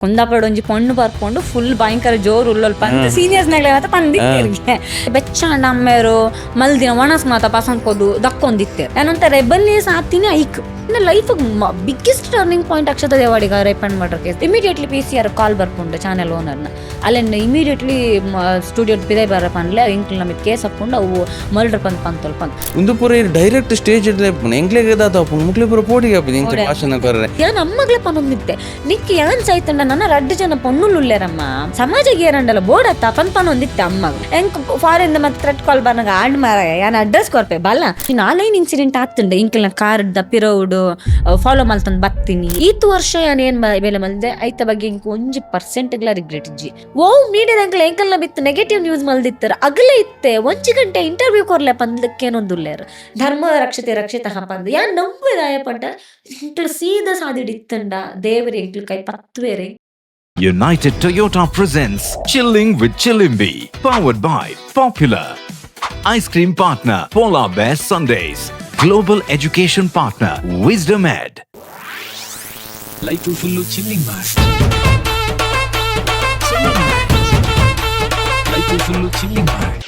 ಕುಂದಾಪುರ ಒಂಜಿ ಪೊಣ್ಣು ಬರ್ಕೊಂಡು ಫುಲ್ ಭಯಂಕರ ಜೋರು ಉಲ್ಲೊಲ್ ಪಂದ್ ಸೀನಿಯರ್ಸ್ ನಾಗ್ಲೆ ಮಾತ ಪಂದಿತ್ತೆ ಬೆಚ್ಚಂಡ ಅಮ್ಮೇರು ಮಲ್ದಿನ ಒಣಸ್ ಮಾತ ಪಸಂದ್ ಕೊದು ದಕ್ಕೊಂದಿತ್ತೆ ನಾನೊಂತ ರೆಬಲ್ಲಿಯಸ್ ಆತೀನಿ ಐಕ್ life biggest turning point Akshata Devadiga respond ಮಾಡ್ರಕ್ಕೆ ಇಮಿಡಿಯೇಟ್ಲಿ PCR ಕಾಲ್ ಬರ್ಕೊಂಡು ಚಾನೆಲ್ ಓನರ್ನ ಅಲ್ಲೆನ್ ಇಮಿಡಿಯೇಟ್ಲಿ ಸ್ಟುಡಿಯೋ ಬಿದೈ ಬರ ಪನ್ಲೆ ಇಂಕ್ಲ ನಮಿತ್ ಕೇಸ್ ಹಾಕೊಂಡು ಅವು ಮರ್ಡರ್ ಪಂದ್ ಪಂತಲ್ ಪಂದ್ ಒಂದು ಪೂರ ಡೈರೆಕ್ಟ್ ಸ್ಟೇಜ್ ಎಂಕ್ಲೆ ಗದಾತ ಮುಕ್ಲಿ ಪೂರ ಪೋಟಿಗೆ ಹಾಪಿದೆ ಇಂಚ ಭಾಷಣ ಕೊರ್ರೆ ಯಾನ್ ಅಮ್ಮಗ್ಲೆ ಪನೊಂದಿತ್ತೆ ನಿಕ್ಕಿ ಯಾನ್ ಸೈತಂಡ ನನ್ನ ರಡ್ಡು ಜನ ಪೊಣ್ಣುಲ್ಲುಲ್ಲೇರಮ್ಮ ಸಮಾಜಕ್ಕೆ ಏರಂಡಲ್ಲ ಬೋಡತ್ತ ಪನ್ ಪನೊಂದಿತ್ತೆ ಅಮ್ಮಗ್ ಎಂಕ್ ಫಾರಿನ್ ಮತ್ತೆ ಥ್ರೆಟ್ ಕಾಲ್ ಬರ್ನಾಗ ಆಂಡ್ ಮಾರ ಯಾನ್ ಅಡ್ರೆಸ್ ಕೊರ್ಪೆ ಬಲ್ಲ ಇನ್ ಆನ್ಲೈನ್ ಇನ್ಸಿಡೆಂಟ್ ಆಗ್ತುಂಡೆ ಇಂಕ್ಲ ಕಾರ್ ದಪ್ಪಿರೋಡು ಫಾಲೋ ಮಲ್ತಂದ್ ಬತ್ತೀನಿ ಈತು ವರ್ಷ ಯಾನ್ ಏನ್ ಬೇಲೆ ಮಲ್ದೆ ಐತ ಬಗ್ಗೆ ಇಂಕ 1% ರಿಗ್ರೆಟ್ ಇಜ್ಜಿ ಓ ಮೀಡಿಯಾದಂಕ್ಲ ಎಂಕಲ್ನ ಬಿತ್ತು ನೆಗೆಟಿವ್ ನ್ಯೂಸ್ ಮಲ್ದಿತ್ತರ ಅಗಲೇ ಇತ್ತೆ 1 ಗಂಟೆ ಇಂಟರ್ವ್ಯೂ ಕೊರ್ಲೆ ಪಂದಕ್ಕೇನೊಂದುಲ್ಲೇರು ಧರ್ಮ ರಕ್ಷತೆ ರಕ್ಷಿತ ಪಂದ್ ಯಾನ್ ನಂಬಿದಾಯ ಪಂಡ ಇಂಟ್ಲ ಸೀದಾ ಸಾದಿಡಿತ್ತಂಡ ದೇವರಿ ಎಂಕ್ಲ ಕೈ ಪತ್ವೇರೆ. United Toyota presents Chilling with Chilimbi, powered by Popular. Ice cream partner Polar Bear Sundays. Global education partner Wisdom Ed. Life full chilling vibe. Life full chilling vibe.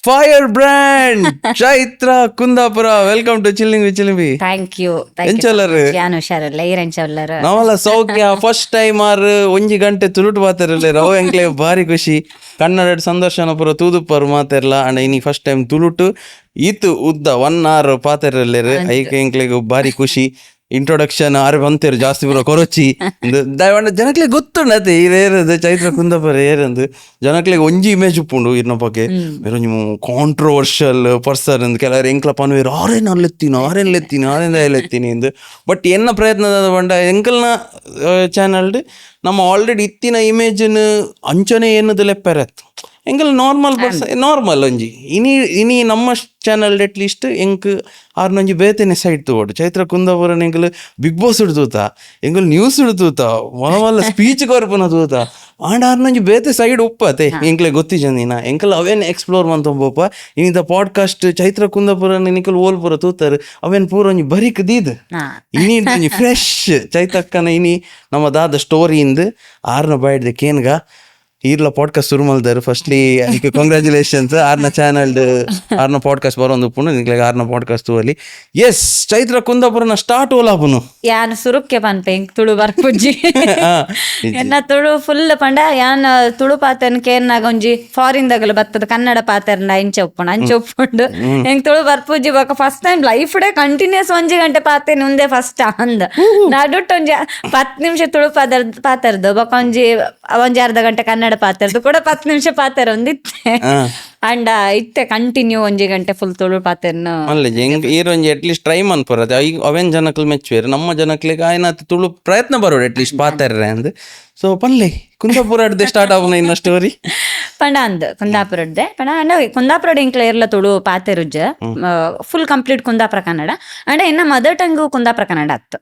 Firebrand Chaitra Kundapura welcome to chilling with Chilimbi. Thank you ಎಂಚಲ್ಲರು ಯಾನ್ ಹುಷಾರಲ್ಲ ಈರಂಚಲ್ಲರು ನಾವೆಲ್ಲ ಸೌಖ್ಯ first time R 1 ಗಂಟೆ ತುಳುಟು ಮಾತಾರಲ್ಲ ರವ್ ಎಂಕ್ಲೆ ಭಾರಿ ಖುಷಿ ಕನ್ನಡ ಸಂದರ್ಶನ ಪುರ ತೂದುಪ್ಪರು ಮಾತಾರಲ್ಲ ಅಂಡ್ ಇನಿ ಫಸ್ಟ್ ಟೈಮ್ ತುಳುಟು ಈತು ಉದ್ದ 1 hour ಪಾತೆರಲ್ಲೇರು ಐಕ ಎಂಕ್ಲೆಗ್ ಭಾರಿ ಖುಷಿ ಇಂಟ್ರೊಡಕ್ಷನ್ ಆರು ಬಂತೇರು ಜಾಸ್ತಿ ಪೂರ ಕೊರಚಿ ದಯವಂಡ ಜನಕ್ಲೆ ಗೊತ್ತುಂಡತೆ ಇರೇರದು ಚೈತ್ರ ಕುಂದಾಪುರ ಏರಂದು ಜನಕ್ಲೆ ಒಂಜಿ ಇಮೇಜ್ ಉಪ್ಪುಂಡು ಇರ್ನ ಬಗ್ಗೆ ಬೇರೊಂಜಿ ಕಾಂಟ್ರವರ್ಷಿಯಲ್ ಪರ್ಸನ್ ಅಂದ್ ಕೆಲವರು ಎಂಕ್ಲ ಪನ್ವೇರು ಆರೇನ್ ಅಲ್ಲೆತ್ತೀನಿ ಎಂದು ಬಟ್ ಎನ್ನ ಪ್ರಯತ್ನದ ಬಂಡ ಎಂಕಲ್ನ ಚಾನಲ್ಡ್ ನಮ್ಮ ಆಲ್ರೆಡಿ ಇತ್ತಿನ ಇಮೇಜನ್ ಅಂಚನೆ ಏನದು ಲೆಪ್ಪೆರತ್ ಎಂಕಲ್ ನಾರ್ಮಲ್ ಒಂಜಿ ಇನಿ ನಮ್ಮ ಚಾನಲ್ ಅಟ್ ಲೀಸ್ಟ್ ಎಂಕ್ ಆರ್ನೊಂಜಿ ಬೇತೆನೆ ಸೈಡ್ ತಗೋಡು ಚೈತ್ರ ಕುಂದಾಪುರನ್ ಎಂಕಲ್ ಬಿಗ್ ಬಾಸ್ ತೂತ ಎಂಕಲ್ ನ್ಯೂಸ್ ತೂತ ಮಲ್ಲ ಸ್ಪೀಚ್ ಕೊರ್ಪುನ ತೂತ ಆಂಡ್ ಆರ್ನೊಂಜಿ ಬೇತೆ ಸೈಡ್ ಉಪ್ಪತೆ ಎಂಕ್ಲೆ ಗೊತ್ತಿಜಂದಿನ ಎಂಕಲ್ ಅವೇನ್ ಎಕ್ಸ್ಪ್ಲೋರ್ ಮಂತೊಂಬೋಪ ಇನಿದ ಪಾಡ್ಕಾಸ್ಟ್ ಚೈತ್ರ ಕುಂದಾಪುರನ್ ನಿಕಲ್ ಓಲ್ ಪೂರ ತೂತಾರು ಅವೇನ್ ಪೂರ ಒಂಜಿ ಬರಿಕ್ ದೀದ್ ಇನಿ ಒಂಜಿ ಫ್ರೆಶ್ ಚೈತಕ್ಕನ ಇನಿ ನಮ್ಮ ದಾದ ಸ್ಟೋರಿಯಿಂದ ಆರ್ನ ಬೈಡ್ದೆ ಕೇನ್ಗ ಈರ್ಲ ಪಾಡ್ಕಾಸ್ಟ್ ಶುರು ಮಲ್ದಾರು ಫಸ್ಟ್ಲಿ ಅದಕ್ಕೆ ಕಂಗ್ರ್ಯಾಚುಲೇಷನ್ಸ್ ಆರ್ನ ಚಾನಲ್ ಆರ್ನ ಪಾಡ್ಕಾಸ್ಟ್ ಬರೋಂದು ಉಪ್ಪುಂಡು ನಿಕ್ಲೆಗ್ ಆರ್ನ ಪಾಡ್ಕಾಸ್ಟ್ ತೂವಲ್ಲಿ ಎಸ್ ಚೈತ್ರ ಕುಂದಾಪುರನ ಸ್ಟಾರ್ಟ್ ಓಲಾಪುನು ಯಾನ್ ಸುರುಕ್ಕೆ ಪನ್ಪೆ ತುಳು ಬರ್ಪುಜ್ಜಿ ಎನ್ನ ತುಳು ಫುಲ್ ಪಂಡ ಯಾನ್ ತುಳು ಪಾತೆರ್ನ ಕೇರ್ನಾಗ ಒಂಜಿ ಫಾರಿನ್ ದಾಗಲು ಬತ್ತದ ಕನ್ನಡ ಪಾತೆರ್ನ ಅಂಚೆ ಉಪ್ಪುಂಡು ಹೆಂಗ್ ತುಳು ಬರ್ಪುಜ್ಜಿ ಬಾಕ first time life day continuous 1 ಗಂಟೆ ಪಾತೇನೆ ಉಂದೆ ಫಸ್ಟ್ ಅಂದ ನಡುಟ್ ಒಂಜಿ 10 ನಿಮಿಷ ತುಳು ಪಾತೆರ್ದು ಬಾಕ ಒಂಜಿ ಅರ್ಧ ಗಂಟೆ ಕನ್ನಡ ಪಾತೆರ್ದು ಕೂಡ 10 ನಿಮಿಷ ಪಾತೆರ ಒಂದಿತ್ತೆ ಅಂಡ ಇತ್ತೆ ಕಂಟಿನ್ಯೂ 1 ಗಂಟೆ ಫುಲ್ ತುಳು ಪಾತೆರ್ನ ಈರೊಂಜಿ ಅಟ್ಲೀಸ್ಟ್ ಟ್ರೈ ಮನ್ಪುರತ್ತೆ ಅವೇನ್ ಜನಕ್ಲು ಮೆಚ್ಚುವೇರು ನಮ್ಮ ಜನಕ್ಲಿಗ ಆಯ್ನಾತ್ ತುಳು ಪ್ರಯತ್ನ ಬರೋಡು ಅಟ್ಲೀಸ್ಟ್ ಪಾತೆರ್ರೆ ಅಂದ್ ಸೊ ಪನ್ಲೆ ಕುಂದಾಪುರಡ್ದೆ ಸ್ಟಾರ್ಟ್ ಆಗೋಣ ಇನ್ನ ಸ್ಟೋರಿ ಪಂಡ ಅಂದ್ ಕುಂದಾಪುರಡ್ದೆ ಪಂಡ ಅಂಡ ಕುಂದಾಪುರಡ್ ಇಂಕ್ಲ ಇರ್ಲ ತುಳು ಪಾತೆರುಜ್ಜ ಫುಲ್ ಕಂಪ್ಲೀಟ್ ಕುಂದಾಪುರ ಕನ್ನಡ ಅಂಡ ಇನ್ನ ಮದರ್ ಟಂಗು ಕುಂದಾಪುರ ಕನ್ನಡ ಅತ್ತು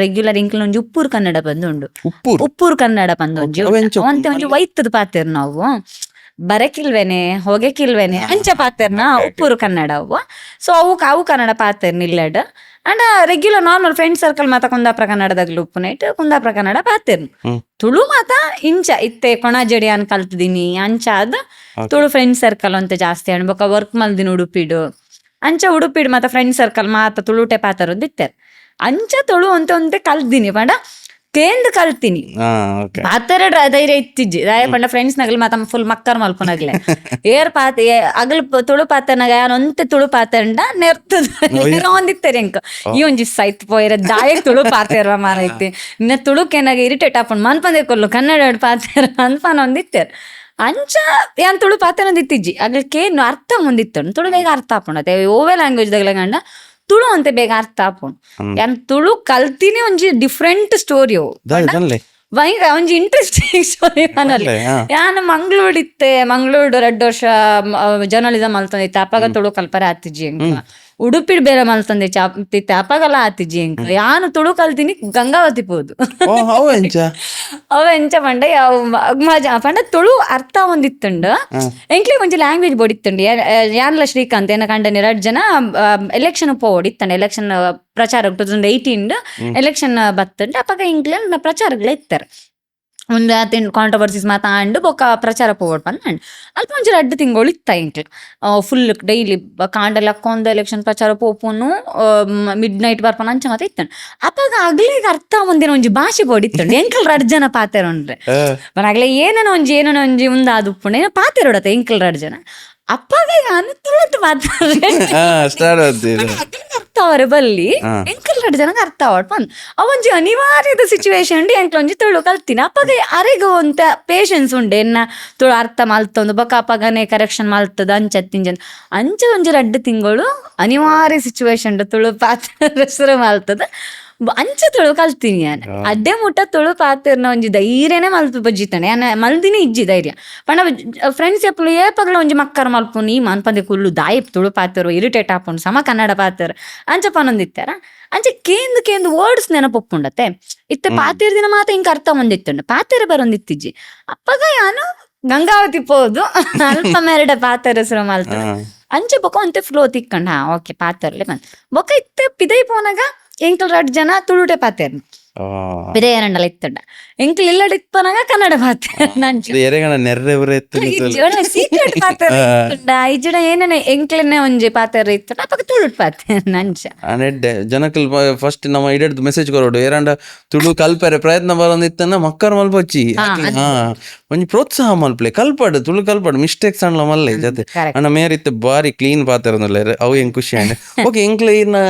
ರೆಗ್ಯುಲರ್ ಇಂಕ್ಲ ಒಂಜಿ ಉಪ್ಪೂರು ಕನ್ನಡ ಬಂದುಂಡು ಉಪ್ಪೂರು ಕನ್ನಡ ಬಂದೊಂಜಿ ಅವಂತೆ ಒಂಜಿ ವೈತದ ಪಾತೆರ್ ನಾವು ಬರಕಿಲ್ವೇನೆ ಹೊಗೆಕಿಲ್ವೇನೆ ಅಂಚ ಪಾತೆರ್ನ ಉಪ್ಪೂರು ಕನ್ನಡ ಅವು ಸೊ ಅವು ಕನ್ನಡ ಪಾತೆರ್ನ ಇಲ್ಲಡ್ ಅಂಡ ರೆಗ್ಯುಲರ್ ನಾರ್ಮಲ್ ಫ್ರೆಂಡ್ ಸರ್ಕಲ್ ಮಾತ ಕುಂದಾಪುರ ಕನ್ನಡದಾಗ್ಲು ಉಪ್ಪುನೈಟ್ ಕುಂದಾಪುರ ಕನ್ನಡ ಪಾತೆರ್ನು ತುಳು ಮಾತ ಇಂಚ ಇತ್ತೆ ಕೊಣಾಜಡಿ ಅನ್ ಕಲ್ತಿದೀನಿ ಅಂಚ ಅದ ತುಳು ಫ್ರೆಂಡ್ ಸರ್ಕಲ್ ಅಂತ ಜಾಸ್ತಿ ಅನ್ಬೇಕ ವರ್ಕ್ ಮಲ್ದಿನ ಉಡುಪಿಡು ಅಂಚ ಉಡುಪಿಡು ಮಾತ ಫ್ರೆಂಡ್ ಸರ್ಕಲ್ ಮಾತ ತುಳುಟೆ ಪಾತೆರ್ ಒಂದಿತ್ತೇರ್ ಅಂಚ ತುಳು ಅಂತ ಒಂತೆ ಕಲ್ತಿನಿ ಪಂಡ ಕೇಂದ್ರ ಕಲ್ತೀನಿ ಪಾತೆರ ಧೈರ್ಯ ಇತ್ತಿಜ್ಜಿ ದಾಯ ಪಂಡ ಫ್ರೆಂಡ್ಸ್ ನಗಲ್ ಮಾತ ಫುಲ್ ಮಕ್ಕರ್ ಮಲ್ಪುನಗ್ಲೆ ಏರ್ ಪಾತೆ ಅಗಲ್ ತುಳು ಪಾತೆರ್ನಾಗ ಯಾನೊಂತೆ ತುಳು ಪಾತೆರ್ಂಡ ನೆರ್ತದ ಒಂದಿತ್ತೇರಿ ಎಂಕ್ ಈ ಒಂಜಿ ಸೈತ್ ಪೋಯ್ರ ದಾಯ ತುಳು ಪಾತೆರ್ವ ಮಾರೈತಿ ಇನ್ನ ತುಳುಕೇನಾಗ ಇರಿಟೇಟ್ ಆಪುಂಡ್ ಮನ್ಪಂದೆ ಕೊಲ್ಲು ಕನ್ನಡ ಪಾತೆರ ಅನ್ಪನ ಒಂದಿತ್ತೇರ್ ಅಂಚ ಯಾನ್ ತುಳು ಪಾತೆರ ಒಂದಿತ್ತಿಜ್ಜಿ ಅಗ್ಲಕೇನು ಅರ್ಥ ಮುಂದಿತ್ತು ತುಳು ಬೇಗ ಅರ್ಥ ಆಪುಂಡತೆ ಓವೆ ಲ್ಯಾಂಗ್ವೇಜ್ ದಾಗ್ಲ ಗಂಡ ತುಳು ಅಂತ ಬೇಗ ಅರ್ಥ ಆಪುಂಡು ಯಾನ್ ತುಳು ಕಲ್ತಿನಿ ಒಂಜಿ ಡಿಫ್ರೆಂಟ್ ಸ್ಟೋರಿ ಒಂಜಿ ಇಂಟ್ರೆಸ್ಟಿಂಗ್ ಸ್ಟೋರಿ ಮನಲ್ಲಿ ಯಾನ್ ಮಂಗ್ಳೂರ್ ಇತ್ತೆ ಮಂಗ್ಳೂರ್ 2 ವರ್ಷ ಜರ್ನಲಿಸಮ್ ಅಲ್ತಂದಿತ್ತೆ ಅಪ್ಪಗ ತುಳು ಕಲ್ಪರೆ ಆತಿಜ್ಜಿ ಉಡುಪಿಡ್ ಬೇರೆ ಮಲ್ತಂದೆ ಚಾಪ್ತಿತ್ತೆ ಅಪಗಲ ಆತಿಜಿ ಎಂಕ್ ಯಾನು ತುಳು ಕಲ್ತೀನಿ ಗಂಗಾವತಿ ಪೋದು ಓ ಅವು ಎಂಚ ಅವ ಎಂಚ ಪಂಡ ಪಂಡ ತುಳು ಅರ್ಥ ಒಂದಿತ್ತುಂಡು ಎಂಕ್ಲಿ ಒಂಜಿ ಲ್ಯಾಂಗ್ವೇಜ್ ಬೋಡಿತ್ತುಂಡು ಯಾನ್ಲ ಶ್ರೀಕಾಂತ್ ಏನ ಕಂಡನಿ 2 ಜನ ಎಲೆಕ್ಷನ್ ಪೋಡಿತ್ತಂಡು ಎಲೆಕ್ಷನ್ ಪ್ರಚಾರ 2018 ಎಲೆಕ್ಷನ್ ಬತ್ತಂಡು ಅಪಗ ಇಂಕ್ಲ ಪ್ರಚಾರಗಳು ಇತ್ತಾರೆ ಒಂದು ಅದೇನು ಕಾಂಟ್ರವರ್ಸೀಸ್ ಮಾತಾಂಡು ಬೊಕ್ಕ ಪ್ರಚಾರ ಪೋವಡ್ ಪಂದ್ ಅಲ್ಪ ಒಂಚೂರು 2 ತಿಂಗಳು ಇತ್ತ ಇಂಕ್ಲು ಫುಲ್ ಡೈಲಿ ಕಾಂಡಲ ಕೊಂದ ಎಲೆಕ್ಷನ್ ಪ್ರಚಾರ ಪೋಪುನು ಮಿಡ್ ನೈಟ್ ಬರ್ಪನ ಅಂಚ ಮಾತ ಇತ್ತಂಡು ಅಪ್ಪಾಗ ಅಗ್ಲಿಗೆ ಅರ್ಥ ಒಂದಿನ ಒಂಜಿ ಭಾಷೆ ಬೋಡಿತ್ತಂಡು ಎಂಕಲ್ 2 ಜನ ಪಾತೆರೊಂಡ್ರೆ ಅಗ್ಲೆ ಏನೇನೋ ಒಂಜಿ ಉಂದಾದು ಉಪ್ಪುಂಡು ಏನೋ ಪಾತೆರೊಡತ್ತೆ ಎಂಕಲ್ 2 ಜನ ಅಪ್ಪಾಗ ನಾನು ತುಳುಟು ಮಾತಾಡ್ರೆ ಸ್ಟಾರ್ಟ್ ಆಗ್ತೀರಿ ಅರ್ಥ ಅವರೇ ಬಲ್ಲಿ ಎಂಕಲ್ 2 ಜನಕ್ಕೆ ಅರ್ಥ ಅವಡ್ ಬಂದ್ ಅವೊಂಜಿ ಅನಿವಾರ್ಯದ ಸಿಚುವೇಶನ್ ಎಂಕ್ಲ ಒಂಜಿ ತುಳು ಕಲ್ತೀನಿ ಅಪ್ಪಗೆ ಅರೆಗ ಒಂತ ಪೇಷನ್ಸ್ ಉಂಡೆ ಎನ್ನ ತುಳು ಅರ್ಥ ಮಲ್ತೊಂದು ಬೊಕ ಅಪ್ಪಗನೆ ಕರೆಕ್ಷನ್ ಮಲ್ತದ ಅಂಚ ಒಂಜಿ 2 ತಿಂಗಳು ಅನಿವಾರ್ಯ ಸಿಚುವೇಶನ್ ತುಳು ಪಾತ್ರ ಹೆಸರು ಮಲ್ತದ ಅಂಚ ತುಳು ಕಲ್ತೀನಿ ನಾನು ಅಡ್ಡೆ ಮುಟ್ಟ ತುಳು ಪಾತಿರ್ನ ಒಂಜಿ ಧೈರ್ಯನೇ ಮಲ್ಪು ಬಜ್ಜಿತಾನೆ ಮಲ್ದಿನಿ ಇಜ್ಜಿ ಧೈರ್ಯ ಪಂಡ ಫ್ರೆಂಡ್ಸ್ ಎಪ್ಪಲು ಏಪಗ್ಲ ಒಂಜಿ ಮಕ್ಕರ್ ಮಲ್ಪುನು ಈ ಮನ್ಪಂದೆ ಕುಲ್ಲು ದಾಯಪ್ ತುಳು ಪಾತಿರು ಇರಿಟೇಟ್ ಆಪುಂಡು ಸಮ ಕನ್ನಡ ಪಾತಿರು ಅಂಚ ಪನೊಂದಿತ್ತಾರ ಅಂಚೆ ಕೇಂದು ವರ್ಡ್ಸ್ ನೆನಪೊಪ್ಪುಂಡತ್ತೆ ಇತ್ತೆ ಪಾತಿರ್ ದಿನ ಮಾತ ಇಂಕ ಅರ್ಥ ಒಂದಿತ್ತುಂಡು ಪಾತಿರ ಬರೊಂದಿತ್ತಿಜ್ಜಿ ಅಪ್ಪಗ ಯಾನು ಗಂಗಾವತಿ ಪೋದು ಅಲ್ಪ ಮೆರಡೆ ಪಾತೆರ ಹೆಸರು ಮಲ್ತ ಅಂಚೆ ಬೊಕ ಅಂತೆ ಫ್ಲೋ ತಿಕ್ಕಂಡು ಓಕೆ ಪಾತೆರ್ಲೆ ಬಂದ್ ಬೊಕ ಇತ್ತೆ ಪಿದೈ ಪೋನಾಗ ಎಂಕಲ್ 2 ಜನ ತುಳುಟೆ ಪಾತೆರ್ನ ಪಿದೈ ಎರಡಲ್ಲ ಇತ್ತಂಡ ಎಂಕಲ್ ಇಲ್ಲಡ ಇಪ್ಪನಾಗ ಕನ್ನಡ ಪಾತೆರ್ ನಂಚು ಎರೆಗಣ ನೆರ್ರೆ ಬರ ಸೀಕ್ರೆಟ್ ಪಾತೆರ್ ಇತ್ತುಂಡ ಇಜ್ಜಡ ಏನೇನೆ ಎಂಕ್ಲೆನೆ ಒಂಜಿ ಪಾತೆರ್ ಇತ್ತಂಡ ಅಪ್ಪಗ ತುಳುಟ್ ಪಾತೆರ್ ನಂಚ ನೆಡ್ಡೆ ಜನಕಲ್ ಫಸ್ಟ್ ನಮ್ಮ ಇಡದ್ ಮೆಸೇಜ್ ಕೊರೋಡು ಏರಂಡ ತುಳು ಕಲ್ಪರೆ ಪ್ರಯತ್ನ ಬರೋಂದಿತ್ತನ್ನ ಮಕ್ಕರ್ ಮಲ್ಪೊಚ್ಚಿ ಒಂಜಿ ಪ್ರೋತ್ಸಾಹ ಮಲ್ಪಲೆ ಕಲ್ಪಡ್ ತುಳು ಕಲ್ಪಡ್ ಮಿಸ್ಟೇಕ್ಸ್ ಅಣ್ಣ ಮಲ್ಲೆ ಜೊತೆ ಅಣ್ಣ ಮೇರಿತ್ತೆ ಬಾರಿ ಕ್ಲೀನ್ ಪಾತೆರೊಂದುಲ್ಲೆ ಅವು ಹೆಂಗ್ ಖುಷಿ ಅಂಡೆ ಓಕೆ ಎಂಕ್ಲೇನ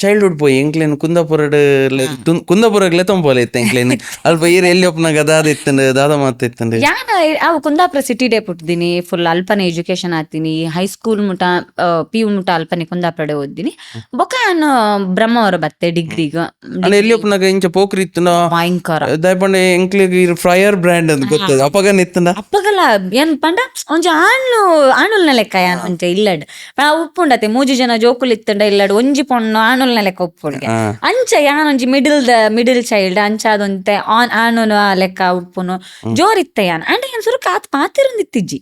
ಚೈಲ್ಡ್ಹುಡ್ ಪೋಯಿ ಎಂಕ್ಲೇನ್ ಕುಂದಾಪುರಗ್ಲೆ ತೊಂಬೋಲೆ ಇತ್ತು ಎಂಕ್ಲೇನ್ ಅಲ್ಪ ಈರ ಎಲ್ಲಿ ಒಪ್ಪನಾಗ ದಾದ ಇತ್ತಂಡು ದಾದ ಮಾತ ಇತ್ತಂಡು ಯಾನ ಅವು ಕುಂದಾಪುರ ಸಿಟಿ ಡೇ ಪುಟ್ಟಿದೀನಿ ಫುಲ್ ಅಲ್ಪನೆ ಎಜುಕೇಶನ್ ಆತೀನಿ ಹೈಸ್ಕೂಲ್ ಮುಟ PU ಮುಟ ಅಲ್ಪನೆ ಕುಂದಾಪುರಡೆ ಓದಿನಿ ಬೊಕ ನಾನು ಬ್ರಹ್ಮಾವರ ಬತ್ತೆ ಡಿಗ್ರಿಗ ಅಣ್ಣ ಎಲ್ಲಿ ಒಪ್ಪನಾಗ ಇಂಚ ಪೋಕ್ರಿ ಇತ್ತು ಭಯಂಕರ ದಯಪಂಡೆ ಎಂಕ್ಲಿಗೆ ಫ್ರಯರ್ ಬ್ರ್ಯಾಂಡ್ ಅಂತ ಗೊತ್ತದ ಅಪಗನ್ ಇತ್ತಂಡ ಅಪ್ಪಗಲ ಏನ್ ಪಂಡ ಒಂಜಿ ಆಣುಲ್ನ ಲೆಕ್ಕ ಯಾನ್ ಒಂಚ ಇಲ್ಲಡ್ ಉಪ್ಪುಂಡತೆ 3 ಜನ ಜೋಕುಲ್ ಇತ್ತಂಡ ಇಲ್ಲಡ್ ಒಂಜಿ ಪೊಣ್ಣು ಆಣುಲ್ನ ಲೆಕ್ಕ ಉಪ್ಪುಂಡೆ ಅಂಚ ಯಾನ್ ಒಂಜಿ ಮಿಡಲ್ ಚೈಲ್ಡ್ ಅಂಚ ಅದೊಂತೆ ಆಣುನ ಲೆಕ್ಕ ಉಪ್ಪುನು ಜೋರಿತ್ತ ಯಾನ್ ಅಂಡ್ ಏನ್ ಸುರು ಕಾತ್ ಪಾತಿರೊಂದಿತ್ತಿಜ್ಜಿ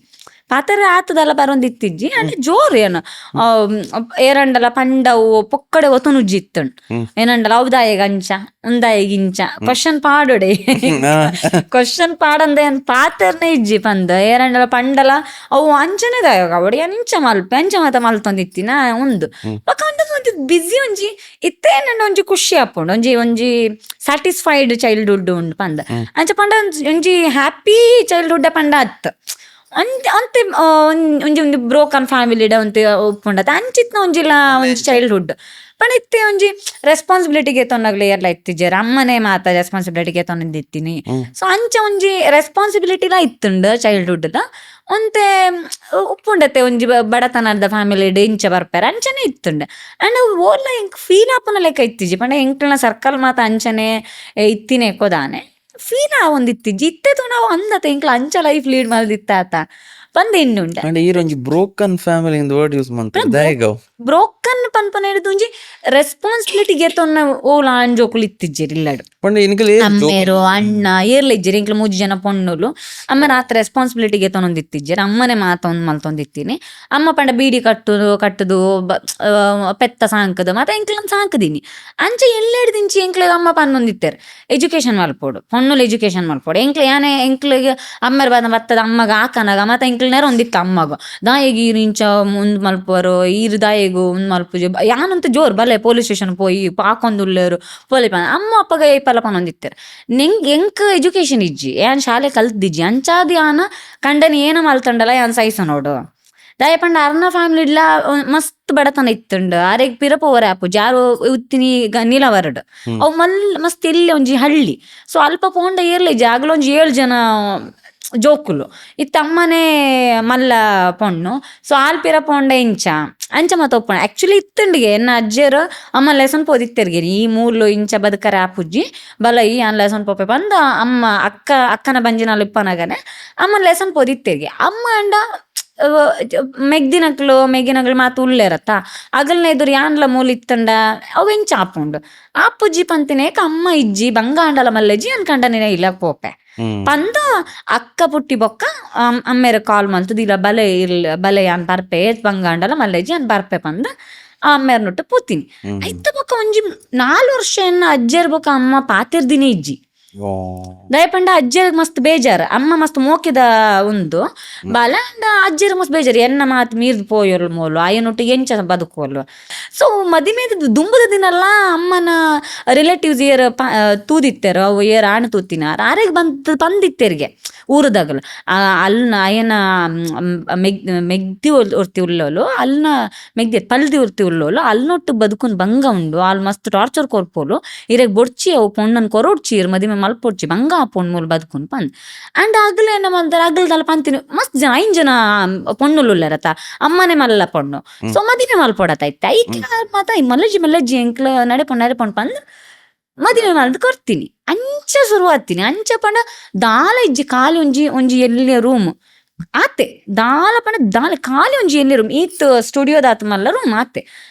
ಪಾತರ ಆತದಲ್ಲ ಬರೊಂದಿತ್ತಿಜ್ಜಿ ಅಂಡ್ ಜೋರ್ ಏನು ಏರಂಡಲ ಪಂಡವು ಪೊಕ್ಕಡೆ ಒತನುಜ್ಜಿ ಇತ್ತುಂಡು ಏನಂಡಲ ಅವದಾಯಗ ಅಂಚ ಉಂದಾಯಗ ಇಂಚ ಕ್ವಶನ್ ಪಾಡೊಡೆ ಕ್ವಶನ್ ಪಾಡಂದ ಏನ್ ಪಾತರ್ನೆ ಇಜ್ಜಿ ಪಂದ ಏರಂಡಲ ಪಂಡಲ ಅವು ಅಂಚನೆ ದಾಯಗ ಅವಡಿ ಅಂಚ ಮಲ್ಪೆ ಅಂಚ ಮಾತ ಮಲ್ತೊಂದಿತ್ತಿನ ಉಂದು ಒಂದು ಬಿಸಿ ಒಂಜಿ ಇತ್ತೇ ನಂಡು ಒಂಜಿ ಖುಷಿ ಆಪುಂಡು ಒಂಜಿ ಸ್ಯಾಟಿಸ್ಫೈಡ್ ಚೈಲ್ಡ್ಹುಡ್ ಉಂಡು ಪಂದ ಅಂಚ ಪಂಡ ಒಂಜಿ ಹ್ಯಾಪಿ ಚೈಲ್ಡ್ಹುಡ್ ಪಂಡ ಅತ್ತ ಅಂತೆ ಒಂಜಿ ಬ್ರೋಕನ್ ಫ್ಯಾಮಿಲಿಡ ಒಂತೆ ಉಪ್ಪುಂಡತ ಅಂಚಿತ್ನ ಒಂಜಿಲ್ಲ ಒಂಜಿ ಚೈಲ್ಡ್ಹುಡ್ ಪಂಡ ಇತ್ತೆ ಒಂಜಿ ರೆಸ್ಪಾನ್ಸಿಬಿಲಿಟಿಗೆ ತೊಂದಾಗ್ಲಿ ಎಲ್ಲ ಇತ್ತಿಜ್ಜಾರ ಅಮ್ಮನೆ ಮಾತ ರೆಸ್ಪಾನ್ಸಿಬಿಲಿಟಿಗೆ ತೊಂದಿತ್ತೀನಿ ಸೊ ಅಂಚ ಒಂಜಿ ರೆಸ್ಪಾನ್ಸಿಬಿಲಿಟಿಲ ಇತ್ತುಂಡು ಚೈಲ್ಡ್ಹುಡ್ ಒಂತೆ ಉಪ್ಪುಂಡತೆ ಒಂಜಿ ಬಡತನದ ಫ್ಯಾಮಿಲಿ ಇಂಚ ಬರ್ಪಾರ ಅಂಚನೆ ಇತ್ತುಂಡೆ ಅಂಡ್ ಓಲ್ಲ ಎಂಕ್ ಫೀಲ್ ಆಪುನ ಲೆಕ್ಕ ಇತ್ತಿಜ್ಜಿ ಪಂಡ ಎಂಕ್ಲನ ಸರ್ಕಲ್ ಮಾತ ಅಂಚನೆ ಇತ್ತಿನ ಎಕ್ಕೋದಾನೆ ಫೀಲ್ ಒಂದಿತ್ತಿಜ್ಜಿ ಇತ್ತೆದು ನಾವು ಅಂದತೆ ಎಂಕ್ಲ ಅಂಚ ಲೈಫ್ ಲೀಡ್ ಮಲ್ದಿತ್ತಾತ ಬಂದ ಇನ್ನುಂಡೆ ಅಂಡ್ ಈರೊಂಜಿ ಬ್ರೋಕನ್ ಫ್ಯಾಮಿಲಿ ಇಂದ ವರ್ಡ್ ಯೂಸ್ ಮಾಡ್ತಾರೆ ಬ್ರೋಕನ್ ಪನ್ಪನ ಹಿಡಿದು ಒಂಜಿ ರೆಸ್ಪಾನ್ಸಿಬಿಲಿಟಿಗೆ ತೊನ್ನ ಓಲ ಅಂಜೋಕುಲು ಇತ್ತಿಜ್ಜೆರ್ ಇಲ್ಲಡು ಪಂಡ ಇನ್ಕಲೆ ಅಮ್ಮೇರು ಅಣ್ಣ ಏರ್ಲ ಇಜ್ಜೆರ್ ಇಂಕ್ಲ 3 ಜನ ಪೊಣ್ಣುಲು ಅಮ್ಮನ ಆತ ರೆಸ್ಪಾನ್ಸಿಬಿಲಿಟಿಗೆ ತೊನೊಂದಿತ್ತಿಜ್ಜೆರ್ ಅಮ್ಮನೆ ಮಾತ ಒಂದ್ ಮಲ್ತೊಂದಿತ್ತೀನಿ ಅಮ್ಮ ಪಂಡ ಬೀಡಿ ಕಟ್ಟುದು ಪೆತ್ತ ಸಾಂಕದು ಮತ್ತೆ ಎಂಕ್ಲನ್ ಸಾಂಕದೀನಿ ಅಂಚೆ ಎಲ್ಲೆಡ್ದಿಂಚಿ ಎಂಕ್ಲೆಗ್ ಅಮ್ಮ ಪನ್ನೊಂದಿತ್ತೇರ್ ಎಜುಕೇಶನ್ ಮಲ್ಪೋಡು ಪೊಣ್ಣುಲು ಎಜುಕೇಶನ್ ಮಲ್ಪೋಡು ಎಂಕ್ಲೆ ಯಾನೆ ಎಂಕ್ಲೆಗೆ ಅಮ್ಮರ್ ಬತ್ತದ ಅಮ್ಮಗ ಆಕನಗ ಮತ್ತೆ ಎಂಕ್ಲೆನೇರ ಒಂದಿತ್ತ ಅಮ್ಮಗ ದಾಯಗಿ ಈರು ಇಂಚ ಮುಂದ್ ಮಲ್ಪೋರು ಈರು ದಾಯಗು ಒಂದ್ ಮಲ್ಪುಜು ಯಾನಂತ ಜೋರ್ ಬಲೆ ಪೊಲೀಸ್ ಸ್ಟೇಷನ್ ಪೋಯಿ ಪಾಕೊಂದುಲ್ಲೇರು ಪೊಲಿ ಅಮ್ಮ ಅಪ್ಪಗ ಏಪಲ ಪನೊಂದಿತ್ತೇರ್ ಎಂಕ್ ಎಜುಕೇಶನ್ ಇಜ್ಜಿ ಯಾನ್ ಶಾಲೆ ಕಲ್ತಿಜ್ಜಿ ಅಂಚಾದ ಯಾನ ಕಂಡನಿ ಏನ ಮಲ್ತಂಡಲ ಯಾನ್ ಸೈಸ ನೋಡು ದಯಪಂಡ ಅರ್ನ ಫ್ಯಾಮಿಲಿ ಇಡ್ಲ ಮಸ್ತ್ ಬಡತನ ಇತ್ತುಂಡು ಆರೆಗ್ ಪಿರಪ ಓರೆ ಆಪು ಜಾರು ಉತ್ತಿನಿ ನಿಲವರಡು ಅವು ಮಸ್ತ್ ಇಲ್ಲಿ ಒಂಜಿ ಹಳ್ಳಿ ಸೊ ಅಲ್ಪ ಪೋಂಡ ಏರ್ಲಿ ಜಾಗಲ ಒಂಜಿ 7 ಜನ ಜೋಕುಲು ಇತ್ತ ಅಮ್ಮನೆ ಮಲ್ಲ ಪೊಣ್ಣು ಸೊ ಆಲ್ಪಿರ ಪೋಂಡ ಇಂಚ ಅಂಚ ಮತ ಒಪ್ಪಣ ಆಕ್ಚುಲಿ ಇತ್ತಂಡಿಗೆ ಎನ್ನ ಅಜ್ಜರು ಅಮ್ಮ ಲೆಸನ್ ಪೋದಿತ್ತಿರ್ಗಿರಿ ಈ 3 ಇಂಚ ಬದುಕರೆ ಆಪುಜ್ಜಿ ಬಲ ಈ ಅನ್ ಲೆಸನ್ ಪೋಪೆ ಬಂದ ಅಮ್ಮ ಅಕ್ಕನ ಬಂಜಿನಲ್ಲಿ ಇಪ್ಪನಗನೆ ಅಮ್ಮ ಲೆಸನ್ ಪೋದಿತ್ತಿರ್ಗಿ ಅಮ್ಮ ಅಂಡ ಮೆಗ್ಗಿನಗಳು ಮಾತು ಉಳ್ಳೇರತ್ತ ಅಗಲ್ನ ಎದುರು ಯಾನ್ಲ ಮೂಲಿತ್ತಂಡ ಅವು ಹೆಂಚ ಆಪುಂಡು ಆಪುಜಿ ಪಂತಿನೇಕ ಅಮ್ಮ ಇಜ್ಜಿ ಬಂಗಾಂಡಲ ಮಲ್ಲಜ್ಜಿ ಅನ್ಕಂಡನೇ ಇಲ್ಲ ಪೋಪೆ ಪಂದ ಅಕ್ಕ ಪುಟ್ಟಿ ಬೊಕ್ಕ ಅಮ್ಮೇರ ಕಾಲ್ ಮಲ್ತದ ಇಲ್ಲ ಬಲೆ ಯಾನ್ ಬರ್ಪೆ ಬಂಗಾಂಡಲ ಮಲ್ಲಜ್ಜಿ ಅನ್ ಬರ್ಪೆ ಪಂದ ಅಮ್ಮೇರ್ ನುಟ್ಟು ಪೂತೀನಿ ಐತ ಬೊಕ್ಕ ಒಂಜಿ 4 ವರ್ಷ ಅಜ್ಜರ್ ಬೊಕ್ಕ ಅಮ್ಮ ಪಾತಿರ್ದಿನಿ ಇಜ್ಜಿ ದಯಪಂಡ ಅಜ್ಜರಿಗೆ ಮಸ್ತ್ ಬೇಜಾರು ಅಮ್ಮ ಮಸ್ತ್ ಮೋಕಿದ ಒಂದು ಬಾಲ ಅಜ್ಜರಿಗೆ ಮಸ್ತ್ ಬೇಜಾರು ಎನ್ನ ಮಾತು ಮೀರ್ದು ಪೋಯೋರು ಮೋಲು ಅಯ್ಯನೊಟ್ಟಿಗೆ ಎಂಚ ಬದುಕೋಲು. ಸೊ ಮದಿಮೇದ ದುಂಬದ ದಿನಲ್ಲ ಅಮ್ಮನ ರಿಲೇಟಿವ್ಸ್ ಏರ್ ತೂದಿತ್ತೇರು ಅವು ಏರ್ ಆಣ ತೂತಿನಾರ ಆರೆಗೆ ಬಂದಿತ್ತೇರಿಗೆ ಊರದಾಗಲು ಅಲ್ನ ಅಯ್ಯನ ಮೆಗ್ದಿ ಉರ್ತಿ ಉಳ್ಳೋಲು ಅಲ್ನ ಮೆಗ್ದಿ ಪಲ್ದಿ ಉರ್ತಿ ಉಳ್ಳೋಲು ಅಲ್ನೊಟ್ಟು ಬದುಕುನ್ ಬಂಗ ಉಂಡು ಅಲ್ಲಿ ಮಸ್ತ್ ಟಾರ್ಚರ್ ಕೊರ್ಪೋಲು ಇರೆಗ್ ಬೊಡ್ಚಿ ಅವು ಪೊಣ್ಣನ್ ಕೊರೋಡ್ಚೀರ್ ಮದಿಮೆ ಮಲ್ಪೊಡ್ಚಿ ಬಂಗ ಪೊಣ್ಣು ಮೂಲ ಬದುಕುನ್ ಪಂದ್ ಅಂಡ್ ಅಗ್ಲೆ ಏನ ಮಾಡ್ತಾರೆ ಅಗ್ಲದಲ್ಲ ಪಂತಿನ ಮಸ್ತ್ ಜನ 5 ಜನ ಪೊಣ್ಣುಲು ಉಳ್ಳರತ ಅಮ್ಮನೆ ಮಲ್ಲ ಪೊಣ್ಣು ಸೊ ಮದಿಮೆ ಮಲ್ಪೊಡತೈತೆ ಐಕ್ಲ ಮಾತ ಮಲ್ಲಜ್ಜಿ ಎಂಕ್ಲ ನಡೆ ಪೊಂಡ್ ಪಂದ್ ಮದಿಮೆ ಮಲ್ದು ಕೊರ್ತೀನಿ ಅಂಚ ಶುರುವಾತೀನಿ ಅಂಚ ಪಂಡ ದಾಲ ಇಜ್ಜಿ ಖಾಲಿ ಒಂಜಿ ಎಲ್ಲಿ ರೂಮ್ ಆತೆ ದಾಲ ಪಂಡ ದಾಲ ಖಾಲಿ ಒಂಜಿ ಎಲ್ಲಿ ರೂಮ್ ಈತ್ ಸ್ಟುಡಿಯೋದಾತ ಮಲ್ಲ ರೂಮ್ ಆತೆ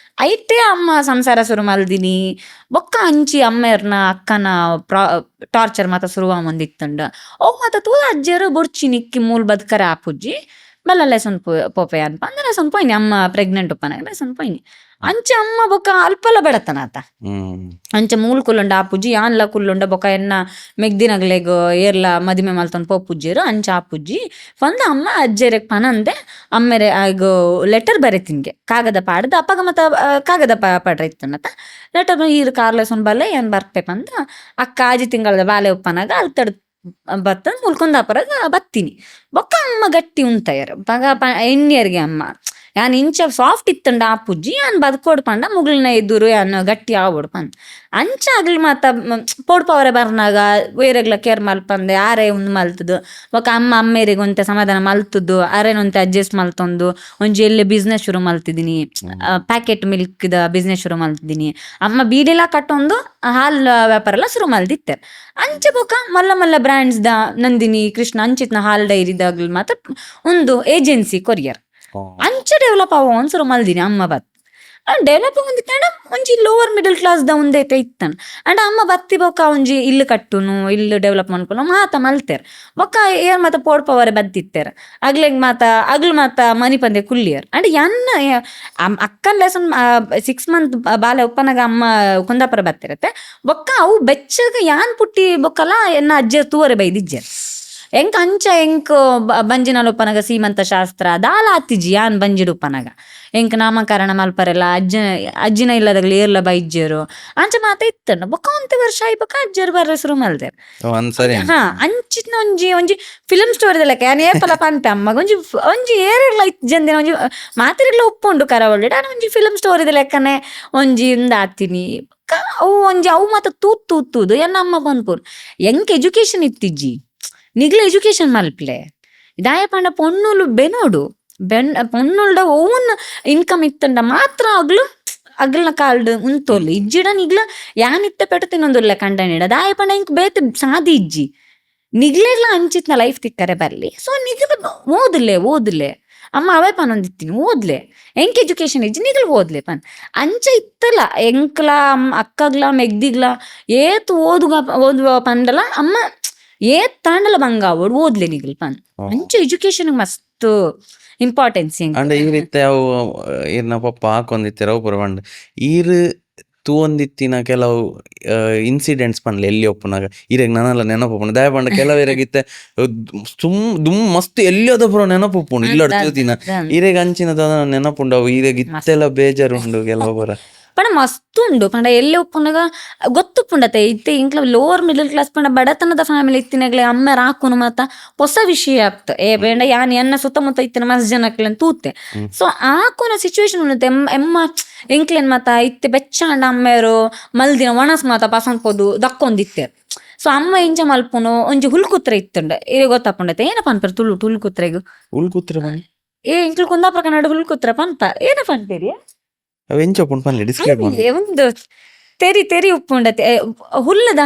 ಐಟೇ ಅಮ್ಮ ಸಂಸಾರ ಶುರು ಮಲ್ದಿನಿ ಬೊಕ್ಕ ಅಂಚಿ ಅಮ್ಮೇರ್ನ ಅಕ್ಕನ ಟಾರ್ಚರ್ ಮಾತ ಶುರುವ ಮಂದಿತ್ತಂಡ ಅವು ಮಾತ ತೂದ ಅಜ್ಜರು ಬೊಡ್ಚಿ ನಿಕ್ಕಿ ಮೂಲ್ ಬದುಕರೆ ಆಪುಜ್ಜಿ ಬೆಲ್ಲ ಲೆಸನ್ ಪೋಪೆ ಅನ್ಪ ಅಂದ್ರೆ ಲೆಸನ್ ಪೋಯ್ನಿ ಅಮ್ಮ ಪ್ರೆಗ್ನೆಂಟ್ ಉಪ್ಪನಾಗ ಲೆಸನ್ ಪೋಯ್ನಿ ಅಂಚ ಅಮ್ಮ ಬೊಕ್ಕ ಅಲ್ಪಲ ಬೆಡತನಾತ ಅಂಚ ಮೂಲ್ ಕುಲ್ಲುಂಡ ಆಪುಜ್ಜಿ ಯಾನ್ಲ ಕುಲ್ಲುಂಡ ಬೊಕ್ಕ ಎನ್ನ ಮೆಗ್ದಿನಗ್ಲೆಗ್ ಏರ್ಲ ಮದಿಮೆ ಮಲ್ತೊಂದು ಪೋಪುಜ್ಜಿರು ಅಂಚ ಆಪುಜ್ಜಿ ಪಂದ ಅಮ್ಮ ಅಜ್ಜೆರೆಗ್ ಪನಂದೆ ಅಮ್ಮೆರೆ ಆಗ ಲೆಟರ್ ಬರೀತಿನ್ಗೆ ಕಾಗದ ಪಾಡ್ದು ಅಪ್ಪಗ ಮತ್ತ ಕಾಗದ ಪಾಡ್ರ ಇತ್ತನತ ಲೆಟರ್ ಈರು ಕಾರ್ಲೆಸೊನ್ ಬಲ್ಲೆ ಏನ್ ಬರ್ಪೆ ಪಂದ ಅಕ್ಕ ಆಜಿ ತಿಂಗಳದ ಬಾಲೆ ಉಪ್ಪನಾಗ ಅಲ್ತಡ್ ಬತ್ತಂದ್ ಮುಲ್ಕೊಂದಾಪರಾಗ ಬತ್ತೀನಿ ಬೊಕ್ಕ ಅಮ್ಮ ಗಟ್ಟಿ ಉಂತಾಯರು ಪಗ ಎಣ್ಣಿಯರ್ಗೆ ಅಮ್ಮ ಯಾನ್ ಇಂಚ ಸಾಫ್ಟ್ ಇತ್ತಂಡ ಆಪುಜ್ಜಿ ಯಾನ್ ಬದುಕೋಡ್ ಪಂಡ ಮುಗಿಲ್ನ ಎದುರು ಯಾನ್ ಗಟ್ಟಿ ಆವೋಡ್ ಪಂದ್ ಅಂಚ ಆಗ್ಲಿ ಮಾತ ಪೋಡ್ಪವರೆ ಬರ್ನಾಗ ಬೇರೆಗ್ಲ ಕೇರ್ ಮಲ್ಪಂದೆ ಆರೆ ಉಂದು ಮಲ್ತದು ಬೊಕ್ಕ ಅಮ್ಮೇರಿಗೆ ಒಂತೆ ಸಮಾಧಾನ ಮಲ್ತದ್ದು ಆರೇನೊಂತೆ ಅಡ್ಜಸ್ಟ್ ಮಲ್ತೊಂದು ಒಂಜಿ ಎಲ್ಲಿ ಬಿಸ್ನೆಸ್ ಶುರು ಮಲ್ತಿದ್ದೀನಿ ಪ್ಯಾಕೆಟ್ ಮಿಲ್ಕ್ದ ಬಿಸ್ನೆಸ್ ಶುರು ಮಲ್ತಿದ್ದೀನಿ ಅಮ್ಮ ಬೀಡಿಲ ಕಟ್ಟೊಂದು ಹಾಲ್ ವ್ಯಾಪಾರ ಎಲ್ಲ ಶುರು ಮಲ್ದಿತ್ತೆ ಅಂಚೆ ಬೊಕ್ಕ ಮಲ್ಲ ಬ್ರ್ಯಾಂಡ್ಸ್ ದ ನಂದಿನಿ ಕೃಷ್ಣ ಅಂಚಿತ್ನ ಹಾಲ್ ಡೈರಿದಾಗ್ಲಿ ಮಾತ್ರ ಒಂದು ಏಜೆನ್ಸಿ ಕೊರಿಯರ್ ಅಂಚ ಡೆವಲಪ್ ಆವ ಒಂದ್ಸರು ಮಲ್ದಿನಿ ಅಮ್ಮ ಬತ್ ಡೆವಲಪ್ ಹೊಂದಿತ್ತಂಡ ಒಂಜಿ ಲೋವರ್ ಮಿಡಲ್ ಕ್ಲಾಸ್ ದ ಒಂದೇಟ ಇತ್ತನ್ ಅಂಡ್ ಅಮ್ಮ ಬತ್ತಿ ಬೊಕ್ಕ ಒಂಜಿ ಇಲ್ಲು ಕಟ್ಟುನು ಇಲ್ಲು ಡೆವಲಪ್ ಮಾಡ್ಕೊಳು ಮಾತ ಮಲ್ತೇರ್ ಬೊಕ್ಕ ಏರ್ ಮಾತ ಪೋಡ್ಪವರೆ ಬದ್ದಿತ್ತೇರ್ ಅಗ್ಲೆಗ್ ಅಗ್ಲು ಮಾತ ಮನಿ ಪಂದೆ ಕುಲ್ಲಿಯರ್ ಅಂಡ್ ಅಕ್ಕನ್ ಲೆಸನ್ 6 ಮಂತ್ ಬಾಲೆ ಉಪ್ಪನಾಗ ಅಮ್ಮ ಕುಂದಾಪುರ ಬತ್ತಿರತ್ತೆ ಬೊಕ್ಕ ಅವು ಬೆಚ್ಚಗ ಯಾನ್ ಪುಟ್ಟಿ ಬೊಕ್ಕಲ ಎನ್ನ ಅಜ್ಜ ತೂವರೆ ಬೈದಿಜ್ಜೆ ಎಂಕ್ ಅಂಚ ಎಂಕ್ ಬಂಜಿನಲ್ ಉಪ್ಪನಾಗ ಸೀಮಂತ ಶಾಸ್ತ್ರ ದಾಲ ಆತಿಜಿ ಯಾನ್ ಬಂಜಿಡು ಉಪ್ಪನಾಗ ಎಂಕ್ ನಾಮಕರಣ ಮಲ್ಪರೆಲ್ಲ ಅಜ್ಜಿನ ಇಲ್ಲದಾಗ್ಲಿ ಏರ್ಲ ಬೈಜ್ಜರು ಅಂಚ ಮಾತ ಇತ್ತಂಡ ಬೊಕ್ಕ 1 ವರ್ಷ ಆಯ್ಬೊಕ್ಕ ಅಜ್ಜರು ಬರ್ರೆ ಶುರು ಮಲ್ದೇರ್ ಅಂಚಿನ ಒಂಜಿ ಫಿಲ್ಮ್ ಸ್ಟೋರಿ ಲೆಕ್ಕ ಯಾನ್ ಏಪಲ ಪಂಪೆ ಅಮ್ಮಗ ಒಂಜಿ ಏರೆಗ್ಲ ಜಂದಿನ ಒಂಜಿ ಮಾತಿರೆಗ್ಲ ಉಪ್ಪುಂಡು ಕರಾವಳಿ ನಾನು ಒಂಜಿ ಫಿಲ್ಮ್ ಸ್ಟೋರಿ ಲೆಕ್ಕನೆ ಒಂಜಿ ಆತೀನಿ ಅವು ಮಾತ ತೂದು ಎನ್ನ ಅಮ್ಮ ಬಂದ್ಪುರ್ ಎಂಕ್ ಎಜುಕೇಶನ್ ಇತ್ತಿಜ್ಜಿ ನಿಗ್ಲ ಎಜುಕೇಶನ್ ಮಲ್ಪ್ಲೆ ದಾಯ ಪಂಡ ಪೊಣ್ಣುಲು ಬೆನೋಡು ಪೊಣ್ಣುಲ್ಡ ಓನ್ ಇನ್ಕಮ್ ಇತ್ತಂಡ ಮಾತ್ರ ಅಗ್ಲನ ಕಾಲ್ಡ್ ಉಂತೋಲ್ ಇಜ್ಜಿಡ ನಿಗ್ಲ ಯಾನ್ ಇತ್ತ ಪೆಟ್ಟು ತಿನ್ನೊಂದುಲ್ಲ ಕಂಡನಿಡ ದಾಯ ಪಂಡ ಇಂಕ್ ಬೇತೆ ಸಾದಿ ಇಜ್ಜಿ ನಿಗ್ಲೆಗ್ಲ ಅಂಚಿತ್ನ ಲೈಫ್ ತಿಕ್ಕರೆ ಬರ್ಲಿ ಸೊ ನಿಗ್ಲ ಓದ್ಲೆ ಅಮ್ಮ ಅವೇ ಪನೊಂದಿತ್ತೀನಿ ಓದ್ಲೆ ಎಂಕ್ ಎಜುಕೇಶನ್ ಇಜ್ಜಿ ನಿಗ್ಲ ಓದ್ಲೆ ಪನ್ ಅಂಚ ಇತ್ತಲ್ಲ ಎಂಕ್ಲ ಅಕ್ಕಗ್ಲ ಮೆಗ್ದಿಗ್ಲ ಏತ್ ಓದುವ ಪಂಡಲ ಅಮ್ಮ ತಾಂಡಲ ಬಂಗ ಓದ್ಲೆ ನಿಗಲ್ ಪನ್ ಅಂಚ ಎಜುಕೇಶನ್ ಮಸ್ತ್ ಇಂಪಾರ್ಟೆನ್ಸ್ ಅಂಡ್ ಈ ರೀತಿ ಅವು ಇರ್ನ ಪಪ್ಪ ಹಾಕೊಂದಿತ್ತೀರ ಅವು ಪುರ ಬಂಡ್ ಈರ್ ತೂವೊಂದಿತ್ತಿನ ಕೆಲವು ಇನ್ಸಿಡೆಂಟ್ಸ್ ಪನ್ಲೆ ಎಲ್ಲಿ ಒಪ್ಪುನಾಗ ಇರೆಗ್ ನನಲ್ಲ ನೆನಪುಪ್ಪುಂಡು ದಾಯ ಪಂಡ ಕೆಲವೇರಾಗಿತ್ತೆ ದುಮ್ ಮಸ್ತ್ ಎಲ್ಲಿ ಅದ ಪುರ ನೆನಪುಪ್ಪುಂಡು ಇಲ್ಲಡ್ ತೂತಿನ ಇರೆಗ್ ಅಂಚಿನದ ನೆನಪುಂಡು ಅವು ಇರೆಗ್ ಇತ್ತೆಲ್ಲ ಬೇಜಾರುಂಡು ಕೆಲವು ಪುರ ಪಂಡ ಮಸ್ತ್ ಉಂಡು ಪಂಡ ಎಲ್ಲಿ ಉಪ್ಪುನಾಗ ಗೊತ್ತುಪ್ಪುಂಡತೆ ಇತ್ತೆ ಇಂಕ್ಲ ಲೋವರ್ ಮಿಡಲ್ ಕ್ಲಾಸ್ ಪಂಡ ಬಡತನದ ಫ್ಯಾಮಿಲಿ ಇತ್ತಿನಾಗ್ಲೆ ಅಮ್ಮ ರಾಕುನು ಮಾತ ಹೊಸ ವಿಷಯ ಆಗ್ತ ಬೇಂಡ ಯಾನ್ ಎನ್ನ ಸುತ್ತಮುತ್ತ ಇತ್ತಿನ ಮಸ್ತ್ ಜನಕ್ಲೆನ್ ತೂತೆ ಸೊ ಆಕುನ ಸಿಚುವೇಶನ್ ಉಂಡತೆ ಎಮ್ಮ ಎಂಕ್ಲೆನ್ ಮಾತ ಇತ್ತೆ ಬೆಚ್ಚಾಂಡ ಅಮ್ಮೇರು ಮಲ್ದಿನ ಒಣಸ್ ಮಾತ ಪಸಂದ್ ಪೋದು ದಕ್ಕೊಂದಿತ್ತೇರ್ ಸೊ ಅಮ್ಮ ಇಂಚ ಮಲ್ಪುನು ಒಂಜಿ ಹುಲ್ಕುತ್ರ ಇತ್ತುಂಡ ಇರೆ ಗೊತ್ತಪ್ಪುಂಡತೆ ಏನಪ್ಪ ಅನ್ಪೇರು ಹುಲ್ಕುತ್ರೆಗು ಇಂಕ್ಲು ಕುಂದಾಪುರ ಕನ್ನಡ ಹುಲ್ಕುತ್ರ ಪನ್ಪ ಏನಪ್ಪ ಅನ್ಪೇರಿ ಅವೆಂಚ ಪುಂಡ್ ಪನ್ಲೆ ಡಿಸ್ಕ್ರೈಬ್ ಮಾಡಿ ಒಂದು ತೆರಿ ಉಪ್ಪುಂಡತೆ ಹುಲ್ಲದ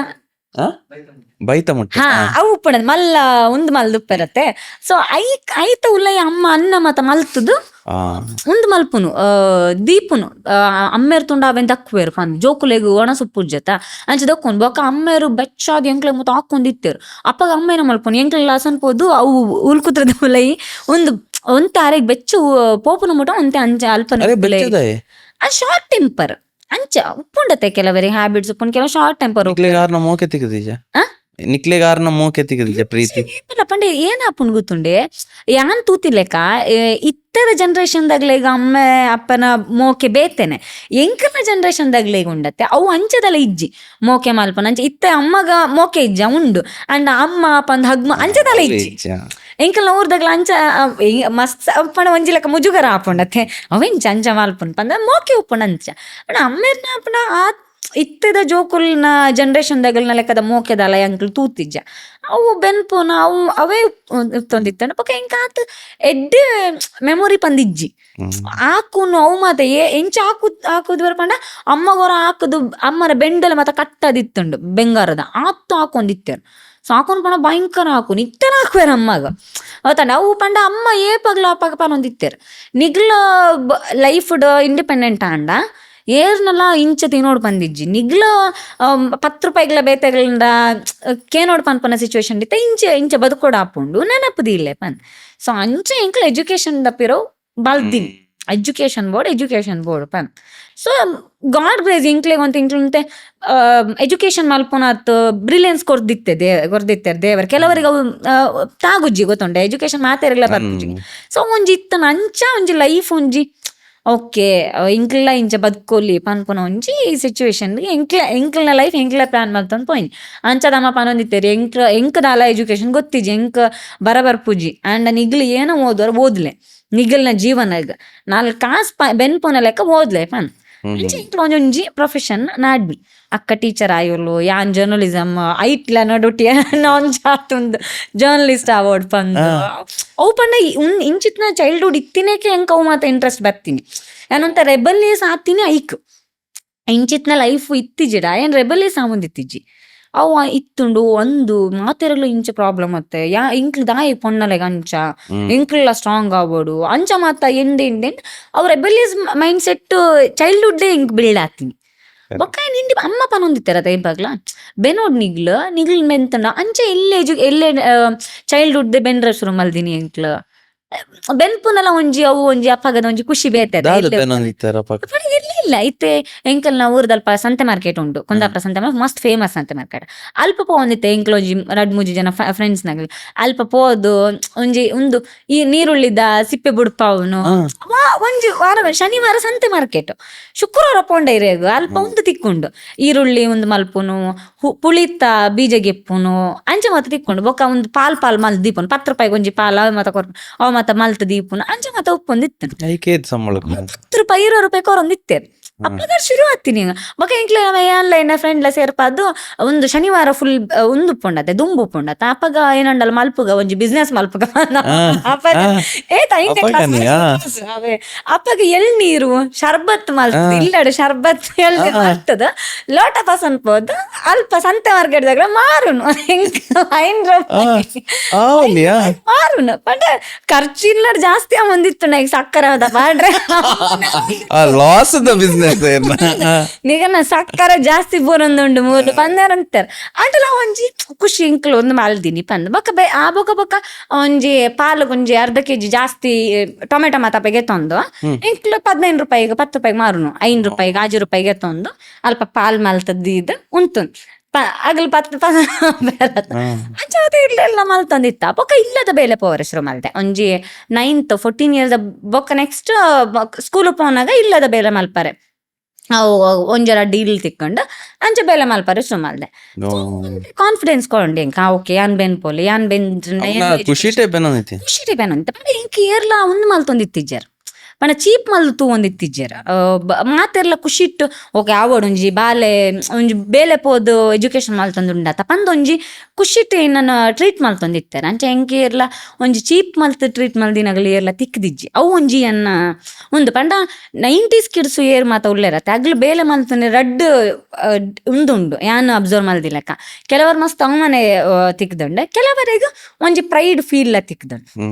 ಬೈತ ಮುಟ್ಟ ಹಾ ಅವು ಉಪ್ಪುಂಡ ಮಲ್ಲ ಒಂದು ಮಲ್ದು ಉಪ್ಪಿರತ್ತೆ. ಸೊ ಐತ ಉಲ್ಲೈ ಅಮ್ಮ ಅನ್ನ ಮತ ಮಲ್ತದು ಒಂದು ಮಲ್ಪುನು ದೀಪುನು ಅಮ್ಮೇರು ತುಂಡ ಅವೆನ್ ದಕ್ಕುವೆರು ಪಂದ್ ಜೋಕುಲೆಗು ಒಣಸುಪ್ಪು ಜತ ಅಂಚೆ ದಕ್ಕೊಂಡು ಬೊಕ ಅಮ್ಮೇರು ಬೆಚ್ಚಾದ ಎಂಕ್ಲೆ ಮುತ್ತ ಹಾಕೊಂಡಿತ್ತೇರು ಅಪ್ಪಗ ಅಮ್ಮೇನ ಮಲ್ಪುನು ಎಂಕ್ಲೆಲ್ಲ ಅಸನ್ಪೋದು ಅವು ಉಲ್ಕುತ್ರದ ಉಲೈ ಒಂದು ಒಂತೆ ಅರೆಗ್ ಬೆಚ್ಚು ಪೋಪುನ ಮುಟ ಒಂತೆ ಅಂಚೆ ಅಲ್ಪನ ಅದು ಶಾರ್ಟ್ ಟೆಂಪರ್ ಅಂಚ ಉಪ್ಪುಂಡತೆ ಕೆಲವರಿಗೆ ಹ್ಯಾಬಿಟ್ಸ್ ಉಪ್ಪುಂಡು ಕೆಲವು ಶಾರ್ಟ್ ಟೆಂಪರ್ ನಿಕ್ಲೆಗಾರನ ಮೋಕೆ ತೆಗೆದೀಜ ನಿಕ್ಲೆಗಾರನ ಮೋಕೆ ತೆಗೆದೀಜ ಪ್ರೀತಿ ಪಂಡೆ ಏನ್ ಹಾಪುಂಡು ಗೊತ್ತುಂಡೆ ಯಾನ್ ತೂತಿಲೆಕ್ಕ ಇತ್ತರ ಜನರೇಷನ್ ದಾಗ್ಲೆ ಈಗ ಅಮ್ಮ ಅಪ್ಪನ ಮೋಕೆ ಬೇತೇನೆ ಎಂಕನ ಜನರೇಷನ್ ದಾಗ್ಲೆ ಈಗ ಉಂಡತ್ತೆ ಅವು ಅಂಚದಲ್ಲ ಇಜ್ಜಿ ಮೋಕೆ ಮಲ್ಪನ ಅಂಚೆ ಇತ್ತೆ ಅಮ್ಮಗ ಮೋಕೆ ಇಜ್ಜ ಉಂಡು ಅಂಡ್ ಅಮ್ಮ ಅಪ್ಪಂದ ಹಗ್ಮ ಅಂಚದಲ್ಲ ಇಜ್ಜಿ ಎಂಕಲ್ನ ಊರ್ದಾಗ್ಲ ಅಂಚ ಮಸ್ತ್ ಅಪ್ಪಣ ಒಂಜಿ ಲೆಕ್ಕ ಮುಜುಗರ ಹಾಪುಂಡತ್ತೆ ಅವೆಂಚ ಅಂಚ ಮಲ್ಪುನ್ ಪಂದ ಮೋಕೆ ಉಪ್ಪುಂಡ ಅಂಚ ಅಣ್ಣ ಅಮ್ಮೇರ್ನ ಅಪ್ಪನ ಆ ಇತ್ತದ ಜೋಕುಲ್ನ ಜನರೇಷನ್ ದಾಗಲ್ನ ಲೆಕ್ಕದ ಮೋಕೆದಲ್ಲ ಅಂಕಲ್ ತೂತಿಜ್ಜ ಅವು ಬೆನ್ಪುನ ಅವು ಅವೇ ತೊಂದಿತ್ತಂಡ ಪಕ್ಕ ಎಂಕ ಆತ ಎಡ್ಡೆ ಮೆಮೊರಿ ಪಂದಿಜ್ಜಿ ಹಾಕುನು ಅವು ಮಾತ ಎಂಚ ಹಾಕುದು ಬರ್ಪಂಡ ಅಮ್ಮಗೋರ ಹಾಕುದು ಅಮ್ಮನ ಬೆಂಡಲ ಮತ ಕಟ್ಟದಿತ್ತುಂಡು ಬೆಂಗಾರದ ಆತ್ತು ಹಾಕೊಂಡಿತ್ತೇರು ಸೊ ಹಾಕೊಂಡ್ ಪಂಡ ಭಯಂಕರ ಹಾಕುನು ಇತ್ತರ ಹಾಕುವೇರ ಅಮ್ಮಗ ಅವತ್ತಂಡ ಅವು ಪಂಡ ಅಮ್ಮ ಏಪಗ್ಲ ಅಪ್ಪಗ ಪನೊಂದಿತ್ತೇರು ನಿಗ್ಲ ಲೈಫ್ಡ್ ಇಂಡಿಪೆಂಡೆಂಟ್ ಆಂಡ ಏರ್ನೆಲ್ಲ ಇಂಚ ತಿನ್ನೋಡು ಬಂದಿಜ್ಜಿ ನಿಗ್ಲ 10 ರೂಪಾಯಿಗಳ ಬೇತೆಗಳಿಂದ ಕೇನೋಡು ಪನ್ಪನ ಸಿಚುವೇಶನ್ ಇತ್ತ ಇಂಚ ಬದುಕೋಡು ಹಾಪುಂಡು ನೆನಪುದಿ ಇಲ್ಲೇ ಪನ್. ಸೊ ಅಂಚ ಎಂಕ್ಲ ಎಜುಕೇಶನ್ ದಪ್ಪಿರೋ ಬಲ್ದಿನ್ ಎಜುಕೇಶನ್ ಬೋರ್ಡ್ ಪನ್. ಸೊ ಗಾಡ್ ಗ್ರೇಸ್ ಇಂಕ್ಲೆಗ್ ಅಂತ ಇಂಕ್ಲಂತೆ ಎಜುಕೇಶನ್ ಮಲ್ಪುನತ್ ಬ್ರಿಲಿಯನ್ಸ್ ಕೊರ್ದಿತ್ತೇರು ದೇವರು ಕೆಲವರಿಗೆ ಅವು ತಾಗುಜ್ಜಿ ಗೊತ್ತುಂಡೆ ಎಜುಕೇಶನ್ ಮಾತೇರಿಲ್ಲ ಬರ್ಪುಜಿ. ಸೊ ಒಂಜಿ ಇತ್ತನ ಅಂಚ ಒಂಜಿ ಲೈಫ್ ಒಂಜಿ ಓಕೆ ಇಂಕ್ಲ ಇಂಚ ಬದುಕೋಲಿ ಪನ್ಪುನ ಒಂಜಿ ಈ ಸಿಚುವೇಶನ್ಗೆ ಎಂಕ್ಲನ ಲೈಫ್ ಎಂಕ್ಲ ಪ್ಲಾನ್ ಮಾಡ್ತಂದು ಪೋಯಿನಿ ಅಂಚದಮ್ಮ ಪನೊಂದಿತ್ತೇರಿ ಎಂಕದಾಲ ಎಜುಕೇಶನ್ ಗೊತ್ತಿಜ್ಜಿ ಎಂಕ್ ಬರಬರ್ಪುಜಿ ಆ್ಯಂಡ್ ನಿಗ್ಲು ಏನೋ ಓದ್ಲೆ ನಿಗಲ್ನ ಜೀವನಗ 4 ಕಾಸು ಬೆನ್ಪುನ ಲೆಕ್ಕ ಓದ್ಲೆ ಪನ್ ಇಂಕ್ಲ ಒಂಜೊಂಜಿ ಪ್ರೊಫೆಷನ್ ನಾಡ್ಬಿ ಅಕ್ಕ ಟೀಚರ್ ಆಯೋಲು ಯಾನ್ ಜರ್ನಲಿಸಮ್ ಐಟ್ಲ ನಡುಟಿ ಒಂಜಾತೊಂದು ಜರ್ನಲಿಸ್ಟ್ ಅವಾರ್ಡ್ ಪಂದು ಅವು ಪಂಡ ಇಂಚಿತ್ನ ಚೈಲ್ಡ್ಹುಡ್ ಇತ್ತಿನೇಕೆ ಎಂಕ ಅವು ಮಾತ ಇಂಟ್ರೆಸ್ಟ್ ಬರ್ತೀನಿ ಏನಂತ ರೆಬಲಿಯಸ್ ಆತೀನಿ ಐಕ್ ಇಂಚಿತ್ನ ಲೈಫ್ ಇತ್ತಿಜಿಡ ಏನ್ ರೆಬಲಿಯಸ್ ಆಮುಂದಿತ್ತಿಜ್ಜಿ ಅವು ಇತ್ತುಂಡು ಒಂದು ಮಾತೆರಲು ಇಂಚ ಪ್ರಾಬ್ಲಮ್ ಮತ್ತೆ ಇಂಕ್ಲ ದಾಯಿ ಪೊನ್ನಲೆಗ ಅಂಚ ಇಂಕ್ಲೆಲ್ಲ ಸ್ಟ್ರಾಂಗ್ ಆಗ್ಬೋಡು ಅಂಚ ಮಾತ ಎಂಡ್ ಅವ್ರ ರೆಬಲಿಯಸ್ ಮೈಂಡ್ ಸೆಟ್ ಚೈಲ್ಡ್ಹುಡ್ ಇಂಕ್ ಬಿಲ್ಡ್ ಆಗ್ತೀನಿ ಬೊಕ್ಕ ನಿಂಡಿ ಅಮ್ಮ ಪನೊಂದಿತ್ತಾರ ಇವಾಗ್ಲ ಬೆನೋಡ್ ನಿಗ್ಲ್ ಮೆಂತಂಡ ಅಂಚೆ ಎಲ್ಲೇ ಚೈಲ್ಡ್ಹುಡ್ ಬೆನ್ರ ಶುರು ಮಲ್ದಿನಿ ಎಂಕ್ಲ ಬೆನ್ಪುನಲ ಒಂಜಿ ಅವು ಒಂಜಿ ಅಪ್ಪಗದ ಒಂಜಿ ಖುಷಿ ಬೇತದ ಇಲ್ಲ ಇತ್ತೆ ಎಂಕಲ್ನ ಊರ್ದಲ್ಪ ಸಂತೆ ಮಾರ್ಕೆಟ್ ಉಂಟು ಕುಂದಾಪುರ ಸಂತೆ ಮಾರ್ಕೆಟ್ ಮಸ್ತ್ ಫೇಮಸ್ ಸಂತೆ ಮಾರ್ಕೆಟ್ ಅಲ್ಪ ಪೋಂದಿತ್ತೆ ಎಂಕ್ಲ ಒಂಜಿ 2-3 ಜನ ಫ್ರೆಂಡ್ಸ್ ನಾಗ ಅಲ್ಪ ಪೋದು ಒಂದು ಈ ನೀರುಳ್ಳಿದ ಸಿಪ್ಪೆ ಬುಡ್ಪಾವನು ಒಂಜಿ ವಾರ ಶನಿವಾರ ಸಂತೆ ಮಾರ್ಕೆಟ್ ಶುಕ್ರವಾರ ಪೋಂಡ ಇರೇಗು ಅಲ್ಪ ಒಂದು ತಿಕ್ಕೊಂಡು ಈರುಳ್ಳಿ ಒಂದು ಮಲ್ಪುನು ಪುಳಿತ ಬೀಜ ಗೆಪ್ಪುನು ಅಂಚೆ ಮಾತ ತಿಕ್ಕೊಂಡು ಬೊಕ್ಕ ಒಂದು ಪಾಲ್ ಮಲ್ ದೀಪನು 10 ರೂಪಾಯಿಗೆ ಒಂಜಿ ಪಾಲ್ ಅವ ಮಾತ ಕೊರ್ಪು ಅವ ಮಾತ ಮಲ್ತ ದೀಪುನು ಅಂಚೆ ಮಾತ ಉಪ್ಪೊಂದಿತ್ತು 10 ರೂಪಾಯಿ 20 ರೂಪಾಯಿ ಕೊರೊಂದಿತ್ತೇರು ಅಪ್ಪಗ ಶುರು ಆಗ್ತೀನಿ ಬೊಕ ಎಂಕ್ಲೆ ಆನ್ಲೈನ್ ಫ್ರೆಂಡ್ಲ ಸೇರ್ಪಾದು ಒಂದು ಶನಿವಾರ ಫುಲ್ ಒಂದು ಪುಂಡತೆ ದುಂಬು ಪುಂಡತ ಅಪ್ಪಗ ಏನಂಡಲ್ಲ ಮಲ್ಪುಗ ಒಂಜಿ ಬಿಸ್ನೆಸ್ ಮಲ್ಪುಗ ಅಪ್ಪಗ ಎಳ್ನೀರು ಶರ್ಬತ್ ಮಲ್ತದ ಇಲ್ಲಡ ಶರ್ಬತ್ ಎಳ್ನೀರು ಮಲ್ತದ ಲೋಟ ಪಸಂದ್ ಪೋದು ಅಲ್ಪ ಸಂತೆ ಮಾರ್ಕೆಟ್ದಾಗ ಮಾರುನು ಮಾರುನು ಬಟ್ ಖರ್ಚು ಇಲ್ಲ ಜಾಸ್ತಿ ಮುಂದಿತ್ತು ಈಗ ಸಕ್ಕರೆ ಅದ ಮಾಡ್ರೆ ಲಾಸ್ ಬಿಸ್ನೆಸ್ ನಿಗನ ಸಕ್ಕರೆ ಜಾಸ್ತಿ ಬೋರೊಂದುಂಡು 3 ಪಂದರ ಅಂತಾರೆ ಅಟಲ ಒಂಜಿ ಖುಷಿ ಇಂಕ್ಲು ಒಂದು ಮಾಲ್ದಿನಿ ಪಂದ್ ಬೊಕ್ಕ ಬೊಕ್ಕ ಒಂಜಿ ಪಾಲು ಒಂಜಿ 1/2 kg ಜಾಸ್ತಿ ಟೊಮೆಟೊ ಮಾತಾಪೆಗೆ ತೊಂದು ಇಂಕ್ಲು 15 ರೂಪಾಯಿಗೆ 10 ರೂಪಾಯಿಗೆ ಮಾರುನು 5 ರೂಪಾಯಿಗೆ 6 ರೂಪಾಯಿಗೆ ತೊಂದು ಅಲ್ಪ ಪಾಲ್ ಮಲ್ತದ್ದು ಉಂಟು ಆಗಲ್ 10 ಇರ್ಲೆಲ್ಲ ಮಲ್ತಂದಿತ್ತ ಬೊಕ್ಕ ಇಲ್ಲದ ಬೇಲೆ ಪೋವರ ಶುರು ಮಲ್ತೆ ಒಂಜಿ 9th 14 years ಬೊಕ್ಕ ನೆಕ್ಸ್ಟ್ ಸ್ಕೂಲ್ ಪೋನಾಗ ಇಲ್ಲದ ಬೇಲೆ ಮಲ್ಪರೆ ಅವು ಒಂಜರ ಡೀಲ್ ತಿಕ್ಕೊಂಡು ಅಂಚೆ ಬೇಲೆ ಮಲ್ಪರೆ ಶುರು ಮಲ್ದೆ ಕಾನ್ಫಿಡೆನ್ಸ್ ಕೊಂಡೆ ಇಂಕ ಓಕೆ ಯಾನ್ ಬೆನ್ ಪೋಲಿ ಯಾನ್ ಬೆನ್ ಖುಷಿ ಟೈಪ್ ಖುಷಿ ಟೈಪ್ ಏನಂತ ಇಂಕ ಏರ್ಲ ಒಂದು ಮಲ್ತೊಂದಿತ್ತಿಜ್ಜರ್ ಪಂಡ ಚೀಪ್ ಮಲ್ದು ತೂ ಒಂದಿತ್ತಿಜ್ಜೆರ್ ಮಾತೆರ್ಲ ಖುಷಿ ಇಟ್ಟು ಓಕೆ ಆವಡ್ ಒಂಜಿ ಬಾಲೆ ಒಂಜಿ ಬೇಲೆ ಪೋದು ಎಜುಕೇಶನ್ ಮಲ್ತೊಂದುಂಡಾತ ಪಂದ್ ಒಂಜಿ ಖುಷಿ ಇಟ್ಟು ಏನನ್ನ ಟ್ರೀಟ್ ಮಲ್ತೊಂದಿತ್ತಾರೆ ಅಂಚೆ ಎಂಕೆ ಇರ್ಲ ಒಂಜಿ ಚೀಪ್ ಮಲ್ತ್ ಟ್ರೀಟ್ ಮಲ್ದಿನಗಲಿ ಇರ್ಲ ತಿಕ್ದಿಜ್ಜಿ ಅವು ಒಂಜಿ ಅನ್ನ ಒಂದು ಪಂಡ 90s ಕಿಡ್ಸು ಏರ್ ಮಾತ ಉಳ್ಳೇರತ್ತೆ ಅಗ್ಲು ಬೇಲೆ ಮಲ್ತನೆ ರಡ್ಡ್ ಉಂದುಂಡು ಯಾನ್ ಅಬ್ಸರ್ವ್ ಮಲ್ದಿಲಕ್ಕ ಕೆಲವರು ಮಸ್ತ್ ಅವಮನೆ ತಿಕ್ದುಂಡೆ ಕೆಲವರೆಗೂ ಒಂಜಿ ಪ್ರೈಡ್ ಫೀಲ್ ತಿಕ್ದುಂಡು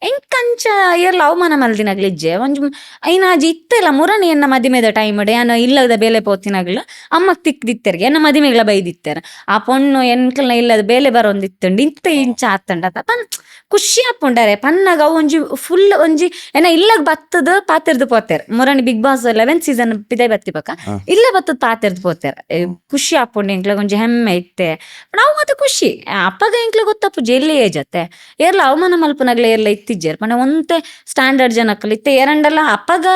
ಎಂಕಂಚ ಏರ್ಲ ಅವಮಾನ ಮಲ್ದಿನಗ್ಲಿಜ್ಜೆ ಒಂಜಿ ಐನಾಜಿ ಇತ್ತೆಲ್ಲ ಮುರಣಿ ಎನ್ನ ಮದಿಮೆದ ಟೈಮ್ ಯಾನ ಇಲ್ಲದ ಬೇಲೆ ಪೋತಿನಗ್ಲು ಅಮ್ಮಕ್ ತಿಕ್ದಿತ್ತೆರ್ಗೆ ಎನ್ನ ಮದಿಮೆಗ್ಲ ಬೈದಿತ್ತೆರ್ ಆ ಪೊಣ್ಣು ಎನ್ಕಲ್ನ ಇಲ್ಲದ ಬೇಲೆ ಬರೋಂದಿತ್ತುಂಡು ಇಂತ ಇಂಚ ಆತಂಡ ಪನ್ ಖುಷಿ ಆಪುಂಡರೆ ಪನ್ನಗ ಅವು ಒಂಜಿ ಫುಲ್ ಒಂಜಿ ಏನ ಇಲ್ಲಗ್ ಬತ್ತದ ಪಾತೆರ್ದು ಪೋತೆರ್ ಮುರಣಿ ಬಿಗ್ ಬಾಸ್ 11th ಸೀಸನ್ ಪಿದೆ ಬತ್ತಿಪಕ್ಕ ಇಲ್ಲ ಬತ್ತದ ಪಾತೆರ್ದು ಪೋತೆರ್ ಖುಷಿ ಆಪುಂಡು ಎಂಕ್ಲಾಗ ಒಂಜಿ ಹೆಮ್ಮೆ ಇತ್ತೆ ನಾವು ಮತ್ತೆ ಖುಷಿ ಅಪ್ಪಗ ಎಂಕ್ಲ ಗೊತ್ತಪ್ಪು ಜೆಲ್ಲಿ ಏಜತ್ತೆ ಏರ್ಲ ಅವಮಾನ ಮಲ್ಪನಗ್ಲ ಏರ್ಲ ಇತ್ತಿಜ್ಜೇರ್ ಪಂಡ ಒಂತೆ ಸ್ಟ್ಯಾಂಡರ್ಡ್ ಜನಕ್ಕಲ್ ಇತ್ತೆ ಏರಂಡಲ್ಲ ಅಪ್ಪಗ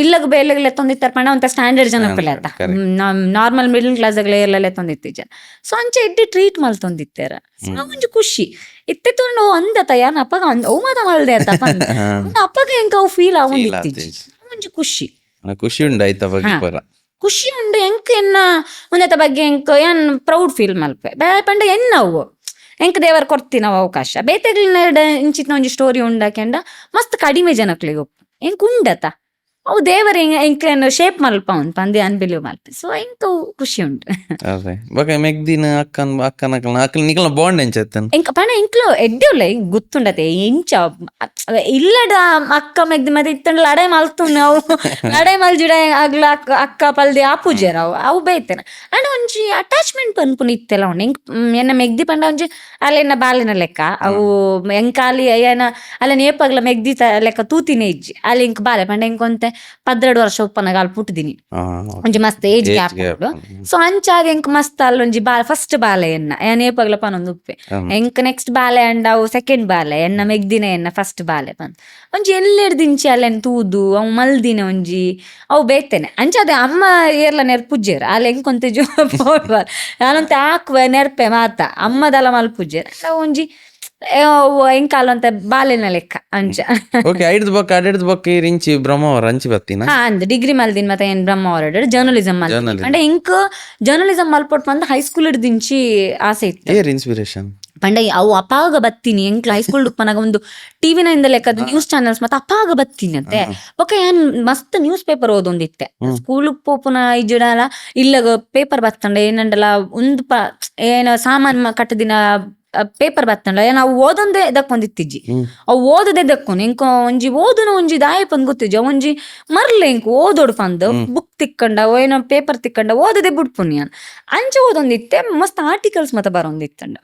ಇಲ್ಲಗ ಬೇಲೆಗ್ಲ ಎತ್ತೊಂದಿತ್ತಾರ ಪಂಡ ಒಂತ ಸ್ಟ್ಯಾಂಡರ್ಡ್ ಜನಕ್ಕಲ್ಲ ಆತ ನಾರ್ಮಲ್ ಮಿಡಲ್ ಕ್ಲಾಸ್ ಆಗ್ಲ ಏರ್ಲೆಲ್ಲ ಎತ್ತೊಂದಿತ್ತಿಜ್ಜ ಸೊ ಅಂಚೆ ಎಡ್ಡಿ ಟ್ರೀಟ್ ಮಲ್ತೊಂದಿತ್ತೇರ ಒಂಜಿ ಖುಷಿ ಇತ್ತೆ ತೊಂಡು ಅಂದತ ಯಾನ ಅಪ್ಪಗ ಅವಮಾನ ಮಲ್ದೆ ಅಂತ ಅಪ್ಪಗ ಎಂಕ ಅವು ಫೀಲ್ ಆವೊಂದಿತ್ತಿಜ್ಜಿ ಒಂಜಿ ಖುಷಿ ಖುಷಿ ಉಂಡು ಆಯ್ತ ಬಗ್ಗೆ ಪರ ಖುಷಿ ಉಂಡು ಎಂಕ್ ಎನ್ನ ಒಂದತ ಬಗ್ಗೆ ಎಂಕ್ ಏನ್ ಪ್ರೌಡ್ ಫೀಲ್ ಮಲ್ಪೆ ಪಂಡ ಎನ್ನವು ಎಂಕ್ ದೇವರ್ ಕೊಡ್ತೀನವ ಅವಕಾಶ ಬೇತೆಗ್ಲಿನ ಇಂಚಿತ್ನ ಒಂಜಿ ಸ್ಟೋರಿ ಉಂಡಾಕೆಂಡ ಮಸ್ತ್ ಕಡಿಮೆ ಜನಕ್ಲಿಗೆ ಒಪ್ಪು ಎಂಕ್ ಉಂಡತ ಅವು ದೇವರ ಎಂಕ್ ಶೇಪ್ ಮಲ್ಪ ಉಂಟು ಪಂದೆ ಅನ್ಬಿಲಿವ್ ಮಲ್ಪೆ ಸೊ ಎಂಕ್ ಖುಷಿ ಉಂಟು ಅದೇ ಬೊಕ ಮೆಗ್ದಿನ ಅಕ್ಕನ ನಿಕಲ್ನ ಬಾಂಡ್ ಎಂಚತ್ತನ್ ಎಂಕ ಪಣ ಎಂಕ್ಲು ಎಡ್ಡೆವ್ಲೆ ಗುತ್ತುಂಡತೆ ಇಂಚ ಇಲ್ಲಡ ಅಕ್ಕ ಮೆಗ್ದಿ ಮತ್ತೆ ಇತ್ತಂಡ್ ಲಡಾಯಿ ಮಲ್ತುಂಡು ಅವು ಲಡಾಯಿ ಮಲ್ಜಿಡ ಆಗ್ಲ ಅಕ್ಕ ಪಲ್ದೆ ಆ ಪೂಜೆರ ಅವು ಬೇಯ್ತೇನೆ ಅಂಡ್ ಒಂಜಿ ಅಟ್ಯಾಚ್ಮೆಂಟ್ ಪನ್ಪುನ ಇತ್ತೆಲ್ಲ ಉಂಡು ಎಂಕ್ ಎನ್ನ ಮೆಗ್ದಿ ಪಂಡ ಒಂಜಿ ಅಲ್ಲೆನ್ನ ಬಾಲಿನ ಲೆಕ್ಕ ಅವು ಎಂಕಾಲಿ ಏನ ಅಲ್ಲ ನೇಪಗ್ಲ ಮೆಗ್ದಿ ಲೆಕ್ಕ ತೂತಿನೇ ಇಜ್ಜಿ ಅಲ್ಲಿ ಎಂಕ್ ಬಾಲೆ ಪಂಡ ಎಂಕೊಂತೆ 12 ವರ್ಷ ಉಪ್ಪನಾಗ ಅಲ್ಲಿ ಪುಟ್ಟಿದೀನಿ ಒಂಜಿ ಮಸ್ತ್ ಏಜ್ ಗ್ಯಾಪ್ ಉಂಡು ಸೊ ಅಂಚಾಗ ಎಂಕ್ ಮಸ್ತ್ ಅಲ್ಲೊಂಜಿ ಫಸ್ಟ್ ಬಾಲೆ ಎನ್ನ ನೇಪಗ್ಲ ಪನೊಂದು ಉಪ್ಪೆ ಎಂಕ್ ನೆಕ್ಸ್ಟ್ ಬಾಲೆ ಅಂಡ್ ಅವು ಸೆಕೆಂಡ್ ಬಾಲೆ ಎನ್ನ ಮೆಗ್ದಿನ ಎನ್ನ ಫಸ್ಟ್ ಬಾಲೆ ಪಂದ್ ಒಂಜಿ ಎಲ್ಲೆಡ್ದಿಂಚಿ ಅಲ್ಲೆನ್ ತೂದು ಅವು ಮಲ್ದಿನ ಒಂಜಿ ಅವು ಬೇಯ್ತೇನೆ ಅಂಚಾದ ಅಮ್ಮ ಏರ್ಲ ನೆರ್ಪುಜ್ಜೇರ ಅಲ್ಲಿ ಎಂಕೊಂತೆ ಜೋ ಪೋಡ್ವಾರ್ ನಾನಂತೆ ಹಾಕುವ ನೆರ್ಪೆ ಮಾತ ಅಮ್ಮದಲ್ಲ ಮಲ್ಪುಜ್ಜೇರ ಒಂಜಿ ಎಂಕಾಲ ಅಂತ ಬಾಲೆನ ಲೆಕ್ಕ ಅಂಚ ಓಕೆ ಐಡ್ದು ಬೊಕ್ಕ ಅಡೆಡ್ದು ಬೊಕ್ಕ ಇಂಚಿ ಬ್ರಹ್ಮಾವರ ಅಂಚಿ ಬತ್ತಿನ ಅಂದ್ ಡಿಗ್ರಿ ಮಲ್ದಿನ್ ಮತ್ತೆ ಏನ್ ಬ್ರಹ್ಮಾವರ ಜರ್ನಲಿಸಮ್ ಅಂದ್ರೆ ಇಂಕ್ ಜರ್ನಲಿಸಮ್ ಮಲ್ಪೊಟ್ ಬಂದ ಹೈಸ್ಕೂಲ್ ಹಿಡ್ದಿಂಚಿ ಆಸೆ ಇತ್ತು ಏರ್ ಇನ್ಸ್ಪಿರೇಷನ್ ಪಂಡ ಅವು ಅಪಾಗ ಬತ್ತೀನಿ ಎಂಕ್ಲ ಹೈಸ್ಕೂಲ್ ಉಪ್ಪನಾಗ ಒಂದು ಟಿವಿನ ಇಂದ ಲೆಕ್ಕದ ನ್ಯೂಸ್ ಚಾನೆಲ್ಸ್ ಮತ್ತೆ ಅಪಾಗ ಬತ್ತೀನಿ ಅಂತೆ ಓಕೆ ಏನ್ ಮಸ್ತ್ ನ್ಯೂಸ್ ಪೇಪರ್ ಓದೊಂದಿತ್ತೆ ಸ್ಕೂಲ್ ಪೋಪುನ ಇಜ್ಜಡಲ್ಲ ಇಲ್ಲ ಪೇಪರ್ ಬತ್ತಂಡ ಏನಂಡಲ್ಲ ಒಂದು ಏನ ಸಾಮಾನ್ ಕಟ್ಟದಿನ ಪೇಪರ್ ಬತ್ತಂಡ ನಾವು ಓದೊಂದೇ ದಕ್ಕೊಂದಿತ್ತಿಜ್ಜಿ ಅವು ಓದದೆ ದಕ್ಕೊನ್ ಎಂಕ ಒಂಜಿ ಓದುನ ಒಂಜಿ ದಾಯ ಪಂದ್ ಗೊತ್ತಿಜ್ಜಿ ಒಂಜಿ ಮರ್ಲೆ ಎಂಕ್ ಓದೋಡು ಪಂದ್ ಬುಕ್ ತಿಕ್ಕಂಡ ಏನೋ ಪೇಪರ್ ತಿಕ್ಕಂಡ ಓದದೆ ಬಿಡ್ಪುನಿ ಅಂಚೆ ಓದೊಂದಿತ್ತೆ ಮಸ್ತ್ ಆರ್ಟಿಕಲ್ಸ್ ಮತ್ತೆ ಬರೋಂದಿತ್ತಂಡ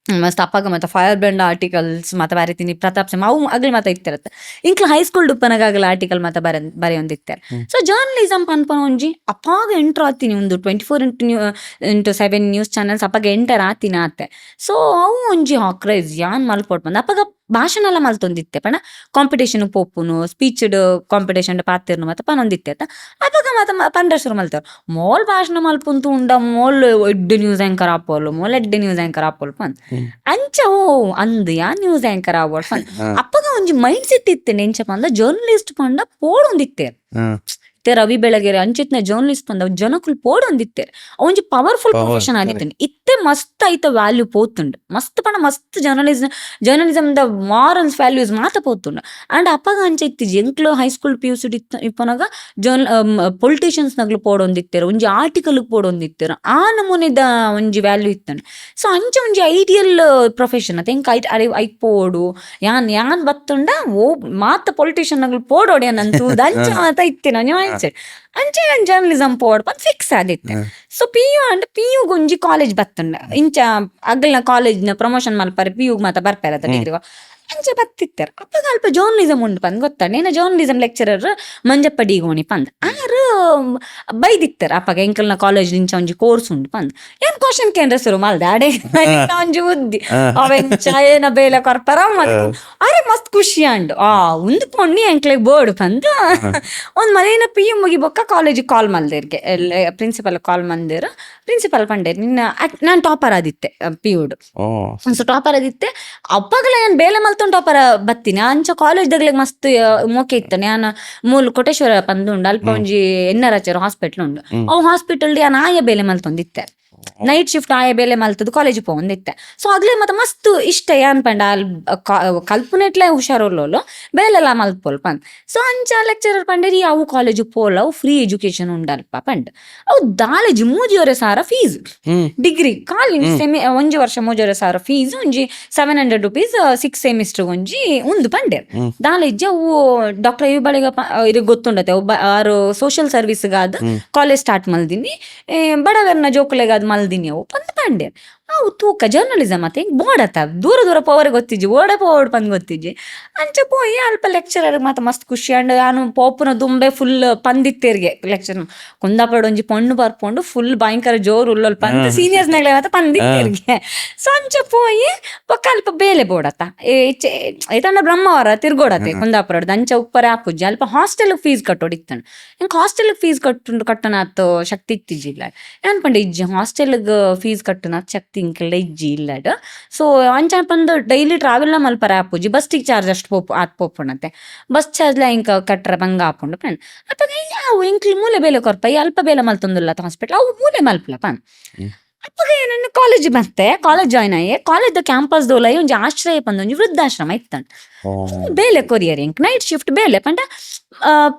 ಮಸ್ತ್ ಅಪ್ಪಾಗ ಮತ್ತೆ ಫೈರ್ ಬ್ರ್ಯಾಂಡ್ ಆರ್ಟಿಕಲ್ಸ್ ಮತ್ತೆ ಬರೀತೀನಿ ಪ್ರತಾಪ್ ಸಿಂಹ ಅವು ಆಗ್ಲಿ ಮತ್ತೆ ಇತ್ತಿರತ್ತೆ ಇಂಕ್ಲ ಹೈಸ್ಕೂಲ್ ಡುಪ್ಪನಾಗಲ ಆರ್ಟಿಕಲ್ ಮತ್ತೆ ಬರೆಯೊಂದಿತ್ತಾರೆ ಸೊ ಜರ್ನಲಿಸಮ್ ಪನ್ಪನ ಒಂಜಿ ಅಪ್ಪಾಗ ಎಂಟರ್ ಆತೀನಿ ಒಂದು 24x7 ನ್ಯೂಸ್ ಚಾನೆಲ್ಸ್ ಅಪ್ಪಾಗ ಎಂಟರ್ ಆತೀನಿ ಆತೆ ಸೊ ಅವು ಒಂಜಿ ಹಾಕ್ರೈಸ್ ಯಾನ್ ಮಲ್ಪೊಟ್ ಬಂದ ಅಪ್ಪಾಗ ಭಾಷಣ ಎಲ್ಲ ಮಲ್ತೊಂದಿತ್ತೆ ಪಣ ಕಾಂಪಿಟೇಷನ್ ಪೋಪುನು ಸ್ಪೀಚ್ ಕಾಂಪಿಟೇಷನ್ ಪಾತಿರ್ನು ಮತ್ತೆ ಪನೊಂದಿತ್ತೆ ಅವಾಗ ಮತ್ತೆ ಪಂಡ್ರಸರು ಮಲ್ತಾರ ಮೋಲ್ ಭಾಷಣ ಮಲ್ಪುಂತು ಉಂಡ ಮೋಲ್ ಎಡ್ಡೆ ನ್ಯೂಸ್ ಆಂಕರ್ ಆಪೋಲು ಮೋಲ್ ಎಡ್ಡೆ ನ್ಯೂಸ್ ಆಂಕರ್ ಆಪೋಲ್ ಪಂದ್ ಅಂಚ ಓ ಅಂದ್ ಯಾ ನ್ಯೂಸ್ ಆಂಕರ್ ಆವೋಲ್ ಪಂದ್ ಅಪ್ಪಗ ಒಂಜಿ ಮೈಂಡ್ ಸೆಟ್ ಇತ್ತೆ ಎಂಚ ಪಂದ ಜರ್ನಲಿಸ್ಟ್ ಪಂಡ ಪೋಡೊಂದಿತ್ತೆ ರವಿ ಬೆಳಗೆರೆ ಅಂಚಿತ್ನ ಜರ್ನಲಿಸ್ಟ್ ಪಂದ ಜನಕ್ಕುಲ್ ಪೋಡೊಂದಿತ್ತೇರ್ ಒಂಜಿ ಪವರ್ಫುಲ್ ಪ್ರೊಫೆಷನ್ ಆಗಿತ್ತು ಇತ್ತೆ ಮಸ್ತ್ ಐತ ವ್ಯಾಲ್ಯೂ ಪೋತುಂಡು ಮಸ್ತ್ ಪಂಡ ಮಸ್ತ್ ಜರ್ನಲಿಸಮ್ ದ ಮಾರಲ್ಸ್ ವ್ಯಾಲ್ಯೂಸ್ ಮಾತ ಪೋತುಂಡು ಅಂಡ್ ಅಪ್ಪಗ ಅಂಚ ಇತ್ತಿಜಿ ಎಂಕ್ಲು ಹೈಸ್ಕೂಲ್ PUC ಇಪ್ಪನಾಗ ಪೊಲಿಟಿಷಿಯನ್ಸ್ ನಗ್ಲು ಪೋಡೊಂದಿತ್ತೇರು ಒಂಜಿ ಆರ್ಟಿಕಲ್ ಪೋಡೊಂದಿತ್ತೇರು ಆ ನಮೂನೆದ ಒಂಜಿ ವ್ಯಾಲ್ಯೂ ಇತ್ತಂಡು ಸೊ ಅಂಚ ಒಂಜಿ ಐಡಿಯಲ್ ಪ್ರೊಫೆಷನ್ ಅತ್ ಎಂಕ್ ಐಕ್ ಪೋಡು ಯಾನ್ ಬತ್ತುಂಡ ಓ ಮಾತ ಪೊಲಿಟಿಷಿಯನ್ ನಗ್ಲು ಪೋಡೋಡಿ ಅನ್ನಂತೂ ಅಂಚ ಮಾತ ಇತ್ತೇನ ಅಂಚೆ ಜರ್ನಲಿಸಮ್ ಪೋಡ್ ಪಂದ್ ಫಿಕ್ಸ್ ಆದಿತ್ತೆ ಸೊ PU ಒಂಜಿ ಕಾಲೇಜ್ ಬತ್ತುಂಡ ಇಂಚ ಅಗ್ಲ ಕಾಲೇಜ್ನ ಪ್ರಮೋಷನ್ ಮಲ್ಪಾರೆ PU ಮಾತ ಬರ್ಪಾರ ಡಿಗ್ರಿ ಅಂಚೆ ಬತ್ತಿತ್ತಾರ ಅಪ್ಪಗ ಅಲ್ಪ ಜರ್ನಲಿಸಮ್ ಉಂಡು ಪಂದ್ ಗೊತ್ತಾಂಡ ಏನ ಜರ್ನಲಿಸಮ್ ಲೆಕ್ಚರರ್ ಮಂಜಪ್ಪ ಡಿಗೋಣಿ ಪಂದ್ ಆರು ಬೈದಿತ್ತಾರ ಅಪ್ಪಗ ಎಂಕಲ್ನ ಕಾಲೇಜ್ ಇಂಚ ಒಂಜಿ ಕೋರ್ಸ್ ಉಂಡು ಪಂದ್ ಏನ್ ಕ್ವಶನ್ ಕೇಂದ್ರ ಶುರು ಮಲ್ದ ಅಡೆ ಒಂಜಿ ಉದ್ದಿ ಅವೆಂಚ ಏನ ಬೇಲೆ ಕೊರ್ಪರ ಅರೆ ಮಸ್ತ್ ಖುಷಿ ಅಂಡು ಒಂದು ಪೊಣ್ಣಿ ಎಂಕ್ಲೆಗ್ ಬೋರ್ಡ್ ಪಂದ್ ಒಂದ್ ಮನೇನ PU ಮುಗಿಬೊಕ್ಕ ಕಾಲೇಜಿಗೆ ಕಾಲ್ ಮಲ್ದೇರ್ಗೆ ಪ್ರಿನ್ಸಿಪಲ್ ಕಾಲ್ ಮಂದೇರು ಪ್ರಿನ್ಸಿಪಲ್ ಪಂಡೇರ್ ನಿನ್ನ ನಾನ್ ಟಾಪರ್ ಆದಿತ್ತೆ PU ಸೊ ಟಾಪರ್ ಆದಿತ್ತೆ ಅಪ್ಪಗಲ ಏನ್ ಬೇಲೆ ಮಲ್ತ ಮಲ್ತೊಂದು ಟಾಪರ್ ಬತ್ತೀನಿ ಅಂಚ ಕಾಲೇಜ್ ದಾಗ್ಲಿಗೆ ಮಸ್ತ್ ಮೋಕೆ ಇತ್ತು ನಾನು ಮೂಲ ಕೋಟೇಶ್ವರ ಪಂದುಂಡು ಅಲ್ಪ ಒಂಜಿ ಎನ್ನರಾಚೆರು ಹಾಸ್ಪಿಟಲ್ ಉಂಡು ಅವು ಹಾಸ್ಪಿಟಲ್ ನಾನು ಆಯ ಬೇಲೆ ಮಲ್ತೊಂದಿತ್ತೆ ನೈಟ್ ಶಿಫ್ಟ್ ಆಯ ಬೇಲೆ ಮಲ್ತದ್ದು ಕಾಲೇಜ್ ಪೋಂದಿತ್ತೆ. ಸೊ ಆಗ್ಲೇ ಮತ್ತೆ ಮಸ್ತ್ ಇಷ್ಟ ಏನ್ ಪಂಡ ಅಲ್ಲಿ ಕಲ್ಪನೆಟ್ಲೆ ಹುಷಾರೋಲ್ಲೋಲು ಬೇಲೆಲ್ಲ ಮಲ್ಪೋಲ್ ಪಂದ್. ಸೊ ಅಂಚ ಲೆಕ್ಚರರ್ ಪಂಡೇರಿ ಅವು ಕಾಲೇಜ್ ಪೋಲ್ ಅವು ಫ್ರೀ ಎಜುಕೇಶನ್ ಉಂಡಲ್ಪ ಪಂಡ್ ಅವು ದಾಲೇಜ್ 3,000 ಫೀಸ್ ಡಿಗ್ರಿ ಕಾಲೇಜ್ ಒಂಜಿ ವರ್ಷ 3,000 ಫೀಸ್ ಒಂಜಿ 700 rupees 6 ಸೆಮಿಸ್ಟರ್ ಒಂಜಿ ಉಂದು ಪಂಡೆ ದಾಲೇಜ್ ಅವು ಡಾಕ್ಟರ್ ಇವ್ ಬಳಿಗ ಇದು ಗೊತ್ತುಂಡತೆ ಆರು ಸೋಷಿಯಲ್ ಸರ್ವಿಸ್ಗಾದ ಕಾಲೇಜ್ ಸ್ಟಾರ್ಟ್ ಮಲ್ದಿನಿ ಬಡವರ್ನ ಜೋಕುಲೆಗಾದ ಮಲ್ದಿನಿ ಅವು ಪಂದ್ ಪಂಡೆ ಅವು ತೂಕ ಜರ್ನಲಿಸಮ್ ಮತ್ತೆ ಹಿಂಗೆ ಬೋಡತ್ತ ದೂರ ದೂರ ಪವರ್ ಗೊತ್ತಿಜ್ಜಿ ಓಡ ಪೋಡ್ ಪಂದ್ ಗೊತ್ತಿಜ್ಜಿ ಅಂಚೆ ಪೋಯಿ ಅಲ್ಪ ಲೆಕ್ಚರರ್ ಮತ್ತೆ ಮಸ್ತ್ ಖುಷಿ ಅಂಡ್ ನಾನು ಪೋಪುನ ದುಂಬೆ ಫುಲ್ ಪಂದಿತ್ತೇರ್ಗೆ ಲೆಕ್ಚರ್ ಕುಂದಾಪುರ ಒಂಜಿ ಪೊಣ್ಣು ಬರ್ಕೊಂಡು ಫುಲ್ ಭಯಂಕರ ಜೋರು ಉಲ್ಲೊಲ್ ಪಂದ್ ಸೀನಿಯರ್ಸ್ ನಾಗ್ಲೆ ಮತ್ತೆ ಪಂದಿತ್ತೇರ್ಗೆ. ಸೊ ಅಂಚೆ ಪೋಯಿ ಬೊಕ್ಕ ಅಲ್ಪ ಬೇಲೆ ಬೋಡತ್ತ ಐತಂಡ ಬ್ರಹ್ಮವರ ತಿರ್ಗೋಡತ್ತೆ ಕುಂದಾಪುರದ ಅಂಚೆ ಉಪ್ಪರೆ ಆಪುಜ್ಜಿ ಅಲ್ಪ ಹಾಸ್ಟೆಲ್ ಫೀಸ್ ಕಟ್ಟೋಡಿತ್ತಣ್ಣ ಹಿಂಗೆ ಹಾಸ್ಟೆಲ್ ಫೀಸ್ ಕಟ್ಟನ ಆತು ಶಕ್ತಿ ಇತ್ತಿಜ್ಜಿಲ್ಲ ಏನ್ ಪಂಡ ಇಜ್ಜಿ ಹಾಸ್ಟೆಲ್ಗ್ ಫೀಸ್ ಕಟ್ಟನ ಶಕ್ತಿ ಇಂಕೆಲ್ಲ ಇಜ್ಜಿ ಇಲ್ಲಡ್. ಸೊ ಅಂಚ ಪಂದು ಡೈಲಿ ಟ್ರಾವೆಲ್ ಮಲ್ಪರ ಆಪುಜಿ ಬಸ್ಟಿಗೆ ಚಾರ್ಜ್ ಅಷ್ಟು ಪೋಪುಣತೆ ಬಸ್ ಚಾರ್ಜ್ ಇಂಕ ಕಟ್ರ ಬಂಗ ಹಾಕೊಂಡು ಪನ್ ಅಪ್ಪ ಅವು ಇಂಕ್ಲಿ ಮೂಲೆ ಬೇಲೆ ಕೊರ್ಪ ಅಲ್ಪ ಬೇಲೆ ಮಲ್ತೊಂದಿಲ್ಲ ಹಾಸ್ಪಿಟ್ಲ್ ಅವು ಮೂಲೆ ಮಲ್ಪಲ ಪನ್ ಅಪ್ಪಗೆ ನನ್ನ ಕಾಲೇಜ್ ಮತ್ತೆ ಕಾಲೇಜ್ ಜಾಯ್ನ್ ಆಯೆ ಕಾಲೇಜ್ ಕ್ಯಾಂಪಸ್ ದೋಲೈ ಒಂಜಿ ಆಶ್ರಯ ಪಂದ್ ಒಂಜಿ ವೃದ್ಧಾಶ್ರಮ ಇತ್ತಂಡ್ ಬೇಲೆ ಕೊರಿಯರ್ ಇಂಕ್ ನೈಟ್ ಶಿಫ್ಟ್ ಬೇಲೆ ಪಂಡ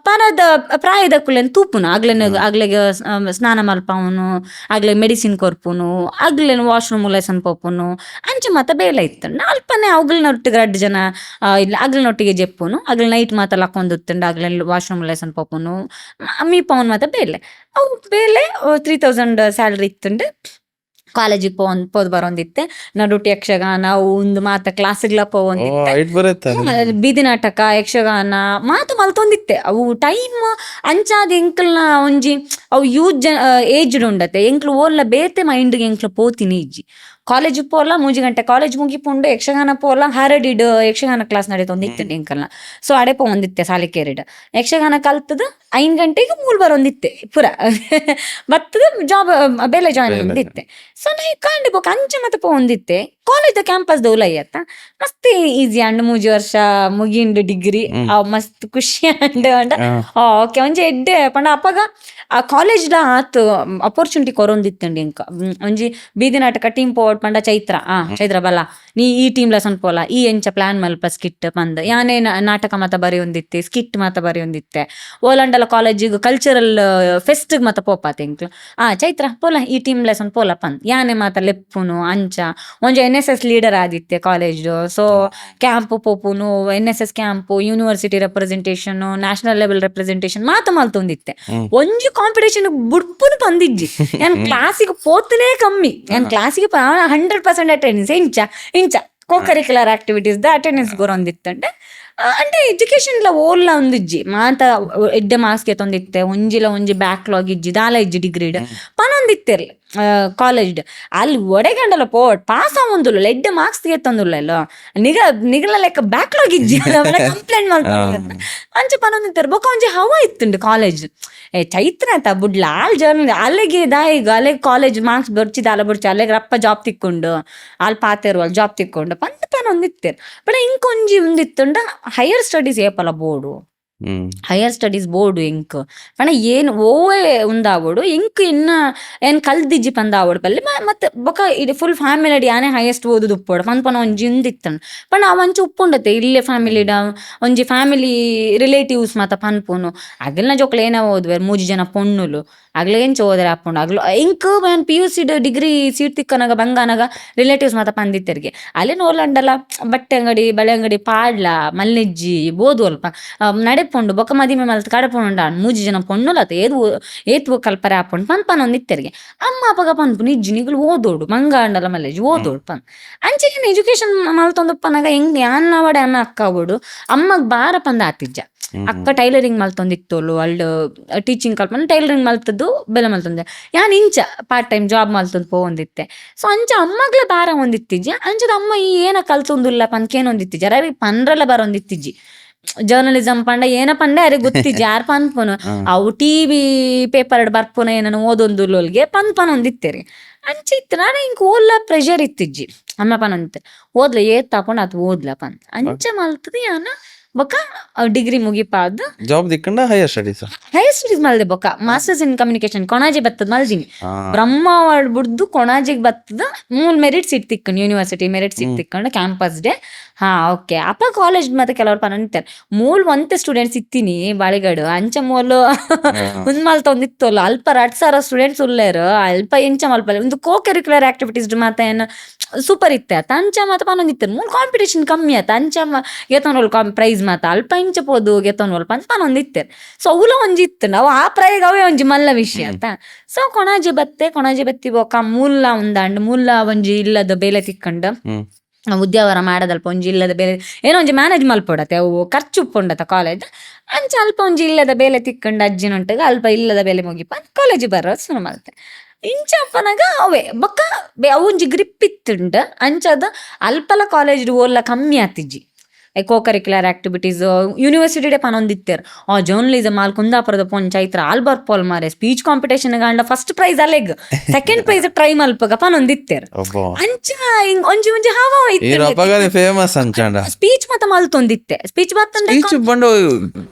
ಪನದ ಪ್ರಾಯದ ಕುಲೆನ್ ತೂಪುನು ಆಗ್ಲೆಗೆ ಸ್ನಾನ ಮಲ್ಪವನು ಆಗ್ಲೆ ಮೆಡಿಸಿನ್ ಕೊರ್ಪುನು ಆಗ್ಲೇನು ವಾಶ್ರೂಮ್ ಲೆಸನ್ ಪೋಪುನು ಅಂಚೆ ಮಾತ ಬೇಲೆ ಇತ್ತಂಡ ಅಲ್ಪನೆ ಅಗ್ಲನೊಟ್ಟಿಗೆ 2 ಜನ ಇಲ್ಲ ಅಗ್ಲನೊಟ್ಟಿಗೆ ಜೆಪ್ಪುನು ಆಗ್ಲ ನೈಟ್ ಮಾತ ಲಕ್ಕೊಂದುತ್ತಂಡ ಆಗ್ಲೆ ವಾಶ್ರೂಮ್ ಲೆಸನ್ ಪೋಪುನು ಮೀ ಪವನ್ ಮಾತ ಬೇಲೆ ಅವು ಬೇಲೆ 3,000 ಸ್ಯಾಲ್ರಿ ಇತ್ತಂಡು ಕಾಲೇಜಿಗೆ ಪೋದ್ ಬರೋಂದಿತ್ತೆ ನಡುಟಿ ಯಕ್ಷಗಾನ ಒಂದು ಮಾತ ಕ್ಲಾಸ್ಗಳ ಪೋವಂದಿತ್ತೆ ಬೀದಿ ನಾಟಕ ಯಕ್ಷಗಾನ ಮಾತು ಮಲ್ತೊಂದಿತ್ತೆ ಅವು ಟೈಮ್ ಅಂಚಾದ ಎಂಕ್ಲ್ನ ಒಂಜಿ ಅವು ಏಜ್ಡ್ ಉಂಡತ್ತೆ ಎಂಕ್ಲು ಓಲ್ಲ ಬೇತೆ ಮೈಂಡ್ಗೆ ಎಂಕ್ಲು ಪೋತಿನಿ ಇಜ್ಜಿ ಕಾಲೇಜ್ ಪೋಲ 3 ಗಂಟೆ ಕಾಲೇಜ್ ಮುಗಿಪುಂಡು ಯಕ್ಷಗಾನ ಪೋಲ ಹರಡಿಡ್ ಯಕ್ಷಗಾನ ಕ್ಲಾಸ್ ನಡೀತೊಂದಿತ್ತೆ ಎಂಕಲ್ನ. ಸೊ ಅಡೆ ಪೋಂದಿತ್ತೆ ಸಾಲಿಕೇರಿಡ್ ಯಕ್ಷಗಾನ ಕಲ್ತದ 5 ಗಂಟೆಗೆ ಮೂಲ್ ಬರೋಂದಿತ್ತೆ ಪುರ ಬತ್ತದ ಜಾಬ್ ಬೇಲೆ ಜಾಯ್ನ್ ಒಂದಿತ್ತೆ. ಸೊ ನಾ ಕಾಂಡಿ ಬೋಕ್ ಅಂಚೆ ಮತ್ತೆ ಪೋಂದಿತ್ತೆ ಕಾಲೇಜ್ ಕ್ಯಾಂಪಸ್ ದೌಲಯ್ಯತ್ತ ಮಸ್ತ್ ಈಸಿ ಅಂಡ್ 3 ವರ್ಷ ಮುಗಿಂಡು ಡಿಗ್ರಿ ಮಸ್ತ್ ಖುಷಿ ಅಂಡ್ ಓಕೆ ಒಂಜಿ ಎಡ್ಡೆ ಪಂಡ ಅಪ್ಪಗ ಆ ಕಾಲೇಜ್ಲ ಆತು ಅಪರ್ಚುನಿಟಿ ಕೊರೊಂದಿತ್ತಂಡಿ ಇಂಕ ಒಂಜಿ ಬೀದಿ ನಾಟಕ ಟೀಮ್ ಪೋಡ್ ಪಂಡ ಚೈತ್ರ ಬಲ್ಲ ನೀ ಈ ಟೀಮ್ ಲೆಸನ್ ಪೋಲ ಈ ಎಂಚ ಪ್ಲಾನ್ ಮಲ್ಪ ಸ್ಕಿಟ್ ಪಂದ್ ಯಾನೇ ನಾಟಕ ಮಾತ ಬರೆಯೊಂದಿತ್ತೆ ಸ್ಕಿಟ್ ಮಾತ ಬರೆಯೊಂದಿತ್ತೆ ಓಲಂಡಲ ಕಾಲೇಜಿಗೆ ಕಲ್ಚರಲ್ ಫೆಸ್ಟ್ ಮಾತ ಪೋಪಾತೆ ಇಂಕ್ಲು ಚೈತ್ರ ಪೋಲ ಈ ಟೀಮ್ ಲೆಸನ್ ಪೋಲ ಪಂದ್ ಯಾನೆ ಮಾತ ಲೆಪ್ಪುನು ಅಂಚ ಒಂಜಿ NSS ಲೀಡರ್ ಆದಿತ್ತೆ ಕಾಲೇಜ್. ಸೊ ಕ್ಯಾಂಪ್ ಪೋಪುನು NSS camp university representation national level representation ಮಾತ ಮಲ್ತೊಂದಿತ್ತೆ ಒಂಜಿ ಕಾಂಪಿಟೇಷನ್ ಬುಡ್ಪುನು ಬಂದಿಜ್ಜಿ ನಾನು ಕ್ಲಾಸಿಗೆ ಪೋತನೇ ಕಮ್ಮಿ ನಾನು ಕ್ಲಾಸಿಗೆ 100% ಅಟೆಂಡೆನ್ಸ್ ಇಂಚ ಕೋ-ಕರಿಕ್ಯುಲರ್ ಆಕ್ಟಿವಿಟೀಸ್ ದ ಅಟೆಂಡೆನ್ಸ್ ಗೊರೊಂದಿತ್ತಂಡೆ అంటే ಎಜುಕೇಶನ್ಲ ಓಲ್ಲ ಒಂದಿಜ್ಜಿ ಮಾತ ಎಡ್ಡೆ ಮಾರ್ಕ್ಸ್ಗೆ ತೊಂದಿತ್ತೆ ಒಂಜಿ ಬ್ಯಾಕ್ಲಾಗ್ ಇಜ್ಜಿ ದಾಲ ಇಜ್ಜಿ ಡಿಗ್ರಿಡ್ ಪನೊಂದಿತ್ತೆರ್ಲಿ ಕಾಲೇಜ್ ಅಲ್ಲಿ ಒಡೆಗಂಡಲ ಪೋಟ್ ಪಾಸ್ ಆವೊಂದುಲ್ಲ ಎಡ್ಡೆ ಮಾರ್ಕ್ಸ್ ತೆಗೆತ್ತೊಂದುಲ್ಲ ನಿಗಲ ಲೆಕ್ಕ ಬ್ಯಾಕ್ಲಾಗ್ ಇಜ್ಜಿ ಕಂಪ್ಲೇಂಟ್ ಮಾಡ್ತಾರೆ ಅಂಚೆ ಪನೊಂದಿತ್ತಾರೆ ಬೊಕ ಒಂಜಿ ಹವಾ ಇತ್ತುಂಡು ಕಾಲೇಜ್ ಚೈತ್ರ ಅಂತ ಬುಡ್ಲ ಆಲ್ ಜರ್ನಲ್ ಅಲ್ಲಿಗೆ ದಾಯಿಗ ಅಲ್ಲಿಗೆ ಕಾಲೇಜ್ ಮಾರ್ಕ್ಸ್ ಬರ್ಚಿದ ಅಲ್ಲ ಬರ್ಚಿ ಅಲ್ಲಿಗೆ ರಪ್ಪ ಜಾಬ್ ತಿಕ್ಕೊಂಡು ಅಲ್ಲಿ ಪಾತೆರು ಅಲ್ಲಿ ಜಾಬ್ ತಿಕ್ಕೊಂಡು ಪನೊಂದಿತ್ತೇರು ಬಟ್ ಇಂಕೊಂಜಿ ಒಂದಿತ್ತುಂಡ ಹೈಯರ್ ಸ್ಟಡೀಸ್ ಏಪಲ ಬೋರ್ಡು ಹೈಯರ್ ಸ್ಟಡೀಸ್ ಬೋರ್ಡು ಎಂಕ್ ಪಣ ಏನು ಓವೇ ಉಂದಾವೋಡು ಎಂಕ್ ಏನ್ ಕಲ್ದಿಜ್ಜಿ ಪಂದಾವೋಡು ಪಲ್ಲಿ ಮತ್ತೆ ಬೊಕ ಇದು ಫುಲ್ ಫ್ಯಾಮಿಲಿ ಅಡಿ ಆನೆ ಹೈಯೆಸ್ಟ್ ಓದುದು ಉಪ್ಪೋಡು ಪನ ಒಂಜಿ ಉಂದಿತ್ತಂಡು ಪಣ ಅವಂಚಿ ಉಪ್ಪುಂಡತೆ ಇಲ್ಲೇ ಫ್ಯಾಮಿಲಿಡ ಒಂಜಿ ಫ್ಯಾಮಿಲಿ ರಿಲೇಟಿವ್ಸ್ ಮಾತ ಪನ್ಪುನು ಅಗಲ್ನ ಜೋಕ್ಲ ಏನ ಓದುವೆ 3 ಜನ ಪೊಣ್ಣುಲು ಆಗ್ಲೇ ಎಂಚ ಓದರೆ ಹಾಕೊಂಡು ಆಗ್ಲು ಇಂಕ್ ನಾನು PUC ಡಿಗ್ರಿ ಸೀಟ್ ತಿಕ್ಕನಾಗ ಬಂಗಾನಾಗ ರಿಲೇಟಿವ್ಸ್ ಮಾತ ಪಂದಿತ್ತರಿಗೆ ಅಲ್ಲೇ ನೋರ್ಲಂಡಲ್ಲ ಬಟ್ಟೆ ಅಂಗಡಿ ಬಳೆ ಅಂಗಡಿ ಪಾಡ್ಲ ಮಲ್ಲಿಜ್ಜಿ ಬೋದು ಅಲ್ಪ ನಡೆಪೊಂಡು ಬೊಕ್ಕ ಮದಿಮೆ ಮಲ್ತ ಕಡಪೊಂಡ 3 ಜನ ಪೊಣ್ಣುಲತ ಏತು ಕಲ್ಪರೆ ಹಾಕೊಂಡು ಪನ್ಪನೊಂದಿತ್ತರಿಗೆ ಅಮ್ಮ ಅಪ್ಪಗ ಪನ್ಪು ನಿಜ್ಜಿ ನಿಗಳು ಓದೋಡು ಮಂಗಾಂಡಲ ಮಲ್ಲೆಜ್ಜಿ ಓದೋಡು ಪನ್ ಅಂಚೆಗಿನ ಎಜುಕೇಶನ್ ಮಲ್ತೊಂದಪ್ಪನಾಗ ಹೆಂಗೆ ಅನ್ನ ವಡೆ ಅನ್ನ ಅಕ್ಕ ಓಡು ಅಮ್ಮಗ್ ಬಾರ ಪಂದ ಆತಿಜ್ಜ ಅಕ್ಕ ಟೈಲರಿಂಗ್ ಮಲ್ತೊಂದಿತ್ತೋಲು ಅಲ್ಡ್ ಟೀಚಿಂಗ್ ಕಲ್ಪನ ಟೈಲರಿಂಗ್ ಮಲ್ತದ್ದು ಬೆಲೆ ಮಲ್ತೊಂದೆ ಯಾನ್ ಇಂಚ ಪಾರ್ಟ್ ಟೈಮ್ ಜಾಬ್ ಮಲ್ತೊಂದು ಪೋವಂದಿತ್ತೆ. ಸೊ ಅಂಚ ಅಮ್ಮಗ್ಲ ಬಾರ ಒಂದಿತ್ತಿಜ್ಜಿ ಅಂಚದ ಅಮ್ಮ ಈ ಏನ ಕಲ್ತೊಂದುಲ್ಲ ಪನ್ಕೇನೊಂದಿತ್ತಿಜ್ಜಿ ಅರೆ ಪನ್ರಲ್ಲ ಬರೊಂದಿತ್ತಿಜ್ಜಿ ಜರ್ನಲಿಸಮ್ ಪಂಡ ಏನ ಪಂಡೆ ಅರೆ ಗೊತ್ತಿಜ್ಜಿ ಯಾರು ಪನ್ಪುನು ಅವು TV ಪೇಪರ್ ಬರ್ಪುನ ಏನನ್ನು ಓದೊಂದುಲ್ಲೊಲ್ಗೆ ಪನ್ಪನೊಂದಿತ್ತೇರಿ ಅಂಚೆ ಇತ್ತು ನಾನು ಇಂಕ ಓದ್ಲ ಪ್ರೆಷರ್ ಇತ್ತಿಜ್ಜಿ ಅಮ್ಮ ಪನ್ ಅಂತ ಓದ್ಲ ಏತ್ ತಕೊಂಡು ಅದು ಓದ್ಲ ಪನ್ ಅಂಚೆ ಮಲ್ತದೆ ಯಾನ ಬೊಕ್ಕ ಡಿಗ್ರಿ ಮುಗಿಪಾದ ಜಾಬ್ ದಿಕ್ಕಂಡ ಹೈಯರ್ ಸ್ಟಡೀಸ್ ಹೈಯರ್ ಸ್ಟಡೀಸ್ ಮಲ್ದೆ ಬೊಕ್ಕ ಮಾಸ್ಟರ್ಸ್ ಇನ್ ಕಮ್ಯುನಿಕೇಶನ್ ಕೊಣಾಜೆ ಬತ್ತದ ಮಲ್ದಿನಿ ಬ್ರಹ್ಮವಾಡ್ ಬಿಡ್ದು ಕೊಣಾಜೆಗೆ ಬತ್ತದ ಮೂಲ್ ಮೆರಿಟ್ ಸೀಟ್ ತಿಕ್ಕೊಂಡು ಯೂನಿವರ್ಸಿಟಿ ಮೆರಿಟ್ ಸೀಟ್ ತಿಕ್ಕೊಂಡು ಕ್ಯಾಂಪಸ್ ಡೇ ಹಾ ಓಕೆ ಅಪ್ಪ ಕಾಲೇಜ್ ಮತ್ತೆ ಕೆಲವ್ರು ಪನಂತಾರೆ ಮೂಲ್ ಒಂತೆ ಸ್ಟೂಡೆಂಟ್ಸ್ ಇತ್ತೀನಿ ಬಾಳಿಗಾಡು ಅಂಚ ಮೂಲು ಒಂದ್ ಮಾಲ್ ತೊಂದಿತ್ತಲ್ಲ ಅಲ್ಪ 2,000 ಸ್ಟೂಡೆಂಟ್ಸ್ ಉಳ್ಳೇರು ಅಲ್ಪ ಎಂಚ ಮಲ್ಪ ಒಂದು ಕೋ ಕರಿಕ್ಯುಲರ್ ಆಕ್ಟಿವಿಟೀಸ್ ಮತ್ತೆ ಏನು ಸೂಪರ್ ಇತ್ತೆ ಆತ ಅಂಚ ಮತ್ತೆ ಪನೊಂದಿತ್ತು ಮೂಲ್ ಕಾಂಪಿಟೇಷನ್ ಕಮ್ಮಿ ಆತ ಅಂಚ ಗೆತೊಂದು ಪ್ರೈಸ್ ಮಾತ ಅಲ್ಪ ಇಂಚ ಪೋದು ಗೆತೊಂದು ಅಂತ ಪನೊಂದಿತ್ತೆ ಸೊ ಅವಲ ಒಂಜಿತ್ತು ನಾವು ಆ ಪ್ರಯೋಗ ಅವೇ ಒಂಜಿ ಮಲ್ಲ ವಿಷಯ ಆತ ಸೊ ಕೊಣಾಜೆ ಬತ್ತಿ ಬೊಕ್ಕ ಮೂಲ ಒಂದಾಂಡ್ ಮೂಲ ಒಂಜಿ ಇಲ್ಲದ ಬೇಲೆ ತಿಕ್ಕೊಂಡು ಉದ್ಯಾವರ ಮಾಡದಲ್ಪ ಒಂಜಿ ಇಲ್ಲದ ಬೇಲೆ ಏನೋ ಒಂಜಿ ಮ್ಯಾನೇಜ್ ಮಲ್ಪೊಡತ್ತೆ ಅವು ಖರ್ಚು ಉಪ್ಪುಂಡತ ಕಾಲೇಜ್ ಅಂಚ ಅಲ್ಪ ಒಂಜಿ ಇಲ್ಲದ ಬೇಲೆ ತಿಕ್ಕೊಂಡು ಅಜ್ಜಿನುಂಟಾಗ ಅಲ್ಪ ಇಲ್ಲದ ಬೇಲೆ ಮುಗಿಪ ಕಾಲೇಜ್ ಬರೋ ಸುರು ಮಲ್ತೆ ಇಂಚಪ್ಪನಾಗ ಅವೇ ಬೊಕ್ಕ ಅವು ಒಂಜಿ ಗ್ರಿಪ್ ಇತ್ತುಂಡು ಅಂಚದ ಅಲ್ಪಲ ಕಾಲೇಜ್ ಓಲ್ಲ ಕಮ್ಮಿ ಆತಿಜ್ಜಿ ಕೋ ಕರಿಕ್ಯುಲರ್ ಆಕ್ಟಿವಿಟೀಸ್ ಯೂನಿವರ್ಸಿಟಿ ಡೇ ಪನೊಂದಿತ್ತೇರು ಜರ್ನಲಿಸಮ್ ಆಲ್ ಕುಂದಾಪುರದ ಪೊಂಚ ಚೈತ್ರ ಆಲ್ ಬರ್ಪೋಲ್ ಮಾರೆ ಸ್ಪೀಚ್ ಕಾಂಪಿಟೇಷನ್ ಗಂಡ ಫಸ್ಟ್ ಪ್ರೈಸ್ ಅಲೆಗ್ ಸೆಕೆಂಡ್ ಪ್ರೈಸ್ ಟ್ರೈ ಮಲ್ಪಗ ಪನೊಂದಿತ್ತೇರು ಅಂಚ ಒಂಜಿ ಒಂಜಿ ಹಾವ ಫೇಮಸ್ ಅಂಚಾಂಡ ಸ್ಪೀಚ್ ಮತ್ತ ಮಲ್ತೊಂದಿತ್ತೆ ಸ್ಪೀಚ್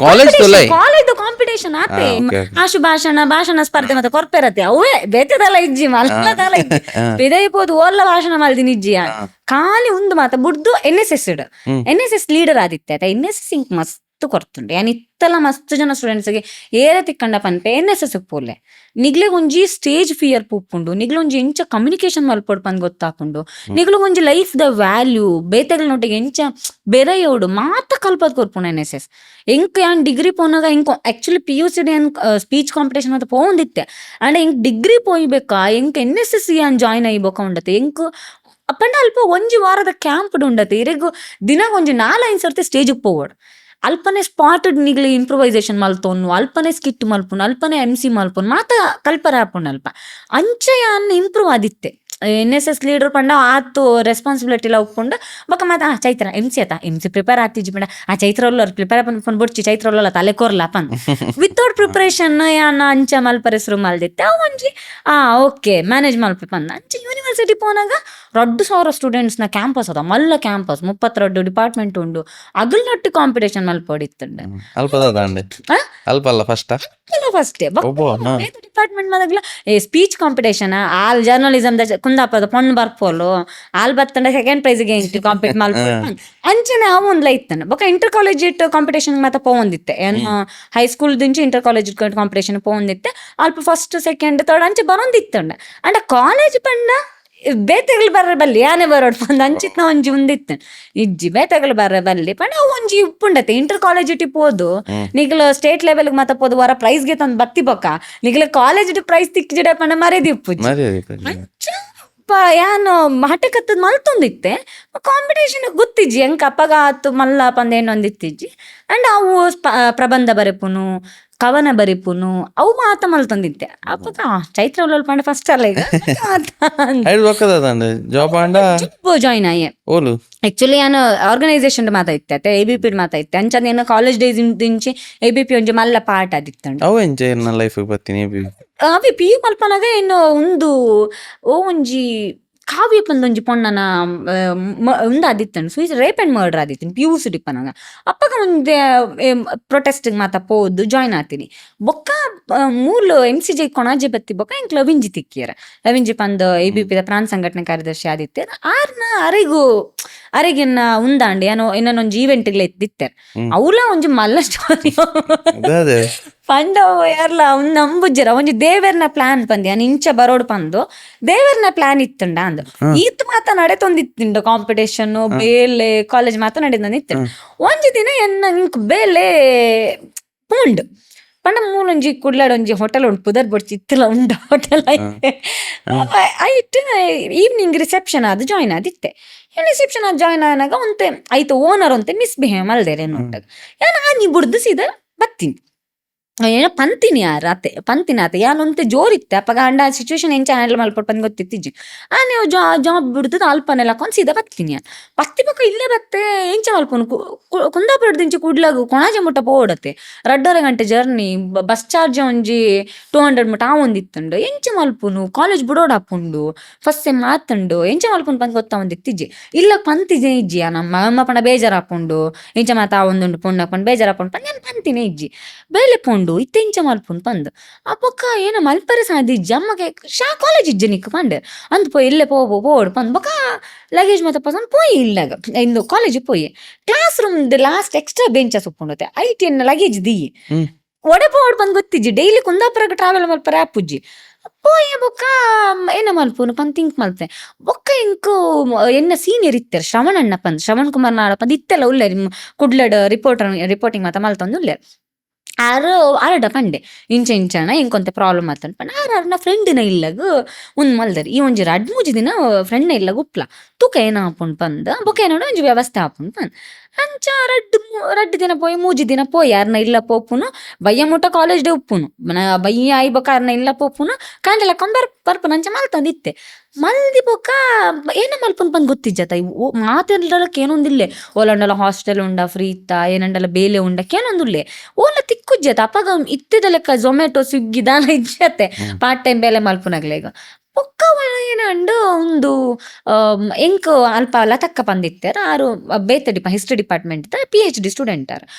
ಕಾಲೇಜ್ ಕಾಲೇಜ್ ಕಾಂಪಿಟೇಷನ್ ಆತೆ ಆಶು ಭಾಷಣ ಸ್ಪರ್ಧೆ ಮತ್ತೆ ಕೊರ್ಪೆರತ್ತೆ ಅವೇ ಬೇತದಲ್ಲ ಇಜ್ಜಿ ಮಲ್ಪದಲ್ಲ ಇಜ್ಜಿ ಬಿದೈಪೋದು ಓಲ್ಲ ಭಾಷಣ ಮಲ್ದಿನ ಇಜ್ಜಿ ಖಾಲಿ ಒಂದು ಮಾತ ಬುಡ್ದು NSS ಲೀಡರ್ ಆದಿತ್ತೆ ಆಯ್ತಾ NSS ಇಂಕ್ ಮಸ್ತ್ ಕೊರ್ತುಂಡು ಯಾನ್ ಇತ್ತಲ್ಲ ಮಸ್ತ್ ಜನ ಸ್ಟೂಡೆಂಟ್ಸ್ಗೆ ಏರೆ ತಿಕ್ಕಂಡ ಪನ್ಪೆ NSS ಪೋಲೆ ನಿಗ್ಲೆ ಒಂಜಿ ಸ್ಟೇಜ್ ಫಿಯರ್ ಪೂಪುಂಡು ನಿಗ್ಲು ಒಂಜಿ ಎಂಚ ಕಮ್ಯುನಿಕೇಶನ್ ಮಲ್ಪೊಡ್ ಪಂದ್ ಗೊತ್ತಾಪುಂಡು ನಿಗ್ಲು ಒಂಜಿ ಲೈಫ್ ದ ವ್ಯಾಲ್ಯೂ ಬೇತೆಗಳನ್ನೊಟ್ಟಿಗೆ ಎಂಚ ಬೆರೆಯೋಡು ಮಾತ ಕಲ್ಪದ್ ಕೊರ್ಪುಂಡು NSS ಎಂಕ್ ಯಾನ್ ಡಿಗ್ರಿ ಪೋನಾಗ ಎಂಕ್ ಆಕ್ಚುಲಿ PUC ಏನ್ ಸ್ಪೀಚ್ ಕಾಂಪಿಟೇಷನ್ ಅಂತ ಪೋಂದಿತ್ತೆ ಅಂಡ್ ಎಂಕ್ ಡಿಗ್ರಿ ಪೋಯ್ಬೇಕಾ ಎಂಕ್ NSS ಯಾನ್ ಜಾಯ್ನ್ ಆಯ್ಬೇಕಾ ಉಂಡತೆ ಎಂಕ್ ಅಪ್ಪಂಡ ಅಲ್ಪ ಒಂಜಿ ವಾರದ ಕ್ಯಾಂಪ್ ಉಂಡತೆ ಇರೆಗು ದಿನ ಒಂಜಿ 4-5 ಸರ್ತಿ ಸ್ಟೇಜ್ ಪೋವಡ್ ಅಲ್ಪನೆ ಸ್ಪಾಟೆಡ್ ನಿಗ್ಲಿ ಇಂಪ್ರೂವೈಸೇಷನ್ ಮಲ್ತೊನ್ನು ಅಲ್ಪನೆ ಸ್ಕಿಟ್ ಮಲ್ಪುನು ಅಲ್ಪನೆ MC ಮಲ್ಪುನು ಮಾತ ಕಲ್ಪರ ಆಪುಂಡು ಅಲ್ಪ ಅಂಚ ಯಾನ್ ಇಂಪ್ರೂವ್ ಆದಿತ್ತೆ NSS ಲೀಡರ್ ಪಂಡ ಆತು ರೆಸ್ಪಾನ್ಸಿಬಿಲಿಟಿ ಎಲ್ಲ ಒಪ್ಕೊಂಡು ಬೊಕ್ಕ ಮಾತ ಚೈತ್ರ MC ಆತ MC ಪ್ರಿಪೇರ್ ಆತಿಜ್ಜಿ ಪಂಡ ಚೈತ್ರ ಒಲ್ಲರು ಪ್ರಿಪೇರ್ ಪನ್ ಬೊಡ್ಚಿ ಚೈತ್ರ ಒಲ್ಲ ತಲೆ ಕೊರ್ಲ ಪನ್ ವಿತೌಟ್ ಪ್ರಿಪರೇಷನ್ ಯಾನ ಅಂಚ ಮಲ್ಪರೆಸ್ರು ಮಲ್ದಿತ್ತೆ ಅವು ಒಂಜಿ ಓಕೆ ಮ್ಯಾನೇಜ್ ಮಲ್ಪೆ ಪಂದ ಅಂಚ ಯೂನಿವರ್ಸಿಟಿ ಪೋನಾಗ 2,000 ಸ್ಟೂಡೆಂಟ್ಸ್ ನ ಕ್ಯಾಂಪಸ್ ಅದ ಮಲ್ಲ ಕ್ಯಾಂಪಸ್ 32 ಡಿಪಾರ್ಟ್ಮೆಂಟ್ ಉಂಡು ಅಗಲ್ನೊಟ್ಟು ಕಾಂಪಿಟೇಷನ್ ಮಲ್ಪೊಡಿತ್ತುಂಡು ಅಲ್ಪಲ್ಲ ಫಸ್ಟ್ ಡಿಪಾರ್ಟ್ಮೆಂಟ್ ಮದಗ್ಲ ಸ್ಪೀಚ್ ಕಾಂಪಿಟೇಷನ್ ಆಲ್ ಜರ್ನಲಿಸಮ್ ಕುಂದಾಪುರದ ಪೊಣ್ಣು ಬರ್ಪೋಲು ಆಲ್ ಬತ್ತಂಡ ಸೆಕೆಂಡ್ ಪ್ರೈಸ್ಗೆ ಎಂಟು ಕಾಂಪಿಟ್ ಮಲ್ಪ ಅಂಚನೆ ಅವು ಒಂದ್ಲ ಇತ್ತಂಡ ಬೊಕ್ಕ ಇಂಟರ್ ಕಾಲೇಜ್ ಕಾಂಪಿಟೇಷನ್ ಮಾತ ಪೋಂದಿತ್ತೆ ಏನು ಹೈಸ್ಕೂಲ್ ದಿಂಚಿ ಇಂಟರ್ ಕಾಲೇಜ್ ಕಾಂಪಿಟೇಷನ್ ಪೋಂದಿತ್ತೆ ಅಲ್ಪ ಫಸ್ಟ್ ಸೆಕೆಂಡ್ ಥರ್ಡ್ ಅಂಚೆ ಬರೋಂದಿತ್ತಂಡ ಅಂಡ ಕಾಲೇಜ್ ಪಂಡ ಬೇತೆಗಳು ಬರ್ರೆ ಬಲ್ಲಿ ಯಾನೆ ಬರೋಡ್ ಪಂದ್ ಅಂಚಿತ್ನ ಒಂಜಿ ಉಂದಿತ್ತು ಇಜ್ಜಿ ಬೇತೆಗಳು ಬರ್ರೆ ಬಲ್ಲಿ ಪಂಡ ಒಂಜಿ ಉಪ್ಪುಂಡತೆ ಇಂಟರ್ ಕಾಲೇಜ್ ಪೋದು ನಿಗ್ಲು ಸ್ಟೇಟ್ ಲೆವೆಲ್ ಮಾತ ಪೋದು ವರ ಪ್ರೈಸ್ಗೆ ತಂದು ಬತ್ತಿ ಬೊಕ್ಕ ನಿಗ್ಲು ಕಾಲೇಜ್ ಪ್ರೈಸ್ ತಿಕ್ಕಿಜಡೆ ಪಂಡ ಮರೆದಿ ಉಪ್ಪುಜಿ ಯಾನು ಹಟಕತ್ತದ ಮಲ್ತೊಂದಿತ್ತೆ ಕಾಂಪಿಟೇಷನ್ ಗೊತ್ತಿಜ್ಜಿ ಎಂಕ ಅಪ್ಪಗ ಆತು ಮಲ್ಲ ಪಂದ ಏನೊಂದಿತ್ತಿಜ್ಜಿ ಅಂಡ್ ಅವು ಪ್ರಬಂಧ ಬರೆಪುನು ಕವನ ಬರಿಪುನು ಅವು ಮಾತ ಮಲ್ತೊಂದಿತ್ತೆ ಅಪ್ಪಗ ಚೈತ್ರ ಉಲ್ಲ ಪಂಡ ಫಸ್ಟ್ ಅಲ್ಲ ಈಗ ಜಾಯ್ನ್ ಆಯೆ ಆಕ್ಚುಲಿ ನಾನು ಆರ್ಗನೈಸೇಷನ್ ಮಾತ ಇತ್ತೆ ABP ಮಾತ ಇತ್ತೆ ಅಂಚಂದ ಏನು ಕಾಲೇಜ್ ಡೇಸ್ ದಿಂಚಿ ABP ಒಂಜಿ ಮಲ್ಲ ಪಾರ್ಟ್ ಆದಿತ್ತಂಡು ಅವಿ PU ಮಲ್ಪನಾಗ ಏನು ಒಂದು ಒಂಜಿ ಕಾವ್ಯ ಪಂದೊಂಜಿ ಪೊಣ್ಣನ ಆದಿತ್ತಂಡು ಸುಯಿಸ್ ರೇಪ್ ಅಂಡ್ ಮರ್ಡರ್ ಆದಿತ್ತು PUC ಡಿಪ್ಪನಾಗ ಅಪ್ಪಗ ಒಂದೇ ಪ್ರೊಟೆಸ್ಟ್ ಮಾತ ಪೋದು ಜಾಯ್ನ್ ಆತೀನಿ ಬೊಕ್ಕ ಮೂಲು MCJ ಕೊಣಾಜೆ ಬತ್ತಿ ಬೊಕ್ಕ ಇಂಕ್ ಲವಿಂಜಿ ತಿಕ್ಕಿಯರ ಲವಿಂಜಿ ಪಂದ್ ABP ಪ್ರಾನ್ ಸಂಘಟನೆ ಕಾರ್ಯದರ್ಶಿ ಆದಿತ್ತೆ ಆರ್ನ ಅರೆಗಿನ್ನ ಉಂದಾಂಡಿ ಏನೋ ಇನ್ನೊಂದು ಈವೆಂಟ್ಗಳ ಎತ್ತಿತ್ತೆ ಅವಳ ಒಂಜಿ ಮಲ್ಲ ಸ್ಟೋರಿ ಪಂಡ ಯಾರ್ಲ ಅವ್ನು ನಂಬುಜ್ಜರ ಒಂಜಿ ದೇವರ್ನ ಪ್ಲಾನ್ ಪಂದಿ ಅನ್ ಇಂಚ ಬರೋಡ್ ಪಂದು ದೇವರ್ನ ಪ್ಲಾನ್ ಇತ್ತುಂಡ ಅಂದು ಈತ್ ಮಾತ ನಡೆತೊಂದಿತ್ತುಂಡು ಕಾಂಪಿಟೇಷನ್ ಬೇಲೆ ಕಾಲೇಜ್ ಮಾತ ನಡೆದಂದಿತ್ತು ಒಂಜಿ ದಿನ ಇಂಕ್ ಬೇಲೆ ಪೂಂಡ್ ಪಂಡ ಮೂಲೊಂಜಿ ಕುಡ್ಲಾಡೊಂಜಿ ಹೋಟೆಲ್ ಉಂಟು ಪುದರ್ ಬೊಡ್ಚಿ ಇತ್ತಲ ಉಂಡ ಹೋಟೆಲ್ ಐಟ್ ಈವ್ನಿಂಗ್ ರಿಸೆಪ್ಷನ್ ಅದು ಜಾಯ್ನ್ ಆದಿತ್ತೆ ರಿಸೆಪ್ಷನ್ ಅದು ಜಾಯ್ನ್ ಆನಾಗ ಒಂತೆ ಆಯ್ತು ಓನರ್ ಒಂತೆ ಮಿಸ್ಬಿಹೇವ್ ಮಲ್ದೇರೆ ನೋಟಾಗ ಯಾನ ನೀ ಬುಡ್ದು ಸೀದಾ ಬತ್ತೀನಿ ಏನೋ ಪಂತಿನಿ ಆತೆ ಯಾನೊಂತೆ ಜೋರಿತ್ತೆ ಅಪ್ಪಗ ಅಂಡ ಸಿಚುವೇಶನ್ ಎಂಚ ಹ್ಯಾಂಡಲ್ ಮಲ್ಪಟ್ಟು ಬಂದು ಗೊತ್ತಿತ್ತಿಜ್ಜಿ ನೀವು ಜಾಬ್ ಬಿಡ್ತದ ಅಲ್ಪನೆಲ್ಲ ಕೊಂಡು ಸೀದಾ ಬತ್ತೀನಿ ಪತ್ತಿ ಪಕ್ಕ ಇಲ್ಲೇ ಬತ್ತೆ ಎಂಚ ಮಲ್ಪನು ಕುಂದಾಪುರ ದಿಂಚಿ ಕೂಡ್ಲಾಗು ಕೊಣಾಜೆ ಮುಟ್ಟ ಪೋಡತ್ತೆ 2.5 ಗಂಟೆ ಜರ್ನಿ, ಬಸ್ ಚಾರ್ಜ್ ಒಂಜಿ 200 ಮುಟ್ಟ ಒಂದಿತ್ತುಂಡು ಎಂಚ ಮಲ್ಪುನು ಕಾಲೇಜ್ ಬಿಡೋಡ್ ಹಾಪುಂಡು ಫಸ್ಟ್ ಸೆಮ್ ಆತುಂಡು ಎಂಚ ಮಲ್ಪುನು ಬಂದು ಗೊತ್ತಾ ಒಂದಿತ್ತಿಜ್ಜಿ ಇಲ್ಲ ಪಂತಿಜೆ ಇಜ್ಜಿ ನಮ್ಮ ಅಮ್ಮ ಪಂಡ ಬೇಜಾರು ಹಾಪುಂಡು ಎಂಚ ಮಾತಾ ಒಂದುಂಡು ಪುಣ್ಣ ಹಾಕೊಂಡು ಬೇಜಾರು ಹಾಪುಂಡು ನಾನು ಪಂತಿನೇ ಇಜ್ಜಿ ಬೇಲೆ ಪುಂಡು ಇತ್ತೆಂಚ ಮಲ್ಪುನ್ ಪಂದ್ ಅಪ್ಪಕ್ಕ ಏನ ಮಲ್ಪರೆ ಸಾದಿಜ್ಜಿ ಅಮ್ಮಗೆ ಕಾಲೇಜ್ ಇಜ್ಜೆ ನಿಕ್ ಪಂಡೆ ಅಂದ್ ಪೋಯಿ ಇಲ್ಲೇ ಪೋಡು ಪಂದ್ ಬೊಕ ಲಗೇಜ್ ಮತ್ತೆ ಪಸಂದ್ ಪೋಯಿ ಇಲ್ಲಾಗ ಇಂದು ಕಾಲೇಜ್ ಪೋಯಿ classroom last extra benches ಉಪ್ಪುಂಡತೆ ಐಟಿ ಲಗೇಜ್ ದಿ ಒಡೆ ಪೋಡ್ ಬಂದ್ ಗೊತ್ತಿಜ್ಜಿ ಡೈಲಿ ಕುಂದಾಪುರಕ್ಕೆ ಟ್ರಾವೆಲ್ ಮಲ್ಪರೆ ಆಪುಜ್ಜಿ ಪೋಯ ಬೊಕ್ಕ ಏನ ಮಲ್ಪುನು ಪಂದ್ ಥಿಂಕ್ ಮಲ್ತೆ ಬೊಕ್ಕ ಇಂಕು ಎನ್ನ ಸೀನಿಯರ್ ಇತ್ತಾರೆ ಶ್ರವಣಣ್ಣ ಪಂದ್ ಶ್ರವಣ್ ಕುಮಾರ್ ನಾಡ ಪಂದ್ ಇತ್ತೆಲ್ಲ ಉಳ್ಳೇ ಕುಡ್ಲಡ್ ರಿಪೋರ್ಟಿಂಗ್ ಮಾತ ಮಲ್ತೊಂದು ಉಳ್ಳೇ ಆರಡ ಪಂಡೆ ಇಂಚನ ಇಂಕೊಂತೆ ಪ್ರಾಬ್ಲಮ್ ಆತನ್ ಪಂಡ ಆರನ ಫ್ರೆಂಡಿನ ಇಲ್ಲಗ ಒಂದ್ ಮಲ್ದರಿ ಈ ಒಂಜಿ 2-3 ದಿನ ಫ್ರೆಂಡ್ನ ಇಲ್ಲಗ ಉಪ್ಲ ತೂಕ ಏನ ಹಾಪುಂಡು ಪಂದ್ ಬೊಕ ಏನೋ ಒಂಜಿ ವ್ಯವಸ್ಥೆ ಹಾಪುಂಡು ಪಂದ್ ಅಂಚ ರಡ್ಡು ದಿನ ಪೋಯಿ 3 ದಿನ ಪೋಯಿ ಯಾರನ್ನ ಇಲ್ಲ ಪೋಪುನು ಬಯ್ಯ ಮುಟ್ಟ ಕಾಲೇಜ್ ಡೇ ಉಪ್ಪುನು ಬಯ್ಯ ಆಯ್ಬೊಕ ಯಾರನ್ನ ಇಲ್ಲ ಪೋಪುನು ಕಾಂಡೆಲ್ಲ ಬರ್ಪುನು ಅಂಚ ಮಲ್ತಂದಿತ್ತೆ ಮಲ್ದಿ ಬೊಕ ಏನ ಮಲ್ಪುನ್ ಪಂದ್ ಗೊತ್ತಿಜ್ಜತ ಮಾತೆಲ್ಲಕ್ಕೆ ಏನೊಂದಿಲ್ಲೆ ಓಲಂಡಲ ಹಾಸ್ಟೆಲ್ ಉಂಡ ಫ್ರೀ ಇತ್ತ ಏನಂಡಲ ಬೇಲೆ ಉಂಡಕ್ಕೆ ಏನೊಂದುಲ್ಲೆ ಓಲ ತಿಕ್ಕುಜ್ಜತ ಅಪ್ಪಗ ಇತ್ತಿದ ಲೆಕ್ಕ ಝೊಮ್ಯಾಟೊ ಸ್ವಿಗ್ಗಿ ದಾನ ಇಜ್ಜತೆ ಪಾರ್ಟ್ ಟೈಮ್ ಬೇಲೆ ಮಲ್ಪುನಾಗ್ಲೆ ಈಗ ಪೊಕ್ಕ ಏನಂಡು ಒಂದು ಎಂಕ್ ಅಲ್ಪ ಲತಕ್ಕ ಪಂದಿತ್ತಾರೆ ಆರು ಬೇತೆ ಹಿಸ್ಟ್ರಿ ಡಿಪಾರ್ಟ್ಮೆಂಟ್ PhD ಸ್ಟೂಡೆಂಟ್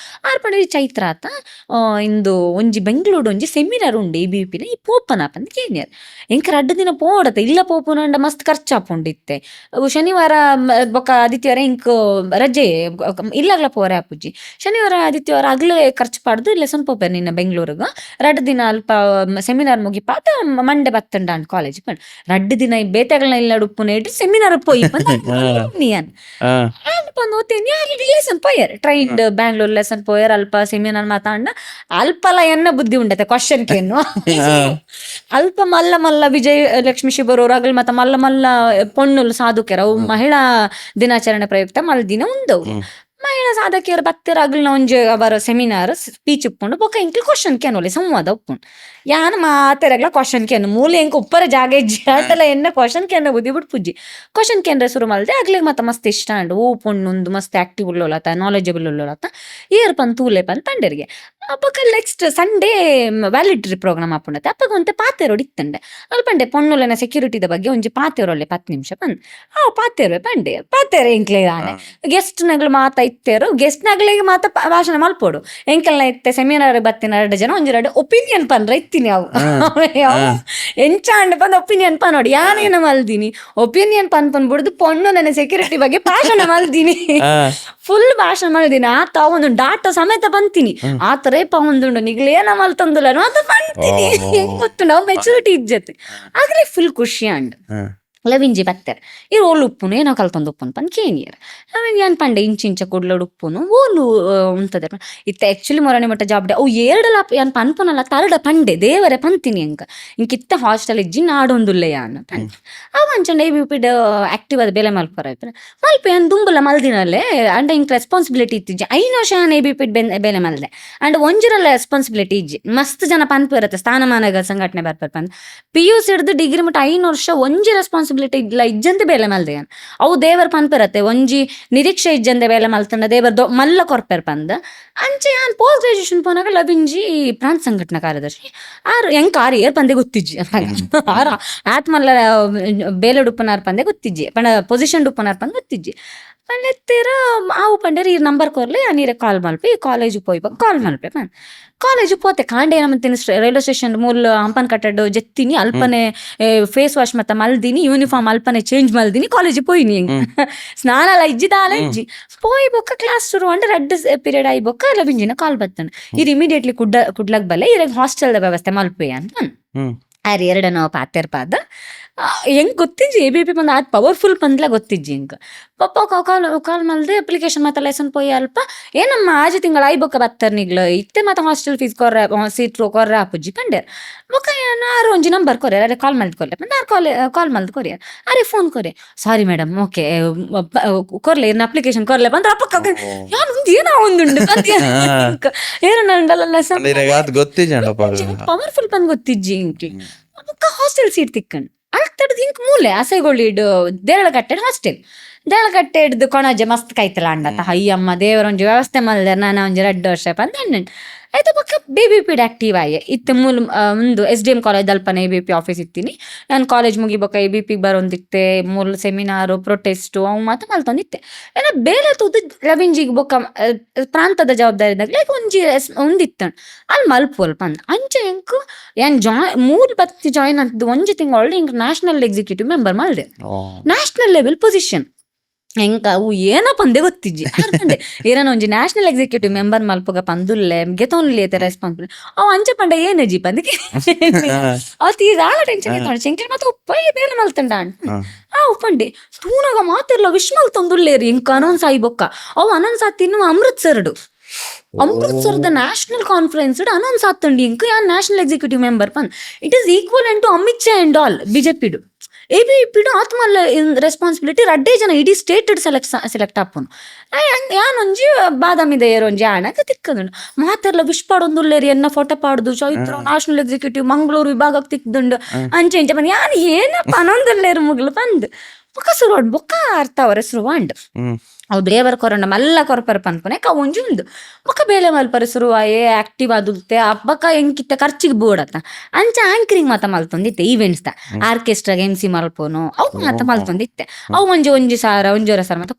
ಆರು ಪಂಡ ಚೈತ್ರ ಆತ ಇಂದು ಒಂಜಿ ಬೆಂಗಳೂರು ಒಂಜಿ ಸೆಮಿನಾರ್ ಉಂಡು ABVP ಈ ಪೋಪನ ಪಂದ್ ಕೇಳಿಯರ್ ಎಂಕ್ 2 ದಿನ ಪೋಡತ್ತೆ ಇಲ್ಲ ಪೋಪುನಂಡ ಮಸ್ತ್ ಖರ್ಚಾಪುಂಡಿತ್ತೆ ಶನಿವಾರ ಬೊಕ್ಕ ಆದಿತ್ಯವಾರ ಇಂಕ್ ರಜೆ ಇಲ್ಲಾಗ್ಲ ಪೋರೆ ಆಪುಜಿ ಶನಿವಾರ ಆದಿತ್ಯವಾರ ಆಗ್ಲೇ ಖರ್ಚು ಪಾಡ್ದು ಲೆಸನ್ ಪೋಪರ್ ನಿನ್ನ ಬೆಂಗಳೂರಿಗೆ 2 ದಿನ ಅಲ್ಪ ಸೆಮಿನಾರ್ ಮುಗಿಪಾತ ಮಂಡೆ ಬತ್ತಂಡ ಅಂಡ್ ಕಾಲೇಜ್ ಪಂಡ್ 2 ದಿನ ಬೇತೆಗಳನ್ನ ಇಲ್ಲ ಉಪ್ಪುನ ಇಟ್ಟು ಸೆಮಿನಾರ್ ಪೋಯಿ ನೀಯನ್ ಪಂದ್ ಓದ್ತೇನೆ ಲೆಸನ್ ಪೋಯರ್ ಟ್ರೈನ್ಡ್ ಬ್ಯಾಂಗ್ಳೂರ್ ಲೆಸನ್ ಪೋಯರ್ ಅಲ್ಪ ಸೆಮಿನಾರ್ ಮಾತಾಂಡ ಅಲ್ಪಲ ಎನ್ನ ಬುದ್ಧಿ ಉಂಡತೆ ಕ್ವಶನ್ ಕೇನು ಅಲ್ಪ ಮಲ್ಲ ಮಲ್ಲ ವಿಜಯ ಲಕ್ಷ್ಮಿ ಶಿಬರೋರು ಆಗಲ್ ಮತ್ತ ಮಲ್ಲ ಮಲ್ಲ ಪೊಣ್ಣುಲು ಸಾಧುಕೆರ ಅವು ಮಹಿಳಾ ದಿನಾಚರಣೆ ಪ್ರಯುಕ್ತ ಮಲ್ಲ ದಿನ ಉಂದವು ಮಹಿಳಾ ಸಾಧಕಿಯರು ಬತ್ತೆರ ಅಗಲ್ನ ಒಂಜಿ ಅವರ ಸೆಮಿನಾರ್ ಸ್ಪೀಚ್ ಉಪ್ಪುಂಡು ಬೊಕ ಇಂಕ್ಲು ಕ್ವಶನ್ ಕೇನೊಲಿ ಸಂವಾದ ಉಪ್ಪುಂಡು ಯಾನ್ ಮಾತೆರಗ್ಲ ಕ್ವಶನ್ ಕೇನು ಮೂಲೆ ಇಂಕ ಉಪ್ಪರ ಜಾಗ ಇಜ್ಜಿ ಆಟಲ ಎನ್ನ ಕ್ವಶನ್ ಕೇನ ಬುದ್ಧಿ ಬಿಟ್ಟು ಪುಜ್ಜಿ ಕ್ವಶನ್ ಕೇಂದ್ರ ಶುರು ಮಲ್ದೆ ಆಗ್ಲಿಗೆ ಮತ್ತ ಮಸ್ತ್ ಇಷ್ಟ ಅಂಡು ಓ ಪೊಣ್ಣುಂದು ಮಸ್ತ್ ಆಕ್ಟಿವ್ ಉಳ್ಳೋಲತ್ತ ನಾಲೆಜಬಲ್ ಉಳ್ಳೋಲತ್ತ ಏರ್ ಪಂದ್ ತೂಲೆ ಪಂದ್ ತಂಡರಿಗೆ ಅಪ್ಪಕ ನೆಕ್ಸ್ಟ್ ಸಂಡೇ ವ್ಯಾಲಿಡರಿ ಪ್ರೋಗ್ರಾಮ್ ಹಾಪುಂಡತೆ ಅಪ್ಪಗ ಒಂತೆ ಪಾತೆರೋಡು ಇತ್ತಂಡೆ ಅಲ್ಪಂಡೆ ಪೊಣ್ಣುಲೆನ ಸೆಕ್ಯೂರಿಟಿದ ಬಗ್ಗೆ ಒಂಜಿ ಪಾತೆರೊಲ್ಲೆ 10 ನಿಮಿಷ ಬಂದ್ ಪಾತೆರೆ ಪಂಡೆ ಪಾತೆರೆ ಇಂಕ್ಲೆ ಆನೆ ಗೆಸ್ಟ್ ನಗಳು ಮಾತಾ ಇತ್ತೇರು ಗೆಸ್ಟ್ ನಗಳಿಗೆ ಮಾತ ಭಾಷಣ ಮಲ್ಪೋಡು ಎಂಕಲ್ನ ಇತ್ತೆ ಸೆಮಿನಾರ್ ಬತ್ತಿನ 2 ಜನ ಒಂಜಿ 2 ಒಪಿನಿಯನ್ ಪನ್ರ ಇತ್ತೀನಿ ಅವು ಎಂಚ ಅಂಡ್ ಬಂದ್ ಒಪಿನಿಯನ್ ಪನ್ ನೋಡಿ ಯಾನೇನ ಮಲ್ದಿನಿ ಒಪಿನಿಯನ್ ಪನ್ ಬಿಡುದು ಪೊಣ್ಣು ನನ್ನ ಸೆಕ್ಯೂರಿಟಿ ಬಗ್ಗೆ ಭಾಷಣ ಮಲ್ದಿನಿ ಫುಲ್ ಭಾಷಣ ಮಲ್ದಿನಿ ಆತ ಒಂದು ಡಾಟಾ ಸಮೇತ ಬಂತೀನಿ ಆತರ ಪಂದುಂಡು ನಿಗ್ಲೇನ ಮಲ್ತಂದುಲ್ಲ ಅಂತ ಬಂತೀನಿ ಗೊತ್ತು ನಾವು ಮೆಚುರಿಟಿ ಇಜ್ಜತೆ ಆಗ್ಲೇ ಫುಲ್ ಖುಷಿ ಅಂಡ್ ಲವಿಂಜಿ ಬತ್ತಾರೆ ಈ ಓಲು ಉಪ್ಪುನು ಏನೋ ಕಲ್ತೊಂದು ಉಪ್ಪುನು ಪಂದ್ ಕೇನಿಯರ್ ಅವಾಗ ಏನ್ ಪಂಡೆ ಇಂಚಿಂಚ ಕೊಡ್ಲೋಡು ಉಪ್ಪುನು ಓಲು ಉಂತದೆ ಇತ್ತ ಆಕ್ಚುಲಿ ಮೊರನೆ ಮಟ್ಟ ಜಾಬ್ಡೆ ಅವು 2 ಏನ್ ಪನ್ಪುನಲ್ಲ ತರಡ ಪಂಡೆ ದೇವರೇ ಪಂತೀನಿ ಇಂಕಿತ್ತ ಹಾಸ್ಟೆಲ್ ಇಜ್ಜಿ ನಾಡೊಂದುಲ್ಲೆಯ ಅನ್ನ ಪಂಡ ಅವ ಅಂಚಂಡ ABVP ಆಕ್ಟಿವ್ ಅದ ಬೇಲೆ ಮಲ್ಪರ ಮಲ್ಪ ಏನ್ ದುಂಬುಲ ಮಲ್ದಿನಲ್ಲೇ ಅಂಡ ಇಂಕ್ ರೆಸ್ಪಾನ್ಸಿಬಿಲಿಟಿ ಇತ್ತಿಜ್ಜಿ 5 ವರ್ಷ ABVP ಬೇಲೆ ಮಲ್ದೆ ಅಂಡ್ ಒಂಜಿರಲ್ಲ ರೆಸ್ಪಾನ್ಸಿಬಿಲಿಟಿ ಇಜ್ಜಿ ಮಸ್ತ್ ಜನ ಪನ್ಪು ಇರತ್ತೆ ಸ್ಥಾನಮಾನಗಳ ಸಂಘಟನೆ ಬರ್ಪರ್ ಪಂದ್ PUC ಹಿಡ್ದು ಡಿಗ್ರಿ ಮಟ್ಟ 5 ವರ್ಷ ಒಂಜಿ ರೆಸ್ಪಾನ್ಸಿಬಿಲಿಟಿ ಇಲ್ಲ ಇಜ್ಜಂತೆ ಬೇಲೆ ಮಲ್ದೆ ಅವು ದೇವರ ಪನ್ಪಿರತ್ತೆ ಒಂಜಿ ನಿರೀಕ್ಷೆ ಇಜ್ಜಂದೆ ಬೇಲೆ ಮಲ್ತಂಡ ದೇವರ ಮಲ್ಲ ಕೊರ್ಪೆರ್ ಪಂದ್ ಅಂಚೆ ಯಾನ್ ಪೋಸ್ಟ್ ಗ್ರಾಜುಯೇಷನ್ ಪೋನಾಗ ಲವಿಂಜಿ ಪ್ರಾಂತ ಸಂಘಟನಾ ಕಾರ್ಯದರ್ಶಿ ಆರು ಏರ್ ಪಂದೆ ಗೊತ್ತಿಜ್ಜಿ ಆರ ಆತ್ ಮಲ್ಲ ಬೇಲೆ ಉಡುಪನಾರ್ ಪಂದೆ ಗೊತ್ತಿಜ್ಜಿ ಪಂಡ ಪೊಸಿಷನ್ ಉಡುಪನಾರ್ ಪಂದ್ ಗೊತ್ತಿಜ್ಜಿ ಪಂಡೆತ್ತೀರ ಆವು ಪಂಡೇರಿ ಈ ನಂಬರ್ ಕೊರ್ಲಿ ನೀರೆ ಕಾಲ್ ಮಲ್ಪೆ ಕಾಲೇಜು ಪೋಯ್ ಕಾಲ್ ಮಲ್ಪೆ ಪನ್ ಕಾಲೇಜು ಪೋತೆ ಕಾಂಡೆ ಏನಂತೀನಿ ರೈಲ್ವೆ ಸ್ಟೇಷನ್ ಮೂಲ ಹಂಪನ್ ಕಟ್ಟಡ ಜೆತ್ತೀನಿ ಅಲ್ಪನೆ ಫೇಸ್ ವಾಶ್ ಮತ್ತ ಮಲ್ದಿನಿ ಯೂನಿಫಾರ್ಮ್ ಅಲ್ಪನೆ ಚೇಂಜ್ ಮಲ್ದಿನಿ ಕಾಲೇಜ್ ಪೋಯ್ನಿ ಸ್ನಾನ ಎಲ್ಲ ಇಜ್ಜಿದಾಲ ಇಜ್ಜಿ ಪೋಯ್ ಬೊಕ್ಕ ಕ್ಲಾಸ್ ಶುರು ಅಂಡ್ 2 ಪೀರಿಯಡ್ ಆಯ್ ಬೊಕ್ಕ ಲವಿಂಜಿನ ಕಾಲ್ ಬತ್ತನ ಇದು ಇಮಿಡಿಯೇಟ್ಲಿ ಕುಡ್ಲಕ್ ಬಲ್ಲೆ ಇರಾಗ ಹಾಸ್ಟೆಲ್ ವ್ಯವಸ್ಥೆ ಮಲ್ಪೆ ಅಂತ ಆರಿ 2 ನಾವು ಪಾತೆರ್ ಪಾದ ಹೆಂಗ್ ಗೊತ್ತಿಜ್ಜಿ ABP ಬಂದ ಅದು ಪವರ್ಫುಲ್ ಬಂದ್ಲ ಗೊತ್ತಿಜ್ಜಿ ಇಂಕ ಪಪ್ಪ ಕಾಲ್ ಮಲ್ದೆ ಅಪ್ಲಿಕೇಶನ್ ಮಾತ ಲೆಸನ್ ಪೋಯಿ ಅಲ್ಪ ಏನಮ್ಮ ಆಜಿ ತಿಂಗಳ ಐ ಬೊಕ್ಕ ಬತ್ತರ್ ನಿಗ್ಲ ಇತ್ತೆ ಮಾತ ಹಾಸ್ಟೆಲ್ ಫೀಸ್ ಕೊರ್ರೆ ಸೀಟ್ ಕೊರ್ರೆ ಆಪುಜ್ಜಿ ಪಂಡೇರ್ ಬೊಕ್ಕ ಆರು ಒಂಜಿ ನಂಬರ್ ಕೊರೆ ಅರೆ ಕಾಲ್ ಮಲ್ದ್ ಕೊರ್ಲೆ ಪಂಡ ಕಾಲ್ ಮಲ್ದ್ ಕೊರಿಯ ಅರೆ ಫೋನ್ ಕೊರೆ ಸಾರಿ ಮೇಡಮ್ ಓಕೆ ಕೊರ್ಲೆ ಇರ್ನ ಅಪ್ಲಿಕೇಶನ್ ಕೊರ್ಲೆ ಬಂದ್ರೆ ಅಪ್ಪ ಯಾರು ಒಂದು ಏನೋ ಒಂದುಂಡು ಏನು ನಂದಲ್ಲ ಲೆಸನ್ ಅದು ಗೊತ್ತಿಜ್ಜಂಡಪ್ಪ ಪವರ್ಫುಲ್ ಬಂದ್ ಗೊತ್ತಿಜ್ಜಿ ಇಂಕಿ ಬೊಕ್ಕ ಹಾಸ್ಟೆಲ್ ಸೀಟ್ ತಿಕ್ಕಂಡು ಅಳ್ತಡ್ದು ಇಂಕ್ ಮೂಲೆ ಅಸೈಗೊಳ್ಳಿಡ್ ದೇರಳಗಟ್ಟೆಡ್ ಹಾಸ್ಟೆಲ್ ದೇಳಗಟ್ಟೆಡ್ದು ಕೊಣಜೆ ಮಸ್ತ್ ಕೈತಲ ಅಂಡತ ಅಯ್ಯಮ್ಮ ದೇವರ ಒಂಜಿ ವ್ಯವಸ್ಥೆ ಮಲ್ದೆ ನಾನು ಒಂಜಿ 2 ವರ್ಷ ಪಂದ್ ಆಯ್ತು ಬೊಕ್ಕ BBP ಆಕ್ಟಿವ್ ಆಯೆ ಇತ್ತೆ ಮೂಲ ಒಂದು SDM ಕಾಲೇಜ್ ಅಲ್ಪನೆ ABP ಆಫೀಸ್ ಇತ್ತೀನಿ ನಾನು ಕಾಲೇಜ್ ಮುಗಿ ಬೊಕ್ಕ ABP ಬರೊಂದಿತ್ತೆ ಮೂಲ ಸೆಮಿನಾರು ಪ್ರೊಟೆಸ್ಟು ಅವು ಮಾತ ಮಲ್ತೊಂದಿತ್ತೆ ಏನ ಬೇಲೆ ತೂದು ರವಿಂಜಿಗೆ ಬೊಕ್ಕ ಪ್ರಾಂತದ ಜವಾಬ್ದಾರಿದಾಗ ಲೈಕ್ ಒಂದಿತ್ತಣ ಅಲ್ಲಿ ಮಲ್ಪುವಲ್ ಪಂದ್ ಅಂಚೆ ಎಂಕು ಏನ್ ಮೂರು ಬತ್ತಿ ಜಾಯಿನ್ ಅಂತದ್ದು ಒಂಜಿ ತಿಂಗಳು ಇಂಕ್ ನ್ಯಾಷನಲ್ ಎಕ್ಸಿಕ್ಯೂಟಿವ್ ಮೆಂಬರ್ ಮಲ್ದೆ ನ್ಯಾಷನಲ್ ಲೆವೆಲ್ ಪೊಸಿಷನ್ ಹೆಂಗ ಅವು ಏನೋ ಪಂದೆ ಗೊತ್ತಿಜ್ಜಿ ಏನ ಒಂಜಿ ನ್ಯಾಷನಲ್ ಎಕ್ಸಿಕ್ಯೂಟಿವ್ ಮೆಂಬರ್ ಮಲ್ಪಗ ಪಂದುಲ್ಲೆ ಗೆತೊನ್ಲಿ ಐತೆ ರೆಸ್ಪಾನ್ಸಿಬಲ್ ಅವ್ ಅಂಚೆ ಪಂಡ ಏನಜ್ಜಿ ಪಂದಕ್ಕೆ ಅವತ್ತು ಈಗ ಆಳ ಟೆನ್ಷನ್ ಆಯ್ತು ಶಂಕರ್ ಮತ್ತೆ ಉಪ್ಪ ಬೇರೆ ಮಲ್ತಂಡ ಉಪ್ಪಂಡಿ ತೂನಾಗ ಮಾತೆಲ್ಲ ವಿಶ್ ಮಲ್ತೊಂದುಲ್ಲೇರಿ ಇಂಕ ಅನೌನ್ಸ್ ಆಯಿ ಬೊಕ್ಕ ಅವು ಅನೌನ್ಸ್ ಆತಿನ್ನು ಅಮೃತ್ಸರದ ನ್ಯಾಷನಲ್ ಕಾನ್ಫರೆನ್ಸ್ ಅನೌನ್ಸ್ ಆತಂಡಿ ಇಂಕ ಯಾನ್ ನ್ಯಾಷನಲ್ ಎಕ್ಸಿಕ್ಯೂಟಿವ್ ಮೆಂಬರ್ ಪಂದ್ it is equal to Amit Shah and all BJP ABP ಆತ್ಮಲ್ಲ ರೆಸ್ಪಾನ್ಸಿಬಿಲಿಟಿ ರಡ್ಡೇ ಜನ ಇಡೀ ಸ್ಟೇಟ್ ಸೆಲೆಕ್ಟ್ ಆಪುನು ಯಾನೊಂಜಿ ಬಾದಾಮಿದ ಏರೊಂಜಿ ಆಣಕ್ಕೆ ತಿಕ್ಕದುಂಡು ಮಾತೆರ್ಲ ವಿಶ್ ಪಾಡೊಂದುಲ್ಲೇರಿ ಎನ್ನ ಫೋಟೋ ಪಾಡ್ದು ಚೈತ್ರ ನ್ಯಾಷನಲ್ ಎಕ್ಸಿಕ್ಯೂಟಿವ್ ಮಂಗಳೂರು ವಿಭಾಗಕ್ಕೆ ತಿಕ್ದುಂಡು ಅಂಚೆ ಇಂಚೆ ಬಂದು ಯಾನ್ ಏನಪ್ಪ ಅನ್ನೊಂದುಲ್ಲೇರು ಮುಗ್ಲು ಬಂದು ಬೊಕ್ಕ ಸುರುವಾಂಡ್ ಬೊಕ್ಕ ಅರ್ಥ ಅವರ ಸುರುವಾಂಡ್ ಅವು ದೇವರ ಕೊರಂಡ ಮಲ್ಲ ಕೊರಪರ ಪನ್ಪನೆ ಒಂಜಿ ಉಂಡು ಬೊಕ್ಕ ಬೇಲೆ ಮಲ್ಪರ ಶುರುವಾಯೇ ಆಕ್ಟಿವ್ ಆದುಲ್ತೆ ಹಬ್ಬಕ್ಕ ಹೆಂಗಿತ್ತ ಖರ್ಚಿಗೆ ಬೋಡತ್ತ ಅಂಚ ಆಂಕರಿಂಗ್ ಮಾತ ಮಲ್ತೊಂದಿತ್ತೆ ಈವೆಂಟ್ಸ್ ದ ಆರ್ಕೆಸ್ಟ್ರಾಗ MC ಮಲ್ಪೋನು ಅವು ಮಾತ ಮಲ್ತೊಂದಿತ್ತೆ ಅವು ಒಂಜಿ ಸಾರ ಒಂಜೂರ ಸಾರ ಮಾತ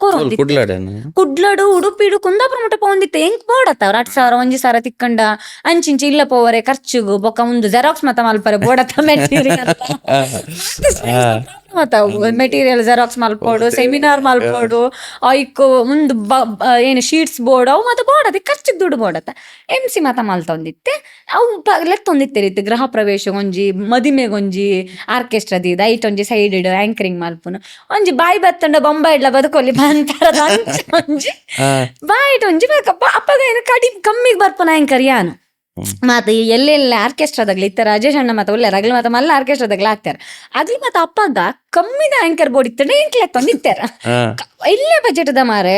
ಕುಡ್ಲಡು ಉಡುಪಿಡು ಕುಂದಾಪುರ ಮಟ್ಟ ಪೋಂದಿತ್ತೆ ಹೆಂಗ್ ಬೋಡತ್ತ ಅವ್ರ 8,000 ಒಂಜಿ ಸಾರ ತಿಕ್ಕಂಡ ಅಂಚಿಂಚಿ ಇಲ್ಲ ಪೋವರೆ ಖರ್ಚಿಗು ಬೊಕ್ಕ ಮುಂದು ಜೆರಾಕ್ಸ್ ಮಾತ ಮಲ್ಪರೆ ಬೋಡತ್ತ ಮೆಟೀರಿಯಲ್ ಜೆರಾಕ್ಸ್ ಮಲ್ಪೋಡು ಸೆಮಿನಾರ್ ಮಲ್ಪೋಡು ಐಕ್ ಮುಂದು ಏನು ಶೀಟ್ಸ್ ಬೋರ್ಡ್ ಅವು ಮತ್ತೆ ಬೋಡತ್ತೆ ಖರ್ಚಿಗೆ ದುಡ್ಡು ಬೋಡತ್ತ MC ಮಾತ ಮಲ್ತೊಂದಿತ್ತೆ ಅವು ಲೆತ್ತೊಂದಿತ್ತೆ ರೀತಿ ಗೃಹ ಪ್ರವೇಶ ಒಂಜಿ ಮದಿಮೆಗೊಂಜಿ ಆರ್ಕೆಸ್ಟ್ರಾದ ಐಟ್ ಒಂಜಿ ಸೈಡ್ ಆಂಕರಿಂಗ್ ಮಲ್ಪುನು ಒಂಜಿ ಬಾಯಿ ಬತ್ತಂಡ ಬೊಂಬಾಯಿಡ್ಲ ಬದುಕೊಲ್ಲಿ ಬಂತಾರದ ಒಂಜಿ ಬಾಯಿಟ್ ಒಂಜಿ ಅಪ್ಪಗ ಏನು ಕಮ್ಮಿಗೆ ಬರ್ಪನ ಆಂಕರ್ ಯಾನು ಮಾತ ಎಲ್ಲೆಲ್ಲ ಆರ್ಕೆಸ್ಟ್ರಾದಾಗ್ಲಿ ಇತ್ತ ರಾಜೇಶ್ ಅಣ್ಣ ಮಾತ ಒಳ್ಳೆ ರಗಲ್ ಮಾತ ಮಲ್ಲ ಆರ್ಕೆಸ್ಟ್ರಾದಾಗ್ಲ ಹಾಕ್ತಾರ ಅಗ್ಲಿ ಮಾತ ಅಪ್ಪಗ ಕಮ್ಮಿದ ಆಂಕರ್ ಬೋರ್ಡ್ ಇತ್ತಂಡ ಎಂಕ್ಲೆ ತೊಂದಿತ್ತಾರ ಇಲ್ಲೇ ಬಜೆಟ್ ದ ಮಾರೆ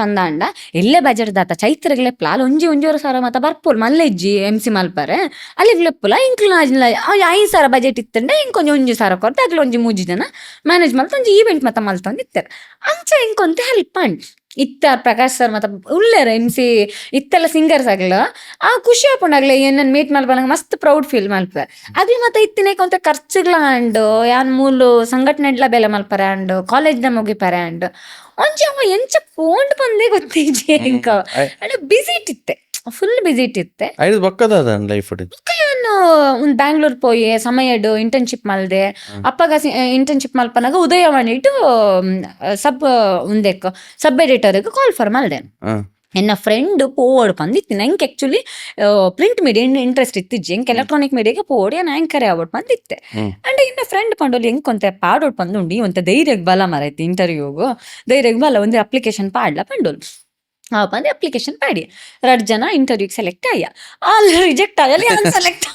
ಪಂದಾಂಡ ಇಲ್ಲೇ ಬಜೆಟ್ ದಾತ ಚೈತ್ರಗ್ಲೆ ಪ್ಲಾಲ್ ಒಂಜೂವರೆ ಸಾವಿರ ಮಾತ ಬರ್ಪೋಲ್ ಮಲ್ಲೆಜ್ಜಿ MC ಮಲ್ಪರೆ ಅಲ್ಲಿ ಲೆಪ್ಪುಲ ಇಂಕ್ಲ 5,000 ಬಜೆಟ್ ಇತ್ತಂಡ ಇಂಕೊಂಜಿ 1,000 ಕೊರ್ದು ಅಗ್ಲ ಒಂಜಿ 3 ಜನ ಮ್ಯಾನೇಜ್ ಮಲ್ತ ಒಂಜಿ ಈವೆಂಟ್ ಮಾತ ಮಲ್ತೊಂದಿತ್ತಾರ ಅಂಚ ಇಂಕೊಂತ ಹೆಲ್ಪ್ ಅಂಡ್ ಇತ್ತ ಪ್ರಕಾಶ್ ಸರ್ ಮತ್ತ ಉಳ್ಳೇರ MC ಇತ್ತೆಲ್ಲ ಸಿಂಗರ್ಸ್ ಆಗ್ಲ ಖುಷಿ ಆಪುಂಡಾಗ್ಲೆ ಏನನ್ ಮೀಟ್ ಮಲ್ಪನಂಗ ಮಸ್ತ್ ಪ್ರೌಡ್ ಫೀಲ್ ಮಲ್ಪೆ ಅಗ್ಲಿ ಮತ್ತೆ ಇತ್ತಿನೇಕ ಒಂತ ಖರ್ಚಿಗ್ಲ ಅಂಡ್ ಯಾನ್ ಮೂಲು ಸಂಘಟನೆಡ್ಲ ಬೆಲೆ ಮಲ್ಪರೆ ಅಂಡ್ ಕಾಲೇಜ್ನ ಮುಗಿಪರೆ ಅಂಡ್ ಒಂಜಿ ಅವ ಎಂಚ ಪೋಂಡ್ ಬಂದೇ ಗೊತ್ತಿಜ್ಜಿ ಇಂಕ ಬಿಸಿ ಇಟ್ಟಿತ್ತೆ ಫುಲ್ ಬಿಸಿ ಇಟ್ಟಿತ್ತೆ ಐದು ಬಕ್ಕದ ಲೈಫ್ ಒಂದು ಬ್ಯಾಂಗ್ಳೂರ್ ಪೋಯಿ ಸಮಯಡ್ ಇಂಟರ್ನ್ಶಿಪ್ ಮಲ್ದೆ ಅಪ್ಪಗ ಇಂಟರ್ನ್ಶಿಪ್ ಮಲ್ಪನಾಗ ಉದಯವಾಣಿ ಇಟ್ಟು ಸಬ್ ಎಡಿಟರ್ಗೆ ಕಾಲ್ ಫಾರ್ ಮಲ್ದೆ ಎನ್ನ ಫ್ರೆಂಡ್ ಪೋಡ್ ಬಂದಿತ್ತು ನಂಗೆ ಆಕ್ಚುಲಿ ಪ್ರಿಂಟ್ ಮೀಡಿಯಾ ಇಂಟ್ರೆಸ್ಟ್ ಇತ್ತಿಜ್ಜಿ ಎಂಕ್ ಎಲೆಕ್ಟ್ರಾನಿಕ್ ಮೀಡಿಯಾಗೆ ಪೋಡಿ ಆಂಕರ್ ಆವಡ್ ಬಂದಿತ್ತೆ ಅಂಡ್ ಇನ್ನ ಫ್ರೆಂಡ್ ಪಂಡೋಲಿ ಹೆಂಗ್ ಕೊಂತೆ ಪಾಡೋಡ್ ಪಂದುಂಡಿ ಒಂತ ಧೈರ್ಯಗ್ ಬಲ ಮರೈತಿ ಇಂಟರ್ವ್ಯೂಗು ಧೈರ್ಯಗ್ ಬಲ ಒಂದು ಅಪ್ಲಿಕೇಶನ್ ಪಾಡ್ಲ ಪಂಡೋಲ್ ಬಂದು ಅಪ್ಲಿಕೇಶನ್ ಪಾಡಿ 2 ಜನ ಇಂಟರ್ವ್ಯೂಗೆ ಸೆಲೆಕ್ಟ್ ಆಯ್ಯ ಅಲ್ಲಿ ರಿಜೆಕ್ಟ್ ಆಗಲಿ ಸೆಲೆಕ್ಟ್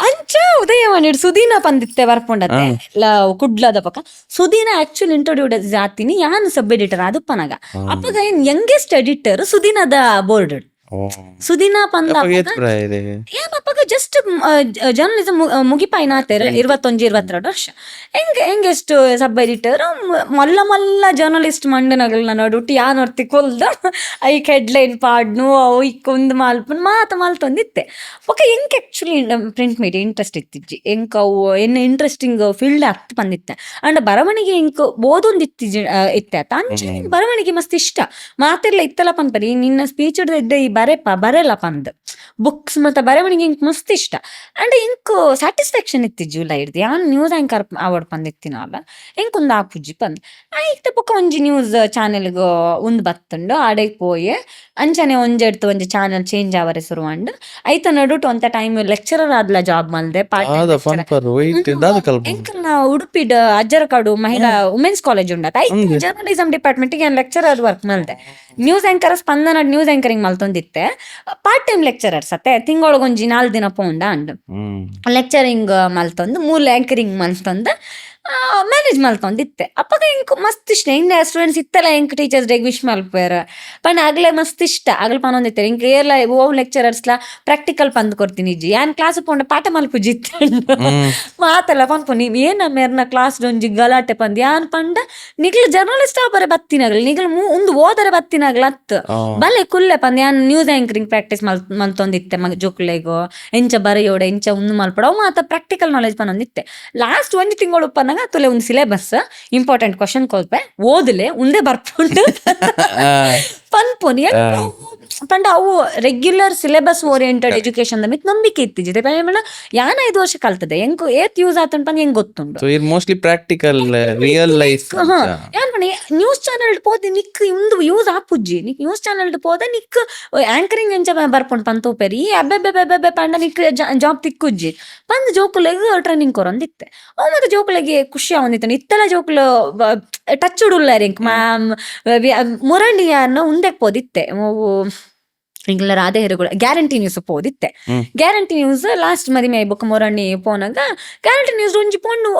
ಅಂಚ ಉದಯವಾಣಿ ಸುದೀನ ಪಂದಿತ್ತೆ ಬರ್ಪುಂಡತ್ತೆ ಕುಡ್ಲದ ಪಕ್ಕ ಸುದೀನ ಆಕ್ಚುಲಿ ಇಂಟ್ರೊಡ್ಯೂ ಜಾತಿನಿ ಯಾನ್ ಸಬ್ ಎಡಿಟರ್ ಅದಪ್ಪನಾಗ ಅಪ್ಪಗ ಏನ್ ಯಂಗೆಸ್ಟ್ ಎಡಿಟರ್ ಸುದೀನದ ಬೋರ್ಡ್ ಸುದೀನ ಪಂದ ಏನಪ್ಪಗ ಜಸ್ಟ್ ಜರ್ನಲಿಸಮ್ ಮುಗಿಪಾಯ್ನಾತೇರ 21-22 ವರ್ಷ ಹೆಂಗೆಷ್ಟು ಸಬ್ ಎಡಿಟರ್ ಮಲ್ಲ ಜರ್ನಲಿಸ್ಟ್ ಮಂಡನಗಳನ್ನ ನೋಡುಟ್ಟು ಯಾನೊರ್ತಿ ಕೊಲ್ದ ಐಕ್ ಹೆಡ್ಲೈನ್ ಪಾಡ್ನು ಐಕ್ ಒಂದು ಮಾಲ್ಪನ್ ಮಾಲ್ತೊಂದಿತ್ತೆ ಒಕ್ಕ ಹೆಂಗೆ ಆಕ್ಚುಲಿ ಪ್ರಿಂಟ್ ಮೀಡಿಯಾ ಇಂಟ್ರೆಸ್ಟ್ ಇತ್ತಿಜ್ಜಿ ಹೆಂಕ್ ಅವು ಏನು ಇಂಟ್ರೆಸ್ಟಿಂಗ್ ಫೀಲ್ಡ್ ಆಗ್ತಾ ಬಂದಿತ್ತೆ ಅಂಡ್ ಬರವಣಿಗೆ ಹೆಂಕ್ ಓದೊಂದು ಇತ್ತೆ ಅಂಚೆ ಬರವಣಿಗೆ ಮಸ್ತ್ ಇಷ್ಟ ಮಾತೆಲ್ಲ ಇತ್ತಲ್ಲ ಪನ್ಪರಿ ನಿನ್ನ ಸ್ಪೀಚ್ ಇದ್ದೆ ಈ ಬರೆಲ್ಲ ಪಂದ್ ಬುಕ್ಸ್ ಮತ್ತೆ ಬರೆವಣಿಗೆ ಇಂಕ್ ಮಸ್ತ್ ಇಷ್ಟ. ಅಂಡ್ ಇಂಕ್ ಸ್ಯಾಟಿಸ್ಫ್ಯಾಕ್ಷನ್ ಇತ್ತಿಜ್ಜಿ ಲೈಡ್ದು ಯಾನ್ ನ್ಯೂಸ್ ಆಂಕರ್ ಅವಾರ್ಡ್ ಪಂದಿತ್ತಿನಲ್ಲ ಇಂಕ್ ಒಂದು ಆಪುಜ್ಜಿ ಪಂದ್ ಐತ ಬೊಕ ಒಂಜಿ ನ್ಯೂಸ್ ಚಾನೆಲ್ಗ್ ಉಂದು ಬತ್ತುಂಡು ಆಡೆ ಪೋಯೆ ಅಂಚನೆ ಒಂಜೆಡ್ತು ಒಂಜಿ ಚಾನೆಲ್ ಚೇಂಜ್ ಆವರೆ ಶುರುವಂಡ್ ಐತ ನಡುಟ್ ಒಂತ ಟೈಮ್ ಲೆಕ್ಚರರ್ ಆದ್ಲ ಜಾಬ್ ಮಲ್ದೆ ಆದ ಪನ್ಪರ್ ವೈಟ್ ದಾದ ಕಲ್ಪ ಎಂಕಲ್ನ ಉಡುಪಿಡ್ ಅಜ್ಜರಕಾಡು ಮಹಿಳಾ ವುಮೆನ್ಸ್ ಕಾಲೇಜ್ ಉಂಡತ ಐತ ಜರ್ನಲಿಸಂ ಡಿಪಾರ್ಟ್ಮೆಂಟ್ ಗೆ ಲೆಕ್ಚರರ್ ವರ್ಕ್ ಮಲ್ದೆ. News anchor Spandana news anchoring ಮಲ್ತೊಂದಿತ್ತೆ ಪಾರ್ಟ್ ಟೈಮ್ ಲೆಕ್ಚರರ್ ಸತ್ತೆ ತಿಂಗೊಳಗೊಂಜಿ 4 ದಿನ ಪೋಂಡ ಅಂಡ್ ಲೆಕ್ಚರಿಂಗ್ ಮಲ್ತೊಂದು 3 ಆಂಕರಿಂಗ್ ಮಲ್ತೊಂದು ಮ್ಯಾನೇಜ್ ಮಲ್ತೊಂದಿತ್ತೆ. ಅಪ್ಪಗ ಇಂಕ್ ಮಸ್ತ್ ಇಷ್ಟ ಇಂದ ಸ್ಟೂಡೆಂಟ್ಸ್ ಇತ್ತಲ್ಲ ಇಂಕ್ ಟೀಚರ್ಸ್ ಡೇ ವಿಶ್ ಮಲ್ಪೇರ್ ಪಂಡ ಆಗ್ಲೇ ಮಸ್ತ್ ಇಷ್ಟ ಆಗ್ಲ ಪನೊಂದಿತ್ತೆ ಇಂಕ್ ಏರ್ಲ ಓವ್ ಲೆಕ್ಚರರ್ಸ್ಲ ಪ್ರಾಕ್ಟಿಕಲ್ ಪಂದ್ ಕೊಡ್ತೀನಿ ಇಜ್ಜಿ ಯಾನ್ ಕ್ಲಾಸ್ ಪೋಂಡ ಪಾಠ ಮಲ್ಪುಜಿತ್ತು ಮಾತಲ್ಲ ಪನ್ಪು ನೀವ್ ಏನ ಮೇರ್ನ ಕ್ಲಾಸ್ ಒಂಜಿ ಗಲಾಟೆ ಪಂದ್ ಯಾನ್ ಪಂಡ ನಿಗ್ಲು ಜರ್ನಲಿಸ್ಟ್ ಬರೆ ಬತ್ತಿನಾಗ್ಲ ನಿಗ್ಲು ಒಂದು ಓದರೆ ಬತ್ತಿನಾಗ್ಲ ಅತ್ ಬಲ್ಲೆ ಕುಲ್ಲೆ ಪಂದ್ ಯಾನ್ ನ್ಯೂಸ್ ಆಂಕರಿಂಗ್ ಪ್ರಾಕ್ಟೀಸ್ ಮಲ್ತೊಂದಿತ್ತೆ ಜೋಕ್ಲೆಗೋ ಎಂಚ ಬರೆಯೋಡೆ ಎಂಚ ಒಂದು ಮಲ್ಪಡ ಅವು ಮಾತ ಪ್ರಾಕ್ಟಿಕಲ್ ನಾಲೆಜ್ ಪನೊಂದಿತ್ತೆ. ಲಾಸ್ಟ್ ಒಂಜಿ ತಿಂಗಳು ಪನ್ನಾಗ ತುಲೆ ಒಂದು ಸಿಲೆಬಸ್ ಇಂಪಾರ್ಟೆಂಟ್ ಕ್ವಶನ್ ಕೊಲ್ಪೆ ಓದಲೆ ಉಂದೆ ಬರ್ಪುಂಡು ಪನ್ಪುನಿ ಪಂಡ ಅವು ರೆಗ್ಯುಲರ್ ಸಿಲೆಬಸ್ ಓರಿಯೆಂಟೆಡ್ ಎಜುಕೇಶನ್ ಮಿತ್ ನಂಬಿಕೆ ಇತ್ತಿಜಿದೆ ಯಾನ 5 ವರ್ಷ ಕಲ್ತದೆ ಹೆಂಗ್ ಏತ್ ಯೂಸ್ ಆತನ್ ಪಂದ್ ಹೆಂಗ್ ಗೊತ್ತುಂಡು. ಸೊ ಇದು ಮೋಸ್ಟ್ಲಿ ಪ್ರಾಕ್ಟಿಕಲ್ ರಿಯಲ್ ಲೈಫ್ ಯಾನ್ ಪಣಿ ನ್ಯೂಸ್ ಚಾನೆಲ್ ಪೋದೆ ನಿಕ್ ಇಂದು ಯೂಸ್ ಆಪುಜ್ಜಿ ನಿಕ್ ನ್ಯೂಸ್ ಚಾನೆಲ್ ಪೋದೆ ನಿಕ್ ಆಂಕರಿಂಗ್ ಎಂಚ ಬರ್ಪುಂಡು ಪಂತೋಪೆರಿ ಅಬ್ಬೆಬ್ಬೆಬ್ಬೆಬ್ಬೆ ಪಂಡ ನಿಕ್ ಜಾಬ್ ತಿಕ್ಕುಜ್ಜಿ ಪಂದ್ ಜೋಕುಲೆಗ್ ಟ್ರೈನಿಂಗ್ ಕೊರೊಂದಿತ್ತೆ ಅವು ಮತ್ತೆ ಜೋಕುಲೆಗೆ ಖುಷಿ ಆವಂದಿತ್ತೆ ಇತ್ತೆಲ್ಲ ಜೋಕುಲು ಟಚ್ ಉಡುಲ್ಲಾರಿ ಇಂಕ್ ಮುರಳಿಯನ್ನ ಉಂದೆಕ್ ಪೋದಿತ್ತೆ ಇಂಗ್ಲ ರಾಧೆ ಹೆರುಗಳು ಗ್ಯಾರಂಟಿ ನ್ಯೂಸ್ ಪೋದಿತ್ತೆ. ಗ್ಯಾರಂಟಿ ನ್ಯೂಸ್ ಲಾಸ್ಟ್ ಮದಿಮೆ ಬೊಕ್ಕ ಮೊರಣಿ ಪೋನಾಗ ಗ್ಯಾರಂಟಿ ನ್ಯೂಸ್ ಒಂಜಿ ಪೊಣ್ಣು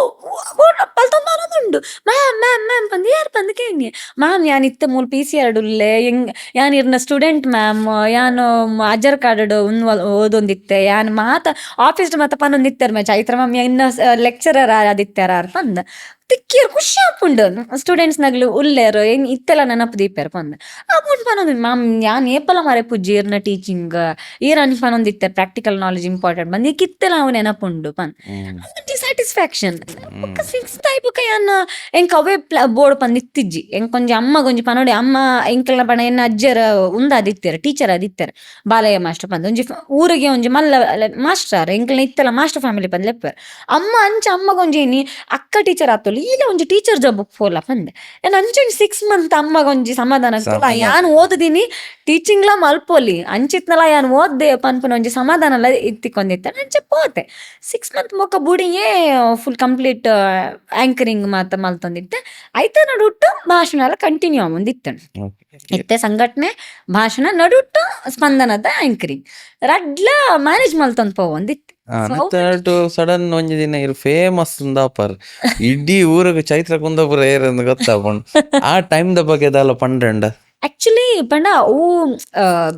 ಪಲ್ತೊಂದು ಮ್ಯಾಮ್ ಮ್ಯಾಮ್ ಮ್ಯಾಮ್ ಪಂದ್ ಯಾರು ಪಂದ್ ಕೇಂಗೆ ಮ್ಯಾಮ್ ಯಾನ್ ಇತ್ತೆ ಮೂಲ್ PCR ಉಲ್ಲೆ ಹೆಂಗ್ ಯಾನ್ ಇರ್ನ ಸ್ಟೂಡೆಂಟ್ ಮ್ಯಾಮ್ ಯಾನು ಅಜ್ಜರ್ ಕಾರ್ಡ್ ಓದೊಂದಿತ್ತೆ ಯಾನ್ ಮಾತ ಆಫೀಸ್ ಮಾತ ಪನ್ನೊಂದಿತ್ತಾರ ಮ್ಯಾಚ್ ಐತ್ರ ಮ್ಯಾಮ್ ಇನ್ನ ಲೆಕ್ಚರರ್ ಆದಿತ್ತಾರ ಪಂದ್ ತಿಕ್ಕಿಯರ್ ಖುಷಿ ಆಪುಂಡು ಸ್ಟೂಡೆಂಟ್ಸ್ ನಗ್ಲು ಉಲ್ಲೇರು ಏನ್ ಇತ್ತೆಲ್ಲ ನೆನಪು ದೀಪರ್ ಪಂದ್ ಆಪುಂಡು ಪನೊಂದು ಮ್ಯಾಮ್ ಯಾನ್ ಏಪಲ ಮಾರೆ ಪುಜ್ಜಿ ಇರ್ನ ಟೀಚಿಂಗ್ ಈರನ್ ಪನೊಂದಿತ್ತೆ ಪ್ರಾಕ್ಟಿಕಲ್ ನಾಲೆಜ್ ಇಂಪಾರ್ಟೆಂಟ್ ಬಂದ್ ಈಗ ಇತ್ತೆಲ್ಲ ಅವು ನೆನಪುಂಡು ಪಂದ್ ಸ್ಯಾಟಿಸ್ಫ್ಯಾಕ್ಷನ್. ಸಿಕ್ಸ್ತ್ ಐಬುಕ ಯಾನ್ ಎಂಕ್ ಅವೇ ಬೋರ್ಡ್ ಪಂದ್ ಇತ್ತಿಜ್ಜಿ ಎಂಕೊಂಜಿ ಅಮ್ಮಗೊಂಜಿ ಪನೋಡಿ ಅಮ್ಮ ಎಂಕಲ್ನ ಪಣ ಎನ್ನ ಅಜ್ಜರ ಉಂದಾದಿತ್ತಾರೆ ಟೀಚರ್ ಆದಿತ್ತಾರೆ ಬಾಲಯ್ಯ ಮಾಸ್ಟರ್ ಪಂದ್ ಒಂಜಿ ಊರಿಗೆ ಒಂಜಿ ಮಲ್ಲ ಮಾಸ್ಟರ್ ಎಂಕಲ್ನ ಇತ್ತೆಲ್ಲ ಮಾಸ್ಟರ್ ಫ್ಯಾಮಿಲಿ ಪಂದ್ ಲೆಪ್ಪರ್ ಅಮ್ಮ ಅಂಚ ಅಮ್ಮಗೊಂಜಿ ಏನಿ ಅಕ್ಕ ಟೀಚರ್ ಆತೊಲಿ ಈಗ ಒಂಜಿ ಟೀಚರ್ ಜಾಬ್ ಫೋಲ ಪಂದೆ ಏನ್ ಅಂಚೊಂಜಿ 6 ಮಂತ್ ಅಮ್ಮಗೊಂಜಿ ಸಮಾಧಾನ ಯಾನ್ ಓದಿದೀನಿ ಟೀಚಿಂಗ್ಲ ಮಲ್ಪೊಲಿ ಅಂಚಿತ್ನಲ ಯಾನ್ ಓದ್ದೆ ಪನ್ಪುನ ಒಂಜಿ ಸಮಾಧಾನ ಎಲ್ಲ ಇತ್ತಿಕೊಂಡಿತ್ತೆ ಅಂಚೆ ಪೋತೆ 6 ಮಂತ್ ಮೊಕ್ಕ ಬುಡಿಯೇ ಫುಲ್ ಕಂಪ್ಲೀಟ್ ಆಂಕರಿಂಗ್ ಮಾತ ಮಲ್ತೊಂದಿತ್ತೆ ಐತ ನಡುಟ್ಟು ಭಾಷಣ ಎಲ್ಲ ಕಂಟಿನ್ಯೂ ಆಗೊಂದಿತ್ತೆ ಇತ್ತೆ ಸಂಘಟನೆ ಭಾಷಣ ನಡುಟ್ಟು ಸ್ಪಂದನದ ಆಂಕರಿಂಗ್ ರಡ್ಲ ಮ್ಯಾನೇಜ್ ಮಲ್ತೊಂದು ಪೋವಂದಿತ್ತೆ. ಸಡನ್ ಒಂಜಿ ದಿನ ಇರು ಫೇಮಸ್ ಉಂದಾಪರ್ ಇಡೀ ಊರಿಗೆ ಚೈತ್ರ ಕುಂದಾಪುರ ಏರಂದು ಗೊತ್ತಾಪುಂಡು ಆ ಟೈಮ್ ದ ಬಗ್ಗೆ ದಾಲ ಪಂಡ್ರೆಂಡ ಆಕ್ಚುಲಿ ಪಂಡ ಅವು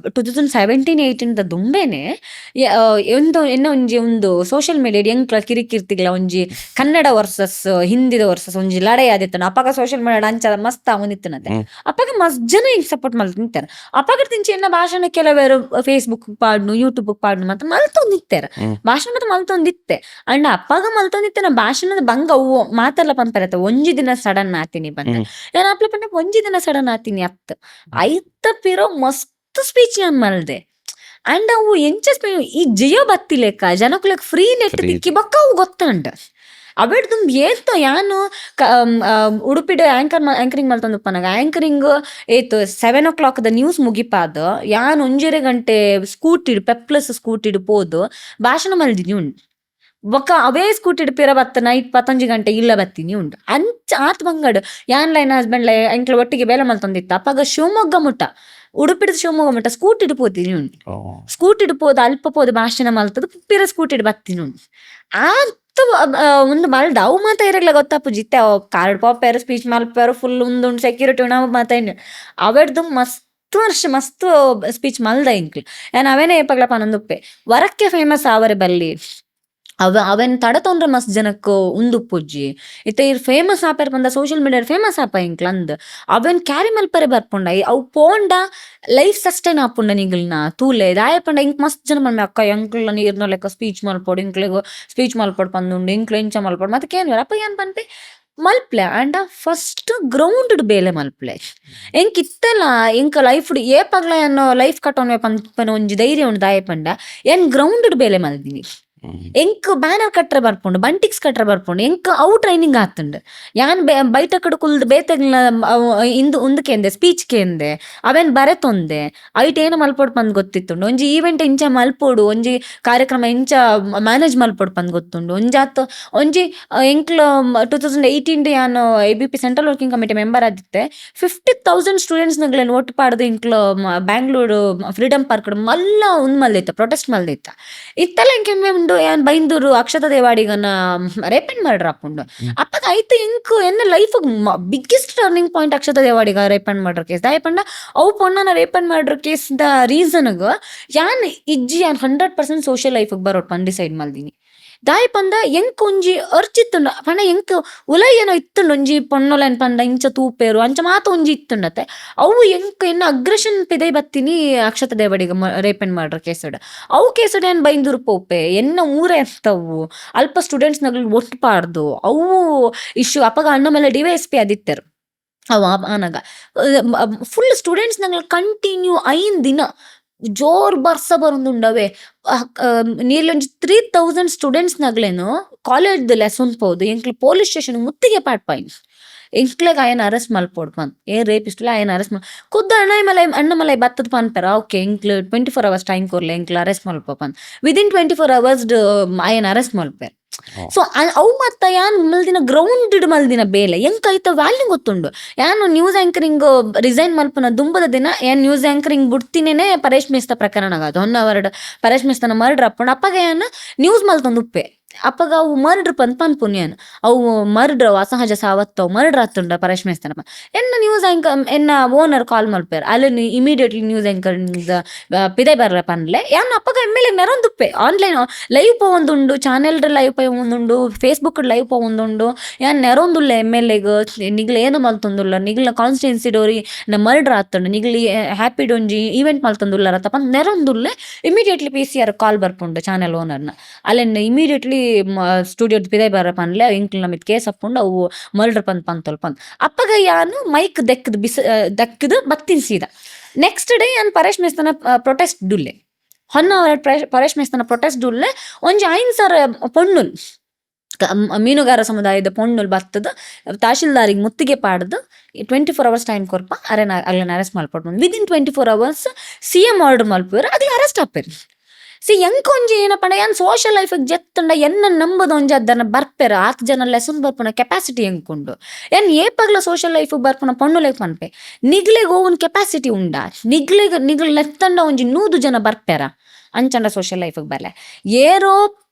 2017-18 ದುಂಬೆನೆ ಒಂದು ಎನ್ನ ಒಂಜಿ ಒಂದು ಸೋಷಿಯಲ್ ಮೀಡಿಯಾ ಎಂಕ್ಲ ಕಿರಿಕಿರ್ತಿಗ್ಲ ಒಂಜಿ ಕನ್ನಡ ವರ್ಸಸ್ ಹಿಂದಿದ ವರ್ಸಸ್ ಒಂಜಿ ಲಡೈ ಆದಿತ್ತನ ಅಪ್ಪಗ ಸೋಷಿಯಲ್ ಮೀಡಿಯಾ ಅಂಚ ಮಸ್ತ್ ಆವೊಂದಿತ್ತನತೆ ಅಪ್ಪಗ ಮಸ್ತ್ ಜನ ಹಿಂಗ್ ಸಪೋರ್ಟ್ ಮಲ್ತಿಂತಾರ ಅಪ್ಪಗ ತಿಂಚಿ ಎನ್ನ ಭಾಷಣ ಕೆಲವರು ಫೇಸ್ಬುಕ್ ಪಾಡ್ನು ಯೂಟ್ಯೂಬ್ ಪಾಡ್ನು ಮತ್ತೆ ಮಲ್ತೊಂದಿತ್ತಾರ ಭಾಷಣ ಮತ್ತೆ ಮಲ್ತೊಂದಿತ್ತೆ ಅಂಡ್ ಅಪ್ಪಗ ಮಲ್ತೊಂದಿತ್ತೆ ಭಾಷಣದ ಬಂಗ ಅವು ಮಾತೆಲ್ಲ ಪಂಪರತ್ತ ಒಂಜಿ ದಿನ ಸಡನ್ ಆತೀನಿ ಬಂದ ಏನ್ ಅಪ್ಲ ಪಂಡ ಒಂಜಿ ದಿನ ಸಡನ್ ಆತೀನಿ ಅತ್ತ ಐತ ಪಿರೋ ಮಸ್ತ್ ಸ್ಪೀಚ್ ಯಾನ್ ಮಲ್ದೆ ಅಂಡ್ ಅವು ಎಂಚ ಈ ಜಿಯೋ ಬತ್ತಿಲೆಕ್ಕ ಜನಕ್ಕುಲೆಕ್ ಫ್ರೀ ನೆಟ್ ತಿಕ್ಕಿ ಬಕ್ಕ ಅವು ಗೊತ್ತಂಡ ಅವೆಡ್ದು ಏತೋ ಯಾನು ಉಡುಪಿಡ ಆಂಕರಿಂಗ್ ಮಲ್ತೊಂದು ಪನಗ ಆಂಕರಿಂಗ್ ಏತು 7 o'clock ನ್ಯೂಸ್ ಮುಗಿಪಾದ ಯಾನ್ 1 ಗಂಟೆ ಸ್ಕೂಟಿಡ್ ಪೆಪ್ಲಸ್ ಸ್ಕೂಟಿಡ್ ಪೋದು ಭಾಷಣ ಮಲ್ದಿನಿ ಉಂಡು ಬೊಕ್ಕ ಅವೇ ಸ್ಕೂಟಿ ಪಿರ ಬತ್ತ ನೈಟ್ 11 ಗಂಟೆ ಇಲ್ಲ ಬತ್ತೀನಿ ಉಂಡು ಅಂಚ ಆತ್ ಬಂಗಡ್ ಯಾನ್ ಲೈನ್ ಹಸ್ಬೆಂಡ್ ಲೈ ಎಂಕ್ಲ ಒಟ್ಟಿಗೆ ಬೇಲೆ ಮಲ್ತೊಂದಿತ್ತ ಅಪ್ಪಾಗ ಶಿವಮೊಗ್ಗ ಮುಟ್ಟ ಉಡುಪಿಡ ಶಿವಮೊಗ್ಗ ಮುಟ್ಟ ಸ್ಕೂಟಿ ಪೋತೀನಿ ಉಂಡು ಸ್ಕೂಟಿ ಪೋದು ಅಲ್ಪ ಪೋದು ಭಾಷಣ ಮಲ್ತದ ಪಿರ ಸ್ಕೂಟಿ ಬತ್ತೀನಿ ಉಂಡು ಆತ್ ಒಂದು ಮಲ್ದ ಅವು ಮಾತ ಇರಗ್ಲ ಗೊತ್ತಪ್ಪು ಜಿತ್ತೆ ಕಾರ್ಡ್ ಪಾಪೇರು ಸ್ಪೀಚ್ ಮಲ್ಪೇರು ಫುಲ್ ಉಂದುಂಡು ಸೆಕ್ಯೂರಿಟಿ ನಾವು ಮಾತ ಅವೆಡ್ದು ಮಸ್ತ್ ಸ್ಪೀಚ್ ಮಲ್ದ ಇಂಕ್ಲಿ ಏನ್ ಅವೇನೇ ಏಪಗ್ಲ ಪನೊಂದುಪ್ಪೆ ವರಕ್ಕೆ ಫೇಮಸ್ ಆವರೆ ಬಲ್ಲಿ ಅವನ್ ತಡತೊಂಡ್ರೆ ಮಸ್ತ್ ಜನಕ್ಕೆ ಉಂದುಪ್ಪುಜ್ಜಿ ಇತ್ತ ಇರ್ ಫೇಮಸ್ ಆಪೇರ್ ಬಂದ ಸೋಷಿಯಲ್ ಮೀಡಿಯಾ ಫೇಮಸ್ ಆಪ ಇಂಕ್ಲಂದ್ ಅವನ್ ಕ್ಯಾರಿ ಮಲ್ಪರೆ ಬರ್ಪುಂಡ ಅವು ಪೋಂಡ ಲೈಫ್ ಸಸ್ಟೈನ್ ಆಪುಂಡ ನಿಗಲ್ನ ತೂಲೆ ದಾಯ ಪಂಡ ಇಂಕ್ ಮಸ್ತ್ ಜನ ಮಲ್ಮೆ ಅಕ್ಕ ಎಂಕ್ಲ ನೀರ್ನ ಲೆಕ್ಕ ಸ್ಪೀಚ್ ಮಲ್ಪೋಡು ಇಂಕ್ಲೆಗು ಸ್ಪೀಚ್ ಮಲ್ಪೋಡು ಪಂದುಂಡು ಇಂಕ್ಲ ಇಂಚ ಮಲ್ಪೋಡು ಮತ್ತೆ ಕೇನ್ವರ ಅಪ್ಪ ಏನ್ ಪನ್ಪೆ ಮಲ್ಪ್ಲೆ ಆಂಡ ಫಸ್ಟ್ ಗ್ರೌಂಡ್ ಬೇಲೆ ಮಲ್ಪ್ಲೆ ಎಂಕ್ ಇತ್ತಲ್ಲ ಎಂಕ್ ಲೈಫ್ ಏಪಗ್ಲ ಅನ್ನೋ ಲೈಫ್ ಕಟ್ಟೋನ್ವೆ ಪಂಪನ ಒಂಜಿ ಧೈರ್ಯ ಉಂಡು ದಾಯ ಪಂಡ ಏನ್ ಗ್ರೌಂಡ್ ಬೇಲೆ ಮಲ್ದಿನಿ ಎಂಕ್ ಬ್ಯಾನರ್ ಕಟ್ರೆ ಬರ್ಪುಂಡು ಬಂಟಿಕ್ಸ್ ಕಟ್ರೆ ಬರ್ಪುಂಡು ಎಂಕ್ ಅವು ಟ್ರೈನಿಂಗ್ ಆತುಂಡು ಯಾನ್ ಬೈಟ ಕಡೆ ಕುಲ್ದು ಬೇತೆಗ್ಲ ಇಂದು ಉಂದಕೆಂದೆ ಸ್ಪೀಚ್ ಕೆಂದೆ ಅವೇನ್ ಬರೆತೊಂದೆ ಐಟ್ ಏನು ಮಲ್ಪೋಡು ಪಂದ್ ಗೊತ್ತಿತ್ತುಂಡು ಒಂಜಿ ಈವೆಂಟ್ ಇಂಚ ಮಲ್ಪೋಡು ಒಂಜಿ ಕಾರ್ಯಕ್ರಮ ಇಂಚ ಮ್ಯಾನೇಜ್ ಮಲ್ಪೋಡು ಪಂದ್ ಗೊತ್ತುಂಡು ಒಂಜಿ ಎಂಕ್ಲ 2018 ಯಾನು ABP central working committee member ಆದಿತ್ತೆ 50,000 ಸ್ಟೂಡೆಂಟ್ಸ್ ನಗ್ಲೇನು ಒಟ್ಟು ಪಾಡ್ದು ಇಂಕ್ಲ ಬ್ಯಾಂಗ್ಳೂರು ಫ್ರೀಡಮ್ ಪಾರ್ಕ್ ಮಲ್ಲ ಉಂದ್ ಮಲ್ದಿತ್ತ ಪ್ರೊಟೆಸ್ಟ್ ಮಲ್ದಿತ್ತ ಇತ್ತಲ್ಲ ಎಂಕೆಮ್ಮೆ ಉಂಡು ಏನ್ ಬೈಂದೂರು ಅಕ್ಷತಾ ದೇವಾಡಿಗನ ರೇಪನ್ ಮರ್ಡರ್ ಹಾಕೊಂಡು ಅಪ್ಪಗ ಐತೆ ಎಂಕ್ ಎನ್ನ life biggest turning point Akshata Devadiga ರೇಪನ್ ಮರ್ಡರ್ ಕೇಸ್ ದಾಯಪಂಡ ಅವು ಪೊಣ್ಣನ ರೇಪನ್ ಮರ್ಡರ್ ಕೇಸ್ ದ ರೀಸನ್ಗ ಯಾನ್ ಇಜ್ಜಿ ಯಾನ್ 100% ಸೋಷಿಯಲ್ ಲೈಫ್ ಬರೋಟ್ ಪಂದ್ ಡಿಸೈಡ್ ಮಲ್ದಿನಿ ದಾಯಿ ಪಂದ ಎಂಕ್ ಒಂಜಿ ಅರ್ಚಿತ್ತುಂಡ ಪಂಡ ಎಂಕ್ ಉಲೈ ಏನೋ ಇತ್ತುಂಡು ಒಂಜಿ ಪೊಣ್ಣೊಲೆನ್ ಪಂಡ ಇಂಚ ತೂಪೇರು ಅಂಚ ಮಾತ ಒಂಜಿ ಇತ್ತುಂಡತೆ ಅವು ಎಂಕ್ ಎನ್ನ ಅಗ್ರೆಷನ್ ಪಿದೈ ಬತ್ತಿನಿ ಅಕ್ಷತಾ ದೇವಡಿಗ ರೇಪನ್ ಮಾಡ್ರ ಕೇಸಡ್ ಅವು ಕೇಸಡ್ ಏನ್ ಬೈಂದೂರು ಪೋಪೆ ಎನ್ನ ಊರೇ ಅಂತವು ಅಲ್ಪ ಸ್ಟೂಡೆಂಟ್ಸ್ ನಗಳು ಒಟ್ಟು ಪಾಡ್ದು ಅವು ಇಶ್ಯೂ ಅಪ್ಪಗ ಅಣ್ಣ ಮೇಲೆ DYSP ಆದಿತ್ತರು ಅವ ಆನಾಗ ಫುಲ್ ಸ್ಟೂಡೆಂಟ್ಸ್ ನಗಳು ಕಂಟಿನ್ಯೂ 5 ದಿನ ಜೋರ್ ಬರ್ಸ ಬರೋದುಂಡವೆ ನೀರ್ಲೊಂಜಿ 3,000 ಸ್ಟೂಡೆಂಟ್ಸ್ ನಗ್ಲೇನು ಕಾಲೇಜ್ ಲೆಸನ್ ಪೋದು ಎಂಕ್ಲ ಪೊಲೀಸ್ ಸ್ಟೇಷನ್ ಮುತ್ತಿಗೆ ಪಾಡ್ಪಾಯಿನ್ ಎಂಕ್ಲೆಗ್ ಆಯನ ಅರೆಸ್ಟ್ ಮಲ್ಪೋಡು ಪಂದ್ ಏನ್ ರೇಪಿಸ್ಟಲ್ಲ ಆಯನ ಅರೆಸ್ಟ್ ಖುದ್ದ ಅಣ್ಣ ಮಲೈ ಬತ್ತದ ಪನ್ಪೆರ ಓಕೆ ಎಂಕ್ಲ 24 hours ಟೈಮ್ ಕೊರ್ಲೆ ಎಂಕ್ಲ ಅರೆಸ್ಟ್ ಮಲ್ಪ ಪಂದ್ ವಿದಿನ್ 24 hours ಆಯನ ಅರೆಸ್ಟ್ ಮಲ್ಪೆರ್ ಸೊ ಅವು ಮತ್ತ ಯಾನ್ ಮಲ್ದಿನ ಗ್ರೌಂಡ್ ಮಲ್ದಿನ ಬೇಲೆ ಎಂಕ್ ಐತ ವ್ಯಾಲ್ಯೂ ಗೊತ್ತುಂಡು ಯಾನು ನ್ಯೂಸ್ ಆಂಕರಿಂಗ್ ರಿಸೈನ್ ಮಲ್ಪನ ದುಂಬದ ದಿನ ಏನ್ ನ್ಯೂಸ್ ಆಂಕರಿಂಗ್ ಬಿಡ್ತೀನೇನೆ ಪರೇಶ್ ಮೇಸ್ತ ಪ್ರಕರಣ ಆಗದು ಹೊನ್ನವರ್ಡ್ ಪರೇಶ್ ಮೇಸ್ತನ ಮರ್ಡರ್ ಅಪ್ಪಣ ಅಪ್ಪಗ ಏನ ನ್ಯೂಸ್ ಮಲ್ತೊಂದು ಉಪ್ಪೆ ಅಪ್ಪಗ ಅವು ಮರ್ಡ್ರ್ ಪಂದ್ ಪುಣ್ಯನ್ ಅವು ಮರ್ಡ್ರ್ ಅಸಹಜ ಸಾವತ್ತವು ಮರ್ಡ್ರ್ ಆತುಂಡ ಪರೇಶ್ ಮೇಸ್ತನ ಎನ್ನ ನ್ಯೂಸ್ ಆಂಕರ್ ಎನ್ನ ಓನರ್ ಕಾಲ್ ಮಲ್ಪೇರ್ ಅಲ್ಲಿ ಇಮಿಡಿಯೇಟ್ಲಿ ನ್ಯೂಸ್ ಆಂಕರ್ ಪಿದೆ ಬರ್ರ ಪನ್ಲೆ ಯಾನ್ ಅಪ್ಪಗ ಎಮ್ಮೆಲೆ ನೆರೊಂದುಪ್ಪೆ ಆನ್ಲೈನ್ ಲೈವ್ ಪೋವೊಂದುಂಡು ಚಾನೆಲ್ ಲೈವ್ ಪೋವೊಂದುಂಡು ಫೇಸ್ಬುಕ್ ಲೈವ್ ಪೋವೊಂದುಂಡು ಯಾನ್ ನೆರೊಂದುಲ್ಲ MLAಗ ನಿಗ್ಲ ಏನು ಮಲ್ತೊಂದುಲ್ಲ ನಿಗ್ಲ ಕಾನ್ಸ್ಟಿಟ್ಯೂನ್ಸಿ ಡೋರಿ ಮರ್ಡ್ರ್ ಆತುಂಡು ನಿಗ್ಲಿ ಹ್ಯಾಪಿ ಡೊಂಜಿ ಈವೆಂಟ್ ಮಲ್ತೊಂದುಲ್ಲ ತಪ್ಪಂದ್ ನೆರೊಂದುಲ್ಲೆ ಇಮಿಡಿಯೇಟ್ಲಿ PCR ಕಾಲ್ ಬರ್ಪುಂಡು ಚಾನೆಲ್ ಓನರ್ನ ಅಲ್ಲೆನ್ನ ಇಮಿಡಿಯೇಟ್ಲಿ ಸ್ಟುಡಿಯೋಡ್ ಪಿದೈ ಬರ ಪನ್ಲೆ ಇಂಕ್ಲ ನಮಿತ್ ಕೇಸ್ ಹಾಕೊಂಡು ಅವು ಮರ್ಡರ್ ಪಂತೊಲ್ ಪಂದ್ ಅಪ್ಪಗ ಯಾನು ಮೈಕ್ ದಕ್ಕದು ಬತ್ತಿನ ಸೀದಾ ನೆಕ್ಸ್ಟ್ ಡೇ ಯಾನ್ ಪರೇಶ್ ಮೇಸ್ತನ ಪ್ರೊಟೆಸ್ಟ್ ಡುಲ್ಲೆ ಹೊನ್ನವರ ಪರೇಶ್ ಮೇಸ್ತನ ಪ್ರೊಟೆಸ್ಟ್ ಡುಲ್ಲೆ ಒಂಜಿ 5,000 ಪೊಣ್ಣುಲ್ ಮೀನುಗಾರ ಸಮುದಾಯದ ಪೊಣ್ಣುಲ್ ಬತ್ತದ ತಹಶೀಲ್ದಾರಿಗೆ ಮುತ್ತಿಗೆ ಪಾಡ್ದು 24 hours ಟೈಮ್ ಕೊರ್ಪ ಅಲ್ಲನ್ನ ಅರೆಸ್ಟ್ ಮಲ್ಪಡ್ಬೋದು ವಿದಿನ್ 24 hours CM ಆರ್ಡರ್ ಮಲ್ಪುವರು ಅಗ್ಲ ಅರೆಸ್ಟ್ ಆಪೇರು ಎಂಕ್ ಒಂಜಿ ಏನಪ್ಪಂಡ ಯಾನ್ ಸೋಷಿಯಲ್ ಲೈಫ್ ಜೆತ್ತಂಡ ಎನ್ನ ನಂಬದ ಒಂಜಿ ಅದನ್ನ ಬರ್ಪೆರ 8 ಜನ ಲೆಸನ್ ಬರ್ಪುನ ಕೆಪಾಸಿಟಿ ಎಂಕುಂಡು ಏನ್ ಏಪಗ್ಲ ಸೋಷಿಯಲ್ ಲೈಫ್ ಬರ್ಪುನ ಪೊಣ್ಣುಲೆಗ್ ಪನ್ಪೆ ನಿಗ್ಲೆಗ್ ಓವನ್ ಕೆಪಾಸಿಟಿ ಉಂಡ ನಿಗ್ಲ ನೆತ್ತಂಡ ಒಂಜಿ 100 ಜನ ಬರ್ಪೆರ ಅಂಚಂಡ ಸೋಷಿಯಲ್ ಲೈಫ್ ಬರ್ಲೆ ಏರೋ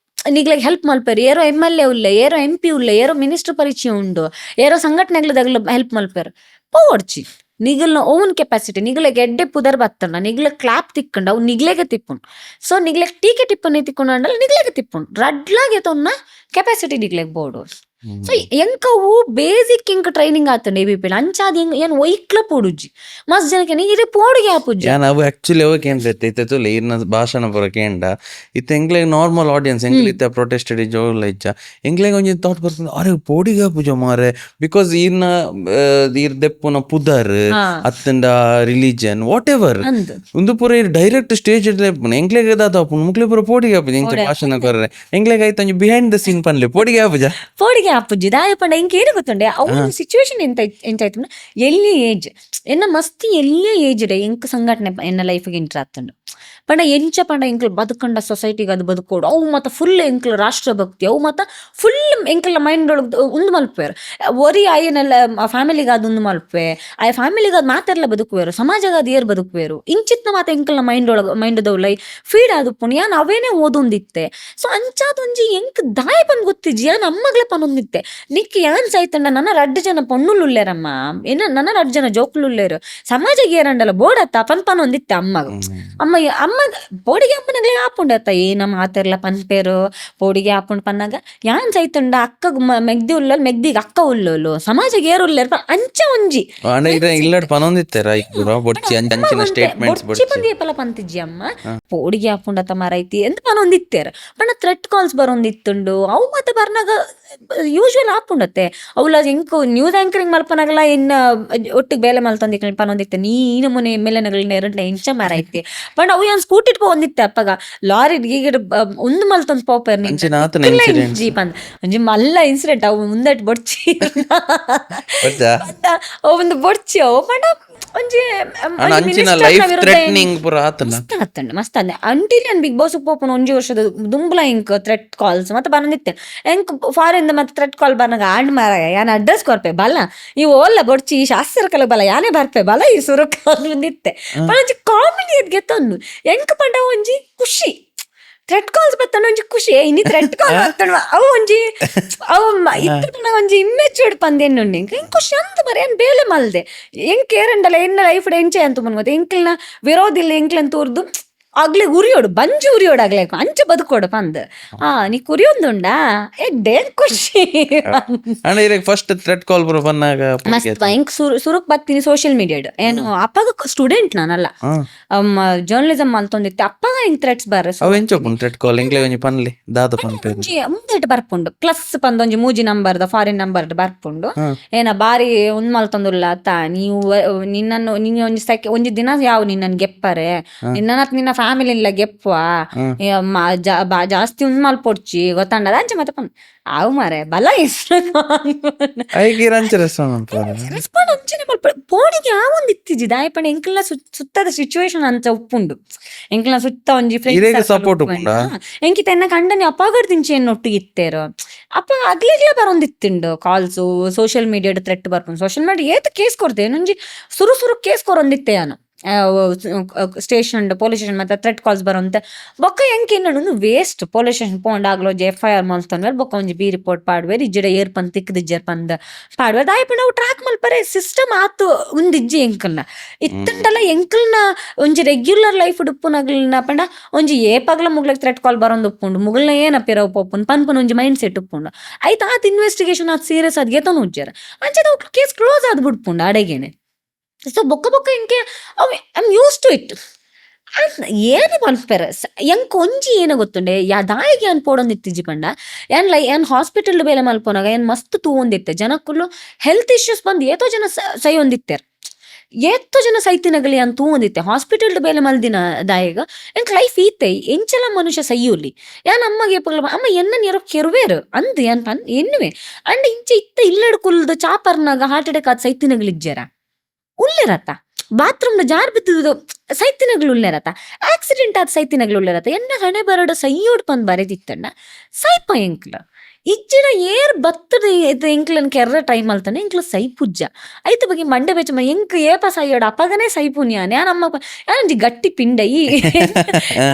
ನಿಗ್ಲೆಗ್ ಹೆಲ್ಪ್ ಮಲ್ಪೇರು ಏರೋ MLA ಉಲ್ಲೆ ಏರೋ MP ಉಲ್ಲೆ ಏರೋ ಮಿನಿಸ್ಟರ್ ಪರಿಚಯ ಉಂಡು ಏರೋ ಸಂಘಟನೆಗ್ಲದಾಗ್ಲ ಹೆಲ್ಪ್ ಮಲ್ಪೇರು ಪೋಡ್ಚಿ ನಿಗಲ್ನ ಓನ್ ಕೆಪಾಸಿಟಿ ನಿಗ್ಲೆಗ್ ಎಡ್ಡೆ ಪುದರ್ ಬತ್ತಂಡ ನಿಗ್ಲ ಕ್ಲಾಪ್ ತಿಕ್ಕಂಡ ಅವು ನಿಗ್ಲೆಗೆ ತಿಪ್ಪುಂಡು ಸೊ ನಿಗ್ಲೆಗ್ ಟೀಕೆ ಟಿಪ್ಪನೆ ತಿಕ್ಕೊಂಡಲ್ಲ ನಿಗ್ಲೆಗೆ ತಿಪ್ಪುಂಡು ರಡ್ಲಾಗೆ ತೊನ್ನ ಕೆಪಾಸಿಟಿ ನಿಗ್ಲೆಗ್ ಬೋಡು ಸೊ ಎಂಕವು ಬೇಸಿಕ್ ಇಂಕ್ ಟ್ರೈನಿಂಗ್ ಆತಂಡ ABP ಅಂಚಾದ ಏನ್ ಒಯ್ಕ್ಲ ಪೋಡುಜಿ ಮಸ್ತ್ ಜನಕ್ಕೆ ನೀರು ಪೋಡಿಗೆ ಆಪುಜಿ ಯಾನ್ ಅವು ಆಕ್ಚುಲಿ ಅವ ಕೇಂದ್ರ ಇತ್ತುಲೆ ಇನ್ನ ಭಾಷಣ ಪೂರ ಕೇಂಡ ಇತ್ತ ಎಂಗ್ಲೆಗ್ ನಾರ್ಮಲ್ ಆಡಿಯನ್ಸ್ ಎಂಗ್ಲ ಇತ್ತ ಪ್ರೊಟೆಸ್ಟೆಡ್ ಜೋಗ್ಲ ಇಚ್ಚ ಎಂಗ್ಲೆಗ್ ಒಂಜಿ ಥಾಟ್ ಬರ್ತದೆ ಅರೆ ಪೋಡಿಗೆ ಆಪುಜ ಮಾರೆ ಬಿಕಾಸ್ ಇನ್ನ ಇರ್ ದೆಪ್ಪುನ ಪುದರ್ ಅತ್ತಂಡ ರಿಲಿಜನ್ ವಾಟ್ ಎವರ್ ಒಂದು ಪೂರ ಡೈರೆಕ್ಟ್ ಸ್ಟೇಜ್ ಎಂಗ್ಲೆಗ್ ದಾದ ಆಪುಂಡು ಮುಕ್ಲೆ ಪೂರ ಪೋಡಿಗೆ ಆಪುಜ ಇಂಚ ಭಾಷಣ ಕೊರ್ರೆ ಎಂಗ್ಲೆಗ್ ಆಯ್ತು ಒಂಜಿ ಬಿಹೈಂಡ್ ದ ಸೀನ್ ಪನ್ಲೆ ಪೋಡಿಗೆ ಆಪುಜ ಆಪುಜಿ ದಾಯ ಪಂಡ ಇಂಕ ಏನು ಗೊತ್ತುಂಡೆ ಅವ್ರ ಸಿಚುವೇಶನ್ ಎಂಚಾಯ್ತು ಎಲ್ಲಿ ಏಜ್ ಎನ್ನ ಮಸ್ತಿ ಎಲ್ಲೇ ಏಜ್ ಡೇ ಎಂಕ್ ಸಂಘಟನೆ ಎನ್ನ ಲೈಫ್ಗೆ ಎಂಟ್ರ್ ಆತಂಡು ಪಂಡ ಎಂಚ ಪಂಡ ಎಂಕ್ಲು ಬದುಕಂಡ ಸೊಸೈಟಿಗೆ ಅದು ಬದುಕೋಡು ಅವು ಮತ್ತ ಫುಲ್ ಎಂಕ್ಲು ರಾಷ್ಟ್ರ ಭಕ್ತಿ ಅವು ಮತ್ತ ಫುಲ್ ಎಂಕ್ಲ ಮೈಂಡ್ ಒಳಗೆ ಒಂದು ಮಲ್ಪೇರು ಒರಿ ಆಯನೆಲ್ಲ ಫ್ಯಾಮಿಲಿಗೆ ಅದು ಒಂದು ಮಲ್ಪೆ ಆ ಫ್ಯಾಮಿಲಿಗೆ ಅದು ಮಾತೆಲ್ಲ ಬದುಕುವೇರು ಸಮಾಜಗ ಅದು ಏರ್ ಬದುಕುವೇರು ಇಂಚಿತ್ನ ಮಾತ ಎಂಕ್ಲ ಮೈಂಡ್ ಒಳಗೆ ಮೈಂಡದವ್ಲೈ ಫೀಡ್ ಆದು ಪುಣ್ಯ ಅವೇನೇ ಓದೊಂದಿತ್ತೆ ಸೊ ಅಂಚಾದೊಂಜಿ ಎಂಕ್ ದಾಯ ಪನ್ ಗೊತ್ತಿಜ್ಜಿ ಯಾನ್ ಅಮ್ಮಗ್ಲೆ ಪನೊಂದಿತ್ತೆ ನಿಕ್ ಯಾನ್ ಸಾಯ್ತಂಡ ನನ್ನ 2 ಜನ ಪೊಣ್ಣುಲುಲ್ಲೇರಮ್ಮ ನನ್ನ 2 ಜನ ಜೋಕ್ಲುಲ್ಲೇರು ಸಮಾಜಗೆ ಏರಂಡಲ್ಲ ಬೋಡತ್ತ ಪನ್ ಪನೊಂದಿತ್ತೆ ಅಮ್ಮ ಅಮ್ಮ ಪೋಡಿಗೆ ಅಪ್ಪನಗ್ಲೇ ಆಪುಂಡತ್ತ ಏನ ಮಾತೆರ್ಲ ಪನ್ಪೇರು ಪೋಡಿಗೆ ಆಪುಂಡ್ ಪನ್ನಾಗ ಯಾನ್ ಸೈತುಂಡ ಅಕ್ಕಗ್ ಮೆಗ್ದಿ ಉಲ್ಲಲ್ ಮೆಗ್ದಿಗ್ ಅಕ್ಕ ಉಲ್ಲೋಲು ಸಮಾಜಗೆ ಏರು ಉಲ್ಲೇರ್ ಅಂಚ ಒಂಜಿ ಇಲ್ಲಡ್ ಪನೊಂದಿತ್ತೆರ ಬೊಡ್ಚಿ ಅಂಚಿನ ಸ್ಟೇಟ್ಮೆಂಟ್ಸ್ ಬೊಡ್ಚಿ ಬಂದಿ ಏಪಲ ಪಂತಿಜ್ಜಿ ಅಮ್ಮ ಪೋಡಿಗೆ ಆಪುಂಡತ್ತ ಮರೈತಿ ಎಂತ ಪನೊಂದಿತ್ತೇರ್ ಪಂಡ ಥ್ರೆಟ್ ಕಾಲ್ಸ್ ಬರೊಂದಿತ್ತುಂಡು ಅವು ಮತ್ತೆ ಬರ್ನಾಗ ಯೂಶುವಲ್ ಆಪುಂಡತ್ತೆ ಅವಳ ಎಂಕು ನ್ಯೂಸ್ ಆಂಕರಿಂಗ್ ಮಲ್ಪನಾಗಲ್ಲ ಇನ್ನ ಒಟ್ಟಿಗೆ ಬೇಲೆ ಮಲ್ತೊಂದಿಕ್ ಪನೊಂದಿತ್ತೆ ನೀನು ಮುನೆ ಎಮ್ಮೆಲ್ಲೆನಗಳನ್ನ ಎರಡ್ಲ ಎಂಚ ಮರೈತಿ ಪಂಡ ಅವು ಏನ್ ಸ್ಕೂಟಿ ಒಂದಿತ್ತೆ ಅಪ್ಪಗ ಲಾರಿ ಈಗ ಒಂದು ಮಲ್ತೊಂದು ಪಾಪರ್ ಜಿ ಪಂದ್ ಒಂಜಿ ಮಲ್ಲ ಇನ್ಸಿಡೆಂಟ್ ಅವು ಮುಂದಟ್ ಬೊಡ್ಚಿ ಒಂದು ಬೊಡ್ಚಿ ಅವು ಪಂಡ ಒಂಜಿ ಮಸ್ತ್ ಅಂದೆ ಅಂಟಿಲ್ ನಾನು ಬಿಗ್ ಬಾಸ್ ಪೋಪುನ ಒಂಜಿ ವರ್ಷದ ದುಂಬುಲ ಇಂಕ್ ಥ್ರೆಟ್ ಕಾಲ್ಸ್ ಮತ್ತೆ ಬಂದಿತ್ತೆ ಎಂಕ್ ಫಾರಿನ್ ಮತ್ತೆ ಥ್ರೆಟ್ ಕಾಲ್ ಬರ್ನಾಗ ಆಂಡ್ ಮಾರಾಯ ಯಾನ್ ಅಡ್ರೆಸ್ ಕೊರ್ಪೆ ಬಲ್ಲ ಇವು ಓಲ್ಲ ಬೊಡ್ಚಿ ಶಾಸ್ತ್ರ ಕಲ ಬಲ ಯಾನೇ ಬರ್ಪೆ ಬಲ ಈ ಸುರಕ್ ಬಂದಿತ್ತೆ ಒಂಜಿ ಕಾಮಿಡಿ ಅದ್ ಗೆತ್ತೊಂದು ಎಂಕ್ ಪಂಡ ಒಂಜಿ ಖುಷಿ ಥ್ರೆಟ್ ಕಾಲ್ಸ್ ಬತ್ತನ ಒಂಜಿ ಖುಷಿ ಇನ್ನಿ ಥ್ರೆಟ್ ಕಾಲ್ ಬತ್ತಣ ಅವು ಒಂಜಿ ಅವು ಇತ್ತ ಒಂಜಿ ಇಮ್ಮೆಚೂರ್ಡ್ ಪಂದೇನುಂಡು ಎಂಕ್ ಖುಷಿ ಅಂತ ಬರೀ ಏನ್ ಬೇಲೆ ಮಲ್ದೆ ಎಂಕ್ ಕೇರಂಡಲ್ಲ ಎನ್ನ ಲೈಫ್ ಎಂಚೆ ಅಂತ ಮನ್ಗೋದು ಎಂಕ್ಲನ ವಿರೋಧಿಲ್ಲ ಎಂಕ್ಲನ್ ತೋರ್ದು ಆಗ್ಲೇ ಉರಿಯೋಡು ಬಂಜಿ ಉರಿಯೋಡು ಆಗ್ಲೇ ಅಂಚ ಬದುಕೋಡು ಪಂದ್ ನೀ ಕುರಿಯೊಂದುಂಡಾ ಎಡ್ಡೆ ಖುಷಿ ಫಸ್ಟ್ ಥ್ರೆಟ್ ಕಾಲ್ ಬರೋ ಬನ್ನಾಗ ಮಸ್ತ್ ಎಂಕ್ ಸುರುಕ್ ಬತ್ತೀನಿ ಸೋಷಿಯಲ್ ಮೀಡಿಯಾಡ್ ಏನು ಅಪ್ಪಗ ಸ್ಟೂಡೆಂಟ್ ನಾನಲ್ಲ ಜರ್ನಲಿಸಮ್ ಮಲ್ತೊಂದಿತ್ತೆ ಅಪ್ಪಗ ಹಿಂಗ್ ಥ್ರೆಟ್ಸ್ ಬರ್ರೆ ಥ್ರೆಟ್ ಕಾಲ್ ಎಂಕ್ಲೆ ಒಂಜಿ ಪನ್ಲಿ ದಾದ ಪನ್ಪೆ ಮುಂದೆಟ್ ಬರ್ಪುಂಡು ಪ್ಲಸ್ ಪಂದೊಂಜಿ ಮೂಜಿ ನಂಬರ್ದ ಫಾರಿನ್ ನಂಬರ್ ಬರ್ಪುಂಡು ಏನ ಬಾರಿ ಒಂದ್ ಮಲ್ತೊಂದುಲ್ಲ ಅತ್ತ ನೀವು ನಿನ್ನನ್ನು ನಿನ್ನ ಒಂಜಿ ದಿನ ಯಾವ ನಿನ್ನನ್ ಗೆಪ್ಪರೆ ನಿನ್ನ ಫ್ಯಾಮಿಲಿ ಇಲ್ಲ ಗೆಪ್ಪುವ ಜಾಸ್ತಿ ಉಂದ್ ಮಲ್ಪೊಡ್ಚಿ ಗೊತ್ತಂಡದ ಅಂಚೆ ಮತ್ತೆ ಅವು ಮಾರೆ ಬಲ ರೆಸ್ಪಾಂಡ್ ಅಂಚನೆ ಪೋಡಿಗೆ ಯಾವೊಂದು ಇತ್ತಿಜಿ ದಾಯಪಣ ಎಂಕ್ಲ ಸುತ್ತದ ಸಿಚುವೇಶನ್ ಅಂತ ಉಪ್ಪುಂಡು ಎಂಕ್ಲ ಸುತ್ತ ಒಂಜಿ ಎಂಕಿತ ಎನ್ನ ಕಂಡನಿ ಅಪ್ಪಗಡ್ ತಿಂಚೇನು ಒಟ್ಟಿಗೆ ಇತ್ತೇರು ಅಪ್ಪ ಅಗ್ಲಿಗ್ಲೇ ಬರೊಂದಿತ್ತುಂಡು ಕಾಲ್ಸು ಸೋಷಿಯಲ್ ಮೀಡಿಯಾಡ್ ಥ್ರೆಟ್ ಬರ್ಪುಂಡು ಸೋಷಿಯಲ್ ಮೀಡಿಯಾ ಏತ್ ಕೇಸ್ ಕೊಡ್ತೇವೆ ಒಂಜಿ ಸುರು ಕೇಸ್ ಕೊರೊಂದಿತ್ತೆ ನಾನು ಸ್ಟೇಷನ್ ಪೊಲೀಸ್ ಸ್ಟೇಷನ್ ಮತ್ತೆ ಥ್ರೆಟ್ ಕಾಲ್ಸ್ ಬರೋಂತೆ ಬೊಕ್ಕ ಎಂಕೆ ಇನ್ನೊಂದು ವೇಸ್ಟ್ ಪೊಲೀಸ್ ಸ್ಟೇಷನ್ ಪೋಂಡ್ ಆಗ್ಲೋ FIR ಮಲ್ತೊಂಡ್ವೇರ್ ಬೊಕ್ಕ ಒಂಜಿ ಬಿ ರಿಪೋರ್ಟ್ ಪಾಡ್ವೇರ್ ಇಜ್ಜಡ ಏರ್ ಪಂದ್ ತಿಕ್ಕದಿಜ್ಜರ್ ಪಂದ್ ಪಾಡ್ವೇರ್ ದಾಯಪಂಡ ಅವು ಟ್ರ್ಯಾಕ್ ಮಲ್ಪರೆ ಸಿಸ್ಟಮ್ ಆತು ಒಂದಿಜ್ಜಿ ಎಂಕಲ್ನ ಇತ್ತಂಡಲ್ಲ ಎಂಕಲ್ನ ಒಂಜಿ ರೆಗ್ಯುಲರ್ ಲೈಫ್ ಉಪ್ಪುನಗ್ಲನ್ನ ಪಂಡ ಒಂಜಿ ಏಪಗ್ಲ ಮುಗ್ಲಕ್ ಥ್ರೆಟ್ ಕಾಲ್ ಬರೋಂದು ಉಪ್ಪುಂಡು ಮುಗಲ್ನ ಏನಪ್ಪಿರ ಉಪ್ಪುಂಡು ಪನ್ಪನ್ ಒಂಜಿ ಮೈಂಡ್ ಸೆಟ್ ಉಪ್ಪುಂಡು ಆಯ್ತು ಆತ್ ಇನ್ವೆಸ್ಟಿಗೇಷನ್ ಆತ್ ಸೀರಿಯಸ್ ಆದ್ ಗೆತನು ಉಜ್ಜಾರ ಅಂಚೆ ಕೇಸ್ ಕ್ಲೋಸ್ ಆದ್ ಬಿಡ್ಪುಂಡು ಅಡೆಗೇನೆ ಸೊ ಬೊಕ್ಕ ಎಂಕೆ ಐಮ್ ಯೂಸ್ ಟು ಇಟ್ ಏನು ಮಲ್ಪೆರ ಎಂಕ್ ಒಂಜಿ ಏನ ಗೊತ್ತುಂಡೆ ದಾಯಿಗೆ ಅನ್ ಪೋಡೊಂದಿತ್ತಿಜ್ಜಿ ಪಂಡ ಏನ್ ಹಾಸ್ಪಿಟಲ್ ಬೇಲೆ ಮಲ್ಪೋನಾಗ ಏನ್ ಮಸ್ತ್ ತೂವೊಂದಿತ್ತೆ ಜನಕ್ಕುಲು ಹೆಲ್ತ್ ಇಶ್ಯೂಸ್ ಬಂದು ಏತೋ ಜನ ಸೈ ಹೊಂದಿತ್ತೇರ್ ಏತೋ ಜನ ಸೈತಿನಗಲಿ ಅಂತ ತೂವೊಂದಿತ್ತೆ ಹಾಸ್ಪಿಟಲ್ ಬೇಲೆ ಮಲ್ದಿನ ದಾಯಿಗ ಎಂಕ್ ಲೈಫ್ ಈತೆ ಎಂಚಲ ಮನುಷ್ಯ ಸೈಯುಲಿ ಯಾನ್ ಅಮ್ಮಗೆ ಅಮ್ಮ ಎನ್ನ ನೀರೋ ಕೆರುವೇರು ಅಂದ್ ಏನ್ ಪನ್ ಎನ್ನುವೆ ಅಂಡ್ ಇಂಚೆ ಇತ್ತ ಇಲ್ಲಡ್ ಕುಲ್ದು ಚಾಪರ್ನಾಗ ಹಾರ್ಟ್ ಅಟ್ಯಾಕ್ ಆದ್ ಸೈತಿನಗಳಿಜ್ಜಾರ ಉಲ್ಲೇರತ್ತ ಬಾತ್ರೂಮ್ ಜಾರ್ ಬಿದ್ದು ಸೈತಿನಗಳು ಉಲ್ಲೇರತ್ತ ಆಕ್ಸಿಡೆಂಟ್ ಆದ ಸೈತಿನಗಳು ಉಲ್ಲೇರತ್ತ ಎನ್ನ ಹಣೆ ಬರಡು ಸೈಯೋಡ್ ಪಂದ್ ಬರೆದಿತ್ತಣ್ಣ ಸೈಪ ಎಂಕ್ಲ ಇಜ್ಜಿನ ಏರ್ ಬತ್ತದ ಎಂಕ್ಲನ್ ಕೆರ್ರ ಟೈಮ್ ಅಲ್ತಾನೆ ಎಂಕ್ಲ ಸೈ ಪುಜ್ಜ ಐತ ಬಗ್ಗೆ ಮಂಡೆ ಬೆಚ್ಚ ಎಂಕ್ ಏಪ ಸೈಯೋಡ ಅಪ್ಪಗನೇ ಸೈ ಪುಣ್ಯಾನೆ ನಮ್ಮ ಯಾನಂಜಿ ಗಟ್ಟಿ ಪಿಂಡ ಈ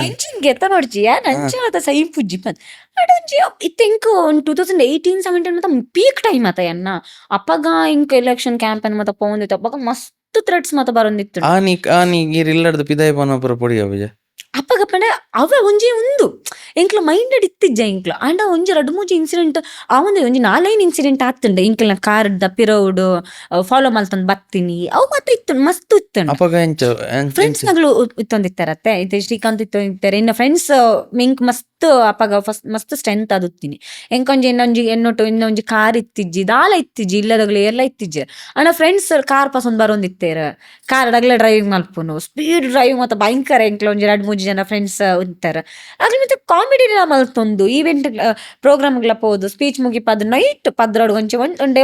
ಎಂಚಿನ್ ಗೆತ್ತ ನೋಡ್ಜಿ ಯಾನ್ ಅಂಚ ಸೈ ಪುಜ್ಜಿ ಪಂದ್ ಅಡಂಜಿ ಇತ್ತೆಂಕ್ 2018-17 ಮತ್ತ ಪೀಕ್ ಟೈಮ್ ಆತ ಎನ್ನ ಅಪ್ಪಗ ಇಂಕ್ ಎಲೆಕ್ಷನ್ ಕ್ಯಾಂಪೇನ್ ಮತ್ತ ಪೋಂದಿತ್ತು ಅಪ್ಪಗ ಮಸ್ತ್ ಥ್ರೆಟ್ಸ್ ಮತ್ತ ಬರೊಂದಿತ್ತು ಇಲ್ಲಡ್ದು ಪಿದಾಯ ಪೋನಪುರ ಪೊಡಿ ಅವಜ ಅಪ್ಪಗ ಪಂಡ ಅವ ಒಂಜಿ ಉಂದು ಎಂಕ್ಲ ಮೈಂಡ್ ಇತ್ತಿಜ್ಜ ಎಂಕ್ಲ ಅಂಡ ಒಂಜಿ 2-3 ಇನ್ಸಿಡೆಂಟ್ ಅವಂದೆ ಒಂಜಿ 4 ಇನ್ಸಿಡೆಂಟ್ ಆತುಂಡೆ ಎಂಕ್ಲ ಕಾರ್ ಪಿರೋಡು ಫಾಲೋ ಮಲ್ತೊಂದು ಬತ್ತೀನಿ ಅವು ಮಾತ್ರ ಇತ್ತು ಮಸ್ತ್ ಇತ್ತು ಫ್ರೆಂಡ್ಸ್ ನಗಳು ಇತ್ತೊಂದಿತ್ತಾರತ್ತೆ ಇದು ಶ್ರೀಕಾಂತ್ ಇತ್ತೊಂದಿತ್ತಾರೆ ಇನ್ನು ಫ್ರೆಂಡ್ಸ್ ಮಿಂಕ್ ಮಸ್ತ್ ಅಪ್ಪಗ ಫಸ್ಟ್ ಮಸ್ತ್ ಸ್ಟ್ರೆಂತ್ ಆದುತ್ತೀನಿ ಎಂಕೊಂಜಿ ಇನ್ನೊಂಜಿ ಕಾರ್ ಇತ್ತಿಜ್ಜಿ ದಾಲ ಇತ್ತಿಜ್ಜಿ ಇಲ್ಲದಾಗ್ಲಿ ಎಲ್ಲ ಇತ್ತಿಜ್ಜಿ ಅಣ್ಣ ಫ್ರೆಂಡ್ಸ್ ಕಾರ್ ಪಸಂದ್ ಬರೋಂದಿತ್ತೇರ ಕಾರ್ ಅಡಗ್ಲೆ ಡ್ರೈವಿಂಗ್ ಮಲ್ಪುನು ಸ್ಪೀಡ್ ಡ್ರೈವಿಂಗ್ ಮತ್ತೆ ಭಯಂಕರ ಎಂಕ್ಲ ಒಂಜಿ 2-3 ಜನ ಫ್ರೆಂಡ್ಸ್ ಇರ್ತಾರ ಅದ್ರ ಮತ್ತೆ ಕಾಮಿಡಿ ಮಲ್ತೊಂದು ಈವೆಂಟ್ ಪ್ರೋಗ್ರಾಮ್ಗಳ ಪೋದು ಸ್ಪೀಚ್ ಮುಗಿಪದ್ ನೈಟ್ ಪದ್ರಾಡು ಒಂಜಿ ಗಂಟೆ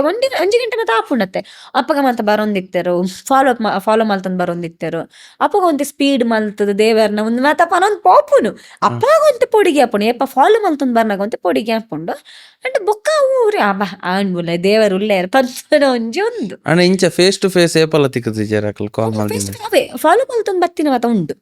ಮತ್ತೆ ಆಪುಂಡತ್ತೆ ಅಪ್ಪಗ ಮತ್ತೆ ಬರೋಂದಿತ್ತೇರು ಫಾಲೋ ಮಲ್ತೊಂದು ಬರೋಂದಿತ್ತೇರು ಅಪ್ಪಗ ಒಂತೆ ಸ್ಪೀಡ್ ಮಲ್ತದ ದೇವರ್ನ ಒಂದು ಮತ್ತೆ ಪನೊಂದು ಪಾಪುನು ಅಪ್ಪಗ ಒಂತೆ ಪೊಡಿಗೆ ಆಪುಂಡು ಏಪ ಫಾಲೋ ಮಲ್ತೊಂದು ಬರ್ನಾಗ ಒಂತೆ ಪೊಡಿಗೆ ಆಪುಂಡು ಅಂಡ್ ಬೊಕ್ಕ ಊರಿ ಆಣ್ಬುಲ್ಲ ದೇವರು ಉಳ್ಳೇ ಪಂಚನ ಒಂಜಿ ಒಂದು ಇಂಚ ಫೇಸ್ ಟು ಫೇಸ್ ಏಪಲ ತಿಕ್ಕದಿಜ್ಜಾರ ಕಾಲ್ ಮಾಡಿ ಫಾಲೋ ಮಲ್ತೊಂದು ಬತ್ತಿನ ಮತ ಉಂಡು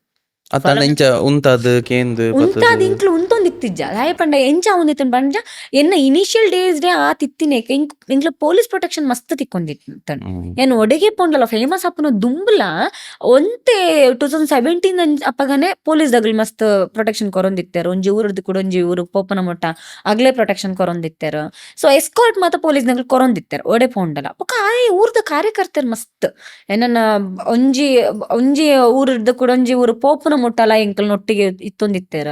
ಅತ್ತ ಇಂಚ ಉಂತದ್ ಕೇಂದ್ ಉಂತಾದ ಇಂಕ್ಲು ಉಂತೊಂದಿತ್ತಿಜ್ಜ ದಾಯ ಪಂಡ ಎಂಚ ಒಂದಿತ್ತನ್ ಪಂಡ ಎನ್ನ ಇನಿಷಿಯಲ್ ಡೇಸ್ ಡೇ ಆ ತಿತ್ತಿನೇಕ ಇಂಕ್ಲ ಪೊಲೀಸ್ ಪ್ರೊಟೆಕ್ಷನ್ ಮಸ್ತ್ ತಿಕ್ಕೊಂದಿತ್ತನ್ ಏನು ಒಡೆಗೆ ಪೊಂಡಲ ಫೇಮಸ್ ಅಪ್ಪನ ದುಂಬುಲ ಒಂತೆ 2017 ಅಪ್ಪಗನೆ ಪೊಲೀಸ್ ದಗಲ್ ಮಸ್ತ್ ಪ್ರೊಟೆಕ್ಷನ್ ಕೊರೊಂದಿತ್ತೇರು ಒಂಜಿ ಊರದ್ದು ಕೂಡ ಒಂಜಿ ಊರು ಪೋಪನ ಮೊಟ್ಟ ಅಗ್ಲೇ ಪ್ರೊಟೆಕ್ಷನ್ ಕೊರೊಂದಿತ್ತೇರು ಸೊ ಎಸ್ಕಾರ್ಟ್ ಮಾತ ಪೊಲೀಸ್ ನಗಲ್ ಕೊರೊಂದಿತ್ತೇರು ಒಡೆ ಪೋಂಡಲ ಬೊಕ ಆಯೆ ಊರ್ದ ಕಾರ್ಯಕರ್ತರು ಮಸ್ತ್ ಏನನ್ನ ಒಂಜಿ ಒಂಜಿ ಊರದ್ದು ಕೂಡ ಒಂಜಿ ಊರು ಪೋಪನ ಮುಟ್ಟಲ ಎಂಕಲ್ ನೊಟ್ಟಿಗೆ ಇತ್ತೊಂದಿತ್ತೇರ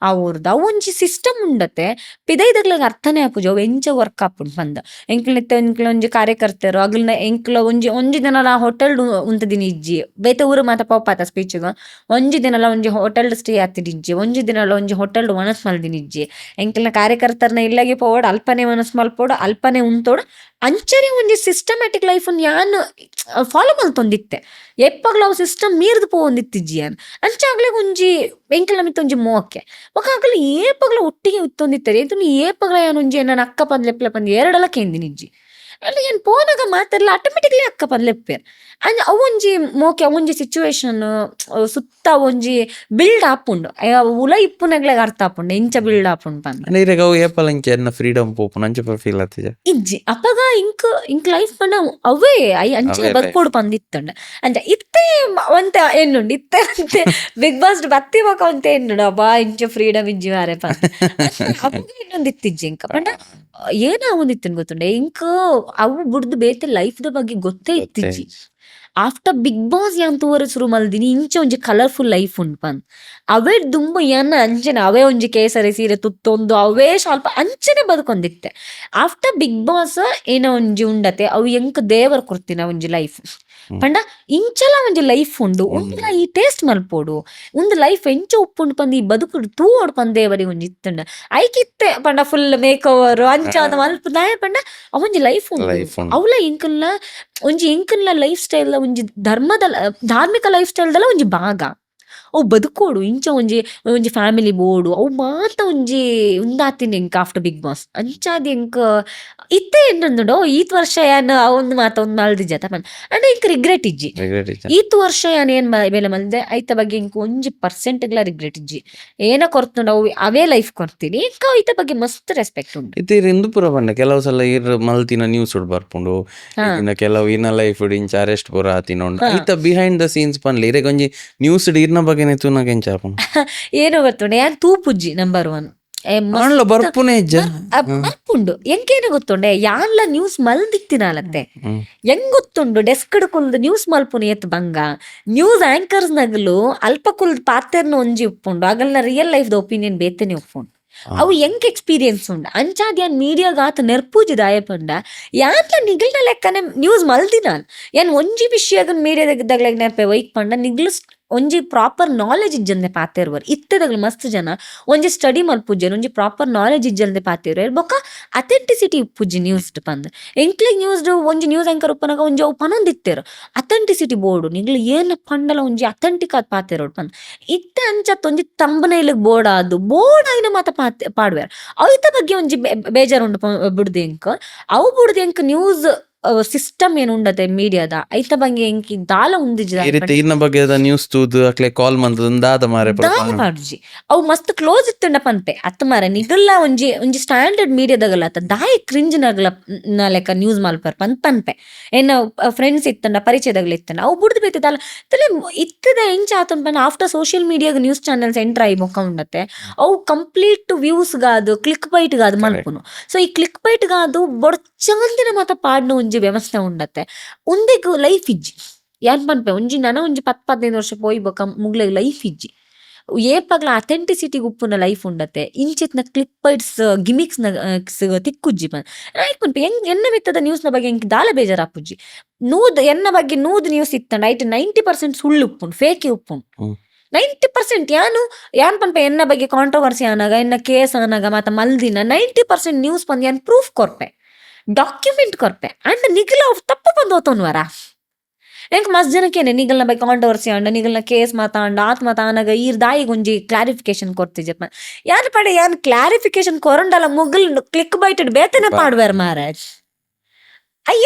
ಆ ಊರ್ದ ಅವು ಒಂಜಿ ಸಿಸ್ಟಮ್ ಉಂಡತೆ ಪಿದೈದಗ್ಲಾಗ ಅರ್ಥನೇ ಆಪುಜಿ ಅವು ಎಂಚ ವರ್ಕ್ ಆಪುಂಡು ಬಂದ ಎಂಕ್ಲ ಒಂಜಿ ಕಾರ್ಯಕರ್ತರು ಅಗ್ಲನ ಎಂಕ್ಲ ಒಂಜಿ ದಿನ ಹೋಟೆಲ್ ಉಂತದಿನ ಇಜ್ಜಿ ಬೇತೆ ಊರು ಮಾತ ಪೋಪಾತ ಸ್ಪೀಚ್ಗ ಒಂಜಿ ದಿನಲ ಒಂಜಿ ಹೋಟೆಲ್ ಸ್ಟೇ ಆತಿಡಿಜ್ಜಿ ಒಂಜಿ ದಿನಲ ಒಂಜಿ ಹೋಟೆಲ್ ಮನಸ್ ಮಲ್ದಿನಿಜ್ಜಿ ಎಂಕ್ಲ ಕಾರ್ಯಕರ್ತರನ್ನ ಇಲ್ಲಗೆ ಪೋಡ್ ಅಲ್ಪನೆ ಮನಸ್ ಮಲ್ಪೋಡು ಅಲ್ಪನೆ ಉಂತೋಡು ಅಂಚನೆ ಒಂಜಿ ಸಿಸ್ಟಮ್ಯಾಟಿಕ್ ಲೈಫ್ ಯಾನ್ ಫಾಲೋ ಮಲ್ತೊಂದಿತ್ತೆ ಎಪ್ಪಗ್ಲ ಅವು ಸಿಸ್ಟಮ್ ಮೀರ್ದು ಪೋಂದಿತ್ತಿಜ್ಜಿ ಯಾನ್ ಅಂಚಾಗ್ಲೇ ಒಂಜಿ ಎಂಕಲ ಮಿತ್ತ ಒಂಜಿ ಮೋಕೆ ಒಕ್ಕಾಗಲ ಏಪಗ್ಲ ಒಟ್ಟಿಗೆ ಇತ್ತೊಂದಿತ್ತಾರೆ ಇದು ಏಪಗ್ಲ ಯಾನ್ ಒಂಜಿ ನನ್ನ ಅಕ್ಕ ಪಂದ್ ಲೆಪ್ಲ ಪಂದ್ ಎರಡಲ ಕೇಂದಿನಿಜ್ಜಿ ಅಲ್ಲ ಏನ್ ಪೋನಾಗ ಮಾತಾಡಲ್ಲ ಆಟೋಮೆಟಿಕ್ಲಿ ಅಕ್ಕ ಪಂದ್ ಲೆಪ್ಪೇರ್ ಅಂಜ ಅವೊಂಜಿ ಮೋಕೆ ಅವೊಂಜಿ ಸಿಚುವೇಶನ್ ಸುತ್ತ ಒಂಜಿ ಬಿಲ್ಡ್ ಆಪುಂಡು ಉಲ ಇಪ್ಪುನಗ್ಲಾಗ ಅರ್ಥ ಆಪುಂಡು ಎಂಚ ಬಿಲ್ಡ್ ಆಪುಂಡು ಪಂದ್ ಅಂದ್ರೆ ಅವು ಏಪಲ್ ಅಂಚ ಎನ್ನ ಫ್ರೀಡಮ್ ಪೋಪುನ ಅಂಚ ಫೀಲ್ ಆಗ್ತಿಜ ಇಜ್ಜಿ ಅಪ್ಪಗ ಇಂಕ್ ಲೈಫ್ ಪಂಡ ಅವೇ ಅಂಚೆ ಬರ್ಕೋಡು ಪಂದಿತ್ತಂಡ ಅಂಚ ಇತ್ತೆ ಒಂತ ಎನ್ನುಂಡು ಇತ್ತೆ ಅಂತೆ ಬಿಗ್ ಬಾಸ್ ಬತ್ತಿ ಬೊಕ ಒಂತ ಎನ್ನುಡು ಅಬ್ಬಾ ಇಂಚ ಫ್ರೀಡಮ್ ಇಜ್ಜಿ ಮಾರೆ ಪಂದ್ ಅವಾಗ ಇನ್ನೊಂದು ಇತ್ತಿಜ್ಜಿ ಇಂಕ ಪಂಡ ಏನ ಒಂದಿತ್ತನ್ ಗೊತ್ತುಂಡೆ ಇಂಕ ಅವು ಬುಡ್ದು ಬೇತೆ ಲೈಫ್ದ ಬಗ್ಗೆ ಗೊತ್ತೇ ಇತ್ತಿಜ್ಜಿ ಆಫ್ಟರ್ ಬಿಗ್ ಬಾಸ್ ಯಾನ್ ತೂವರೆ ಶುರು ಮಲ್ದಿನಿ ಇಂಚ ಒಂಜಿ ಕಲರ್ಫುಲ್ ಲೈಫ್ ಉಂಡು ಪಂದ್ ಅವೇ ದುಂಬು ಯಾನ ಅಂಚನೆ ಅವೇ ಒಂಜಿ ಕೇಸರಿ ಸೀರೆ ತುತ್ತೊಂದು ಅವೇ ಸ್ವಲ್ಪ ಅಂಚನೆ ಬದುಕೊಂದಿತ್ತೆ ಆಫ್ಟರ್ ಬಿಗ್ ಬಾಸ್ ಏನೋ ಒಂಜಿ ಉಂಡತೆ ಅವು ಎಂಕ್ ದೇವರ್ ಕೊರ್ತಿನ ಒಂಜಿ ಲೈಫ್ ಪಂಡ ಇಂಚಲ ಒಂಜಿ ಲೈಫ್ ಉಂಡು ಉಂಡ ಈ ಟೇಸ್ಟ್ ಮಲ್ಪೋಡು ಉಂದು ಲೈಫ್ ಎಂಚ ಉಪ್ಪುಂಡು ಪಂದ್ ಈ ಬದುಕುಡು ತೂವೋಡು ಪಂದ್ ದೇವರಿಗೆ ಒಂಜಿ ಇತ್ತಂಡ ಐಕಿತ್ತೆ ಪಂಡ ಫುಲ್ ಮೇಕ್ ಓವರ್ ಅಂಚ ಅದ ಮಲ್ಪ ದಾಯ ಪಂಡ ಅವೊಂಜಿ ಲೈಫ್ ಉಂಡು ಅವಲ ಇಂಕಲ್ನ ಒಂಜಿ ಎಂಕಲ್ನ ಲೈಫ್ ಸ್ಟೈಲ್ ಒಂಜಿ ಧಾರ್ಮಿಕ ಲೈಫ್ ಸ್ಟೈಲ್ದಲ್ಲ ಒಂಜಿ ಭಾಗ ಅವು ಬದುಕೋಡು ಇಂಚ ಒಂಜಿ ಫ್ಯಾಮಿಲಿ ಬೋಡು ಅವು ಮಾತ ಒಂಜಿ ಉಂದಾತಿನ ಎಂಕ್ ಆಫ್ಟರ್ ಬಿಗ್ ಬಾಸ್ ಅಂಚಾದ ಎಂಕ್ ಇತ್ತೆ ಎನ್ನೊಂದುಂಡು ಈತ್ ವರ್ಷ ಯಾನ್ ಒಂದು ಮಾತ ಒಂದ್ ಮಲ್ದಿಜ್ಜ ಪಂದ್ ಅಂಡ್ ಎಂಕ್ ರಿಗ್ರೆಟ್ ಇಜ್ಜಿ ಈತ್ ವರ್ಷ ಯಾನ್ ಏನ್ ಬೇಲೆ ಮಲ್ದೆ ಐತ ಬಗ್ಗೆ ಎಂಕ್ ಒಂಜಿ ಪರ್ಸೆಂಟ್ಗ್ಲ ರಿಗ್ರೆಟ್ ಇಜ್ಜಿ ಏನ ಕೊರ್ತುಂಡು ಅವು ಅವೇ ಲೈಫ್ ಕೊರ್ತೀನಿ ಎಂಕ ಐತ ಬಗ್ಗೆ ಮಸ್ತ್ ರೆಸ್ಪೆಕ್ಟ್ ಉಂಡು ಇತ್ತೀರ್ ಇಂದು ಪೂರ ಬಂಡೆ ಕೆಲವು ಸಲ ಇರ್ ಮಲ್ತಿನ ನ್ಯೂಸ್ ಉಡ್ ಬರ್ಪುಂಡು ಕೆಲವು ಇನ್ನ ಲೈಫ್ ಇಂಚ ಅರೆಸ್ಟ್ ಪೂರ ಆತಿನೊಂಡು ಐತ ಬಿಹೈಂಡ್ ದ ಸೀನ್ಸ್ ಪನ್ಲೆ ಇರೆಗ್ ಒಂಜಿ ನ್ಯೂಸ್ ಇರ್ನ ಬಗ್ಗೆ ತೂನಗ ಎಂಚ ಆಪುಂಡು ಏನು ಗೊತ್ತುಂಡು ಯಾನ್ ತೂಪುಜ್ಜಿ ನಂಬರ್ 1 ಬರ್ಪುನೆ ಬರ್ಪುಂಡು ಎಂಕೇನು ಗೊತ್ತುಂಡೆ ಯಾನ್ಲ ನ್ಯೂಸ್ ಮಲ್ದಿತ್ತಿನಾಲತ್ತೆ ಹೆಂಗ್ ಗೊತ್ತುಂಡು ಡೆಸ್ಕ್ ಕುಲ್ದು ನ್ಯೂಸ್ ಮಲ್ಪುನ ಎತ್ ಬಂಗ ನ್ಯೂಸ್ ಆಂಕರ್ಸ್ ನಗಲು ಅಲ್ಪ ಕುಲ್ದು ಪಾತೆರ್ನ ಒಂಜಿ ಉಪ್ಪುಂಡು ಅಗಲ್ನ ರಿಯಲ್ ಲೈಫ್ ದ ಒಪಿನಿಯನ್ ಬೇತೆನೆ ಉಪ್ಪುಂಡು ಅವು ಎಂಕ್ ಎಕ್ಸ್ಪೀರಿಯನ್ಸ್ ಉಂಡು ಅಂಚಾದ್ ಯಾನ್ ಮೀಡಿಯಾಗ ಆತ ನೆರ್ಪೂಜಿ ದಾಯ ಪಂಡ ಯಾನ್ಲ ನಿಗಲ್ನ ಲೆಕ್ಕನೆ ನ್ಯೂಸ್ ಮಲ್ದಿನಾನ್ ಯಾನ್ ಒಂಜಿ ವಿಷಯಗ ಮೀಡಿಯಾದಾಗ ನೆರ್ಪೆ ವೈಕ್ ಪಂಡ ನಿಗ್ಲು ಒಂಜಿ ಪ್ರಾಪರ್ ನಾಲೆಜ್ ಇಜ್ಜಂದೆ ಪಾತೆರ್ವರ್ ಇತ್ತೆದಾಗ್ಲು ಮಸ್ತ್ ಜನ ಒಂಜಿ ಸ್ಟಡಿ ಮಲ್ಪುಜ್ಜೆರ್ ಒಂಜಿ ಪ್ರಾಪರ್ ನಾಲೆಜ್ ಇಜ್ಜಲ್ದೆ ಪಾತೆರ್ವರ್ ಬೊಕ್ಕ ಅಥೆಂಟಿಸಿಟಿ ಉಪ್ಪುಜ್ಜಿ ನ್ಯೂಸ್ ಪಂದ್ ಎಂಕ್ಲೆ ನ್ಯೂಸ್ ಒಂಜಿ ನ್ಯೂಸ್ ಆಂಕರ್ ಉಪ್ಪನಾಗ ಒಂಜಿ ಅವು ಪನೊಂದಿತ್ತೇರು ಅಥೆಂಟಿಸಿಟಿ ಬೋರ್ಡು ನಿಗ್ಲು ಏನ ಪಂಡಲ ಒಂಜಿ ಅಥೆಂಟಿಕ್ ಆದ್ ಪಾತೆರೋಡು ಪಂದ್ ಇತ್ತೆ ಅಂಚತ್ ಒಂಜಿ ತಂಬನೈಲಿಗ್ ಬೋರ್ಡ್ ಆದು ಬೋರ್ಡ್ ಆಯ್ನ ಮಾತ ಪಾಡ್ವೇರ್ ಐತ ಬಗ್ಗೆ ಒಂಜಿ ಬೇಜಾರುಂಡು ಬಿಡ್ದು ಎಂಕ್ ಅವು ಬಿಡ್ದು ಎಂಕ್ ನ್ಯೂಸ್ ಸಿಸ್ಟಮ್ ಏನು ಉಂಡತೆ ಮೀಡಿಯಾದ ಐತ ಬಗ್ಗೆ ಎಂಕಿ ದಾಲ ಇನ್ನ ಬಗ್ಗೆ ನ್ಯೂಸ್ ತೂದು ಅಕ್ಲೆ ಕಾಲ್ ಮಂದದ ಮಾರೆ ಪಾಡ್ಜಿ ಅವು ಮಸ್ತ್ ಕ್ಲೋಸ್ ಇತ್ತಂಡ ಪನ್ಪೆ ಅತ್ತ ಮಾರ ನಿಗಲ್ಲ ಒಂಜಿ ಸ್ಟ್ಯಾಂಡರ್ಡ್ ಮೀಡಿಯಾದಾಗಲ್ಲ ಅತ್ತ ದಾಯಿ ಕ್ರಿಂಜ್ ನಗಲ ಲೆಕ್ಕ ನ್ಯೂಸ್ ಮಲ್ಪರ್ ಪನ್ಪೆ ಏನ ಫ್ರೆಂಡ್ಸ್ ಇತ್ತಂಡ ಪರಿಚಯದಾಗಲ ಇತ್ತಂಡ ಅವು ಬುಡ್ದು ಬೇತಿದಲ್ಲ ತಲೆ ಇತ್ತದ ಎಂಚ ಆತನ್ ಪನ್ ಆಫ್ಟರ್ ಸೋಷಿಯಲ್ ಮೀಡಿಯಾಗ ನ್ಯೂಸ್ ಚಾನೆಲ್ಸ್ ಎಂಟ್ರ್ ಆಗಿ ಮುಖ ಉಂಡತೆ ಅವು ಕಂಪ್ಲೀಟ್ ವ್ಯೂಸ್ಗಾದು ಕ್ಲಿಕ್ ಬೈಟ್ಗಾದು ಮಲ್ಪುನು ಸೊ ಈ ಕ್ಲಿಕ್ ಬೈಟ್ಗಾದು ಬೊಡ್ಚಂದಿನ ಮಾತ ಪಾಡ್ನ ಒಂಜಿ ವ್ಯವಸ್ಥೆ ಉಂಡತೆ ಉಂದೆಗ್ ಲೈಫ್ ಇಜ್ಜಿ ಯಾನ್ ಪನ್ಪೆ ಒಂಜಿ ನನ ಒಂಜಿ 10-15 ವರ್ಷ ಪೋಯ್ಬೊಕ ಮುಗ್ಲೆಗ್ ಲೈಫ್ ಇಜ್ಜಿ ಏಪಗ್ಲ ಅಥೆಂಟಿಸಿಟಿಗ್ ಉಪ್ಪುನ ಲೈಫ್ ಉಂಡತೆ ಇಂಚಿತ್ನ ಕ್ಲಿಕ್ ಬೈಟ್ಸ್ ಗಿಮಿಕ್ಸ್ ತಿಕ್ಕುಜ್ಜಿ ಪನ್ಪೆ ಎನ್ನ ಮಿತ್ತದ ನ್ಯೂಸ್ನ ಬಗ್ಗೆ ಎಂಕ್ ದಾಲ ಬೇಜಾರಾಪುಜ್ಜಿ ಎನ್ನ ಬಗ್ಗೆ ನೂದ್ ನ್ಯೂಸ್ ಇತ್ತಂಡ ಐಟ್ 90% ಸುಳ್ಳು ಉಪ್ಪುಂಡು ಫೇಕ್ ಉಪ್ಪುಂಡು 90% ಯಾನ್ ಪನ್ಪೆ ಎನ್ನ ಬಗ್ಗೆ ಕಾಂಟ್ರವರ್ಸಿ ಆನಾಗ ಎನ್ನ ಕೇಸ್ ಆನಾಗ ಮಾತ ಮಲ್ದಿನ 90% ನ್ಯೂಸ್ ಪಂದ್ ಯಾನ್ ಪ್ರೂಫ್ ಕೊರ್ಪೆ ಡಾಕ್ಯುಮೆಂಟ್ ಕೊರ್ಪೆ ಅಂಡ್ ನಿಗಲ ತಪ್ಪು ಬಂದು ಹೋತೋನ್ವರ ಎಂಕ್ ಮಸ್ತ್ ಜನಕ್ಕೇನೆ ನಿಗಲ್ನ ಬಗ್ಗೆ ಕಾಂಟ್ರವರ್ಸಿ ಆಂಡ ನಿಗಲ್ನ ಕೇಸ್ ಮಾತಾಂಡ ಆತ್ ಮಾತಾನಾಗ ಈರ್ ದಾಯಿಗ್ ಒಂಜಿ ಕ್ಲಾರಿಫಿಕೇಶನ್ ಕೊರ್ತಿಜಪ್ಪ ಯಾನ್ ಪಡೆ ಯಾನ್ ಕ್ಲಾರಿಫಿಕೇಶನ್ ಕೊರಂಡಲ ಮುಗಲ್ ಕ್ಲಿಕ್ ಬೈಟೆಡ್ ಬೇತನೆ ಪಾಡ್ವೇರ್ ಮಾರ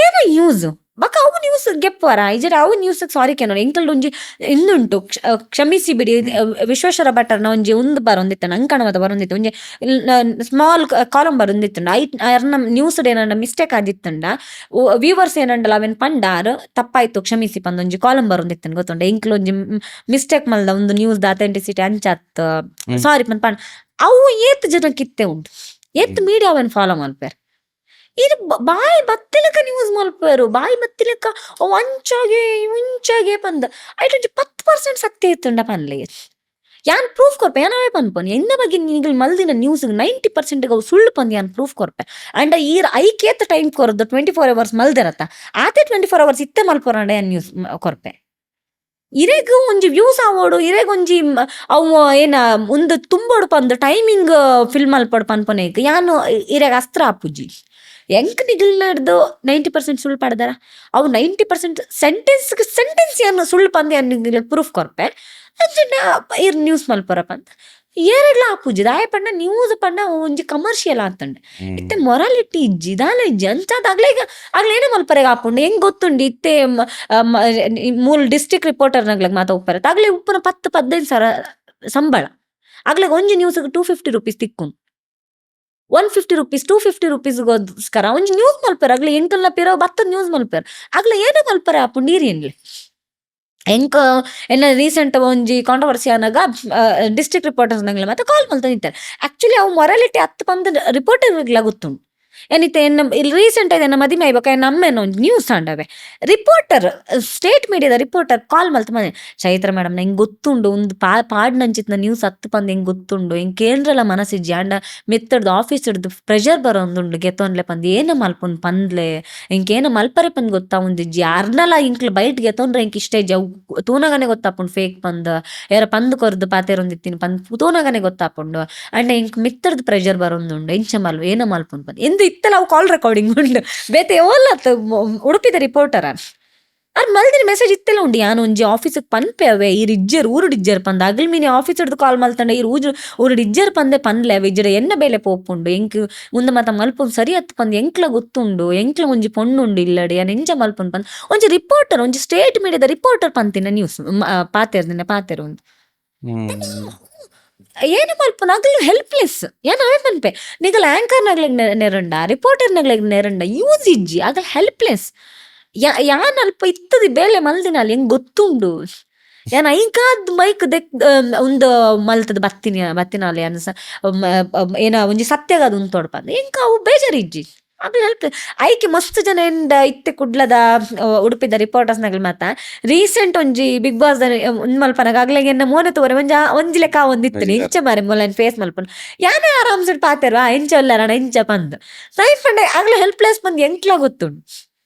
ಏನೋ ಯೂಸ್ ಬಕ ಅವು ನ್ಯೂಸ್ ಗೆಪ್ಪರ ಇಜರ ಅವು ನ್ಯೂಸ್ ಸಾರಿ ಕೆನೋಡು ಎಂಕಲ್ಡು ಒಂಜಿ ಇಂದುಂಟು ಕ್ಷಮಿಸಿ ಬಿಡಿ ವಿಶ್ವೇಶ್ವರ ಭಟ್ಟರ್ನ ಒಂಜಿ ಉಂದು ಬರೊಂದಿತ್ತಂಡ ಅಂಕಣವಾದ ಬರೊಂದಿತ್ತು ಒಂಜಿ ಸ್ಮಾಲ್ ಕಾಲಮ್ ಬರೊಂದಿತ್ತಂಡ ಅರ್ನ ನ್ಯೂಸ್ ಏನಂಡ ಮಿಸ್ಟೇಕ್ ಆದಿತ್ತಂಡ ವ್ಯೂವರ್ಸ್ ಏನಂಡಲ್ಲ ಅವೆನ್ ಪಂಡಾರ್ ತಪ್ಪಾಯ್ತು ಕ್ಷಮಿಸಿ ಪಂದ್ ಒಂಜಿ ಕಾಲಮ್ ಬರೊಂದಿತ್ತಂಡ ಗೊತ್ತುಂಡ ಎಂಕ್ಲು ಒಂಜಿ ಮಿಸ್ಟೇಕ್ ಮಲ್ದ ಒಂದು ನ್ಯೂಸ್ ದ ಅಥೆಂಟಿಸಿಟಿ ಅಂಚತ್ ಸಾರಿ ಪಂದ್ ಅವು ಏತ್ ಜನಕ್ಕಿತ್ತೆ ಉಂಟು ಏತ್ ಮೀಡಿಯಾ ಅವೆನ್ ಫಾಲೋ ಮಲ್ಪೇರ್ ಇದು ಬಾಯಿ ಬತ್ತಿಲಕ ನ್ಯೂಸ್ ಮಲ್ಪೇರು ಬಾಯಿ ಬತ್ತಿಲಕ ಅಂಚಾಗೆ ಮುಂಚಾಗೆ ಪಂದ ಐಟ್ ಒಂಜಿ 10% ಸತ್ಯ ಇತ್ತುಂಡ ಪನ್ಲೆ ಯಾನ್ ಪ್ರೂಫ್ ಕೊರ್ಪೆ ಯಾನವೇ ಪನ್ಪೊನ್ ಎನ್ನ ಬಗ್ಗೆ ನೀವು ಮಲ್ದಿನ ನ್ಯೂಸ್ 90% ಅವು ಸುಳ್ಳು ಪಂದ್ ಯಾನ್ ಪ್ರೂಫ್ ಕೊರ್ಪೆ ಅಂಡ ಐಕೇತ್ ಟೈಮ್ ಕೊರದು 24 hours ಮಲ್ದಿರತ್ತ ಆತೆ 24 hours ಇತ್ತೆ ಮಲ್ಪೊರಾಂಡ ಯಾನ್ ನ್ಯೂಸ್ ಕೊರ್ಪೆ ಇರೆಗ್ ಒಂಜಿ ವ್ಯೂಸ್ ಆವೋಡು ಇರೆಗ್ ಒಂಜಿ ಅವು ಏನ ಒಂದು ತುಂಬೋಡು ಪಂದ್ ಟೈಮಿಂಗ್ ಫಿಲ್ಮ್ ಮಲ್ಪೊಡು ಪನ್ಪೊನೇಗ್ ಯಾನು ಇರೆಗ್ ಅಸ್ತ್ರ ಆಪುಜಿ ಎಂಕ್ ನಿಗಲ್ ನಡ್ದು 90% ಸುಳ್ಳು ಪಡ್ದಾರ ಅವು 90% ಸೆಂಟೆನ್ಸ್ ಏನು ಸುಳ್ಳು ಪಂದ್ ಯಾನ್ ಪ್ರೂಫ್ ಕೊರ್ಪೆ ಇರ್ ನ್ಯೂಸ್ ಮಲ್ಪೊರಪ್ಪ ಅಂತ ಏರೆಗ್ಲ ಆಪುಜಿ ದಾಯ ಪಂಡ ನ್ಯೂಸ್ ಪಂಡ ಒಂಜಿ ಕಮರ್ಷಿಯಲ್ ಆತಂಡೆ ಇತ್ತೆ ಮೊರಾಲಿಟಿ ಇಜ್ಜಿ ದಾಲ ಇಜ್ಜಿ ಅಂಚಾದ ಆಗ್ಲೇನೇ ಮಲ್ಪರೆಗ್ ಆಪುಂಡು ಹೆಂಗ್ ಗೊತ್ತುಂಡು ಇತ್ತೆ ಮೂಲ ಡಿಸ್ಟ್ರಿಕ್ಟ್ ರಿಪೋರ್ಟರ್ನಗ್ಲಾಗ ಮಾತ ಉಪ್ಪರೆ ಆಗ್ಲೇ ಉಪ್ಪುನ 10-15 ಸಾವಿರ ಸಂಬಳ ಆಗ್ಲಾಗ ಒಂಜಿ ನ್ಯೂಸ್ಗೆ 250 ರೂಪೀಸ್ ತಿಕ್ಕುಂಡು 150 ರೂಪೀಸ್ 250 ರೂಪೀಸ್ಗೋಸ್ಕರ ಒಂಜಿ ನ್ಯೂಸ್ ಮಲ್ಪೇರ್ ಆಗ್ಲಿ ಎಂಕಲ್ನ ಪಿರೋ ಬತ್ತದ ನ್ಯೂಸ್ ಮಲ್ಪೇರ್ ಆಗ್ಲ ಏನೇ ಮಲ್ಪರೆ ಆಪುಂಡು ನೀರಿನ್ಲಿ ಎಂಕ್ ಎನ್ನ ರೀಸೆಂಟ್ ಒಂಜಿ ಕಾಂಟ್ರವರ್ಸಿ ಆನಾಗ ಡಿಸ್ಟ್ರಿಕ್ಟ್ ರಿಪೋರ್ಟರ್ಸ್ ನಂಗ್ಲ ಮತ್ತೆ ಕಾಲ್ ಮಲ್ತ ನಿಂತಾರೆ ಆಕ್ಚುಲಿ ಅವು ಮೊರಾಲಿಟಿ ಹತ್ತು ಪಂದ್ ರಿಪೋರ್ಟರ್ಗ್ಲ ಗೊತ್ತುಂಡು ಏನಿತ್ತೆ ಎನ್ನ ಇಲ್ಲಿ ರೀಸೆಂಟ್ ಆಗಿ ನನ್ನ ಮದಿಮೆ ಆಯ್ಬೇಕು ನಮ್ಮೇನೋ ಒಂದು ನ್ಯೂಸ್ ಅಂಡವೆ ರಿಪೋರ್ಟರ್ ಸ್ಟೇಟ್ ಮೀಡಿಯಾದ ರಿಪೋರ್ಟರ್ ಕಾಲ್ ಮಲ್ತ ಮನೆ ಚೈತ್ರ ಮೇಡಮ್ ನಂಗೆ ಗೊತ್ತುಂಡು ಒಂದು ಪಾಡ್ನಂಚಿತ್ನ ನ್ಯೂಸ್ ಹತ್ತು ಪಂದ್ ಹೆಂಗೆ ಗೊತ್ತುಂಡು ಹೆಂಗೆ ಕೇಂದ್ರಲ ಮನಸ್ಸಿಜ್ಜಿ ಅಂಡ ಮೆತ್ತಡ್ದು ಆಫೀಸ್ ಹಿಡ್ದು ಪ್ರೆಷರ್ ಬರೋಂದುಂಡು ಗೆತ್ತೊನ್ಲೆ ಪಂದ್ ಏನ ಮಲ್ಪೊಂದು ಪಂದ್ಲೆ ಎಂಕೇನ ಮಲ್ಪರೆ ಪಂದ್ ಗೊತ್ತಾ ಒಂದಿಜ್ಜಿ ಅರ್ನಲ ಇಂಕ್ಲು ಬೈಟ್ ಗೆತ್ತೊಂಡ್ರೆ ಎಂಕ್ ಇಷ್ಟ ಇಜ್ಜಿ ಅವು ತೂನಗನೆ ಗೊತ್ತಾಪುಂಡು ಫೇಕ್ ಪಂದ್ ಯಾರ ಪಂದ್ ಕೊರ್ದು ಪಾತೆರೊಂದಿತ್ತೀನಿ ಪಂದ್ ತೂನಗನೆ ಗೊತ್ತಾಪುಂಡು ಅಂಡ್ ಎಂಕ್ ಮಿತ್ತರ್ದು ಪ್ರೆಷರ್ ಬರೋಂದುಂಡು ಎಂಚ ಮಲ್ವ ಏನ ಮಲ್ಪೊಂದು ಪಂದ್ ಎಂದು ಇತ್ತಲ್ಲ ಅವು ಕಾಲ್ ರೆಕಾರ್ಡಿಂಗ್ ಉಂಡು ಬೇತೆ ಓಲ್ಲತ್ತು ಉಡುಪಿದ ರಿಪೋರ್ಟರ್ ಅರ್ ಮಲ್ದಿನ ಮೆಸೇಜ್ ಇತ್ತೆಲ್ಲ ಉಂಡು ಯಾನು ಒಂಜಿ ಆಫೀಸಿಗೆ ಪನ್ಪೆ ಅವೇ ಈ ರಿಜ್ಜರ್ ಊರು ಡಿಜ್ಜರ್ ಪಂದ ಅಗಲ್ ಮೀನಿ ಆಫೀಸ್ ಹಿಡ್ದು ಕಾಲ್ ಮಲ್ತಂಡ ಈ ಊರು ಡಿಜ್ಜರ್ ಪಂದೆ ಪನ್ಲೆ ಅವೆ ಇಜ್ಜರ ಎನ್ನ ಬೇಲೆ ಪೋಪುಂಡು ಎಂಕ್ ಮುಂದೆ ಮಾತ ಮಲ್ಪೊಂದು ಸರಿ ಹತ್ತು ಪಂದ್ ಎಂಕ್ಲ ಗೊತ್ತುಂಡು ಎಂಕ್ಲ ಒಂಜಿ ಪೊಣ್ಣುಂಡು ಇಲ್ಲಡಿ ಯಾನ್ ಎಂಜ ಮಲ್ಪೊಂದು ಪಂದ್ ಒಂಜಿ ರಿಪೋರ್ಟರ್ ಒಂಜಿ ಸ್ಟೇಟ್ ಮೀಡಿಯಾದ ರಿಪೋರ್ಟರ್ ಪಂತಿನ ನ್ಯೂಸ್ ಪಾತೆರ್ ಒಂದು ಏನು ಮಲ್ಪನ ಆಗ್ಲಿ ಹೆಲ್ಪ್ಲೆಸ್ ಏನ್ ಅವೇ ಪನ್ಪೆ ನಿಗಲ್ ಆಂಕರ್ ನಗ್ಲಿಗ್ ನೆರಂಡ ರಿಪೋರ್ಟರ್ ನಗ್ಲಿಗ್ ನೆರಂಡ ಯೂಸ್ ಇಜ್ಜಿ ಆಗ ಹೆಲ್ಪ್ಲೆಸ್ ಯಾನ್ ಅಲ್ಪ ಇತ್ತದಿ ಬೇಲೆ ಮಲ್ದಿನ ಅಲ್ಲಿ ಹೆಂಗ್ ಗೊತ್ತುಂಡು ಯಾನ್ ಐಕಾದ್ ಮೈಕ್ ಒಂದು ಮಲ್ತದ ಬತ್ತಿನಾಲಿ ಅನ್ಸ ಏನ ಒಂಜಿ ಸತ್ಯಗದ ಉಂತೊಡ್ಪಂದ ಎಂಕ ಅವು ಬೇಜಾರಿಜ್ಜಿ ಆಗ್ಲಿ ಹೆಲ್ಪ್ ಐಕೆ ಮಸ್ತ್ ಜನ ಎಂಡ ಇತ್ತೆ ಕುಡ್ಲದ ಉಡುಪಿದ ರಿಪೋರ್ಟರ್ಸ್ ನಗಲ್ ಮಾತ ರೀಸೆಂಟ್ ಒಂಜಿ ಬಿಗ್ ಬಾಸ್ ಒಂದ್ ಮಲ್ಪನಾಗ ಆಗ್ಲಾಗ ಎನ್ನ ಮೋನೆ ತೋರೆ ಒಂಜಿ ಲೆಕ್ಕ ಒಂದಿತ್ತು ಇಂಚ ಮಾರೆ ಮೊಲ್ಲ ಫೇಸ್ ಮಲ್ಪನ ಯಾನೇ ಆರಾಮ್ಸಡ್ ಪಾತೆರ್ವಾ ಎಂಚ ಒಲ್ಲಾರಣ ಎಂಚ ಪಂದ್ ನೈಟ್ ಪಂಡೆ ಆಗ್ಲೇ ಹೆಲ್ಪ್ಲೆಸ್ ಪಂದ್ ಎಂಕ್ಲ ಗೊತ್ತುಂಡು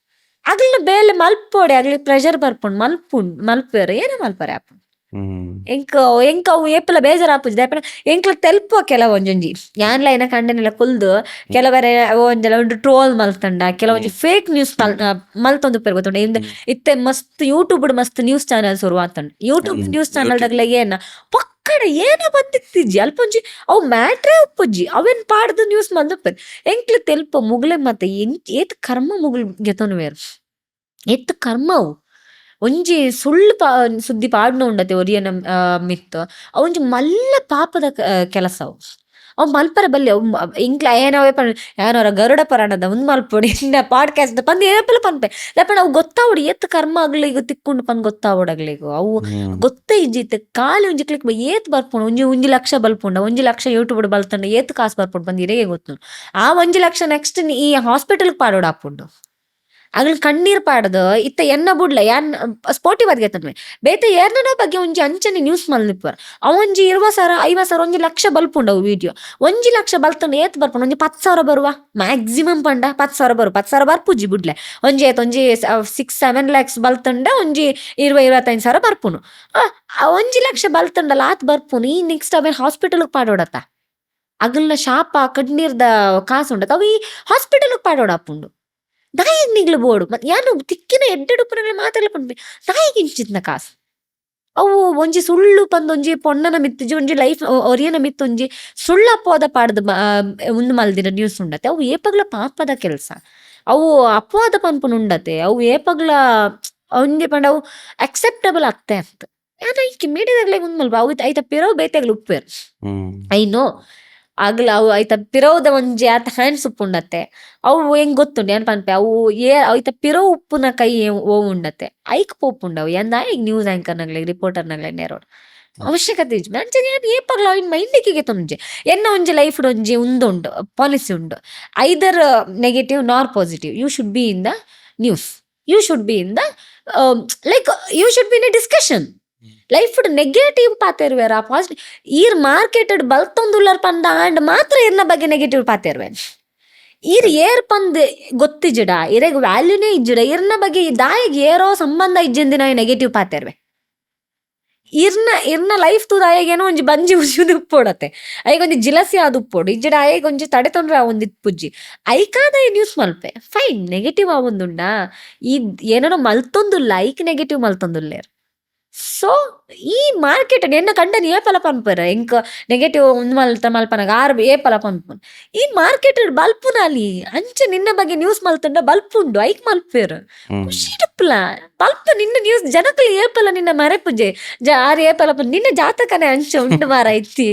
ಆಗ್ಲ ಬೇಲೆ ಮಲ್ಪೋಡೆ ಆಗ್ಲಿ ಪ್ರೆಷರ್ ಬರ್ಪುಂಡು ಮಲ್ಪೇರು ಏನೇ ಮಲ್ಪರೆ ಆಪುಂಡು ಎಂಕ ಅವು ಏಪಲ ಬೇಜಾರ್ ಆಪುಜಿ ಎಂಕ್ಲ ತೆಲ್ಪೋ ಕೆಲವು ಒಂಜೊಂಜಿ ಯಾನ್ಲ ಏನ ಕಂಡನೆಲ್ಲ ಕುಲ್ದು ಕೆಲವರೆ ಒಂಜೆಲ್ಲ ಒಂದು ಟ್ರೋಲ್ ಮಲ್ತಂಡ ಕೆಲವೊಂಜಿ ಫೇಕ್ ನ್ಯೂಸ್ ಮಲ್ತೊಂದು ಪೇರ್ ಗೊತ್ತುಂಡ ಇತ್ತೆ ಮಸ್ತ್ ಯೂಟ್ಯೂಬ್ ಮಸ್ತ್ ನ್ಯೂಸ್ ಚಾನಲ್ ಶುರು ಆತಂಡು ಯೂಟ್ಯೂಬ್ ನ್ಯೂಸ್ ಚಾನಲ್ದಾಗ್ಲ ಏನ ಪಕ್ಕಡ ಏನ ಬಂದಿತ್ತಿಜ್ಜಿ ಅಲ್ಪೊಂಜಿ ಅವು ಮ್ಯಾಟ್ರೇ ಉಪ್ಪುಜ್ಜಿ ಅವೇನ್ ಪಾಡ್ದು ನ್ಯೂಸ್ ಮಲ್ದಪ್ಪೇರ್ ಎಂಕ್ಲ ತೆಲ್ಪೋ ಮುಗ್ಲೆ ಮತ್ತೆ ಏತ್ ಕರ್ಮ ಮುಗ್ಲು ಗೆತೊನುವೇರು ಏತ್ ಕರ್ಮ ಅವು ಒಂಜಿ ಸುಳ್ಳು ಸುದ್ದಿ ಪಾಡ್ನ ಉಂಡತೆ ಒರಿಯನ ಮಿತ್ತು ಅವೊಂಜಿ ಮಲ್ಲ ಪಾಪದ ಕೆಲಸ ಅವು ಮಲ್ಪರ ಬಲ್ಲಿ ಅವು ಇಂಕ್ಲ ಏನವೇ ಏನವರ ಗರುಡ ಪರಾಣದ ಒಂದು ಮಲ್ಪೊಡಿ ಇನ್ನ ಪಾಡ್ಕಾಸ್ಟ್ ಪಂದ್ ಏಪಲ ಪನ್ಪೆ ಲೆಪಣ ಅವು ಗೊತ್ತಾವಡು ಏತ್ ಕರ್ಮ ಆಗ್ಲಿಗೂ ತಿಕ್ಕೊಂಡು ಪಂದ್ ಗೊತ್ತಾವಡಾಗ್ಲಿಗೂ ಅವು ಗೊತ್ತೇ ಇಜ್ಜಿತ್ತೆ ಖಾಲಿ ಒಂಜಿ ಕ್ಲಿಕ್ ಏತ್ ಬರ್ಪುಂಡು ಒಂಜಿ ಲಕ್ಷ ಬಲ್ಪುಂಡ 1 ಲಕ್ಷ ಯೂಟ್ಯೂಬ್ ಬಲ್ತಂಡ ಏತ್ ಕಾಸು ಬರ್ಪುಂಡು ಬಂದು ಇರೆಗೆ ಗೊತ್ತು ಆ 1 ಲಕ್ಷ ನೆಕ್ಸ್ಟ್ ಈ ಹಾಸ್ಪಿಟಲ್ಗೆ ಪಾಡೋಡು ಆಪುಂಡು ಆಗ್ಲಿ ಕಣ್ಣೀರ್ ಪಾಡ್ದು ಇತ್ತ ಎನ್ನ ಬುಡ್ಲ ಯಾನ್ ಸ್ಪೋರ್ಟಿವ್ ಅದ್ಗೆತನ್ವೆ ಬೇತೆ ಏರ್ನೋ ಬಗ್ಗೆ ಒಂಜಿ ಅಂಚನೆ ನ್ಯೂಸ್ ಮಲ್ದಿಪ್ಪರ್ ಅವೊಂಜಿ 20,000 50,000 1 ಲಕ್ಷ ಬಲ್ಪುಂಡು ಅವು ವಿಡಿಯೋ 1 ಲಕ್ಷ ಬಲ್ತಂಡು ಏತ್ ಬರ್ಪುಂಡು ಒಂಜಿ 10,000 ಬರುವ ಮ್ಯಾಕ್ಸಿಮಮ್ ಪಂಡ 10,000 ಬರು 10,000 ಬರ್ಪುಜಿ ಬುಡ್ಲೆ ಒಂಜಿ 6-7 lakhs ಬಲ್ತಂಡ ಒಂಜಿ 20-25,000 ಬರ್ಪುನು 1 ಲಕ್ಷ ಬಲ್ತಂಡಲ್ಲ ಆತ್ ಬರ್ಪುನು ಈ ನೆಕ್ಸ್ಟ್ ಅವೇ ಹಾಸ್ಪಿಟಲ್ಗೆ ಪಾಡೋಡತ್ತ ಅಗಲ್ನ ಶಾಪ ಕಣ್ಣೀರ್ದ ಕಾಸು ಉಂಡತ್ತ ಅವು ಈ ಹಾಸ್ಪಿಟಲ್ಗೆ ಪಾಡೋಡಾಪುಂಡು ನಾಯಿಗೆ ನಿಗ್ಲು ಬೋಡು ಮತ್ತೆ ಯಾನು ತಿಕ್ಕಿನ ಎಡ್ಡೆಡುಪುನಗಳು ಮಾತಾಡಲ ಪನ್ಪೆ ನಾಯಿಗೆ ಇಂಚಿತ್ನ ಕಾಸು ಅವು ಒಂಜಿ ಸುಳ್ಳು ಪಂದ್ ಒಂಜಿ ಪೊಣ್ಣನ ಮಿತ್ತಿಜಿ ಒಂಜಿ ಲೈಫ್ ಒರಿಯನ ಮಿತ್ತು ಒಂಜಿ ಸುಳ್ಳಪ್ಪೋದ ಪಾಡ್ದು ಒಂದು ಮಲ್ದಿನ ನ್ಯೂಸ್ ಉಂಡತ್ತೆ ಅವು ಏಪಗ್ಲ ಪಾಪದ ಕೆಲಸ ಅವು ಅಪವಾದ ಪನ್ಪುನ ಉಂಡತೆ ಅವು ಏಪಗ್ಲ ಒಂಜಿ ಪಂಡ ಅವು ಅಕ್ಸೆಪ್ಟಬಲ್ ಆಗ್ತಾ ಇರ್ತ ಈಕೆ ಮೀಡಿಯಾದಾಗ್ಲೇ ಒಂದು ಮಲ್ಪ ಅವು ಐತ ಪಿರವು ಬೇತೆಗ್ಲು ಉಪ್ಪೇರು ಐ ನೋ ಆಗ್ಲ ಅವು ಐತ ಪಿರವುದ ಒಂಜಿ ಆತ ಹ್ಯಾಂಡ್ಸ್ ಉಪ್ಪು ಉಂಡತ್ತೆ ಅವು ಹೆಂಗ್ ಗೊತ್ತುಂಡು ಏನ್ ಪನ್ಪೆ ಅವು ಐತ ಪಿರವು ಉಪ್ಪುನ ಕೈ ಓ ಉಂಡತ್ತೆ ಐಕ್ ಪೋಪುಂಡವು ಎಂದ ಈಗ ನ್ಯೂಸ್ ಆಂಕರ್ನಾಗ್ಲಿ ರಿಪೋರ್ಟರ್ನಾಗ್ಲಿ ನೇರೋಡು ಅವಶ್ಯಕತೆ ಇಜ್ಜಿ ಅಂಚನೆ ಏನು ಏಪಗ್ಲ ಅವಿನ ಮೈಂಡಿಗೆ ತೊಂಜೆ ಎನ್ನ ಒಂಜಿ ಲೈಫ್ ಒಂಜಿ ಉಂದುಂಡು ಪಾಲಿಸಿ ಉಂಡು either negative nor positive you should be in the news you should be in the like you should be in a discussion life negative ಪಾತೆರ್ವೇರ ಪಾಸಿಟಿವ್ ಈರ್ ಮಾರ್ಕೆಟೆಡ್ ಬಲ್ತೊಂದುಲ್ಲರ್ ಪಂದ ಆಂಡ್ ಮಾತ್ರ ಇರ್ನ ಬಗ್ಗೆ ನೆಗೆಟಿವ್ ಪಾತೆರ್ವೇನ್ ಈರ್ ಏರ್ ಪಂದ್ ಗೊತ್ತಿಜ್ಜಿಡ ಇರೆಗ್ ವ್ಯಾಲ್ಯೂನೇ ಇಜ್ಜಿಡ ಇರ್ನ ಬಗ್ಗೆ ದಾಯಿಗೆ ಏರೋ ಸಂಬಂಧ ಇಜ್ಜೆಂದಿನ ನೆಗೆಟಿವ್ ಪಾತೆರ್ವೆ ಇರ್ನ ಲೈಫ್ ತೂದ ಆಯಗೇನೋ ಒಂಜಿ ಬಂಜಿ ಉಸಿದು ಉಪ್ಪೋಡತ್ತೆ ಐಗ ಒಂಜಿ ಜಿಲಸಿ ಆದ್ ಉಪ್ಪೋಡು ಇಜ್ಜಡ ಆಯಗ ಒಂಜಿ ತಡೆ ತೊಂದ್ರೆ ಒಂದ್ ಇಪ್ಪುಜ್ಜಿ ಐಕಾದ ನ್ಯೂಸ್ ಮಲ್ಪೆ ಫೈನ್ ನೆಗೆಟಿವ್ ಆವೊಂದುಂಡ ಈ ಏನೋ ಮಲ್ತೊಂದುಲ್ಲ ಐಕ್ ನೆಗೆಟಿವ್ ಮಲ್ತೊಂದುಲ್ಲೇರ್ ಸೊ ಈ ಮಾರ್ಕೆಟ್ ಎನ್ನ ಕಂಡನಿ ಏಪಲ ಪನ್ಪರ ಎಂಕ್ ನೆಗೆಟಿವ್ ಒಂದು ಮಲ್ಪನಾಗ ಆರ್ ಏಪಲ ಪನ್ಪುನ್ ಈ ಮಾರ್ಕೆಟ್ ಬಲ್ಪುನಾಲಿ ಅಂಚ ನಿನ್ನ ಬಗ್ಗೆ ನ್ಯೂಸ್ ಮಲ್ತಂಡ ಬಲ್ಪುಂಡು ಐಕ್ ಮಲ್ಪೇರು ಖುಷಿಡುಪ್ಲ ಬಲ್ಪ ನಿನ್ನ ನ್ಯೂಸ್ ಜನಕಲಿ ಏಪಲ ನಿನ್ನ ಮರೆಪುಜೆ ಆರ್ ಏಪಲ ನಿನ್ನ ಜಾತಕನೇ ಅಂಚ ಉಂಡು ಮಾರ ಐತಿ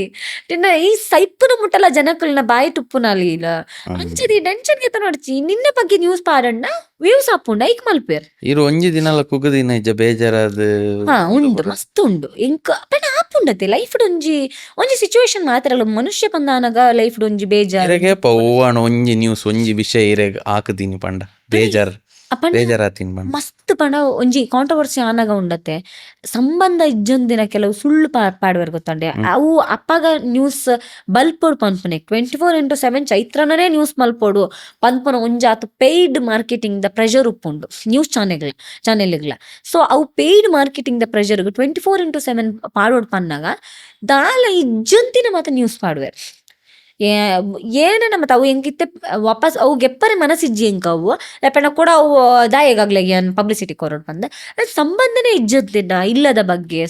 ನಿನ್ನ ಈ ಸೈಪುನ ಮುಟ್ಟಲ ಜನಕಲ್ನ ಬಾಯಿ ತುಪ್ಪುನಾಲಿ ಇಲ್ಲ ಅಂಚದಿ ಟೆನ್ಷನ್ ಗೆತ ನೋಡ್ಚಿ ನಿನ್ನ ಬಗ್ಗೆ ನ್ಯೂಸ್ ಪಾಡಣ್ಣ ವ್ಯೂಸ್ ಹಾಪುಂಡು ಐಕ್ ಮಲ್ಪೇರು ಇರು ಒಂಜಿ ದಿನಲ ಕುಗದಿನ ಇಜ್ಜ ಬೇಜಾರಾದ ಉಂಡು ಮಸ್ತ್ ಉಂಡು ಎಂಕ್ ಪಂಡ ಆಪುಂಡತೆ ಲೈಫ್ ಒಂಜಿ ಸಿಚುವೇಶನ್ ಮಾತ್ರ ಅಲ್ಲ ಮನುಷ್ಯ ಪಂದಾನಗ ಲೈಫ್ ಒಂಜಿ ಬೇಜಾರ್ ಓವಾಣ ಒಂಜಿ ನ್ಯೂಸ್ ಒಂಜಿ ವಿಷಯ ಇರೆಗ್ ಹಾಕದೀನಿ ಪಂಡ ಬೇಜಾರಾತೀನಿ ಪಂಡ ಮಸ್ತ್ ಪಂಡ ಒಂಜಿ ಕಾಂಟ್ರವರ್ಸಿ ಆನಾಗ ಉಂಡತೆ ಸಂಬಂಧ ಇಜ್ಜೊಂದಿನ ಕೆಲವು ಸುಳ್ಳು ಪಾಡುವರು ಗೊತ್ತಂಡೆ ಅವು ಅಪ್ಪಗ ನ್ಯೂಸ್ ಬಲ್ಪೋಡು ಪನ್ಪುನೆ 24/7 ಚೈತ್ರನೇ ನ್ಯೂಸ್ ಮಲ್ಪೋಡು ಪನ್ಪುನ ಒಂಜಾತು ಪೇಯ್ಡ್ ಮಾರ್ಕೆಟಿಂಗ್ ದ ಪ್ರೆಷರ್ ಉಪ್ಪುಂಡು ನ್ಯೂಸ್ ಚಾನೆಲ್ಗಳ ಸೊ ಅವು ಪೇಯ್ಡ್ ಮಾರ್ಕೆಟಿಂಗ್ ದ ಪ್ರೆಷರ್ 24/7 ಪಾಡೋಡು ಪನ್ನಾಗ ದಾಲ ಇಜ್ಜೊಂತಿನ ಮತ್ತೆ ನ್ಯೂಸ್ ಪಾಡುವರು ಏನ ಮತ್ತೆ ಅವು ಹೆಂಗಿತ್ತೆ ವಾಪಸ್ ಅವು ಗೆಪ್ಪರೆ ಮನಸ್ಸಿಜ್ಜಿ ಹೆಂಗ ಅವು ಲೆಪಣ ಕೂಡ ಅವು ದಾಯಗಾಗ್ಲೆ ಏನ್ ಪಬ್ಲಿಸಿಟಿ ಕೊರೋಡ್ ಬಂದ ಸಂಬಂಧನೇ ಇಜ್ಜತ್ತಿನ ಇಲ್ಲದ ಬಗ್ಗೆ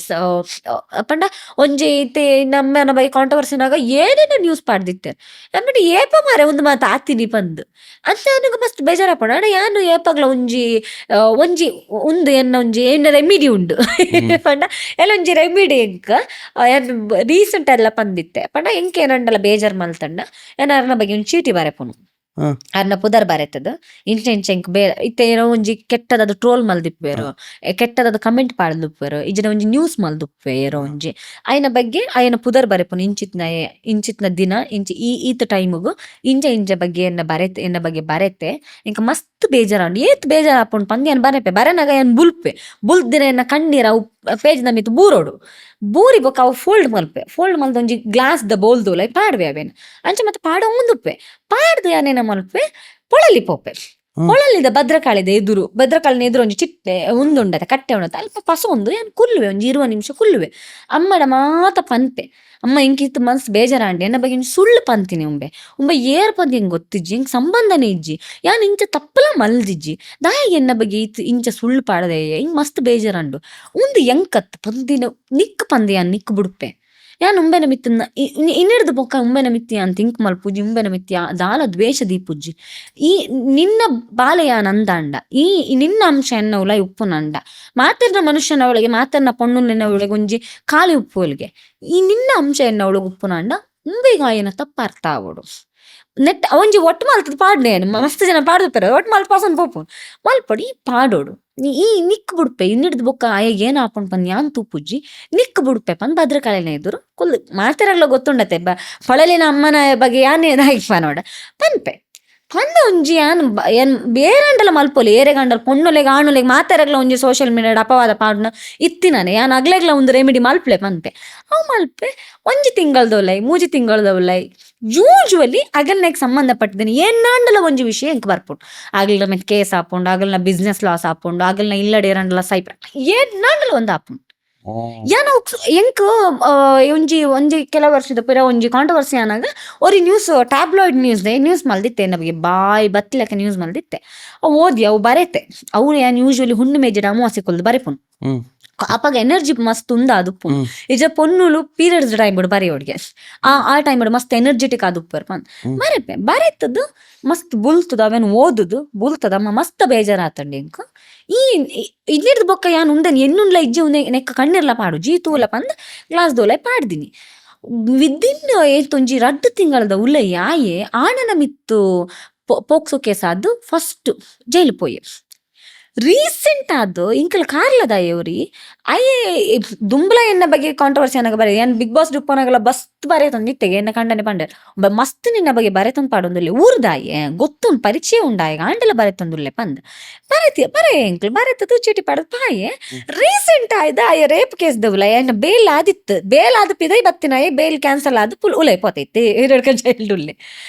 ಪಂಡ ಒಂಜಿ ಐತೆ ನಮ್ಮ ಬಗ್ಗೆ ಕಾಂಟ್ರವರ್ಸಿನಾಗ ಏನೇನೋ ನ್ಯೂಸ್ ಪಾಡ್ದಿತ್ತೆ ನಮ್ಮಡಿ ಏಪ ಮಾರೆ ಒಂದು ಮಾತು ಆತೀನಿ ಬಂದು ಅಂತ ನನಗೆ ಮಸ್ತ್ ಬೇಜಾರ ಪಡ ಅಣ್ಣ ಯಾನು ಏಪಗ್ಲ ಒಂಜಿ ಒಂದು ಒಂಜಿ ಏನ ರೆಮಿಡಿ ಉಂಡು ಪಂಡ ಎಲ್ಲ ಒಂಜಿ ರೆಮಿಡಿ ಎಂಕ ರೀಸೆಂಟ್ ಎಲ್ಲ ಬಂದಿತ್ತೆ ಪಂಡ ಎಂಕ್ ಏನಂಡಲ್ಲ ಬೇಜಾರ್ ಮಲ್ತಂಡ ಏನಾರನ ಬಗ್ಗೆ ಒಂದು ಚೀಟಿ ಬಾರೆಪುನು ಅರ್ನ ಪುದರ್ ಬಾರೆತ್ತದು ಇಂಚೆಂಕ್ ಬೇರೆ ಇತ್ತೆ ಏನೋ ಒಂಜಿ ಕೆಟ್ಟದದು ಟ್ರೋಲ್ ಮಲ್ದಿಪ್ಪೇರು ಕೆಟ್ಟದದು ಕಮೆಂಟ್ ಪಾಡ್ದುಪ್ಪೇರು ಇಜ್ಜಿನ ಒಂಜಿ ನ್ಯೂಸ್ ಮಲ್ದುಪ್ಪೆ ಏರೋ ಒಂಜಿ ಆಯ್ನ ಬಗ್ಗೆ ಆಯ್ನ ಪುದರ್ ಬರೆಪುನು ಇಂಚಿತ್ನ ದಿನ ಇಂಚಿ ಈತ ಟೈಮಿಗೂ ಇಂಚ ಬಗ್ಗೆ ಎನ್ನ ಬಗ್ಗೆ ಬರೆತೆ ಇಂಕ ಮಸ್ತ್ ಬೇಜಾರಂಡು ಏತ್ ಬೇಜಾರ ಹಾಪುಂಡು ಪಂದ್ ಏನ್ ಬರೆಪೆ ಬರೆನಾಗ ಏನ್ ಬುಲ್ಪ್ ದಿನ ಎನ್ನ ಕಣ್ಣೀರ ಅವು ಪೇಜ್ ನಮಿತ್ತು ಬೂರೋಡು ಬೂರಿ ಬೊಕ್ಕ ಅವು ಫೋಲ್ಡ್ ಮಲ್ದ ಒಂಜಿ ಗ್ಲಾಸ್ ದ ಬೋಲ್ದು ಲೈ ಪಾಡ್ವೆ ಅವೇನು ಅಂಚ ಮತ್ತೆ ಪಾಡ ಮುಂದುಪ್ಪೆ ಪಾಡ್ದು ಯಾನೇನ ಮಲ್ಪೆ ಪೊಳಲಿ ಪೋಪೆ ಪೊಳಲಿದ ಭದ್ರಕಾಳಿನ ಎದುರು ಒಂಜಿ ಚಿಟ್ಟೆ ಉಂದುಂಡತೆ ಕಟ್ಟೆ ಉಂಡತೆ ಅಲ್ಪ ಪಸ ಒಂದು ಏನು ಕುಲ್ಲುವೆ ಒಂಜಿ 20 ನಿಮಿಷ ಕುಲ್ಲುವೆ ಅಮ್ಮಡ ಮಾತ ಪನ್ಪೆ ಅಮ್ಮ ಇಂಕಿತ್ತು ಮನ್ಸ್ ಬೇಜಾರಾಂಡಿ ಎನ್ನ ಬಗ್ಗೆ ಸುಳ್ಳು ಪಂತೀನಿ ಉಂಬೆ ಏರ್ ಪಂದಿ ಹಿಂಗೆ ಗೊತ್ತಿಜ್ಜಿ ಹಿಂಗೆ ಸಂಬಂಧನೇ ಇಜ್ಜಿ ಯಾನ್ ಇಂಚ ತಪ್ಪಲ ಮಲ್ದಿಜ್ಜಿ ದಾಯಿಗೆ ಎನ್ನ ಬಗ್ಗೆ ಇಂಚ ಸುಳ್ಳು ಪಾಡದೆ ಹಿಂಗೆ ಮಸ್ತ್ ಬೇಜಾರಂಡು ಉಂದು ಎಂಕತ್ ಪಂದಿನ ನಿಕ್ ಪಂದಿ ಯಾನ್ ನಿಕ್ ಬಿಡುಪೆ ಯಾನ್ ಉಂಬೆನ ಮಿತ್ತನ್ನ ಇನ್ನಿಡ್ದು ಬೊಕ್ಕ ಉಂಬೆನ ಮಿತ್ತಿ ಅಂತ ಇಂಕ್ ಮಲ್ಪುಜಿ ಉಂಬೆನ ಮಿತ್ತಿ ದಾಲ ದ್ವೇಷ ದೀಪುಜ್ಜಿ ಈ ನಿನ್ನ ಬಾಲೆಯಾನ್ ಅಂದಾಂಡ ಈ ನಿನ್ನ ಅಂಶ ಎನ್ನವುಲ ಉಪ್ಪುನಂಡ ಮಾತರ್ನ ಮನುಷ್ಯನ ಅವಳಿಗೆ ಮಾತರ್ನ ಪೊಣ್ಣುಲಿನ ಅವಳಿಗೆ ಒಂಜಿ ಖಾಲಿ ಉಪ್ಪು ಅವಳಿಗೆ ಈ ನಿನ್ನ ಅಂಶ ಎನ್ನವಳಿಗೆ ಉಪ್ಪುನಂಡ ಉಂಬೆಗ ಆಯನ ತಪ್ಪ ಅರ್ಥ ಆವೋಡು ನೆಟ್ ಒಂಜಿ ಒಟ್ಟು ಮಲ್ತದ ಪಾಡ್ನೆ ಮಸ್ತ್ ಜನ ಪಾಡ್ತಾರೆ ಒಟ್ಟು ಮಲ್ಪಾಸನ್ ಪೋಪು ಮಲ್ಪಡಿ ಪಾಡೋಡು ಈ ನಿಕ್ ಬಿಡ್ಪೆ ಇನ್ನಿಡ್ದು ಬೊಕ್ಕ ಆಯಗ ಏನ್ ಹಾಕೊಂಡ್ ಪನ್ ಯಾನ್ ತೂಪುಜ್ಜಿ ನಿಕ್ ಬಿಡ್ಪೆ ಪನ್ ಭದ್ರಕಾಳಿನ ಎದುರು ಕುಲ್ಲು ಮಾತಾರಾಗ್ಲ ಗೊತ್ತುಂಡತೆ ಹೊಳಲಿನ ಅಮ್ಮನ ಬಗ್ಗೆ ಯಾನೇ ಹಾಯ್ಪ ನೋಡ ಪನ್ಪೆ ಪಂಡ ಒಂಜಿ ಏನ್ ಬೇರೆಂಡಲ ಮಲ್ಪೊಲಿ ಏರೆಗಂಡಲ್ ಪೊಣ್ಣೊಲೆಗೆ ಆಣೊಲೆಗೆ ಮಾತಾರಾಗ್ಲ ಒಂಜಿ ಸೋಷಿಯಲ್ ಮೀಡಿಯಾಡ್ ಅಪವಾದ ಪಾಡ್ನ ಇತ್ತಿನಾನೆ ಯಾನ್ ಅಗ್ಲೆಗ್ಲ ಒಂದು ರೆಮಿಡಿ ಮಲ್ಪಲೆ ಪನ್ಪೆ ಅವು ಮಲ್ಪೆ ಒಂಜಿ ತಿಂಗಳದೊಲೈ 3 ತಿಂಗಳದೊಲೈ ಯೂಜುವಲಿ ಅಗಲ್ನಾಗ ಸಂಬಂಧಪಟ್ಟಿದ್ದೀನಿ ಏನಾಂಡಲ ಒಂಜಿ ವಿಷಯ ಎಂಕ್ ಬರ್ಪುಂಡು ಆಗಲ್ನ ಮತ್ತೆ ಕೇಸ್ ಹಾಪುಂಡು ಆಗಲ್ನ ಬಿಸ್ನೆಸ್ ಲಾಸ್ ಹಾಪುಂಡು ಆಗಲ್ನ ಇಲ್ಲಡೇರಂಡಲ ಸೈಪ್ರ ಏನಾಂಡಲ ಒಂದು ಹಾಪುಂಡು ಯಾನ ಎಂಕ್ ಒಂಜಿ ಕೆಲವು ವರ್ಷದ ಪುರ ಒಂಜಿ ಕಾಂಟ್ರವರ್ಸಿ ಆನಾಗ ಒರಿ ನ್ಯೂಸ್ ಟ್ಯಾಬ್ಲಾಯ್ಡ್ ನ್ಯೂಸ್ ಮಲ್ದಿತ್ತೆ ನಮಗೆ ಬಾಯ್ ಬತ್ತಿಲಕ ನ್ಯೂಸ್ ಮಲ್ದಿತ್ತೆ ಅವು ಓದಿ ಅವು ಬರೆತೆ ಅವು ಏನ್ ಯೂಶುವಲಿ ಹುಣ್ಣು ಮೇಜಡ ಅಮಾವಾಸ್ಯೆ ಕೊಲ್ದು ಬರೆಪುನು ಅಪ್ಪಾಗ ಎನರ್ಜಿ ಮಸ್ತ್ ಉಂದ ಅದುಪ್ಪು ಇಜ ಪೊನ್ನುಲು ಪೀರಿಯಡ್ಸ್ ಟೈಮ್ ಬರೆಯೋಡ್ಗೆ ಆ ಟೈಮ್ ಮಸ್ತ್ ಎನರ್ಜೆಟಿಕ್ ಆದುಪ್ಪರ್ ಬರೆಪೆ ಬರೆತದ್ದು ಮಸ್ತ್ ಬುಲ್ತದ ಅವೇನ್ ಓದುದು ಬುಲ್ತದಮ್ಮ ಮಸ್ತ್ ಬೇಜಾರಾತಂಡಿ ಇಂಕ ಈ ಇಲ್ಲಿಡ್ದು ಬೊಕ್ಕ ಯಾನ್ ಉಂದೆನ್ ಎನ್ನುಂಡ್ಲ ಇಜ್ಜಿ ಉಂದೆ ನೆಕ್ಕ ಕಣ್ಣಿರ್ಲ ಪಾಡು ಜೀತೂಲ ಪಂದ್ ಗ್ಲಾಸ್ ದೋಲೆ ಪಾಡ್ದಿನಿ ವಿದಿನ್ ಏತೊಂಜಿ 2 ತಿಂಗಳದ ಉಲ್ಲ ಯಾಯೆ ಆಣನ ಮಿತ್ತು ಪೋಕ್ಸೋ ಕೇಸ್ ಆದ್ದು ಫಸ್ಟ್ ಜೈಲು ಪೋಯೆ ರೀಸೆಂಟ್ ಆದ್ದು ಇಂಕಲ್ ಕಾರ್ಲದಾಯವ್ರಿ ಅಯ್ಯೇ ದುಂಬಲ ಎನ್ನ ಬಗ್ಗೆ ಕಾಂಟ್ರವರ್ಸಿ ಅನ್ನಾಗ ಬರ ಏನ್ ಬಿಗ್ ಬಾಸ್ ಡುಪ್ಪನಾಗಲ್ಲ ಬಸ್ತ್ ಬರೆ ತಂದಿತ್ತೆಗೆ ಎನ್ನ ಕಂಡನೆ ಪಂಡೆ ಮಸ್ತ್ ನಿನ್ನ ಬಗ್ಗೆ ಬರೆ ತಂದು ಪಾಡೊಂದುಲ್ಲೆ ಊರ್ದಾಯೆ ಗೊತ್ತುಂಡು ಪರಿಚಯ ಉಂಡಾಯ ಆಂಡಲ ಬರೆ ತಂದುಲ್ಲೆ ಪಂದ್ ಬರೆ ಎಂಕ್ಲ್ ಬರೆತದು ಚೀಟಿ ಪಾಡದ್ ಪಾಯೆ ರೀಸೆಂಟ್ ಆಯ್ದ ಆಯ ರೇಪ್ ಕೇಸ್ ದವುಲ ಏನ್ ಬೇಲ್ ಆದ ಪಿದೈ ಬತ್ತಿನಾಯೆ ಬೇಲ್ ಕ್ಯಾನ್ಸಲ್ ಆದ ಪುಲ್ ಉಲೈ ಪೋತೈತೆ 2 ಜೈಲ್ಡುಲ್ಲೆ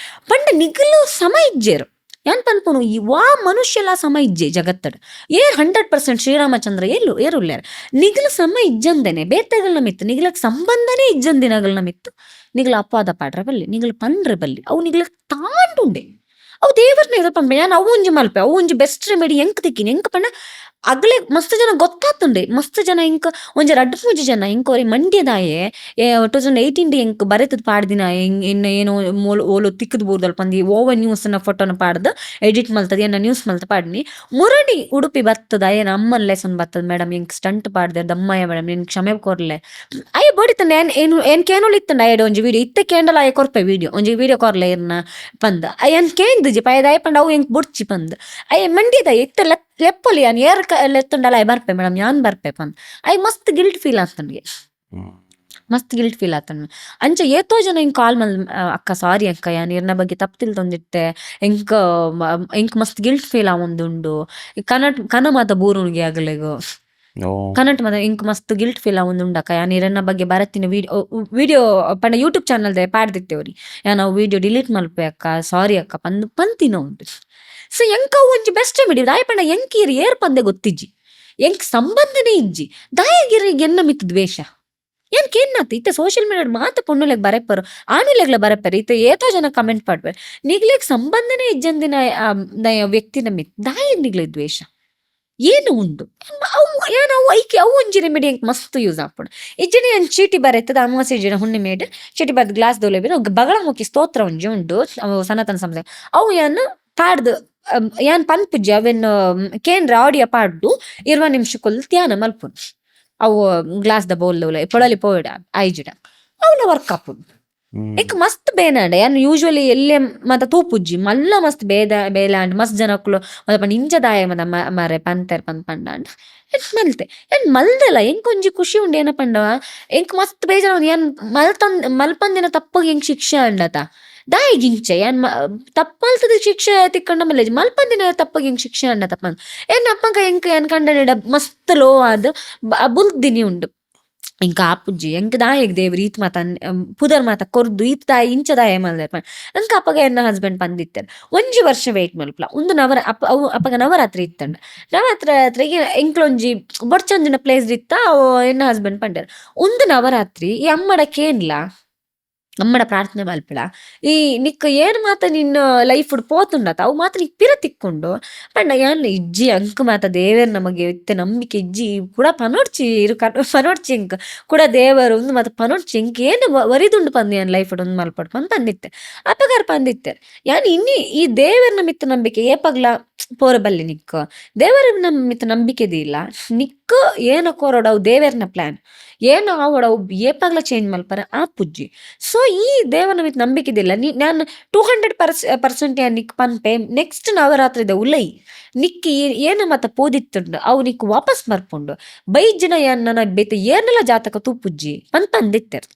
ಪಂಡ ನಿಗಲು ಸಮ ಇಜ್ಜೇರು ಯಾನ್ ಪನ್ಪುನು ವಾ ಮನುಷ್ಯಲ ಸಮ ಇಜ್ಜೆ ಜಗತ್ತಡ್ 100% ಶ್ರೀರಾಮಚಂದ್ರ ಏರುಲ್ಲಾರ ನಿಗಲು ಸಮ ಇಜ್ಜಂದೇನೆ ಬೇತೆಗಲ್ನ ಮಿತ್ತು ನಿಗಲಕ್ ಸಂಬಂಧನೇ ಇಜ್ಜಂದಿನಗಲ್ನ ಮಿತ್ತು ನಿಗಲ ಅಪಾದ ಪಾಡ್ರ ಬಲ್ಲಿ ನಿಗಲು ಪಂಡ್ರೆ ಬಲ್ಲಿ ಅವು ನಿಗಲಕ್ ತಾಂಡುಂಡೆ ಅವು ದೇವರ್ನ ಎದ ಪಂಪೆ ನಾನು ಅವು ಒಂಜಿ ಮಲ್ಪೆ ಅವು ಒಂಜಿ ಬೆಸ್ಟ್ ರೆಮಿಡಿ ಎಂಕ್ ತಿಕ್ಕಿನಿ ಎಂಕ್ ಪಂಡ ಅಗ್ಲೆ ಮಸ್ತ್ ಜನ ಗೊತ್ತಾತುಂಡೆ ಮಸ್ತ್ ಜನ ಇಂಕ ಒಂಜಿ 2-3 ಜನ ಇಂಕೋರಿ ಮಂಡ್ಯದಾಯೆ 2018 ಎಂಕ್ ಬರೆತದ್ ಪಾಡ್ದಿನ ಇನ್ನ ಏನೋ ಓಲು ತಿಕ್ಕದ್ ಬೋರ್ದಲ್ ಪಂದಿ ಓವರ್ ನ್ಯೂಸ್ ನ ಫೋಟೋನ ಪಾಡ್ದು ಎಡಿಟ್ ಮಲ್ತದ ಏನ ನ್ಯೂಸ್ ಮಲ್ತ ಪಾಡ್ನಿ ಮುರಡಿ ಉಡುಪಿ ಬತ್ತದ ಏನ ಅಮ್ಮನ್ ಲೆಸನ್ ಬತ್ತದ ಮೇಡಮ್ ಎಂಕ್ ಸ್ಟಂಟ್ ಪಾಡ್ದೆ ದಮ್ಮಯ್ಯ ಮೇಡಮ್ ನಿನ್ ಕ್ಷಮೆ ಕೊರ್ಲೆ ಅಯ್ಯ ಬೋಡಿತಂಡ ಏನ್ ಕೇನೋಲ್ ಇತ್ತಂಡ ಅಯ್ಯಡ ಒಂಜಿ ವಿಡಿಯೋ ಇತ್ತೆ ಕೇಂಡಲ ಅಯ್ಯ ಕೊರ್ಪೆ ವಿಡಿಯೋ ಒಂಜಿ ವಿಡಿಯೋ ಕೊರ್ಲೆ ಇರ್ನ ಪಂದ ಅಯ್ಯನ್ ಕೇಂದಿಜಿ ಪಯದಾಯ ಪಂಡ ಅವು ಎಂಕ್ ಬುಡ್ಚಿ ಪಂದ್ ಅಯ್ಯ ಮಂಡ್ಯದ ಇತ್ತ ಲೆಪ್ಪೊಲಿ ಯಾನ್ ಏರ್ ಲೆತ್ತುಂಡಲ್ಲ ಅಯ್ಯ ಬರ್ಪೆ ಮೇಡಮ್ ಯಾನ್ ಬರ್ಪೆ ಪಂದ್ ಅಯ್ಯ ಮಸ್ತ್ ಗಿಲ್ಟ್ ಫೀಲ್ ಆತನ್ಗೆ ಮಸ್ತ್ ಗಿಲ್ಟ್ ಫೀಲ್ ಆತನ್ ಅಂಚ ಏತೋ ಜನ ಹಿಂಗ್ ಕಾಲ್ ಮಲ್ ಅಕ್ಕ ಸಾರಿ ಅಕ್ಕ ಯಾನ್ ಇರ್ನ ಬಗ್ಗೆ ತಪ್ತಿಲ್ ತೊಂದಿತ್ತೆ ಎಂಕ್ ಮಸ್ತ್ ಗಿಲ್ಟ್ ಫೀಲ್ ಆವೊಂದುಂಡು ಕನ ಮಾತ ಬೂರುನ್ಗೆ ಆಗ್ಲೆಗು ಕನ್ನಡ ಮಾತ ಇಂಕ್ ಮಸ್ತ್ ಗಿಲ್ಟ್ ಫೀಲ್ ಆವೊಂದುಂಡಕ್ಕ ಯಾನ್ ಇರನ್ನ ಬಗ್ಗೆ ಬರತ್ತಿನ ವಿಡಿಯೋ ಪಂಡ ಯೂಟ್ಯೂಬ್ ಚಾನಲ್ ದೇ ಪಾಡ್ದಿತ್ತೇವ್ರಿ ಯಾನ್ ಅವು ವಿಡಿಯೋ ಡಿಲೀಟ್ ಮಲ್ಪೆ ಅಕ್ಕ ಸಾರಿ ಅಕ್ಕ ಪಂತಿನ ಉಂಟು ಸೊ ಎಂಕ ಒಂಜಿ ಬೆಸ್ಟ್ ರೆಮಿಡಿ ದಾಯಪಂಡ ಎಂಕೀರಿ ಏರ್ ಪಂದೆ ಗೊತ್ತಿಜ್ಜಿ ಎಂಕ್ ಸಂಬಂಧನೇ ಇಜ್ಜಿ ದಾಯಗಿರಿ ಎನ್ನ ಮಿತ್ ದ್ವೇಷ ಏನ್ಕ್ ಏನಾತ ಇತ್ತೆ ಸೋಷಿಯಲ್ ಮೀಡಿಯಾ ಮಾತ ಪೊಣ್ಣುಲೆಗ್ ಬರೆಪರು ಆಣುಲೆಗ್ಲ ಬರೆಪರು ಇತ್ತೆ ಏತೋ ಜನ ಕಮೆಂಟ್ ಪಾಡ್ಬೇರು ನಿಗ್ಲೆಗ್ ಸಂಬಂಧನೇ ಇಜ್ಜಂದಿನ ವ್ಯಕ್ತಿನ ಮಿತ್ ದಾಯ ನಿಗ್ಲೆ ದ್ವೇಷ ಏನು ಉಂಡು ಏನು ಅವು ಐಕೆ ಅವು ಒಂಜಿ ರೆಮಿಡಿ ಎಂಕ್ ಮಸ್ತ್ ಯೂಸ್ ಆಪುಂಡು ಇಜ್ಜನೆ ಏನ್ ಚೀಟಿ ಬರೆತದ ಅಮಾವಾಸ್ಯೆ ಇಜ್ಜನ ಹುಣ್ಣಿ ಮೇಡ್ ಚೀಟಿ ಬರೆದು ಗ್ಲಾಸ್ ದೋಲೆ ಬೇರೆ ಬಗಳ ಮುಖಿ ಸ್ತೋತ್ರ ಒಂಜಿ ಉಂಡು ಸನಾತನ ಸಂಸ್ಥೆ ಅವು ಏನು ಪಾಡ್ದು ಯಾನ್ ಪನ್ಪುಜ್ಜಿ ಅವೆನ್ ಕೇಂದ್ರ ಆಡಿಯೋ ಪಾಡ್ದು 20 ನಿಮಿಷಕ್ಕುಲ್ ಧ್ಯಾನ ಮಲ್ಪುನ್ ಅವು ಗ್ಲಾಸ್ ದ ಬೌಲ್ ಪೊಳಲಿ ಪೋಯ್ಡ ಐಜಿಡ ಅವನ ವರ್ಕ್ ಆಪುನ್ ಎಂಕ್ ಮಸ್ತ್ ಬೇನಾಂಡ ಯಾನ್ ಯೂಶುವಲಿ ಎಲ್ಲೇ ಮತ ತೂಪುಜ್ಜಿ ಮಲ್ಲ ಮಸ್ತ್ ಬೇಲಾಂಡ್ ಮಸ್ತ್ ಜನಕ್ಕುಲು ಮತ ಇಂಜದಾಯ ಮತ ಮರೆ ಪಂತೆರ್ ಪಂಡಾಂಡ ಮಲ್ತೆ ಏನ್ ಮಲ್ದಲ್ಲ ಎಂಕ್ ಒಂಜಿ ಖುಷಿ ಉಂಡು ಏನ ಪಂಡ ಎಂಕ್ ಮಸ್ತ್ ಬೇಜಾರ ಏನ್ ಮಲ್ಪಂದಿನ ತಪ್ಪಗೆ ಎಂಕ್ ಶಿಕ್ಷೆ ಅಂಡತ ದಾಯಿ ಗಿಂಚೆ ಏನ್ ತಪ್ಪಲ್ತದ ಶಿಕ್ಷೆ ತಿಕ್ಕೊಂಡ ಮೇಲೆ ಮಲ್ಪಂದಿನ ತಪ್ಪಗೆ ಎಂಕ್ ಶಿಕ್ಷೆ ಅಂಡ ತಪ್ಪಂದ ಏನ್ ಅಪ್ಪಂಕ ಎಂಕ್ ಏನ್ ಕಂಡ ಮಸ್ತ್ ಲೋ ಆದ್ ಬುಲ್ದಿನಿ ಉಂಡು ಇಂಕ ಆಪುಜ್ಜಿ ಎಂಕ್ ದಾಯಗ್ ದೇವ್ರು ಈತ್ ಮಾತ ಪುದರ್ ಮಾತ ಕೊರ್ದು ಈತ್ ದಾಯ ಇಂಚ ದಾಯ ಮಲ್ದೆರ್ ಅಂಕ ಅಪ್ಪಗ ಎನ್ನ ಹಸ್ಬೆಂಡ್ ಪಂದಿತ್ತೇನೆ 1 ವರ್ಷ ವೇಟ್ ಮಲ್ಪಲ ಒಂದು ಅಪ್ಪಗ ನವರಾತ್ರಿ ಇತ್ತಂಡ ನವರಾತ್ರಿಗೆ ಎಂಕ್ಲೊಂಜಿ ಬೊಡ್ಚಂದಿನ ಪ್ಲೇಸ್ ಇತ್ತ ಎನ್ನ ಹಸ್ಬೆಂಡ್ ಪಂಡೇರ್ ಒಂದು ನವರಾತ್ರಿ ಈ ಅಮ್ಮಡ ಕೇನ್ಲ ಅಮ್ಮಡ ಪ್ರಾರ್ಥನೆ ಮಲ್ಪಡ ಈ ನಿಕ್ಕ ಏನ್ ಮಾತ ನಿನ್ನ ಲೈಫ್ ಪೋತುಂಡತ ಅವು ಮಾತ್ರ ನಿಕ್ ಪಿರ ತಿಕ್ಕೊಂಡು ಪಂಡ ಯಾನ್ ಇಜ್ಜಿ ಅಂಕ ಮಾತ ದೇವೇರ್ ನಮಗೆ ಇತ್ತೆ ನಂಬಿಕೆ ಇಜ್ಜಿ ಕೂಡ ಪನೋಡ್ಚಿ ಎಂಕ್ ಕೂಡ ದೇವರು ಒಂದು ಮಾತ ಪನೋಡ್ಚಿ ಎಂಕ್ ಏನು ವರಿದುಂಡು ಪಂದು ಯಾನ್ ಲೈಫ್ ಒಂದು ಮಲ್ಪಡ್ ಪಂದಿತ್ತೆ ಅಪ್ಪಗಾರ ಪಂದಿತ್ತೆ ಯಾನ್ ಇನ್ನಿ ಈ ದೇವರ್ನ ಮಿತ್ತ ನಂಬಿಕೆ ಏಪಗ್ಲ ಪೋರಬಲ್ಲಿ ನಿಕ್ಕ ದೇವರ ಮಿತ್ತ ನಂಬಿಕೆದಿಲ್ಲ ನಿಕ್ಕ ಏನ ಕೋರೋಡವು ದೇವೇರ್ನ ಪ್ಲಾನ್ ಏನು ಆವಡವು ಏಪಾಗ್ಲ ಚೇಂಜ್ ಮಲ್ಪರ ಆ ಪುಜ್ಜಿ ಸೊ ಈ ದೇವನ ಮಿತ್ ನಂಬಿಕೆದಿಲ್ಲ ನಾನು 200% ನಿಕ್ ಪನ್ಪೆ ನೆಕ್ಸ್ಟ್ ನವರಾತ್ರಿದ ಉಲೈ ನಿಕ್ಕಿ ಏನು ಮತ್ತ ಪೋದಿತ್ತುಂಡು ಅವು ನಿಕ್ ವಾಪಸ್ ಬರ್ಪುಂಡು ಬೈಜ್ಜನ ನನ್ನ ಬೇತೆ ಏನೆಲ್ಲ ಜಾತಕ ತೂಪುಜ್ಜಿ ಪಂದಿತ್ತೇರ್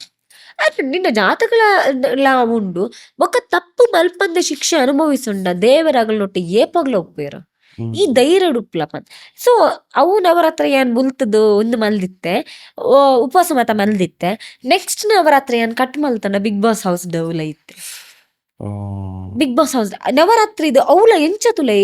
ಆದ್ರೆ ನಿನ್ನ ಜಾತಕಗಳ ಉಂಡು ಒಕ್ಕ ತಪ್ಪು ಮಲ್ಪಂದ ಶಿಕ್ಷೆ ಅನುಭವಿಸುಂಡ ದೇವರಾಗಲೊಟ್ಟು ಏಪಾಗ್ಲ ಒಪ್ಪೇರು ಈ ಧೈರ್ಯ ಉಪ್ಲಪನ್ ಸೊ ಅವು ನವರಾತ್ರಿ ಏನ್ ಬುಲ್ತದ್ದು ಒಂದು ಮಲ್ದಿತ್ತೆ ಉಪವಾಸ ಮತ ಮಲ್ದಿತ್ತೆ ನೆಕ್ಸ್ಟ್ ನವರಾತ್ರಿ ಏನ್ ಕಟ್ ಮಲ್ತಂಡ ಬಿಗ್ ಬಾಸ್ ಹೌಸ್ ಡೌಲ ಇತ್ತೆ ಬಿಗ್ ಬಾಸ್ ಹೌಸ್ ನವರಾತ್ರಿ ಇದು ಅವಳ ಎಂಚತುಲೆ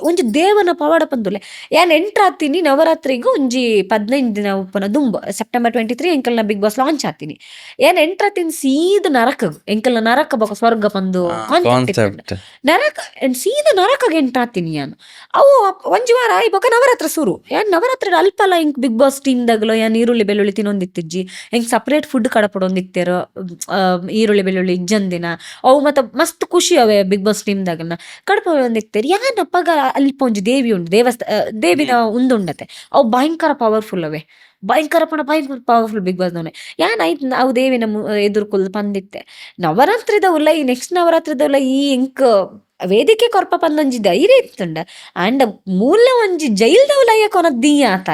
ಒಂಜಿ ದೇವನ ಪವಾಡ ಪಂದುಲೆ ಯಾನ್ ಎಂಟ್ರ್ ಆತೀನಿ ನವರಾತ್ರಿಗೂ ಒಂಜಿ 15 ದಿನ ಉಪ್ಪುನ ದುಂಬು September 23 ಎಂಕಲ್ನ ಬಿಗ್ ಬಾಸ್ ಲಾಂಚ್ ಆತೀನಿ ಯಾನ್ ಎಂಟ್ರ್ ಆತೀನಿ ಸೀದ ನರಕ ಎಂಕಲ್ನ ನರಕ ಬೊಕ ಸ್ವರ್ಗ ಪಂದು ಕಾನ್ಸೆಪ್ಟ್ ನರಕ ಸೀದ ನರಕಗೆ ಎಂಟ್ರ್ ಆತೀನಿ ಯಾನ್ ಅವು ಒಂಜಿ ವಾರ ಬೊಕ ನವರಾತ್ರಿ ಸುರು ಯಾನ್ ನವರಾತ್ರಿ ಅಲ್ಪಲ ಇಂಕ್ ಬಿಗ್ ಬಾಸ್ ಟೀಮ್ ದಾಗಲು ಯಾನ್ ಈರುಳ್ಳಿ ಬೆಳ್ಳುಳ್ಳಿ ತಿನ್ನೊಂದಿತ್ತಿಜ್ಜಿ ಎಂಕ್ ಸಪ್ರೇಟ್ ಫುಡ್ ಕಡಪಡೊಂದಿತ್ತೇರು ಈರುಳ್ಳಿ ಬೆಳ್ಳುಳ್ಳಿ ಇಜ್ಜಂದಿನ ಅವು ಮತ್ತ ಮಸ್ತ್ ಖುಷಿ ಅವೆ ಬಿಗ್ ಬಾಸ್ ಟೀಮ್ ದಾಗನ ಕಡಪ ಒಂದಿತ್ತೇರಿ ಯಾನ್ ಅಪ್ಪಗ ಅಲ್ಪ ಒಂಜಿ ದೇವಿ ಉಂಡು ದೇವಿನ ಉಂದುಂಡತೆ ಅವು ಭಯಂಕರ ಪವರ್ಫುಲ್ ಅವೆ ಭಯಂಕರ ಪವರ್ಫುಲ್ ಬಿಗ್ ಬಾಸ್ ನವನೆ ಯಾನ್ ಆಯ್ತು ಅವು ದೇವಿನ ಎದುರ್ಕೊಲ್ ಪಂದಿತ್ತೆ ನವರಾತ್ರಿದವುಲ್ಲ ಈ ನೆಕ್ಸ್ಟ್ ನವರಾತ್ರಿದವುಲ್ಲ ಈ ಎಂಕ್ ವೇದಿಕೆ ಕೊರ್ಪ ಪಂದೊಂಜಿ ಧೈರ್ಯ ಇತ್ತುಂಡ ಅಂಡ್ ಮೂಲ ಒಂಜಿ ಜೈಲ್ದವುಲಯ್ಯ ಕೊನದ್ ದೀ ಆತ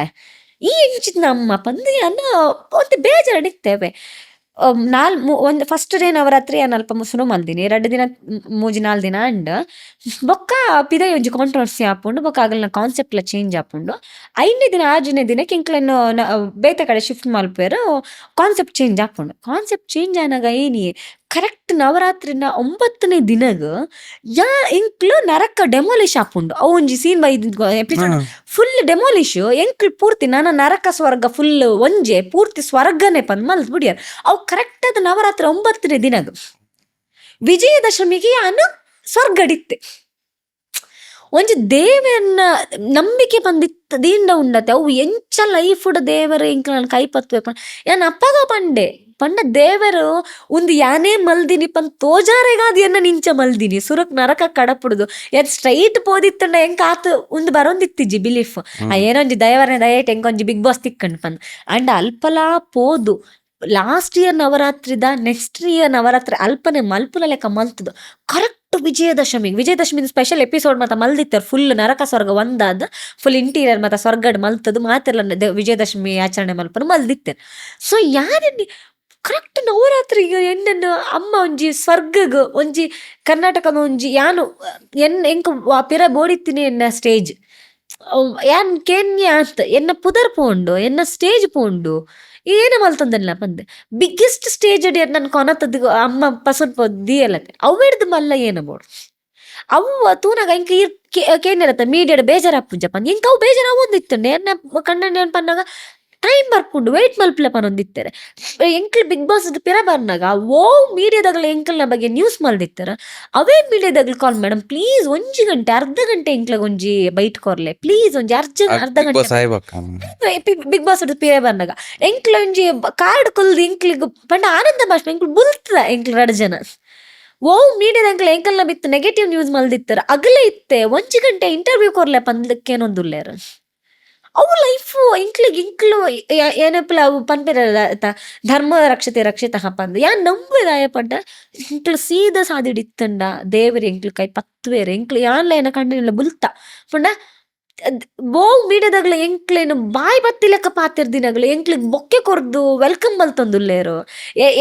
ಈ ಎಂಚಿತ್ ನಮ್ಮ ಪಂದು ಅನ್ನ ಒಂದು ಬೇಜಾರಡಿತ್ತೇವೆ ಒಂದು ಫಸ್ಟ್ ಡೇ ನವರಾತ್ರಿ ಅಲ್ಪ ಮುಸುನು ಮಲ್ದಿನಿ 2 ದಿನ 3-4 ದಿನ ಅಂಡ್ ಬೊಕ್ಕ ಪಿದ ಒಂಜಿ ಕಾಂಟ್ರವರ್ಸಿ ಆಪುಂಡು ಬೊಕ್ಕ ಆಗಲ್ನ ಕಾನ್ಸೆಪ್ಟ್ ಲ ಚೇಂಜ್ ಆಪುಂಡು 5ನೇ ದಿನ 6ನೇ ದಿನಕ್ಕೆ ಇಂಕ್ಲೆನ್ನು ಬೇತೆ ಕಡೆ ಶಿಫ್ಟ್ ಮಲ್ಪೇರು ಕಾನ್ಸೆಪ್ಟ್ ಚೇಂಜ್ ಆಪುಂಡು ಕಾನ್ಸೆಪ್ಟ್ ಚೇಂಜ್ ಆನಾಗ ಏನಿ ಕರೆಕ್ಟ್ ನವರಾತ್ರಿನ 9ನೇ ದಿನಗ ಯಾ ಇಂಕ್ಲು ನರಕ ಡೆಮೋಲಿಶ್ ಆಪುಂಡು ಅವು ಒಂಜಿ scene by episode full demolish ಎಂಕ್ಲು ಪೂರ್ತಿ ನನ್ನ ನರಕ ಸ್ವರ್ಗ ಫುಲ್ ಒಂಜೆ ಪೂರ್ತಿ ಸ್ವರ್ಗನೇ ಪಂದ್ ಮಲ್ತ್ ಬಿಡಿಯಾರ ಅವು ಕರೆಕ್ಟ್ ಅದ ನವರಾತ್ರಿ 9ನೇ ದಿನಗ ವಿಜಯದಶಮಿಗೆ ಯಾನು ಸ್ವರ್ಗಡಿತ್ತೆ ಒಂಜಿ ದೇವನ್ನ ನಂಬಿಕೆ ಬಂದಿತ್ತ ದೀಂಡ ಉಂಡತೆ ಅವು ಎಂಚ ಲೈಫ್ ದೇವರು ಇಂಕ್ಲ ನಾನು ಕೈ ಪತ್ಬೇಕು ಯಾನ್ ಅಪ್ಪಗ ಪಂಡ ದೇವರು ಒಂದು ಯಾನೇ ಮಲ್ದಿನಿ ಪಂದ್ ತೋಜಾರೆಗಾದ ಎನ್ನ ನಿಂಚ ಮಲ್ದಿನಿ ಸುರಕ್ ನರಕ ಕಡಪುಡುದು ಯಾನ್ ಸ್ಟ್ರೈಟ್ ಪೋದಿತ್ತಂಡ ಎಂಕ್ ಆತು ಒಂದು ಬರೋಂದಿತ್ತಿಜ್ಜಿ ಬಿಲೀಫ್ ಏನೊಂಜಿ ದಯವರನೆ ದಯಟ್ ಎಂಕೊಂಜಿ ಬಿಗ್ ಬಾಸ್ ತಿಕ್ಕಂಡ್ ಪಂದ್ ಅಂಡ್ ಅಲ್ಪಲಾ ಪೋದು ಲಾಸ್ಟ್ ಇಯರ್ ನವರಾತ್ರಿದ ನೆಕ್ಸ್ಟ್ ಇಯರ್ ನವರಾತ್ರಿ ಅಲ್ಪನೆ ಮಲ್ಪುಲ ಲೆಕ್ಕ ಮಲ್ತದು ಕರೆಕ್ಟ್ ವಿಜಯದಶಮಿ ಸ್ಪೆಷಲ್ ಎಪಿಸೋಡ್ ಮತ್ತ ಮಲ್ದಿತ್ತಾರೆ ಫುಲ್ ನರಕ ಸ್ವರ್ಗ ಒಂದಾದ ಫುಲ್ ಇಂಟೀರಿಯರ್ ಮತ್ತ ಸ್ವರ್ಗಡ್ ಮಲ್ತದು ಮಾತೆಲ್ಲ ವಿಜಯದಶಮಿ ಆಚರಣೆ ಮಲ್ಪನು ಮಲ್ದಿತ್ತೇನೆ ಸೊ ಯಾರನ್ನಿ ಕರೆಕ್ಟ್ ನವರಾತ್ರಿಗೆ ಎನ್ನನ್ನು ಅಮ್ಮ ಒಂಜಿ ಸ್ವರ್ಗಗ್ ಒಂಜಿ ಕರ್ನಾಟಕದ ಒಂಜಿ ಯಾನು ಎಂಕ್ ಪಿರ ಬೋಡಿತ್ತೀನಿ ಎನ್ನ ಸ್ಟೇಜ್ ಯಾನ್ ಕೆನ್ಯ ಅಂತ ಎನ್ನ ಪುದರ್ ಪೋಂಡು ಎನ್ನ ಸ್ಟೇಜ್ ಪೋಂಡು ಏನ ಮಲ್ತೊಂದಲ್ಲ ಬಂದೆ ಬಿಗ್ಗೆಸ್ಟ್ ಸ್ಟೇಜ್ ಅಡಿ ನನ್ ಕೊನತದ್ ಅಮ್ಮ ಪಸಂದ್ ಪೊದ್ದಿ ಅಲ್ಲತ್ತೆ ಅವಿಡ್ದು ಮಲ್ಲ ಏನ ಬೋಡು ಅವು ತೂನಾಗ ಇಂಕ ಕೇನಿರತ್ತ ಮೀಡಿಯಾಡ್ ಬೇಜಾರಾಪುಂಜ ಪಂದ್ ಇಂಕ ಅವು ಬೇಜಾರ ಒಂದಿತ್ತುಂಡೆ ಎನ್ನ ಕಣ್ಣ ಪನ್ನಾಗ ಟೈಮ್ ಬರ್ಪುಂಡು ವೆಯ್ಟ್ ಮಲ್ಪಲೆ ಪನೊಂದಿತ್ತಾರೆ ಎಂಕ್ಲ್ ಬಿಗ್ ಬಾಸ್ ಪಿರ ಬರ್ನಾಗ ಓ ಮೀಡಿಯಾದಾಗಲ ಎಂಕಲ್ನ ಬಗ್ಗೆ ನ್ಯೂಸ್ ಮಲ್ದಿತ್ತಾರ ಅವೇ ಮೀಡಿಯಾದಾಗಲ ಕಾಲ್ ಮೇಡಮ್ ಪ್ಲೀಸ್ ಒಂಜಿ ಗಂಟೆ ಅರ್ಧ ಗಂಟೆ ಎಂಕ್ಲಾಗ ಒಂಜಿ ಬೈಟ್ ಕೊರ್ಲೆ ಪ್ಲೀಸ್ ಒಂಜಿ ಅರ್ಧ ಗಂಟೆ ಬಿಗ್ ಬಾಸ್ ಪಿರ ಬರ್ನಾಗ ಎಂಕ್ಲ ಒಂಜಿ ಕಾರ್ಡ್ ಕೊಲ್ದು ಎಂಕ್ಲಿಗ್ ಪಂಡ ಆನಂದ ಭಾಷಣ ಎಂಕ್ಲು ಬುಲ್ತದ ಎಂಕ್ಲು 2 ಜನ ಓ ಮೀಡಿಯಾದ ಎಂಕಲ್ನ ಬಿತ್ತು ನೆಗೆಟಿವ್ ನ್ಯೂಸ್ ಮಲ್ದಿತ್ತಾರ ಅಗಲೇ ಇತ್ತೆ ಒಂಜಿ ಗಂಟೆ ಇಂಟರ್ವ್ಯೂ ಕೊರ್ಲೆ ಪಂದ್ಲಕ್ಕೇನೊಂದುಲ್ಲೇರ ಅವು ಲೈಫು ಇಂಕ್ಲು ಏನಪ್ಪಲ ಅವು ಪನ್ಪೇರ ಧರ್ಮ ರಕ್ಷಿತ ಪಂದ್ ಯಾನ್ ನಂಬುದಾಯ ಪಂಡ ಇಂಕ್ಲು ಸೀದ ಸಾದಿಡಿತ್ತಂಡ ದೇವರಿ ಎಂಕ್ಲು ಕೈ ಪತ್ವೇರೆ ಎಂಕ್ಲು ಯಾನ್ಲ ಏನ ಕಂಡಿಲ್ಲ ಬುಲ್ತ ಪಂಡ ಬೋ ಮೀಡಿಯಾದಾಗ್ಲ ಎಂಕ್ಲೇನು ಬಾಯ್ ಬತ್ತಿ ಲೆಕ್ಕ ಪಾತಿರ್ದಿನಾಗ್ಲು ಎಂಕ್ಲಿಗ್ ಬೊಕ್ಕೆ ಕೊರ್ದು ವೆಲ್ಕಮ್ ಮಲ್ತೊಂದುಲ್ಲೇರು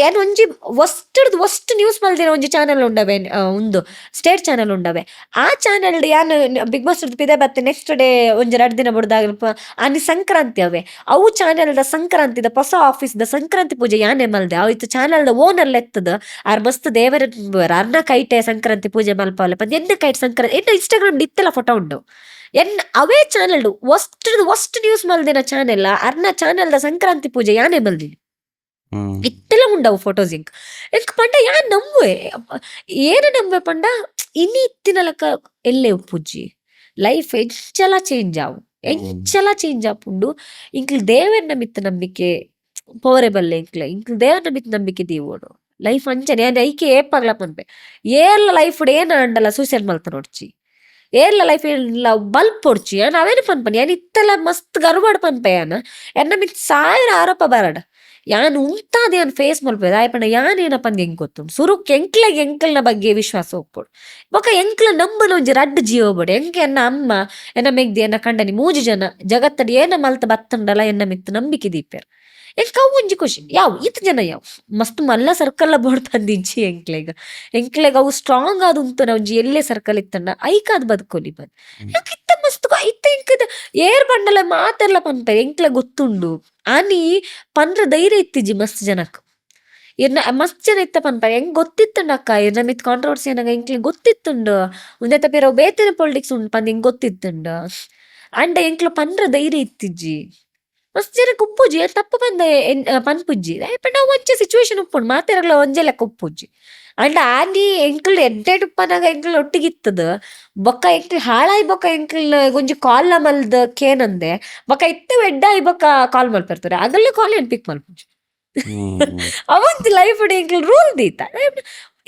ಏನ್ ಒಂಜಿ ವಸ್ಟ್ ನ್ಯೂಸ್ ಮಲ್ದಿನ ಒಂಜಿ ಚಾನೆಲ್ ಉಂಡವೆ ಒಂದು ಸ್ಟೇಟ್ ಚಾನೆಲ್ ಉಂಡವೆ ಆ ಚಾನೆಲ್ ಯಾನ್ ಬಿಗ್ ಬಾಸ್ ಪಿದೆ ಬತ್ತೆ ನೆಕ್ಸ್ಟ್ ಡೇ ಒಂಜಿ 2 ದಿನ ಬುಡ್ದಾಗ ಆನಿ ಸಂಕ್ರಾಂತಿ ಅವೆ ಅವು ಚಾನೆಲ್ದ ಸಂಕ್ರಾಂತಿದ ಹೊಸ ಆಫೀಸ್ದ ಸಂಕ್ರಾಂತಿ ಪೂಜೆ ಯಾನೇ ಮಲ್ದೆ ಅವಿತ್ತು ಚಾನೆಲ್ದ ಓನರ್ ಎತ್ತದ ಆರ್ ಮಸ್ತ್ ದೇವರ ಅರ್ನ ಕೈಟೆ ಸಂಕ್ರಾಂತಿ ಪೂಜೆ ಮಲ್ಪವಲ್ಲ ಪಂದ್ ಎನ್ನ ಕೈಟ್ ಸಂಕ್ರಾಂತಿ ಎನ್ನ ಇನ್ಸ್ಟಾಗ್ರಾಮ್ ಇತ್ತೆಲ್ಲ ಫೋಟೋ ಉಂಡು ಅವೇ ಚಾನೆಲ್ ವಸ್ಟ್ ನ್ಯೂಸ್ ಮಲ್ದಿನ ಚಾನೆಲ್ ಅರ್ನ ಚಾನೆಲ್ದ ಸಂಕ್ರಾಂತಿ ಪೂಜೆ ಯಾನೇ ಮಲ್ದಿನಿ ಇತ್ತೆಲ್ಲ ಉಂಡವು ಫೋಟೋಸ್ ಎಂಕ್ ಪಂಡ ಯಾನ್ ನಂಬುವೆ ಏನ ನಂಬೆ ಪಂಡ ಇನ್ನಿ ಇತ್ತಿನ ಲೆಕ್ಕ ಎಲ್ಲೇ ಪೂಜಿ ಲೈಫ್ ಎಂಚಲ ಚೇಂಜ್ ಆಪುಂಡು ಇಂಕ್ಲು ದೇವರ್ನ ಮಿತ್ತ ನಂಬಿಕೆ ಪೋರೆಬಲ್ಲೆ ಇಂಕ್ಲು ದೇವರ್ನ ಮಿತ್ತ ನಂಬಿಕೆ ದೀವೋಡು ಲೈಫ್ ಅಂಚನೆ ಐಕೆ ಏಪಾಗ್ಲ ಪನ್ಪೆ ಏರ್ಲ ಲೈಫ್ ಏನ ಅಂಡಲ್ಲ ಸೂಸೈಡ್ ಮಲ್ತ ನೋಡ್ಚಿ ಏರ್ಲ ಲೈಫ್ ಬಲ್ಪ್ ಹೊಡ್ಚಿ ನಾವೇನು ಪನ್ಪನ್ ಯಾನ್ ಇತ್ತೆಲ್ಲ ಮಸ್ತ್ ಗರ್ವಾಡ್ ಪನ್ಪೆ ಎನ್ನ ಮಿತ್ 1000 ಆರೋಪ ಬರಡ ಯಾನ್ ಉಂತಾದ ಯಾನ್ ಫೇಸ್ ಮಲ್ಪೇದ ಆಯ್ಪಣ್ಣ ಯಾನ್ ಏನಪ್ಪಂದು ಹೆಂಗ್ ಗೊತ್ತುಂಡು ಸುರುಕ್ ಎಂಕ್ಲ್ನ ಬಗ್ಗೆ ವಿಶ್ವಾಸ ಹೋಗ್ಬೋಡು ಬೊಕ ಎಂಕ್ಲ ನಂಬನ ಒಂಜಿ ರಡ್ಡ್ ಜೀವ ಬೋಡು ಎಂಕ್ ಎನ್ನ ಅಮ್ಮ ಎನ್ನ ಮೆಗ್ದಿ ಎನ್ನ ಕಂಡನಿ 3 ಜನ ಜಗತ್ತಡಿ ಏನ ಮಲ್ತ ಬತ್ತಂಡಲ ಎನ್ನ ಮಿತ್ ನಂಬಿಕೆ ದೀಪೇರ್ ಎಂಕ್ ಅವು ಒಂಜಿ ಖುಷಿ ಯಾವ್ ಇತ್ ಜನ ಯಾವ್ ಮಸ್ತ್ ಮಲ್ಲ ಸರ್ಕಲ್ ಬೋರ್ಡ್ ತಂದಿಂಚಿ ಎಂಕ್ಲೆಗ್ ಅವು ಸ್ಟ್ರಾಂಗ್ ಆದ್ ಉಂತು ಒಂಜಿ ಎಲ್ಲೇ ಸರ್ಕಲ್ ಇತ್ತಂಡ ಐಕಾದ್ ಬದುಕೋಲಿ ಬಂದ್ ಇತ್ತ ಮಸ್ತ್ ಇತ್ತ ಎಂಕದ ಏರ್ ಬಂಡಲ ಮಾತೆಲ್ಲ ಪನ್ಪೆ ಎಂಕ್ಲೆ ಗೊತ್ತುಂಡು ಆನಿ ಪಂದ್ರ ಧೈರ್ಯ ಇತ್ತಿಜಿ ಮಸ್ತ್ ಜನಕ್ ಮಸ್ತ್ ಜನ ಇತ್ತ ಪನ್ಪ ಹೆಂಗ್ ಗೊತ್ತಿತ್ತುಂಡು ಅಕ್ಕ ಇರ್ನ ಮಿತ್ ಕಾಂಟ್ರವರ್ಸಿ ಅನ್ನಂಗ ಎಂಕ್ಲಿ ಗೊತ್ತಿತ್ತುಂಡು ಉಂದೆತ ಬೇರೆ ಬೇತೆನೆ ಪೊಲಿಟಿಕ್ಸ್ ಉಂಡು ಪಂದ್ ಹೆಂಗ್ ಗೊತ್ತಿತ್ತುಂಡು ಅಂಡ ಎಂಕ್ಲು ಪನ್ರ ಧೈರ್ಯ ಇತ್ತಿಜ್ಜಿ ಮಸ್ತ್ ಜನ ಉಪ್ಪುಜಿ ತಪ್ಪು ಬಂದ ಪನ್ಪುಜ್ಜಿ ಪಂಡ ಒಂಚೆ ಸಿಚುವೇಶನ್ ಉಪ್ಪುಂಡು ಮಾತೆರಗ್ಲ ಒಂಜೆ ಲೆಕ್ಕ ಉಪ್ಪುಜ್ಜಿ ಅಂಡ ಆಂಡಿ ಎಂಕ್ಲು ಎಡ್ಡೆಡ್ ಉಪ್ಪನಾಗ ಎಂಕ್ಲು ಒಟ್ಟಿಗಿತ್ತದ ಬೊಕ್ಕ ಎಂಕ್ಲು ಹಾಳಾಯಿ ಬೊಕ್ಕ ಎಂಕ್ಲು ಒಂಜಿ ಕಾಲ್ ಮಲ್ದ ಕೇನಂದೆ ಬೊಕ್ಕ ಇತ್ತ ಎಡ್ಡಾಯಿ ಬೊಕ್ಕ ಕಾಲ್ ಮಲ್ಪೆರ್ತಾರೆ ಅದಲ್ಲೇ ಕಾಲ್ ಏನ್ ಪಿಕ್ ಮಲ್ಪುಜಿ ಅವಂತ ಲೈಫ್ ಎಂಕ್ಲು ರೂಲ್ ದೀತ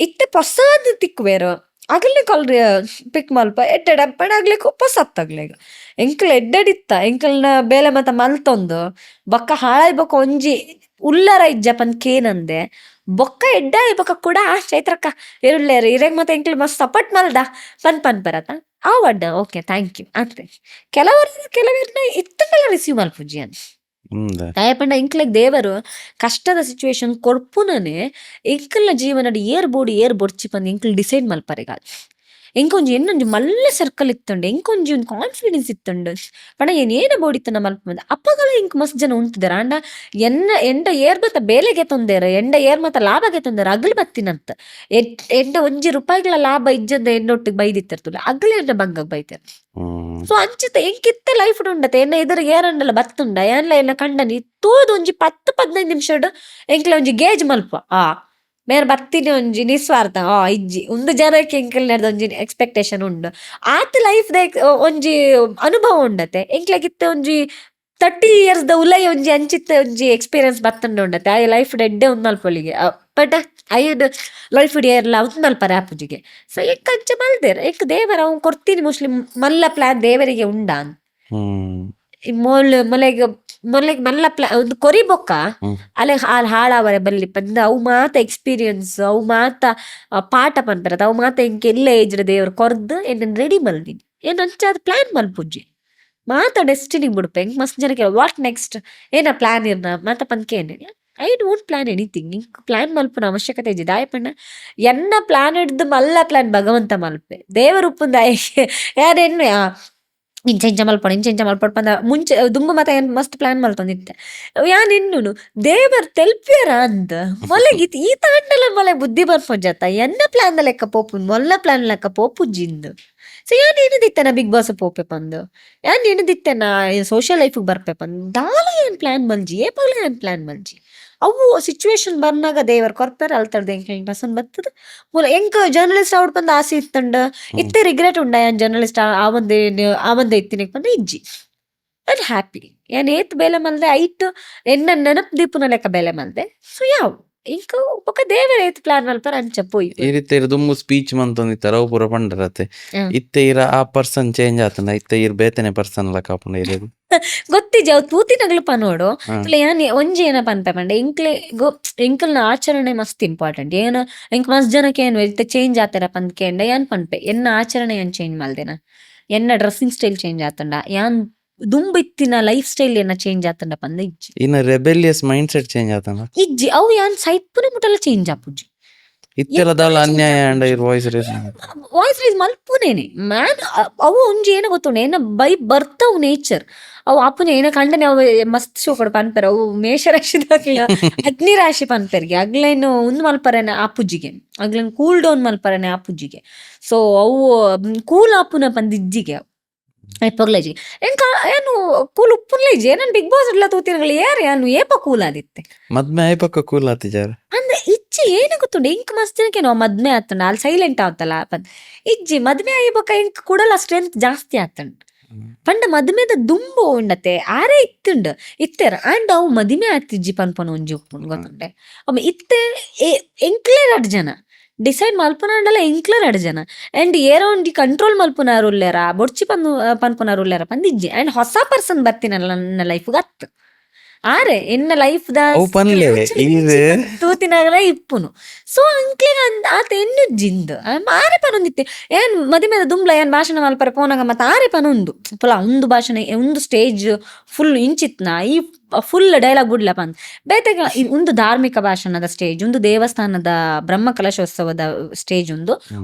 ಇತ್ತೆ ಪೊಸಾದ್ ತಿಕ್ಕುವೇರು ಆಗಲೇ ಕಾಲ್ ಪಿಕ್ ಮಲ್ಪ ಎಡ್ಡೆಡ್ ಅಪ್ಪಣ ಆಗ್ಲಿಕ್ಕೆ ಪೊಸತ್ತಾಗ್ಲೇಗ ಎಂಕ್ಲು ಎಡ್ಡೆಡಿತ್ತ ಎಂಕ್ಲನ ಬೇಲೆ ಮತ್ತ ಮಲ್ತೊಂದು ಬೊಕ್ಕ ಹಾಳಾಯಿ ಬೊಕ್ಕ ಒಂಜಿ ಉಲ್ಲರ ಇಜ್ಜ ಪಂದ್ ಕೇನಂದೆ ಬೊಕ್ಕ ಎಡ್ಡಾಯಿ ಬೊಕ್ಕ ಕೂಡ ಚೈತ್ರಕ್ಕ ಇರುಳ್ಳೇರು ಇರೆಗ್ ಮತ್ತೆ ಎಂಕ್ಲು ಮಸ್ತ್ ಸಪೋರ್ಟ್ ಮಲ್ದ ಪನ್ ಬರತ್ತ ಅವಡ್ಡ ಓಕೆ ಥ್ಯಾಂಕ್ ಯು ಅಂತೆ ಕೆಲವರನ್ನ ಇತ್ತಂಗೆಲ್ಲ ರಿಸೀವ್ ಮಲ್ಪುಜಿ ಅಂತ ದಯಪಂಡ ಇಂಕ್ಲೆಗ್ ದೇವರು ಕಷ್ಟದ ಸಿಚುವೇಶನ್ ಕೊರ್ಪುನನೆ ಎಂಕಲ್ನ ಜೀವನದ ಏರ್ ಬೋಡ್ಚಿ ಪಂದ್ ಎಂಕಲ್ ಡಿಸೈಡ್ ಮಲ್ಪರೆಗ ಎಂಕೊಂಜಿ ಎನ್ನೊಂಜಿ ಮಲ್ಲ ಸರ್ಕಲ್ ಇತ್ತುಂಡು ಎಂಕೊಂಜಿ ಒಂದು ಕಾನ್ಫಿಡೆನ್ಸ್ ಇತ್ತುಂಡು ಪಂಡ ಏನ ಬೋಡಿತ್ತನ ಮಲ್ಪಂದ ಅಪ್ಪಗಳ ಇಂಕ್ ಮಸ್ತ್ ಜನ ಉಂತಿದಾರ ಅಂಡ ಎಂಡ ಏರ್ ಬತ್ತ ಬೇಲೆಗೆ ತೊಂದೇರ ಎಂಡ ಏರ್ ಮತ್ತ ಲಾಭಗೆ ತೊಂದೇರ ಅಗಲ್ ಬತ್ತಿನಂತ ಎಂಡ ಒಂಜಿ ರೂಪಾಯಿಗಳ ಲಾಭ ಇಜ್ಜದ ಎಂಡೊಟ್ಟಿಗೆ ಬೈದಿತ್ತಿರ್ತಲ್ಲ ಅಗಲೇ ಎಂಡ ಬಂಗಾಗ ಬೈತಾರ ಸೊ ಅಂಚಿತ ಎಂಕಿತ್ತ ಲೈಫ್ ಉಂಡತೆ ಎನ್ನ ಎದುರು ಏರನ್ನೆಲ್ಲ ಬತ್ತುಂಡ ಏನ್ಲ ಕಂಡನಿ ತೂದು ಒಂಜಿ 10-15 ನಿಮಿಷ ಎಂಕ್ಲ ಒಂಜಿ ಗೇಜ್ ಮಲ್ಪ ಮೇರೆ ಬತ್ತಿನಿ ಒಂಜಿ ನಿಸ್ವಾರ್ಥ ಇಜ್ಜಿ ಒಂದು ಜನಕ್ಕೆ ಎಂಕಲ್ ನಡೆದ ಒಂಜಿ ಎಕ್ಸ್ಪೆಕ್ಟೇಷನ್ ಉಂಡು ಆತ ಲೈಫ್ ಒಂಜಿ ಅನುಭವ ಉಂಡತೆ ಎಂಕ್ಲಗಿತ್ತ ಒಂಜಿ 30 years ಉಲೈ ಒಂಜಿ ಅಂಚಿತ್ತ ಒಂಜಿ ಎಕ್ಸ್ಪೀರಿಯನ್ಸ್ ಬತ್ತಂಡ ಉಂಡತೆ ಆ ಲೈಫ್ ಎಡ್ಡೆ ಒಂದ್ ಮಲ್ಪೊಲಿಗೆ ಬಟ್ ಅಯ್ಯಡ್ ಲೈಫ್ ಎಲ್ಲ ಒಂದ್ ಮಲ್ಪರೆ ಆಪುಜಿಗೆ ಸೊ ಎಂಕ್ ಅಂಚ ಮಲ್ದೇರ ಎಂಕ್ ದೇವರ ಅವ್ನು ಕೊರ್ತೀನಿ ಮುಸ್ಲಿಂ ಮಲ್ಲ ಪ್ಲಾನ್ ದೇವರಿಗೆ ಉಂಡಾನ್ ಮೊಲೆಗ್ ಮಲ್ಲ ಒಂದು ಕೊರಿ ಬೊಕ್ಕ ಅಲೆ ಹಾಳಾವರೆ ಬಲ್ಲಿ ಪಂದ ಅವು ಮಾತ ಎಕ್ಸ್ಪೀರಿಯನ್ಸ್ ಅವು ಮಾತ ಪಾಠ ಪನ್ಪರತ್ ಅವು ಮಾತ ಎಂಕ್ ಎಲ್ಲ ಏಜ್ರ ದೇವ್ರು ಕೊರ್ದು ಎನ್ನ ರೆಡಿ ಮಲ್ದಿನಿ ಏನ್ ಅಂಚಾದ ಪ್ಲಾನ್ ಮಲ್ಪುಜ್ಜಿ ಮಾತ ಡೆಸ್ಟಿನಿ ಬಿಡ್ಪೆ ಎಂಕ್ ಮಸ್ತ್ ಜನಕ್ಕೆ ವಾಟ್ ನೆಕ್ಸ್ಟ್ ಏನ ಪ್ಲಾನ್ ಇರ್ನ ಮಾತ ಪಂದ್ಕೇನೆ ಐ ಡೋಂಟ್ ಪ್ಲಾನ್ ಎನಿಥಿಂಗ್ ಇಂಕ್ ಪ್ಲಾನ್ ಮಲ್ಪನ ಅವಶ್ಯಕತೆ ಇಜ್ಜಿ ದಾಯಪಣ್ಣ ಎನ್ನ ಪ್ಲಾನ್ ಹಿಡ್ದು ಮಲ್ಲ ಪ್ಲಾನ್ ಭಗವಂತ ಮಲ್ಪೆ ದೇವರು ಉಪ್ಪುಂದ ಯಾರೇನು ಇಂಚ ಮಲ್ಪೊಡು ಪಂದ ಮುಂಚೆ ದುಂಬು ಮತ ಏನ್ ಮಸ್ತ್ ಪ್ಲಾನ್ ಮಲ್ತೊಂದಿತ್ತೆ ಯಾನ್ ಇನ್ನುನು ದೇವರ್ ತೆಲ್ಪ್ಯಾರ ಅಂದ ಮೊಲೆಗಿತ್ ಈ ತಾಂಡಲ ಮೊಲೆ ಬುದ್ಧಿ ಬರ್ಪೊಂಜತ್ತ ಎನ್ನ ಪ್ಲಾನ್ ಲೆಕ್ಕ ಪೋಪು ಮೊಲ್ಲ ಪ್ಲಾನ್ ಲೆಕ್ಕ ಪೋಪುಜ್ಜಿಂದು ಸೊ ಯಾನ್ ಏನದಿತ್ತನ ಬಿಗ್ ಬಾಸ್ ಪೋಪೆ ಪಂದು ಯಾನ್ ಏನದಿತ್ತನ ಸೋಷಿಯಲ್ ಲೈಫಿಗೆ ಬರ್ಪೆ ಪಂದ್ ದಾಲ ಏನ್ ಪ್ಲಾನ್ ಮಲ್ಜಿ ಏಪಗ್ಲ ಏನ್ ಪ್ಲಾನ್ ಮಲ್ಜಿ ಅವು ಸಿಚುವೇಶನ್ ಬರ್ನಾಗ ದೇವರ್ ಕೊರ್ಪೆರ್ ಅಲ್ತರ್ದ ಎಂಕ್ ಬಸನ್ ಬರ್ತದ ಮೂಲ ಎಂಕ್ ಜರ್ನಲಿಸ್ಟ್ ಅವ್ಡ್ ಪಂದ ಆಸೆ ಇತ್ತಂಡ ಇತ್ತೆ ರಿಗ್ರೆಟ್ ಉಂಡ ಯಾನ್ ಜರ್ನಲಿಸ್ಟ್ ಆವಂದೆ ಇತ್ತಿನ ಪಂದ ಇಜ್ಜಿ ಐ ಹ್ಯಾಪಿ ಯಾನ್ ಏತ್ ಬೇಲೆ ಮಲ್ದೆ ಐಟ್ ಎನ್ನ ನೆನಪ್ ದೀಪುನ ಲೆಕ್ಕ ಬೇಲೆ ಮಲ್ದೆ ಸೊ ಯಾವ್ ಇಂಕ ಬೊಕ ದೇವರ ಏತ್ ಪ್ಲಾನ್ ಮಲ್ಪರ ಅಂಚ ಪೋಯಿ ಈ ರೀತಿ ದುಮ್ಮು ಸ್ಪೀಚ್ ಮಂತೊಂದಿತ್ತಾರ ಅವು ಪೂರ ಪಂಡರತ್ತೆ ಇತ್ತೆ ಇರ ಆ ಪರ್ಸನ್ ಚೇಂಜ್ ಆತನ ಇತ್ತೆ ಇರ್ ಬೇತೆನೆ ಪರ್ಸನ್ ಲ ಕಾಪುಂಡ ಇರೋದು ಗೊತ್ತಿಜ್ಜ ಅವ್ ತೂತಿನಗ್ಲು ಪನೋಡು ಯಾನ್ ಒಂಜಿ ಏನ ಪನ್ಪೆ ಪಂಡ ಎಂಕಲ್ನ ಆಚರಣೆ ಮಸ್ತ್ ಇಂಪಾರ್ಟೆಂಟ್ ಏನ ಎಂಕ್ ಮಸ್ತ್ ಜನಕ್ಕೆ ಏನು ಇತ್ತೆ ಚೇಂಜ್ ಆತರ ಪಂದ್ಕೇಂಡ ಯಾನ್ ಪನ್ಪೆ ಎನ್ನ ಆಚರಣೆ ಏನ್ ಚೇಂಜ್ ಮಲ್ದೇನ ಎನ್ನ ಡ್ರೆಸ್ಸಿಂಗ್ ಸ್ಟೈಲ್ ಚೇಂಜ್ ಆತಂಡ ಯಾನ್ ದುಂಬಿತ್ತಿನ ಲೈಫ್ ಸ್ಟೈಲ್ ಏನ ಚೇಂಜ್ ಆತಂಡ ಪಂದ ಇಜ್ಜಿ ಇನ್ನ ರೆಬೆಲಿಯಸ್ ಮೈಂಡ್ ಸೆಟ್ ಚೇಂಜ್ ಆತನ ಇಜ್ಜಿ ಅವು ಯಾನ್ ಸೈಪುನ ಮುಟಲ ಚೇಂಜ್ ಆಪುಜ್ಜಿ ಇತ್ತೆಲ್ಲ ದಾಲ ಅನ್ಯಾಯ ಅಂಡ ಇರ್ ವಾಯ್ಸ್ ರೈಸ್ ಮಲ್ಪುನೇನೆ ಮ್ಯಾನ್ ಅವು ಒಂಜಿ ಏನ ಗೊತ್ತುಂಡು ಏನ ಬೈ ಬರ್ತವು ನೇಚರ್ ಅವು ಅಪ್ಪನ ಏನ ಕಂಡನೆ ಅವು ಮಸ್ತ್ ಶೋಕಡ್ ಪನ್ಪೆರ ಅವು ಮೇಷರಾಶಿದಾಗ್ಲ ಅಗ್ನಿ ರಾಶಿ ಪನ್ಪೆರ್ಗೆ ಅಗ್ಲೇನು ಒಂದು ಮಲ್ಪರನೆ ಆಪುಜ್ಜಿಗೆ ಅಗ್ಲೇನು ಕೂಲ್ ಡೌನ್ ಮಲ್ಪರನೆ ಆಪುಜ್ಜಿಗೆ ಸೊ ಅವು ಕೂಲ್ ಆಪುನ ಪಂದಿಜ್ಜಿಗೆ ಪೊಗ್ಲೇಜಿ ಏನು ಕೂಲ್ ಉಪ್ಪುನ್ಲೇಜಿ ಏನನ್ ಬಿಗ್ ಬಾಸ್ ಎಲ್ಲ ತೂತಿನಗಳು ಯಾನು ಏಪ ಕೂಲ್ ಆದಿತ್ತೆ ಮದ್ಮೆ ಐಪಕ್ಕ ಕೂಲ್ ಆತಿಜಾರ ಅಂದ್ರೆ ಇಜ್ಜಿ ಏನು ಗೊತ್ತುಂಡು ಇಂಕ್ ಮಸ್ತ್ ಜನಕ್ಕೆ ನಾವು ಮದ್ಮೆ ಆತಂಡ ಅಲ್ಲಿ ಸೈಲೆಂಟ್ ಆತಲ್ಲ ಇಜ್ಜಿ ಮದ್ಮೆ ಆಯ್ಬಕ್ಕ ಇಂಕ್ ಕೂಡಲ ಸ್ಟ್ರೆಂತ್ ಜಾಸ್ತಿ ಆತಂಡ್ ಪಂಡ ಮದ್ಮೆದ ದುಂಬು ಉಂಡತೆ ಆರೇ ಇತ್ತುಂಡು ಇತ್ತೆರ ಅಂಡ್ ಅವು ಮದಿಮೆ ಆತಿಜ್ಜಿ ಪನ್ಪನ ಒಂಜಿ ಉಪ್ಪುಂಡು ಗೊತ್ತುಂಡೆ ಅಮ್ಮ ಇತ್ತೆ ಎಂಕ್ಲೇ 2 ಜನ ಡಿಸೈಡ್ ಮಲ್ಪುನಾಂಡಲ ಎಂಕ್ಲ 2 ಜನ ಅಂಡ್ ಏರೋ ಒಂಜಿ ಕಂಟ್ರೋಲ್ ಮಲ್ಪುನಾರು ಉಲ್ಲೇರ ಬೊಡ್ಚಿ ಪನ್ಪುನಾರು ಉಲ್ಲೇರ ಪಂದಿಜ್ಜಿ ಅಂಡ್ ಹೊಸ ಪರ್ಸನ್ ಬರ್ತೀನಲ್ಲ ನನ್ನ ಲೈಫ್ಗೆ ಅತ್ತು ಆರೆ ಎನ್ನ ಲೈಫ್ ತೂತಿನಾಗಲ ಇಪ್ಪುನು ಸೊ ಅಂಕ್ಲೆಗ ಆತ ಎನ್ನು ಜಿಂದ್ ಆರೆ ಪನೊಂದಿತ್ತೆ ಏನ್ ಮದಿಮೆದ ದುಂಬ್ಲ ಏನ್ ಭಾಷಣ ಮಲ್ಪರೆ ಪೋನಾಗ ಮತ್ತೆ ಆರೆ ಪನೊಂದು ಪುಲ ಒಂದು ಭಾಷಣ ಒಂದು ಸ್ಟೇಜ್ ಫುಲ್ ಇಂಚಿತ್ನ ಈ ಫುಲ್ ಡೈಲಾಗ್ ಬಿಡ್ಲ ಪಂದ್ ಬೇತೆಗ ಒಂದು ಧಾರ್ಮಿಕ ಭಾಷಣದ ಸ್ಟೇಜ್ ಒಂದು ದೇವಸ್ಥಾನದ ಬ್ರಹ್ಮ ಕಲಶೋತ್ಸವದ ಸ್ಟೇಜ್ ಒಂದು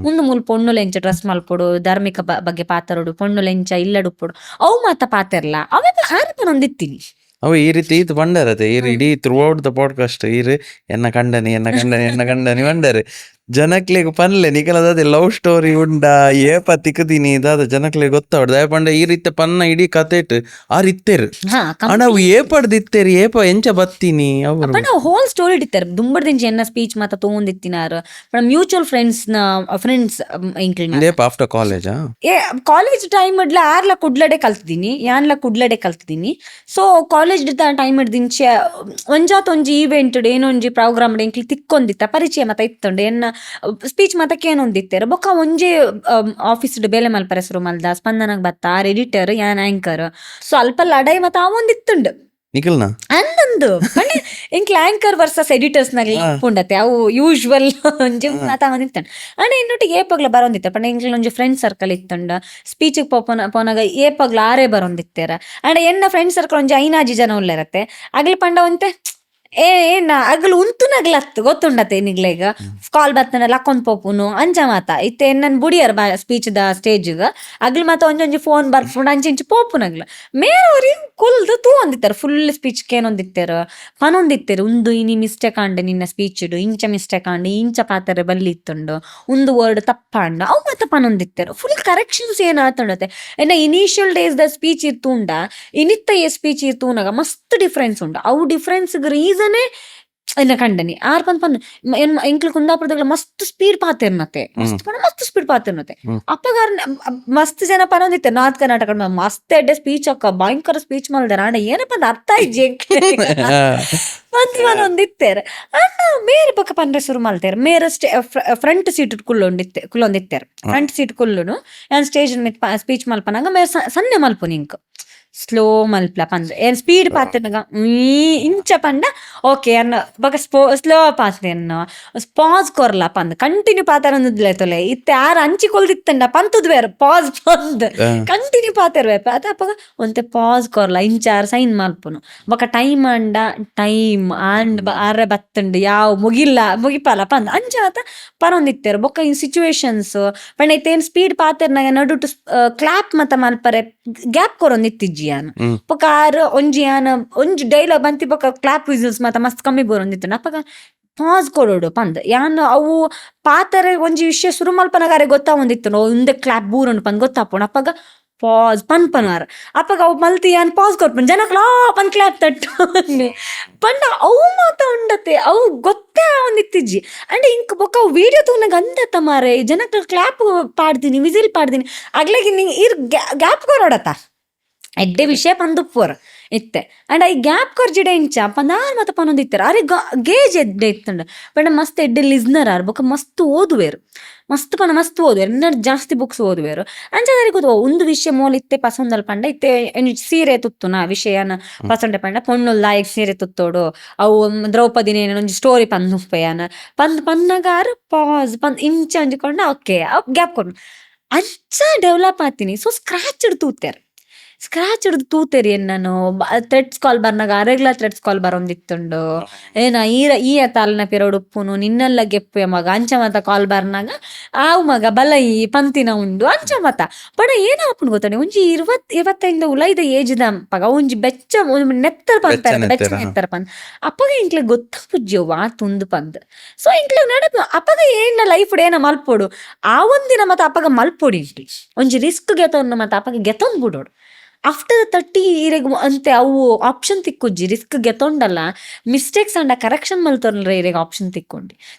ಮೂಲ್ ಪೊಣ್ಣುಲೆಂಚ ಡ್ರೆಸ್ ಮಲ್ಪೊಡು ಧಾರ್ಮಿಕ ಬಗ್ಗೆ ಪಾತರೊಡು ಪೊಣ್ಣುಲೆಂಚ ಇಲ್ಲಡುಪ್ಪೊಡು ಅವು ಮಾತ ಪಾತೆರ್ಲ ಅವೇ ಆರೆ ಪನೊಂದಿತ್ತೀನಿ ಅವು ಈ ರೀತಿ ಇದು ಬಂಡರತೆ ಇಡೀ ಥ್ರೂ ಔಟ್ ದ ಪಾಡ್ಕಾಸ್ಟ್ ಎನ್ನ ಕಂಡನಿ ಬಂಡರೆ ಜನಕ್ಲೆಗ್ ಪನ್ಲೆ ನಿಖಲದ ಲವ್ ಸ್ಟೋರಿ ಉಂಡ ಏಪ ತಿಕ್ಕದಿನಿ ಇದಾದ ಜನಕ್ಲೆಗ್ ಗೊತ್ತಾವಡ್ ದಯ ಪಂಡ ಈ ರೀತಿ ಪನ್ನ ಇಡೀ ಕತೆಟ್ ಆರ್ ಇತ್ತೇರು ಹಾ ಅಣ್ಣ ಅವು ಏಪಡ್ದು ಇತ್ತೇರಿ ಏಪ ಎಂಚ ಬತ್ತೀನಿ ಅವರು ಪಂಡ ಹೋಲ್ ಸ್ಟೋರಿ ಇಟ್ಟಿತ್ತಾರೆ ದುಂಬಡ್ದಿಂಚಿ ಎನ್ನ ಸ್ಪೀಚ್ ಮಾತ ತೊಗೊಂಡಿತ್ತಿನಾರು ಪಂಡ ಮ್ಯೂಚುವಲ್ ಫ್ರೆಂಡ್ಸ್ ಇಂಕ್ಲಿನ ಏಪ ಆಫ್ಟರ್ ಕಾಲೇಜಾ ಕಾಲೇಜ್ ಟೈಮ್ ಇಡ್ಲ ಆರ್ಲ ಕುಡ್ಲಡೆ ಕಲ್ತಿದ್ದೀನಿ ಯಾನ್ಲ ಕುಡ್ಲಡೆ ಕಲ್ತಿದ್ದೀನಿ ಸೊ ಕಾಲೇಜ್ ಟೈಮ್ ಇಡ್ದಿಂಚೆ ಒಂಜಾತೊಂಜಿ ಈವೆಂಟ್ ಏನೊಂಜಿ ಪ್ರೋಗ್ರಾಮ್ ಎಂಕ್ಲಿ ತಿಕ್ಕೊಂದಿತ್ತ ಪರಿಚಯ ಮತ ಇತ್ತುಂಡು ಎನ್ನ ಸ್ಪೀಚ್ ಮತಕ್ಕೆ ಏನೊಂದಿತ್ತೇರು ಬೊಕ್ಕ ಒಂಜಿ ಆಫೀಸ್ ಬೇಲೆ ಮಲ್ಪರೆ ಶುರು ಮಲ್ದ ಸ್ಪಂದನಗ್ ಬತ್ತ ಆರ್ ಎಡಿಟರ್ ಯಾನ್ ಆಂಕರ್ ಸೊ ಅಲ್ಪ ಲಡೈ ಮತ ಅವೊಂದಿತ್ತುಂಡು ನಿಖಲ್ನ ಅಂದಂದು ಇಂಕ್ಲ ಆಂಕರ್ ವರ್ಸಸ್ ಎಡಿಟರ್ಸ್ ನಾಗ ಉಂಡತೆ ಅವು ಯೂಶ್ವಲ್ ಒಂಜಿ ಮಾತ ಅವೊಂದಿತ್ತಂಡು ಅಂಡ್ ಇನ್ನೊಟ್ಟಿಗೆ ಏಪಗ್ಲ ಬರೋಂದಿತ್ತ ಪಂಡ ಇಂಕ್ಲ ಒಂಜಿ ಫ್ರೆಂಡ್ ಸರ್ಕಲ್ ಇತ್ತುಂಡ ಸ್ಪೀಚಿಗೆ ಪೋನಾಗ ಏಪಗ್ಲ ಆರೇ ಬರೋಂದಿತ್ತೇರ ಅಂಡ್ ಎನ್ನ ಫ್ರೆಂಡ್ ಸರ್ಕಲ್ ಒಂಜಿ ಐನಾಜಿ ಜನ ಉಳ್ಳೇರತ್ತೆ ಅಗ್ಲಿ ಪಂಡ ಒಂತೆ ಏನ ಅಗ್ಲು ಉಂತು ನಗ್ಲತ್ತು ಗೊತ್ತುಂಡತೆ ನಿಗ್ಲೇಗ ಕಾಲ್ ಬತ್ತನ ಲಕ್ಕೊಂದ್ ಪೋಪುನು ಅಂಚ ಮಾತ ಇತ್ತೆ ನನ್ ಬುಡಿಯರ್ ಸ್ಪೀಚ್ ದ ಸ್ಟೇಜ್ಗ ಅಗ್ಲಿ ಮಾತ ಒಂಜೊಂಜಿ ಫೋನ್ ಬರ್ಪುಂಡು ಅಂಚಿ ಪೋಪು ನಗ್ಲ ಮೇರವ್ರಿ ಕುಲ್ದು ತೂ ಒಂದಿತ್ತಾರ ಫುಲ್ ಸ್ಪೀಚ್ ಏನೊಂದಿತ್ತೇರು ಪನೊಂದಿತ್ತೇರು ಉಂದು ಇನಿ ಮಿಸ್ಟೇಕ್ ಆಂಡೆ ನಿನ್ನ ಸ್ಪೀಚ್ ಇಂಚ ಮಿಸ್ಟೇಕ್ ಆಂಡೆ ಇಂಚ ಪಾತ್ರೆ ಬಲ್ಲಿ ಇತ್ತುಂಡು ಒಂದು ವರ್ಡ್ ತಪ್ಪಾಂಡ ಅವು ಮತ್ತೆ ಪನೊಂದಿತ್ತೇರು ಫುಲ್ ಕರೆಕ್ಷನ್ಸ್ ಏನ್ ಆತುಂಡತೆ ಎನ್ನ ಇನಿಷಿಯಲ್ ಡೇಸ್ ದ ಸ್ಪೀಚ್ ಇರ್ತುಂಡ ಇನಿತ್ತ ಸ್ಪೀಚ್ ಇರ್ತುನಾಗ ಮಸ್ತ್ ಡಿಫ್ರೆನ್ಸ್ ಉಂಡು ಅವು ಡಿಫ್ರೆನ್ಸ್ ರೀಸನೇ ಎನ್ನ ಕಂಡನಿ ಆರ್ ಪನ್ ಎಂಕ್ಲು ಕುಂದಾಪುರದಾಗ ಮಸ್ತ್ ಸ್ಪೀಡ್ ಪಾತಿರ್ನತೆ ಮಸ್ತ್ ಸ್ಪೀಡ್ ಪಾತಿರ್ನತೆ ಅಪ್ಪಗಾರ ಮಸ್ತ್ ಜನ ಪನೊಂದಿತ್ತೆ ನಾರ್ತ್ ಕರ್ನಾಟಕ ಮಸ್ತ್ ಎಡ್ಡೆ ಸ್ಪೀಚ್ ಅಕ್ಕ ಭಯಂಕರ ಸ್ಪೀಚ್ ಮಲ್ದಾರ ಅಣ್ಣ ಏನಪ್ಪ ಅಂದ ಅರ್ಥ ಇಜ್ಜಿ ಒಂದಿತ್ತೇರೆ ಅಣ್ಣ ಮೇರೆ ಪಕ್ಕ ಪಂಡ್ರೆ ಶುರು ಮಲ್ತೇರು ಮೇರೆ ಫ್ರಂಟ್ ಸೀಟ್ ಕುಲ್ಲೊಂದಿತ್ತೇರು ಫ್ರಂಟ್ ಸೀಟ್ ಕುಲ್ಲುನು ನಾನು ಸ್ಟೇಜ್ ಸ್ಪೀಚ್ ಮಲ್ಪನಾಗ ಮೇರೆ ಸನ್ನೆ ಮಲ್ಪು ನಿಂಕ್ ಸ್ಲೋ ಮಲ್ಪ್ಲ ಪಂದ್ ಏನ್ ಸ್ಪೀಡ್ ಪಾತಿರ್ನಾಗ ಇಂಚ ಪಂಡ ಓಕೆ ಅನ್ನ ಬೊಕ ಸ್ಲೋ ಪಾತ್ರೆನ್ನ ಪಾಸ್ ಕೊರ್ಲ ಪಂದ್ ಕಂಟಿನ್ಯೂ ಪಾತಾರೊಂದಿಲ್ಲ ತೊಲೆ ಇತ್ತೆ ಯಾರು ಹಂಚಿ ಕೊಲ್ದಿತ್ತಂಡ ಪಂತದ್ ಬೇರೆ ಪಾಸ್ ಪಂದ್ ಕಂಟಿನ್ಯೂ ಪಾತಿರ್ಬೇಕು ಅದ ಅಪ್ಪಗ ಒಂತೆ ಪಾಸ್ ಕೊರ್ಲ ಇಂಚಾರು ಸೈನ್ ಮಲ್ಪುನು ಬೊಕ ಟೈಮ್ ಅಂಡ ಟೈಮ್ ಆಂಡ್ ಆರೆ ಬತ್ತಂಡು ಯಾವ ಮುಗಿಪಲ್ಲ ಪಂದ್ ಅಂಚ ಆತ ಪರೊಂದಿತ್ತೇರು ಬೊಕ ಇನ್ ಸಿಚುವೇಶನ್ಸ್ ಪಂಡ ಇತ್ತೇನು ಸ್ಪೀಡ್ ಪಾತಿರ್ನಾಗ ನಡುಟು ಕ್ಲಾಪ್ ಮತ ಮಲ್ಪರೆ ಗ್ಯಾಪ್ ಕೊರೊಂದಿತ್ತಿಜ್ಜಿ ಪಕ್ಕ ಆರು ಒಂಜಿ ಡೈಲಾಗ್ ಬಂತಿ ಪಕ್ಕ ಕ್ಲಾಪ್ ವಿಸಿಲ್ಸ್ ಮಾತ ಮಸ್ತ್ ಕಮ್ಮಿ ಬರೋಂದಿತ್ತು ಅಪ್ಪಗ ಪಾಸ್ ಕೊಡೋಡು ಪಂದ್ ಯಾನ್ ಅವು ಪಾತರೆ ಒಂಜಿ ವಿಷಯ ಶುರು ಮಲ್ಪನಗಾರೆ ಗೊತ್ತಾವೊಂದಿತ್ತು ಒಂದೇ ಕ್ಲಾಪ್ ಬೂರೊಂಡು ಪಂದ್ ಗೊತ್ತಾಪೋಣ ಅಪ್ಪಗ ಪಾಸ್ ಪನ್ಪನಾರ ಅಪ್ಪಗ ಅವು ಮಲ್ತಿ ಯಾನ್ ಪಾಸ್ ಕೊಟ್ಪನ್ ಜನಕ್ಲಾ ಪನ್ ಕ್ಲಾಪ್ ತಟ್ಟು ಪಂಡ ಅವು ಮಾತ ಉಂಡತೆ ಅವು ಗೊತ್ತೇ ಒಂದಿತ್ತಿಜ್ಜಿ ಅಂಡ್ ಇಂಕ್ ಬೊಕ್ಕ ಅವು ವಿಡಿಯೋ ತೂನಾಗ ಅಂದತ್ತ ಮಾರೆ ಜನಕ್ಲ ಕ್ಲಾಪ್ ಪಾಡ್ತೀನಿ ವಿಸಿಲ್ ಪಾಡ್ತೀನಿ ಅಗ್ಲಾಗಿ ನೀ ಇರ್ ಗ್ಯಾಪ್ ಕೊರೋಡತ್ತ ಎಡ್ಡೆ ವಿಷಯ ಪಂದುಪ್ಪೋರ್ ಇತ್ತೆ ಅಂಡ್ ಐ ಗ್ಯಾಪ್ ಕೊರ್ಜಿಡೆ ಇಂಚ ಪಂದಾರ್ ಮತ ಪನೊಂದಿತ್ತಾರೆ ಅರೆ ಗೇಜ್ ಎಡ್ಡೆ ಇತ್ತಂಡ ಪಂಡ ಮಸ್ತ್ ಎಡ್ಡೆ ಲಿಸ್ನರ್ ಆರ್ ಬೊಕ ಮಸ್ತ್ ಓದುವೇರು ಮಸ್ತ್ ಓದುವೇರು ಇನ್ನ ಜಾಸ್ತಿ ಬುಕ್ಸ್ ಓದುವೇರು ಅಂಚದಾರಿ ಗೊತ್ತು ಒಂದು ವಿಷಯ ಮೂಲ ಇತ್ತೆ ಪಸಂದಲ್ ಪಂಡ ಇತ್ತೆ ಸೀರೆ ತುತ್ತುನ ವಿಷಯನ ಪಸಂಡೆ ಪಂಡ ಪೊಣ್ಣುಲ್ ಲಾಯಕ್ ಸೀರೆ ತುತ್ತೋಡು ಅವು ದ್ರೌಪದಿನ ಒಂಜಿ ಸ್ಟೋರಿ ಪಂದುಪ್ಪೆಯನ ಪನ್ನಗಾರು ಪಾಸ್ ಪಂದ್ ಇಂಚ ಅಂಜಿಕೊಂಡ ಓಕೆ ಗ್ಯಾಪ್ ಕೊಡ್ ಅಂಚ ಡೆವಲಪ್ ಆತೀನಿ ಸೊ ಸ್ಕ್ರಾಚ್ ತೂತೇರು ಸ್ಕ್ರಾಚ್ ಹಿಡ್ದು ತೂತೇರಿ ನಾನು ಥ್ರೆಡ್ಸ್ ಕಾಲ್ ಬರ್ನಾಗ ಅರೆಗ್ಲ ಥ್ರೆಡ್ಸ್ ಕಾಲ್ ಬರೋಂದಿತ್ತುಂಡು ಏನ ಈ ತಾಲಿನ ಪಿರೋಡು ಉಪ್ಪುನು ನಿನ್ನೆಲ್ಲ ಗೆಪ್ಪೆ ಮಗ ಅಂಚ ಮತ ಕಾಲ್ ಬರ್ನಾಗ ಆವು ಮಗ ಬಲೈ ಪಂತಿನ ಉಂಡು ಅಂಚ ಮತ ಬಡ ಏನ ಆಪುಂಡು ಗೊತ್ತಾನೆ ಒಂಜಿ 25 ಉಲೈದ ಏಜ್ದ ಪಗ ಒಂಜಿ ಬೆಚ್ಚ ನೆತ್ತರ ಪಂತ ಬೆಚ್ಚ ನೆತ್ತರ ಪಂದ್ ಅಪ್ಪಗ ಇಂಕ್ಲೆ ಗೊತ್ತಾಪುಜ್ಜಿ ವಾತುಂದು ಪಂದ್ ಸೊ ಇಂಕ್ಲೆ ನಡಪ ಅಪ್ಪಗ ಏನ ಲೈಫ್ ಏನ ಮಲ್ಪೋಡು ಆ ಒಂದಿನ ಮತ ಅಪ್ಪಗ ಮಲ್ಪೋಡಿ ಇಂಕ್ಲಿ ಒಂಜಿ ರಿಸ್ಕ್ ಗೆತೊಂದು ಮತ ಅಪ್ಪಗ ಗೆತೊಂದು ಬಿಡೋಡು ಆಫ್ಟರ್ 30 ಇರೆಗ್ ಅಂತೆ ಅವು ಆಪ್ಷನ್ ತಿಕ್ಕುಜ್ಜಿ ರಿಸ್ಕ್ ಗೆತೊಂಡಲ್ಲ ಮಿಸ್ಟೇಕ್ಸ್ ಅಂಡ ಕರೆಕ್ಷನ್ ಮಲ್ತೊರ್ಲ್ರೆ ಇರೆಗ್ ಆಪ್ಷನ್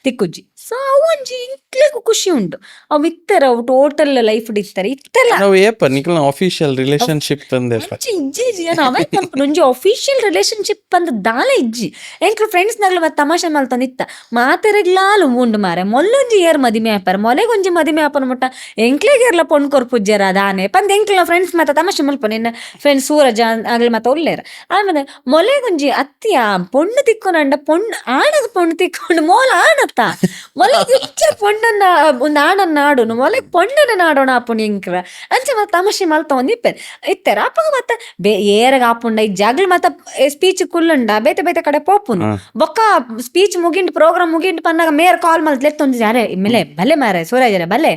ತಿಕ್ಕುಜ್ಜಿ ಸೊ ಅವು ಒಂಜಿ ಇಂಕ್ಲೆಗು ಖುಷಿ ಉಂಡು ಅವು ಇತ್ತಾರೆ ಅವು ಟೋಟಲ್ ಲೈಫ್ ಇತ್ತಾರೆ ಇತ್ತೆಲ್ಲ ನಾವು ಏಪ ನಿಖಲ್ನ ಆಫೀಷಿಯಲ್ ರಿಲೇಶನ್ಶಿಪ್ ತಂದೆ ಇಜ್ಜಿ ಅವೇ ಒಂಜಿ ಆಫೀಷಿಯಲ್ ರಿಲೇಶನ್ಶಿಪ್ ಅಂದ ದಾಲೆ ಇಜ್ಜಿ ಎಂಕ್ಲು ಫ್ರೆಂಡ್ಸ್ ನಗ್ಲು ಮತ್ತೆ ತಮಾಷೆ ಮಲ್ತೊಂದಿತ್ತ ಮಾತೆರೆಗ್ಲಾಲು ಉಂಡು ಮಾರೆ ಮೊಲ್ಲೊಂಜಿ ಏರ್ ಮದಿಮೆ ಆಪರ್ ಮೊಲೆಗೊಂಜಿ ಮದಿಮೆ ಆಪನ ಮುಟ್ಟ ಎಂಕ್ಲೆಗೆರ್ಲ ಪೊಣ್ ಕೊರ್ಪುಜ್ಜರ ದಾನೆ ಪಂದ್ ಎಂಕ್ಲ ಫ್ರೆಂಡ್ಸ್ ಮತ್ತೆ ತಮಾಷೆ ಮಲ್ಪೊನ್ ಎನ್ನ ಫ್ರೆಂಡ್ ಸೂರಜ ಆಗ್ಲಿ ಮತ್ತೆ ಒಲ್ಲೇರ ಆಮೇಲೆ ಮೊಲೆಗೊಂಜಿ ಅತ್ತಿಯ ಪೊಣ್ಣು ತಿಕ್ಕೊಂಡ ಪೊಣ್ಣು ಆಣದ ಪೊಣ್ಣು ತಿಕ್ಕೊಂಡು ಮೋಲ ಆಣತ್ತ ಮೊಲೆ ಪೊಂಡನ್ನ ಒಂದು ಆಡನ್ನ ಆಡುನು ಮೊಲೆ ಪೊಂಡನ ಆಡೋಣ ಆಪುಂಡು ಎಂಕ್ರ ಅಂಚೆ ಮತ್ತೆ ತಮಾಷೆ ಮಲ್ತ ಒಂದಿಪ್ಪೆ ಇತ್ತರ ಅಪ್ಪಗ ಮತ್ತೆ ಏರಗ ಆಪುಂಡ ಈ ಜಗಳ ಮತ್ತೆ ಸ್ಪೀಚ್ ಕುಲ್ಲುಂಡ ಬೇತೆ ಬೇತೆ ಕಡೆ ಪೋಪುನು ಬೊಕ್ಕ ಸ್ಪೀಚ್ ಮುಗಿಂಡು ಪ್ರೋಗ್ರಾಮ್ ಮುಗಿಂಡು ಪನ್ನಾಗ ಮೇಯರ್ ಕಾಲ್ ಮಲ್ತ್ ಲೆತ್ತೊಂದು ಯಾರೇ ಮೇಲೆ ಬಲೆ ಮಾರೆ ಸೂರಜರ ಬಲೆ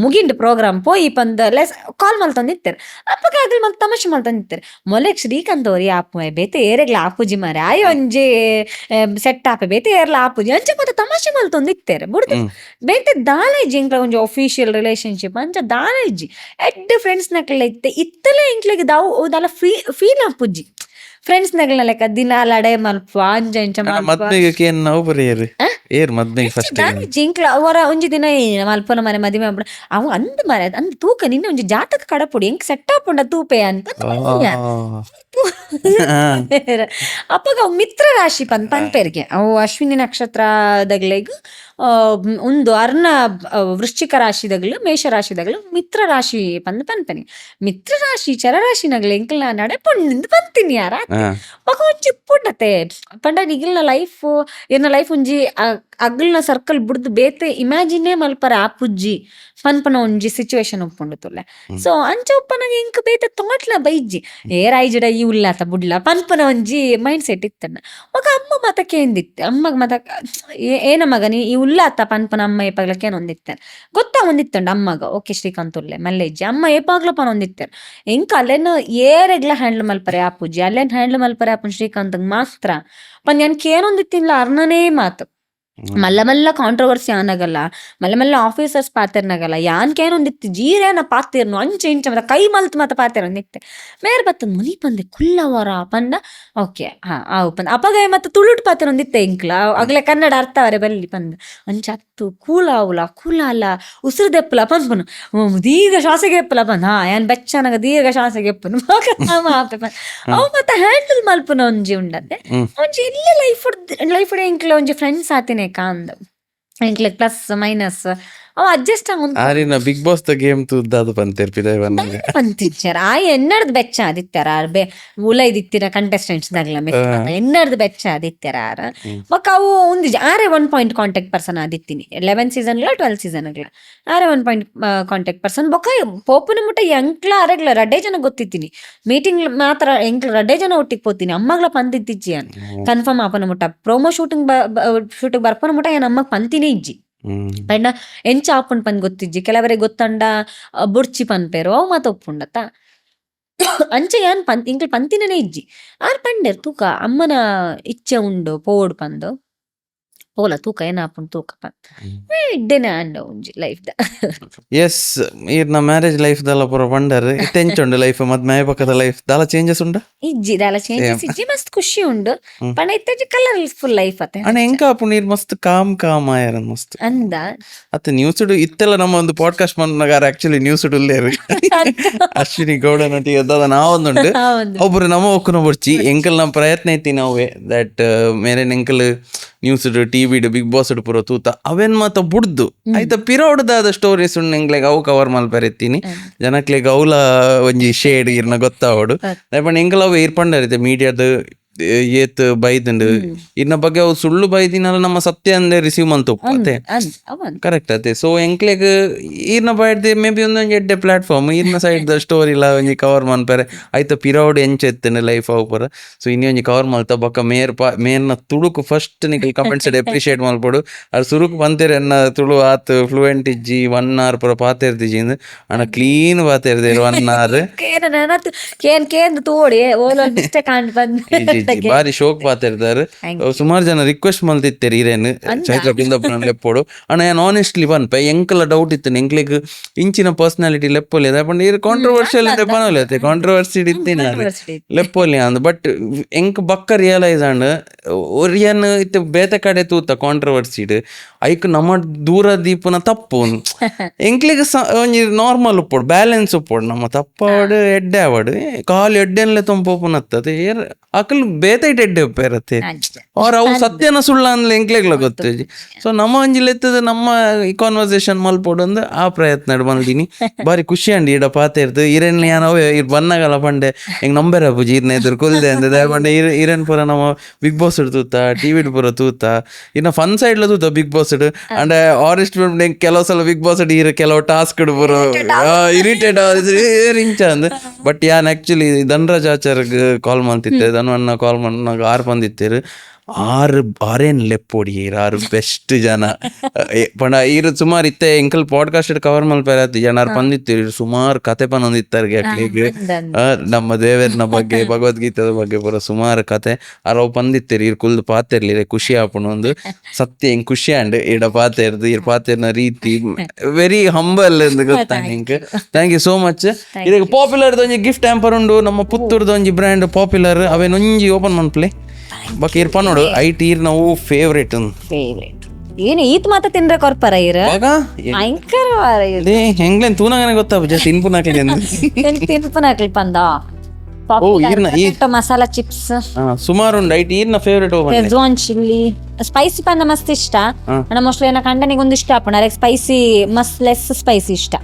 ಮುಗಿಂಡು ಪ್ರೋಗ್ರಾಮ್ ಪೋಯಿ ಪಂದ ಲೆಸ್ ಕಾಲ್ ಮಲ್ತೊಂದಿತ್ತಾರೆ ಅಪ್ಪಗ ಅಗ್ಲಿ ಮತ್ತೆ ತಮಾಷೆ ಮಲ್ತೊಂದಿತ್ತಾರೆ ಮೊಲೆಗ್ ಶ್ರೀಕಾಂತ್ ಅವ್ರಿ ಆಪು ಬೇತೆ ಏರೆಗ್ಲ ಆಪುಜಿ ಮಾರೆ ಆಯ್ ಒಂಜಿ ಸೆಟ್ ಆಪೆ ಬೇತೆ ಏರ್ಲ ಆಪುಜಿ ಅಂಚೆ ಮತ್ತೆ ತಮಾಷೆ ಮಲ್ತೊಂದಿತ್ತಾರೆ ಬುಡ್ದು ಬೇತೆ ದಾಲೇಜಿ ಇಂಕ್ಲ ಒಂಜಿ ಅಫಿಷಿಯಲ್ ರಿಲೇಶನ್ಶಿಪ್ ಅಂಚ ದಾಲೇಜಿ ಎಡ್ಡೆ ಫ್ರೆಂಡ್ಸ್ ನಕ್ಲೆ ಇತ್ತಲೇ ಇಂಕ್ಲೆಗ್ ದಾವು ದಾಲ ಫೀಲ್ ಆಪುಜಿ ಫ್ರೆಂಡ್ಸ್ ನಗ್ಲ ಲೆಕ್ಕ ದಿನ ಲಡೆ ಮಲ್ಪ ಅಂಜ ಇಂಚ ಮದ್ಮೆಗೆ ಏನ್ ನಾವು ಬರೀರಿ ಏರ್ ಮದ್ಮೆಗೆ ಫಸ್ಟ್ ಜಿಂಕ್ಲ ಅವರ ಒಂಜಿ ದಿನ ಮಲ್ಪನ ಮನೆ ಮದಿಮೆ ಆಗ್ಬಿಡ ಅವು ಅಂದ್ ಮರ ಅಂದ್ ತೂಕ ನಿನ್ನ ಒಂಜಿ ಜಾತಕ ಕಡಪುಡಿ ಎಂಕ್ ಸೆಟ್ ಆಪುಂಡ ತೂಪೆ ಅಂತ ಅಪ್ಪಗ ಅವು ಮಿತ್ರ ರಾಶಿ ಪನ್ಪೇರ್ಗೆ ಅವು ಅಶ್ವಿನಿ ನಕ್ಷತ್ರದಗ್ಲೆಗ್ ಒಂದು ಅರ್ಣ ವೃಶ್ಚಿಕ ರಾಶಿದಗ್ಲು ಮೇಷ ರಾಶಿದಗ್ಲು ಮಿತ್ರ ರಾಶಿ ಪನ್ಪೆನಿ ಮಿತ್ರ ರಾಶಿ ಚರರಾಶಿ ನಗ್ಲೆ ಎಂಕಲ್ ನಡೆ ಪೊಂಡಿಂದ ಪಂತೀನಿ ಯಾರ ಮಗ ಒಂಜಿ ಪುಂಡತೆ ಪಂಡ ಈಗಿನ ಲೈಫ್ ಇರ್ನ ಲೈಫ್ ಒಂಜಿ ಅಗ್ಲ್ನ ಸರ್ಕಲ್ ಬುಡ್ದು ಬೇತೆ ಇಮ್ಯಾಜಿನೇ ಮಲ್ಪರ ಆಪುಜ್ಜಿ ಪನ್ಪನ ಒಂಜಿ ಸಿಚುವೇಶನ್ ಉಪ್ಪುಂಡು ತುಲೆ ಸೊ ಅಂಚ ಉಪ್ಪನಾಗ ಇಂಕ ಬೇತೆ ತೊಟ್ಲ ಬೈಜ್ಜಿ ಏರಾಯ್ಜಿಡ ಈ ಉಲ್ಲಾತ ಬುಡ್ಲ ಪನ್ಪನ ಒಂಜಿ ಮೈಂಡ್ ಸೆಟ್ ಇತ್ತನ್ನ ಮಗ ಅಮ್ಮ ಮತಕ್ಕೆ ಎಂದಿತ್ತೆ ಅಮ್ಮಗ ಮತ ಏನ ಮಗನಿ ಈ ಉಲ್ಲಾತ ಪನ್ಪನ ಅಮ್ಮ ಏಪಾಗ್ಲಕ್ಕೆ ಒಂದಿತ್ತೇನೆ ಗೊತ್ತಾ ಒಂದಿತ್ತಂಡ ಅಮ್ಮಗ ಓಕೆ ಶ್ರೀಕಾಂತ್ ಉಲ್ಲೆ ಮಲ್ಲೆಜ್ಜಿ ಅಮ್ಮ ಏಪಾಗ್ಲ ಪನ ಒಂದಿತ್ತೇನೆ ಎಂಕ ಅಲ್ಲೇನು ಏರೆಗ್ಲ ಹ್ಯಾಂಡ್ಲ್ ಮಲ್ಪರೆ ಆಪುಜ್ಜಿ ಅಲ್ಲೇನ್ ಹ್ಯಾಂಡ್ಲ್ ಮಲ್ಪರೆ ಆಪುನ್ ಶ್ರೀಕಾಂತ್ ಮಾತ್ರ ಪನ್ ಯಾನ್ಕ್ ಏನೊಂದಿತ್ತಿಲ್ಲ ಅರ್ಣನೇ ಮಾತು ಮಲ್ಲ ಮಲ್ಲ ಕಾಂಟ್ರವರ್ಸಿ ಆನಾಗಲ್ಲ ಮಲ್ಲ ಮಲ್ಲ ಆಫೀಸರ್ಸ್ ಪಾತಿರ್ನಾಗಲ್ಲ ಯಾನ್ಕೇನೊಂದಿತ್ತು ಜೀರೇನ ಪಾತಿರ್ನು ಅಂಚೆ ಇಂಚ ಮತ್ತ ಕೈ ಮಲ್ತ್ ಮತ್ತ ಪಾತಿರೊಂದಿತ್ತೆ ಮೇರ್ ಬತ್ತದ ಮುನಿ ಪಂದೆ ಕುಲ್ಲವರ ಪಂಡ ಓಕೆ ಹಾ ಅವು ಪಂದ ಅಪಗಾಯ ಮತ್ತೆ ತುಳುಟ್ ಪಾತಿರೊಂದಿತ್ತೆ ಇಂಕ್ಲ ಅಗ್ಲೆ ಕನ್ನಡ ಅರ್ಥವರೆ ಬಲ್ಲಿ ಪಂದ ಅಂಚತ್ತು ಕೂಲಾವುಲ ಕೂಲಾಲ ಉಸಿರು ದೆಪ್ಪಲ ಪನ್ಪನು ದೀರ್ಘ ಶ್ವಾಸಗೆ ಎಪ್ಪಲ ಪಂದ ಹಾ ಏನ್ ಬೆಚ್ಚನಗ ದೀರ್ಘ ಶ್ವಾಸಗೆ ಎಪ್ಪನು ಅವು ಮತ್ತೆ ಹ್ಯಾಂಡಲ್ ಮಲ್ಪನ ಒಂಜಿ ಉಂಡತ್ತೆ ಒಂಜಿ ಇಲ್ಲ ಲೈಫ್ ಇಂಕ್ಲ ಒಂಜಿ ಫ್ರೆಂಡ್ಸ್ ಆತಿನೇ ಕಾಂದ್ ಇಂಕ್ಲೆ ಪ್ಲಸ್ ಮೈನಸ್ ಅವ ಅಡ್ಜಸ್ಟ್ ಆರಿನ ಬಿಗ್ ಬಾಸ್ ದ ಗೇಮ್ ತುದ್ದಾದು ಪಂತೆರ್ಪಿದ ಪಂತಿಚ್ಚಾರ ಆ ಎನ್ನಡ್ದು ಬೆಚ್ಚ ಆದಿತ್ಯಾರ ಬೆ ಉಲೈದಿತ್ತಿರ ಕಂಟೆಸ್ಟೆಂಟ್ಸ್ ದಾಗ್ಲ ಎನ್ನಡ್ದು ಬೆಚ್ಚ ಆದಿತ್ಯಾರ ಬೊಕ್ಕ ಅವು ಒಂದು ಆರೆ 1 ಪಾಯಿಂಟ್ ಕಾಂಟ್ಯಾಕ್ಟ್ ಪರ್ಸನ್ ಆದಿತ್ತೀನಿ 11 ಸೀಸನ್ಗಳ 12 ಸೀಸನ್ಗಳ ಆರೆ 1 ಪಾಯಿಂಟ್ ಕಾಂಟ್ಯಾಕ್ಟ್ ಪರ್ಸನ್ ಬೊಕ್ಕ ಪೋಪುನ ಮುಟ್ಟ ಎಂಕ್ಲ ಅರೆಗ್ಲ ರಡ್ಡೆ ಜನ ಗೊತ್ತಿತ್ತೀನಿ ಮೀಟಿಂಗ್ ಮಾತ್ರ ಎಂಕ್ಲ ರಡ್ಡೆ ಜನ ಒಟ್ಟಿಗೆ ಪೋತೀನಿ ಅಮ್ಮಗ್ಲ ಪಂತಿತ್ತಿಜ್ಜಿ ಅನ್ ಕನ್ಫರ್ಮ್ ಆಪನ ಮುಟ್ಟ ಪ್ರೋಮೋ ಶೂಟಿಂಗ್ ಬರ್ಪನ ಮುಟ್ಟ ಏನ್ ಅಮ್ಮಗ್ ಪಂತಿನೇ ಇಜ್ಜಿ ಪಂಡ ಎಂಚ ಆಪುಂಡ್ ಪಂದ್ ಗೊತ್ತಿಜ್ಜಿ ಕೆಲವರಿಗೆ ಗೊತ್ತಂಡ ಬುಡ್ಚಿ ಪನ್ಪೇರು ಅವು ಮಾತ ಒಪ್ಪುಂಡತ್ತ ಅಂಚೆ ಯಾನ್ ಇಂಕ್ಲ ಪಂತಿನೇ ಇಜ್ಜಿ ಆರ್ ಪಂಡೇರ್ ತೂಕ ಅಮ್ಮನ ಇಚ್ಛೆ ಉಂಡು ಪೋಡ್ ಪಂದು ಪೋಲ ತೂಕ ಏನಾಪುಂಡು ತೂಕ ಪಂದ್ ಇಡ್ಡೆನೆ ಅಂಡ ಒಂಜಿ ಲೈಫ್ ದ ಎಸ್ ಈರ್ನ ಮ್ಯಾರೇಜ್ ಲೈಫ್ ದಲ್ಲ ಪೂರ ಪಂಡರ್ ತೆಂಚುಂಡು ಲೈಫ್ ಮತ್ ಮೇ ಪಕ್ಕದ ಲೈಫ್ ದಾಲ ಚೇಂಜಸ್ ಉಂಡ ಇಜ್ಜಿ ದಾಲ ಚೇಂಜಸ್ ಇಜ್ಜಿ ಮಸ್ತ್ ಖುಷಿ ಉಂಡು ಪಂಡ ಇತ್ತೆಜಿ ಕಲರ್ಫುಲ್ ಲೈಫ್ ಅತ್ತೆ ಅಣ್ಣ ಎಂಕ ಆಪುಂಡು ನೀರ್ ಮಸ್ತ್ ಕಾಮ್ ಆಯರ ಮಸ್ತ್ ಅಂದ ಅತ್ತೆ ನ್ಯೂಸ್ ಇತ್ತೆಲ್ಲ ನಮ್ಮ ಒಂದು ಪಾಡ್ಕಾಸ್ಟ್ ಮನ್ನಾಗಾರ ಆಕ್ಚುಲಿ ನ್ಯೂಸ್ ಉಲ್ಲೇರು ಅಶ್ವಿನಿ ಗೌಡ ನಟಿ ಅದ ನಾವೊಂದುಂಡು ಒಬ್ರು ನಮ್ಮ ಒಕ್ಕನ ಬುಡ್ಚಿ ಎಂಕಲ್ ನಮ್ಮ ಪ್ರಯತ್ನ ಐತಿ ನಾವೇ ದಟ್ ಮೇರೆ ಎಂಕಲ್ ನ್ಯೂಸ್ ಟಿವಿ ಬಿಗ್ ಬಾಸ್ ಪೂರ ತೂತ ಅವೇನ್ ಮಾತ ಬುಡ್ದು ಆಯ್ತ ಪಿರೋಡ್ದಾದ ಸ್ಟೋರೀಸ್ ಉಂಡು ಎಂಗ್ಲೆಗ್ ಅವು ಕವರ್ ಮಲ್ಪೆರೆತ್ತೀನಿ ಜನಕ್ಲೆಗ್ ಅವಲ ಒಂಜಿ ಶೇಡ್ ಇರ್ನ ಗೊತ್ತಾವಡು ಪಂಡ ಎಂಕಲ್ ಅವು ಇರ್ಪಂಡರಿತೆ ಮೀಡಿಯಾದ ಏತ್ ಬೈದಂಡು ಇನ್ನ ಬಗ್ಗೆ ಅವು ಸುಳ್ಳು ಬೈದಿನಲ್ಲ ನಮ್ಮ ಸತ್ಯ ಅಂದೆ ರಿಸೀವ್ ಮಂತು ಅತ್ತೆ ಕರೆಕ್ಟ್ ಅತ್ತೆ ಸೊ ಎಂಕ್ಲೆಗ್ ಈರ್ನ ಬೈಡ್ದೆ ಮೇ ಬಿ ಒಂದೊಂದು ಎಡ್ಡೆ ಪ್ಲಾಟ್ಫಾರ್ಮ್ ಈರ್ನ ಸೈಡ್ ದ ಸ್ಟೋರಿ ಇಲ್ಲ ಒಂಜಿ ಕವರ್ ಮನ್ಪೆರೆ ಆಯ್ತ ಪಿರೌಡ್ ಎಂಚ ಎತ್ತನೆ ಲೈಫ್ ಅವು ಪರ ಸೊ ಇನ್ನೊಂಜಿ ಕವರ್ ಮಲ್ತ ಬೊಕ್ಕ ಮೇರ್ನ Tuluku first Nikhil comments appreciate ಮಲ್ಪಡು ಅದು ಸುರುಕು ಬಂತೇರೆ ಎನ್ನ ತುಳು ಆತ್ ಫ್ಲೂಯೆಂಟ್ ಇಜ್ಜಿ 1 hour ಪೂರ ಪಾತೆರ್ದಿಜಿ ಅಣ್ಣ ಕ್ಲೀನ್ ಪಾತೆರ್ದೇರು 1 hour ಬಾರಿ ಶೋಕ್ ಪಾತಿರ್ತಾರೆ ಸುಮಾರು ಜನ ರಿಕ್ವೆಸ್ಟ್ ಮಲ್ತಿತ್ತೇರಿ ಇರೇನು ಚೈತ್ರ ಬಿಂದಪ್ಪನ ಲೆಪ್ಪೋಡು ಅಣ್ಣ ಏನ್ ಆನೆಸ್ಟ್ಲಿ ಪನ್ಪೆ ಎಂಕಲ ಡೌಟ್ ಇತ್ತು ಎಂಕ್ಲೆಗ್ ಇಂಚಿನ ಪರ್ಸನಾಲಿಟಿ ಲೆಪ್ಪೊಲಿ ಅದ ಕಾಂಟ್ರವರ್ಷಿಯಲ್ ಪನೋಲಿ ಕಾಂಟ್ರವರ್ಸಿ ಇತ್ತೀನಿ ಲೆಪ್ಪೊಲಿ ಅಂದ್ ಬಟ್ ಎಂಕ್ ಬಕ್ಕ ರಿಯಲೈಸ್ ಅಂಡ್ ಒರಿಯನ್ ಇತ್ತು ಬೇತೆ ಕಡೆ ತೂತ ಕಾಂಟ್ರವರ್ಸಿಡ್ ಐಕ್ ನಮ್ಮ ದೂರ ದೀಪನ ತಪ್ಪು ಎಂಕ್ಲೆಗ್ ಒಂಜಿ ನಾರ್ಮಲ್ ಉಪ್ಪೋಡು ಬ್ಯಾಲೆನ್ಸ್ ಉಪ್ಪೋಡು ನಮ್ಮ ತಪ್ಪಾವಡು ಎಡ್ಡೆ ಆವಡು ಕಾಲು ಎಡ್ಡೆನ್ಲೆ ತೊಂಪೋಪುನತ್ತದ ಅಕಲ್ ಬೇತೈಟ್ ಎಡ್ಡೆ ಉಪ್ಪೇರತ್ತೆ ಅವ್ರ ಅವು ಸತ್ಯನ ಸುಳ್ಳ ಅಂದ್ಲೆ ಎಂಕ್ಲೆಗ್ಲ ಗೊತ್ತೇಜಿ. ಸೊ ನಮ್ಮ ಅಂಜಿಲೆತ್ತದ ನಮ್ಮ ಈ ಕಾನ್ವರ್ಸೇಷನ್ ಮಲ್ಪೊಡೊಂದು ಆ ಪ್ರಯತ್ನ ಮಲ್ದಿನಿ. ಬಾರಿ ಖುಷಿ ಅಂಡಿ ಇಡ ಪಾತೆರ್ದು ಇರೆನ್ ಯಾನವೇ ಬನ್ನಗಲ ಪಂಡೆ ಹೆಂಗ್ ನಂಬೆರ ಪೂಜಿ ಇರ್ನ ಎದುರು ಕೊಲ್ದೆ ಅಂದ ಪಂಡೆ ಇರೆನ್ ಪೂರ ನಮ್ಮ ಬಿಗ್ ಬಾಸ್ ತೂತ ಟಿವಿ ಪೂರ ತೂತ ಇನ್ನ ಫನ್ ಸೈಡ್ ತೂತ ಬಿಗ್ ಬಾಸ್ ಅಂಡ್ ಆರೆಸ್ಟ್ ಕೆಲವು ಸಲ ಬಿಗ್ ಬಾಸ್ ಕೆಲವು ಟಾಸ್ಕ್ ಪೂರ ಇರಿಟೇಟ್ ಇಂಚ ಅಂದ್. ಬಟ್ ಯಾನ್ ಆಕ್ಚುಲಿ ಧನ್ರಾಜ್ ಆಚಾರ್ಗೆ ಕಾಲ್ ಮಾಡ್ತಿದ್ದೆ, ಧನ್ವಣ್ಣ ಕಾಲ್ ಮಾಡಿ ಆರು ಬಂದಿತ್ತೇರು. ಆರೇನ್ ಲೆಪ್ಪೊಡಿ ಆರು ಬೆಸ್ಟ್ ಜನ ಪಂಡ ಇರು ಸುಮಾರು ಇತ್ತೆ ಎಂಕಲ್ ಪಾಡ್ಕಾಸ್ಟ್ ಕವರ್ ಮಲ್ಪೇರತ್ತಿ ಜನರು ಬಂದಿತ್ತೀರಿ. ಸುಮಾರು ಕತೆ ಪನ್ನೊಂದಿತ್ತಾರೆ ಗೆಟ್ಲಿಗೆ ನಮ್ಮ ದೇವರನ ಬಗ್ಗೆ ಭಗವದ್ಗೀತದ ಬಗ್ಗೆ ಪೂರ ಸುಮಾರು ಕತೆ ಅರವು ಬಂದಿತ್ತೀರಿ. ಇರ್ ಕುಲ್ದು ಪಾತೆರ್ಲಿರೆ ಖುಷಿ ಆಪಣೊಂದು ಸತ್ಯ ಹೆಂಗ್ ಖುಷಿ ಅಂಡ್ ಇಡ ಪಾತೆರ್ದು ಇರ್ ಪಾತೆರ್ನ ರೀತಿ ವೆರಿ ಹಂಬಲ್ ಎಂದು ಗೊತ್ತಾ ನಿಂಗೆ. Thank you so much. ಇದಕ್ಕೆ ಪಾಪ್ಯುಲರ್ ಒಂಜಿ ಗಿಫ್ಟ್ ಹ್ಯಾಂಪರ್ ಉಂಡು ನಮ್ಮ ಪುತ್ತೂರ್ದ ಒಂಜಿ ಬ್ರ್ಯಾಂಡ್ ಪಾಪ್ಯುಲರ್ ಅವೇನ್ ಒಂಜಿ ಓಪನ್ ಮನ್ಪ್ಲೆ ಬಕ್ ಇರ್ಪ ನೋಡು ಐಟ್ ಈರ್ ನಾವು ಫೇವ್ರೇಟ್ ಏನು ಈತ್ ಮಾತ ತಿನ್ರೆ ಕೊರ್ಪರ ಇರ ಭಯಂಕರ ಹೆಂಗ್ಲೇನ್ ತೂನಾಗನೆ ಗೊತ್ತಾಗ ಜಸ್ಟ್ ಇನ್ಪುನಾಕ್ಲಿ ತಿನ್ಪುನಾಕ್ಲಿ ಪಂದ ಮಸಾಲಾ ಚಿಪ್ಸ್ ಸುಮಾರು ಉಂಡು ಐಟ್ ಈರ್ನ ಫೇವ್ರೇಟ್ ರೆಜ್ವಾನ್ ಚಿಲ್ಲಿ ಸ್ಪೈಸಿ ಪಂದ ಮಸ್ತ್ ಇಷ್ಟ. ಮೋಸ್ಟ್ಲಿ ಏನ ಕಂಡನಿಗೆ ಒಂದು ಇಷ್ಟ ಆಪುಂಡು ಅರೆಕ್ ಸ್ಪೈಸಿ ಮಸ್ತ್ ಲೆಸ್ ಸ್ಪೈಸಿ ಇಷ್ಟ.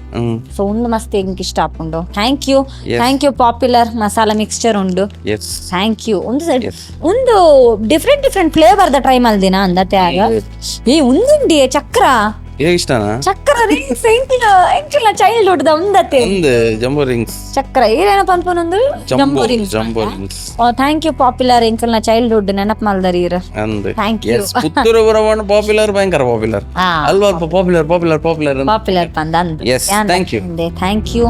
ಸೊ ಒಂದು ಮಸ್ತ್ ಹೆಂಗ್ ಇಷ್ಟ ಆಪುಂಡು. Thank you popular masala mixture ಉಂಡು. Thank you. ಒಂದು ಡಿಫ್ರೆಂಟ್ ಫ್ಲೇವರ್ ದ ಟ್ರೈ ಮಲ್ದಿನ ಅಂದತ್ತೆ ಆಗ ಈ ಒಂದುಂಡಿ ಚಕ್ರ ಇಷ್ಟನಾ ಚಕ್ರ ರಿಂಗ್ಸ್ ಎಂಚಿನ ಚೈಲ್ಡ್ಹುಡ್ ದ ಒಂದತ್ತೆ ಜಂಬೋ ರಿಂಗ್ಸ್ ಚಕ್ರ ಏನೇನ ಪನ್ಪನೊಂದು jumbo rings. Thank you popular ಎಂಕಲ್ನ ಚೈಲ್ಡ್ಹುಡ್ ನೆನಪು ಮಲ್ದರಿ ಇರ. Thank you. ಪುತ್ತೂರು ಬರವಣ್ಣ ಪಾಪ್ಯುಲರ್ ಭಯಂಕರ ಪಾಪ್ಯುಲರ್ ಅಲ್ವಾ ಪಾಪ್ಯುಲರ್ ಪಂದ ಅಂದ. Thank you. Thank you.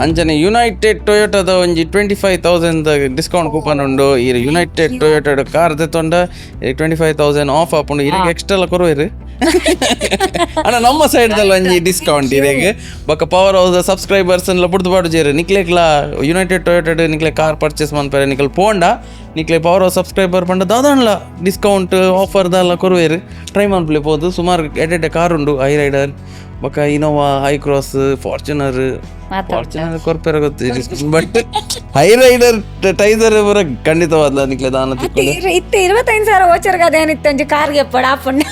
ಅಂಚನೆ ಯುನೈಟೆಡ್ ಟೊಯೋಟದ ಒಂಜಿ 25,000 ಡಿಸ್ಕೌಂಟ್ ಕೂಪನ್ ಉಂಡು. ಈ ಯುನೈಟೆಡ್ ಟೊಯೋಟದ ಕಾರ್ ತೆತ್ತೊಂಡ 25,000 ಆಫ್ ಆಪುಂಡು. ಇರಿಗೆ ಎಕ್ಸ್ಟ್ರಾ ಎಲ್ಲ ಕೊರುವೆರು ಅಣ್ಣ ನಮ್ಮ ಸೈಡ್ದಲ್ಲಿ ಒಂಜಿ ಡಿಸ್ಕೌಂಟ್ ಇರೆಗೆ ಬೊಕ್ಕ ಪವರ್ ಹೌಸ್ ಸಬ್ಸ್ಕ್ರೈಬರ್ಸ್ ಎಲ್ಲ ಬುಡ್ದು ಬಾಡು ಜೇರು ನಿಕ್ಲೆಗ್ಲ ಯುನೈಟೆಡ್ ಟೊಯೋಟೆಡ್ ನಿಕ್ಲೆ ಕಾರ್ ಪರ್ಚೇಸ್ ಮನ್ಪೇರೆ ನಿಕ್ಲೆ ಪೋಂಡ ನಿಕ್ಲೆ ಪವರ್ ಹೌಸ್ ಸಬ್ಸ್ಕ್ರೈಬರ್ ಪಂಡ ದಾದಣ್ಣ ಡಿಸ್ಕೌಂಟ್ ಆಫರ್ದೆಲ್ಲ ಕೊರುವೆರು ಟ್ರೈ ಮನ್ಪ್ಲೆ ಪೋದು. ಸುಮಾರು ಎಡ್ಡೆ ಕಾರ್ ಉಂಡು ಹೈ ರೈಡರ್ ಬೊಕ್ಕ ಇನೋವಾ ಹೈ ಕ್ರಾಸ್ ಫಾರ್ಚುನರ್ ಕೊರ್ಪೆರ ಗೊತ್ತು ಬಟ್ ಹೈ ರೈಡರ್ ಟೈಸರ್ ಪೂರ ಖಂಡಿತವಾದ ನಿಕ್ಲೆ ದಾನ ತಿಕ್ಕೊಂಡು 25,000 ವೋಚರ್ಗೆ ಅದೇನಿತ್ತು ಒಂಜಿ ಕಾರ್ಗೆ ಪಡ ಆಪುಂಡು.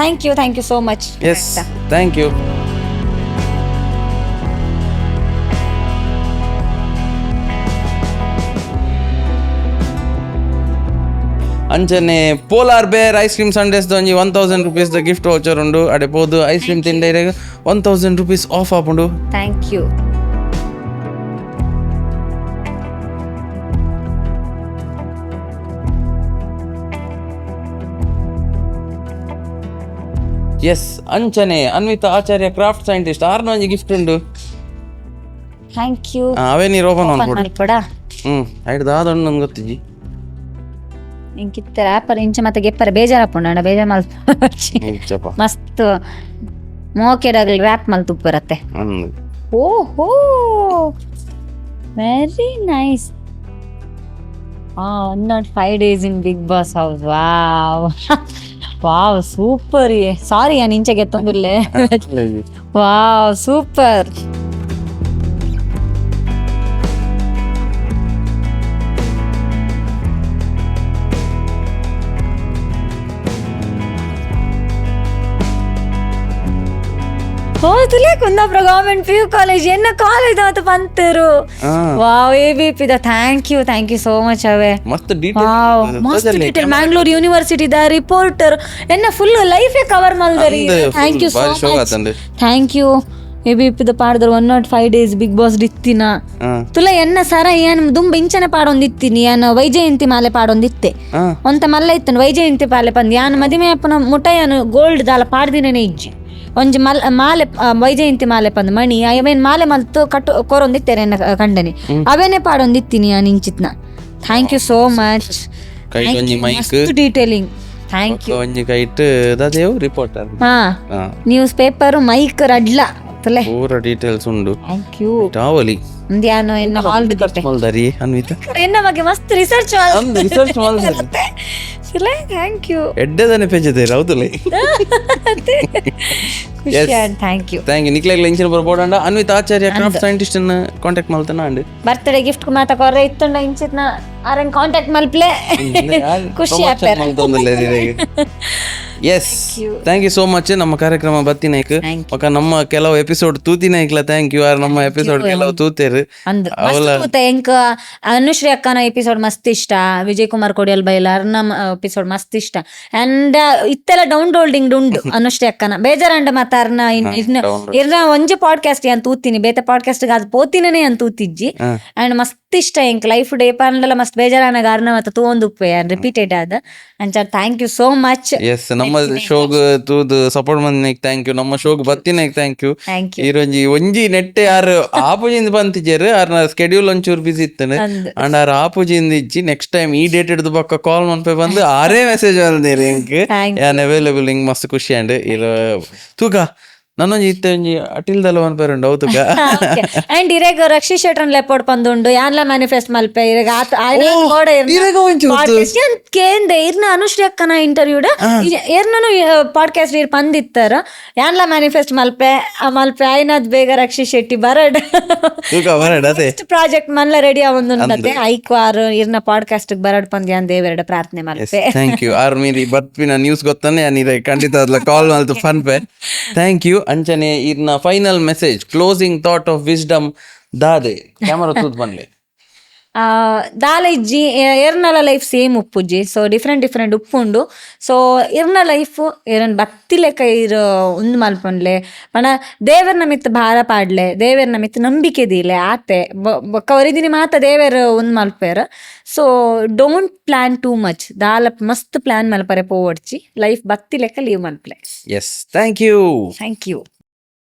Thank you so much. Yes thank you. ಅಂಚನೆ Polar Bear ice cream sundaes ಒಂಜಿ 1,000 rupees ಗಿಫ್ಟ್ ವೌಚರ್ ಉಂಡು. ಅಡೆ ಪೋದು ಐಸ್ ಕ್ರೀಮ್ ತಿಂಡೆ 1,000 rupees ಆಫ್ ಆಪುಂಡು. Thank you. ಎಸ್ ಅಂಚನೆ ಅನ್ವಿತಾ ಆಚಾರ್ಯ ಕ್ರಾಫ್ಟ್ ಸೈಂಟಿಸ್ಟ್ ಆರ್ನ ಒಂಜಿ ಗಿಫ್ಟ್ ಉಂಡು. Thank you. ಅವೇ ನೀರು ಓಪನ್ ಮಾಡ್ಕೊಡು. ಐಡ್ ದಾದೊಂಡು ನನ್ಗೆ ಗೊತ್ತಿಜ್ಜಿ ಇಂಕಿತ್ತ ರ್ಯಾಪರ್ ಇಂಚ ಮತ್ತೆ ಗೆಪ್ಪರ ಬೇಜಾರಪ್ಪುಂಡ ಬೇಜಾರ್ ಮಲ್ಪ ಮಸ್ತ್ ಮೋಕೆಡಾಗಲಿ ರ್ಯಾಪ್ ಮಲ್ ತುಪ್ಪರತ್ತೆ. ಓಹೋ very nice. 105 days in Big Boss house. Wow super. Sorry ನಾನು ಇಂಚೆ ಗೆತ್ತೊಂದಿರ್ಲೆ. Wow super. ಹೋದಲೇ ಕುಂದಾಪುರ ಗವರ್ಮೆಂಟ್ PU ಕಾಲೇಜ್ ಎನ್ನ ಕಾಲೇಜ್ ಅಂತ ಬಂತರು. ವಾವ್ ABP ದ ಥ್ಯಾಂಕ್ ಯು ಸೋ ಮಚ್. ಅವೇ ಮಸ್ತ್ ಡೀಟೇಲ್ ಮ್ಯಾಂಗ್ಳೂರ್ ಯೂನಿವರ್ಸಿಟಿ ದ ರಿಪೋರ್ಟರ್ ಎನ್ನ ಫುಲ್ ಲೈಫ್ ಕವರ್ ಮಲ್ದರಿ. Thank you so much. Thank you ABP ದ ಪಾಡ್ದರ್ 105 days ಬಿಗ್ ಬಾಸ್ ದಿತ್ತಿನ ತುಲ ಎನ್ನ ಸರ ಏನ್ ದುಂಬ ಇಂಚನೆ ಪಾಡೊಂದಿತ್ತೀನಿ ಯಾನ ವೈಜಯಂತಿ ಮಾಲೆ ಪಾಡೊಂದಿತ್ತೆ ಒಂತ ಮಲ್ಲ ಇತ್ತನು ವೈಜಯಂತಿ ಪಾಲೆ ಪಂದ್ ಯಾನ ಮದಿಮೆ ಅಪ್ಪನ ಮುಟಯನು ಗೋಲ್ಡ್ ದಾಲ ಪಾಡ್ದಿನೇ ಇಜ್ಜಿ ಒಂಜಿ ಮಾಲೆ ವೈಜಯಂತಿ ಮಾಲೆ ಪಂದ್ ಮಣಿ ಅವೇನ್ ಮಾಲೆ ಮಲ್ತು ಕಟ್ಟು ಕೊರೊಂದಿತ್ತೇನೆ ಕಂಡನಿ ಅವೇನೆ ಪಾಡೊಂದಿತ್ತೀನಿ ನಾನು ಇಂಚಿತ್ನ. Thank you so much. Detailing thank you. Reporter news paper mike ರಡ್ಲ ಪೂರ ಡೀಟೇಲ್ಸ್ ಉಂಡು. Thank you. ಟಾವಲಿ ಅಂದ್ಯಾನೋ ಎನ್ನ ಹಾಲ್ ಮಲ್ದರಿ ಅನ್ವಿತಾ ಎನ್ನ ಬಗ್ಗೆ ಮಸ್ತ್ ರಿಸರ್ಚ್ ಥ್ಯಾಂಕ್ ಯು ಎಡ್ಡೆದನೆ ಪೆಜ್ಜದೆ ರೌದುಲೆ ಖುಷಿ ಥ್ಯಾಂಕ್ ಯು ಥ್ಯಾಂಕ್ ಯು ನಿಕ್ಲೆಗ್ಲ ಇಂಚಿನ ಬರ್ಬೋಡಂಡ ಅನ್ವಿತ್ ಆಚಾರ್ಯ ಕ್ರಾಫ್ಟ್ ಸೈಂಟಿಸ್ಟ್ ಅನ್ನ ಕಾಂಟ್ಯಾಕ್ಟ್ ಮಾಡ್ತಾನ ಅಂಡ್ ಬರ್ತ್ಡೇ ಗಿಫ್ಟ್ ಮಾತ ಕೊರ್ರೆ ಇತ್ತಂಡ ಇಂಚಿತ್ನ ಆರನ್ ಕಾಂಟ್ಯಾಕ್ಟ್ ಮಲ್ಪ್ಲೆ ಖುಷಿ yes thank you so much ನಮ್ಮ ಕಾರ್ಯಕ್ರಮ ಬತ್ತಿನೈಕ್ ಒಕ್ಕ ನಮ್ಮ ಕೆಲವು ಎಪಿಸೋಡ್ ತೂತಿನೈಕ್ಲ ಥ್ಯಾಂಕ್ ಯು ಆರ್ ನಮ್ಮ ಎಪಿಸೋಡ್ ಕೆಲವು ತೂತೇರು ಅಂದ್ ಮಸ್ತ್ ಎಂಕ್ ಅನುಶ್ರೀ ಅಕ್ಕನ ಎಪಿಸೋಡ್ ಮಸ್ತ್ ಇಷ್ಟ, ವಿಜಯ್ ಕುಮಾರ್ ಕೊಡಿಯಲ್ ಬೈಲಾರ್ ನಮ್ಮ ಎಪಿಸೋಡ್ ಮಸ್ತ್ ಇಷ್ಟ ಅಂಡ್ ಇತ್ತೆಲ್ಲ ಡೌನ್ಲೋಡಿಂಗ್ ಉಂಡು ಅನುಶ್ರೀ ಅಕ್ಕನ ಬೇಜಾರಂಡ ಮಾತಾರ್ನ ಇರ್ನ ಒಂಜಿ ಪಾಡ್ಕಾಸ್ಟ್ ಅಂತ ತೂತೀನಿ ಬೇತೆ ಪಾಡ್ಕಾಸ್ಟ್ ಅದು ಪೋತಿನೇ ಅಂತ ತೂತಿಜ್ಜಿ ಅಂಡ್ ಮಸ್ತ್ ಇಷ್ಟ ಎಂಕ್ ಲೈಫ್ ಡೇ ಪಾಂಡಲ ಮಸ್ತ್ ಬೇಜಾರಾನ ಕಾರಣ ಮತ್ತೆ ತೂಂದು ರಿಪೀಟೆಡ್ ಆದ ಅಂಚ thank you so much. Yes ನಮ್ಮ ಶೋಗ್ ತೂದು ಸಪೋರ್ಟ್ ಮಂದಿನೈಕ್ ಥ್ಯಾಂಕ್ ಯು, ನಮ್ಮ ಶೋಗ್ ಬತ್ತಿನೈಕ್ ಥ್ಯಾಂಕ್ ಯು. ಈರೊಂಜಿ ಒಂಜಿ ನೆಟ್ಟೆ ಯಾರು ಆಪುಜಿಂದ ಬಂತಿಜೇರು ಆರ್ನ ಸ್ಕೆಡ್ಯೂಲ್ ಒಂಚೂರು ಬಿಸಿ ಇತ್ತನೆ ಅಂಡ್ ಆರ್ ಆಪುಜಿಂದ ಇಜ್ಜಿ ನೆಕ್ಸ್ಟ್ ಟೈಮ್ ಈ ಡೇಟ್ ಹಿಡಿದು ಪಕ್ಕ ಕಾಲ್ ಮನ್ಪೆ ಬಂದು ಆರೇ ಮೆಸೇಜ್ ಬಂದಿರಿ ಎಂಕ್ ಯಾನ್ ಅವೈಲಬಲ್ ಹಿಂಗ್ ಮಸ್ತ್ ಖುಷಿ ಅಂಡ್ ಇರ ತೂಕ ನನ್ನೊಂಜಿ ಇತ್ತೆ ಒಂಜಿ ಅಟಿಲ್ದಲ್ಲ ಅನ್ಪೇರುಂಡು ಹೌತುಕ ಅಂಡ್ ಇರೇಗ ರಕ್ಷಿ ಶೆಟ್ರನ್ ಲೆಪೋಡ್ ಪಂದುಂಡು ಯಾನ್ಲ ಮ್ಯಾನಿಫೆಸ್ಟ್ ಮಲ್ಪೆ ಇರೇಗ ಕೇಂದೆ ಇರ್ನ ಅನುಶ್ರೀ ಅಕ್ಕನ ಇಂಟರ್ವ್ಯೂಡ್ ಏರ್ನನು ಪಾಡ್ಕಾಸ್ಟ್ ಇರ್ ಪಂದಿತ್ತಾರ ಯಾನ್ಲ ಮ್ಯಾನಿಫೆಸ್ಟ್ ಮಲ್ಪೆ ಮಲ್ಪೆ ಆಯ್ನದ್ ಬೇಗ ರಕ್ಷಿ ಶೆಟ್ಟಿ ಬರಡ್ ಅದೇ ಪ್ರಾಜೆಕ್ಟ್ ಮನ್ಲ ರೆಡಿ ಆವೊಂದುಂಡತೆ ಐಕು ಆರು ಇರ್ನ ಪಾಡ್ಕಾಸ್ಟ್ ಬರಡ್ ಪಂದ್ಯ ಅಂದ್ ದೇವೆರಡ ಪ್ರಾರ್ಥನೆ ಮಲ್ಪೆ ಥ್ಯಾಂಕ್ ಯು ಆರ್ ಮೀರಿ ಬತ್ಪಿನ ನ್ಯೂಸ್ ಗೊತ್ತಾನೆ ನೀರ ಖಂಡಿತ ಅದ್ಲ ಕಾಲ್ ಮಲ್ತು ಫನ್ಪೆ ಥ್ಯಾಂಕ್ ಯು. ಅಂಚನೆ ಇರ್ನ final message closing thought of wisdom ದಾದೆ ಕ್ಯಾಮರಾ ತೂತ್ ಬನ್ಲೆ ದಾಲ ಇಜ್ಜಿ ಎರ್ನಲ ಲೈಫ್ ಸೇಮ್ ಉಪ್ಪುಜ್ಜಿ ಸೊ ಡಿಫ್ರೆಂಟ್ ಉಪ್ಪುಂಡು ಸೊ ಇರ್ನ ಲೈಫ್ ಏರನ್ ಭಕ್ತಿ ಲೆಕ್ಕ ಇರು ಉಂದು ಮಲ್ಪೊಂಡ್ಲೆ ಪಣ ದೇವರ್ನ ಮಿತ್ ಭಾರ ಪಾಡ್ಲೆ ದೇವರ್ನ ಮಿತ್ ನಂಬಿಕೆ ದೀಲೆ ಆತೆ ಬೊಕ್ಕ ಒರಿದಿನಿ ಮಾತ ದೇವರು ಉಂದು ಮಲ್ಪೇರ so don't plan too much ದಾಲ ಮಸ್ತ್ ಪ್ಲಾನ್ ಮಲ್ಪರೆ ಪೋವಡ್ಚಿ ಲೈಫ್ ಭಕ್ತಿ ಲೆಕ್ಕ ಲೀವ್ ಮಲ್ಪಲೆ. Yes thank you. Thank you.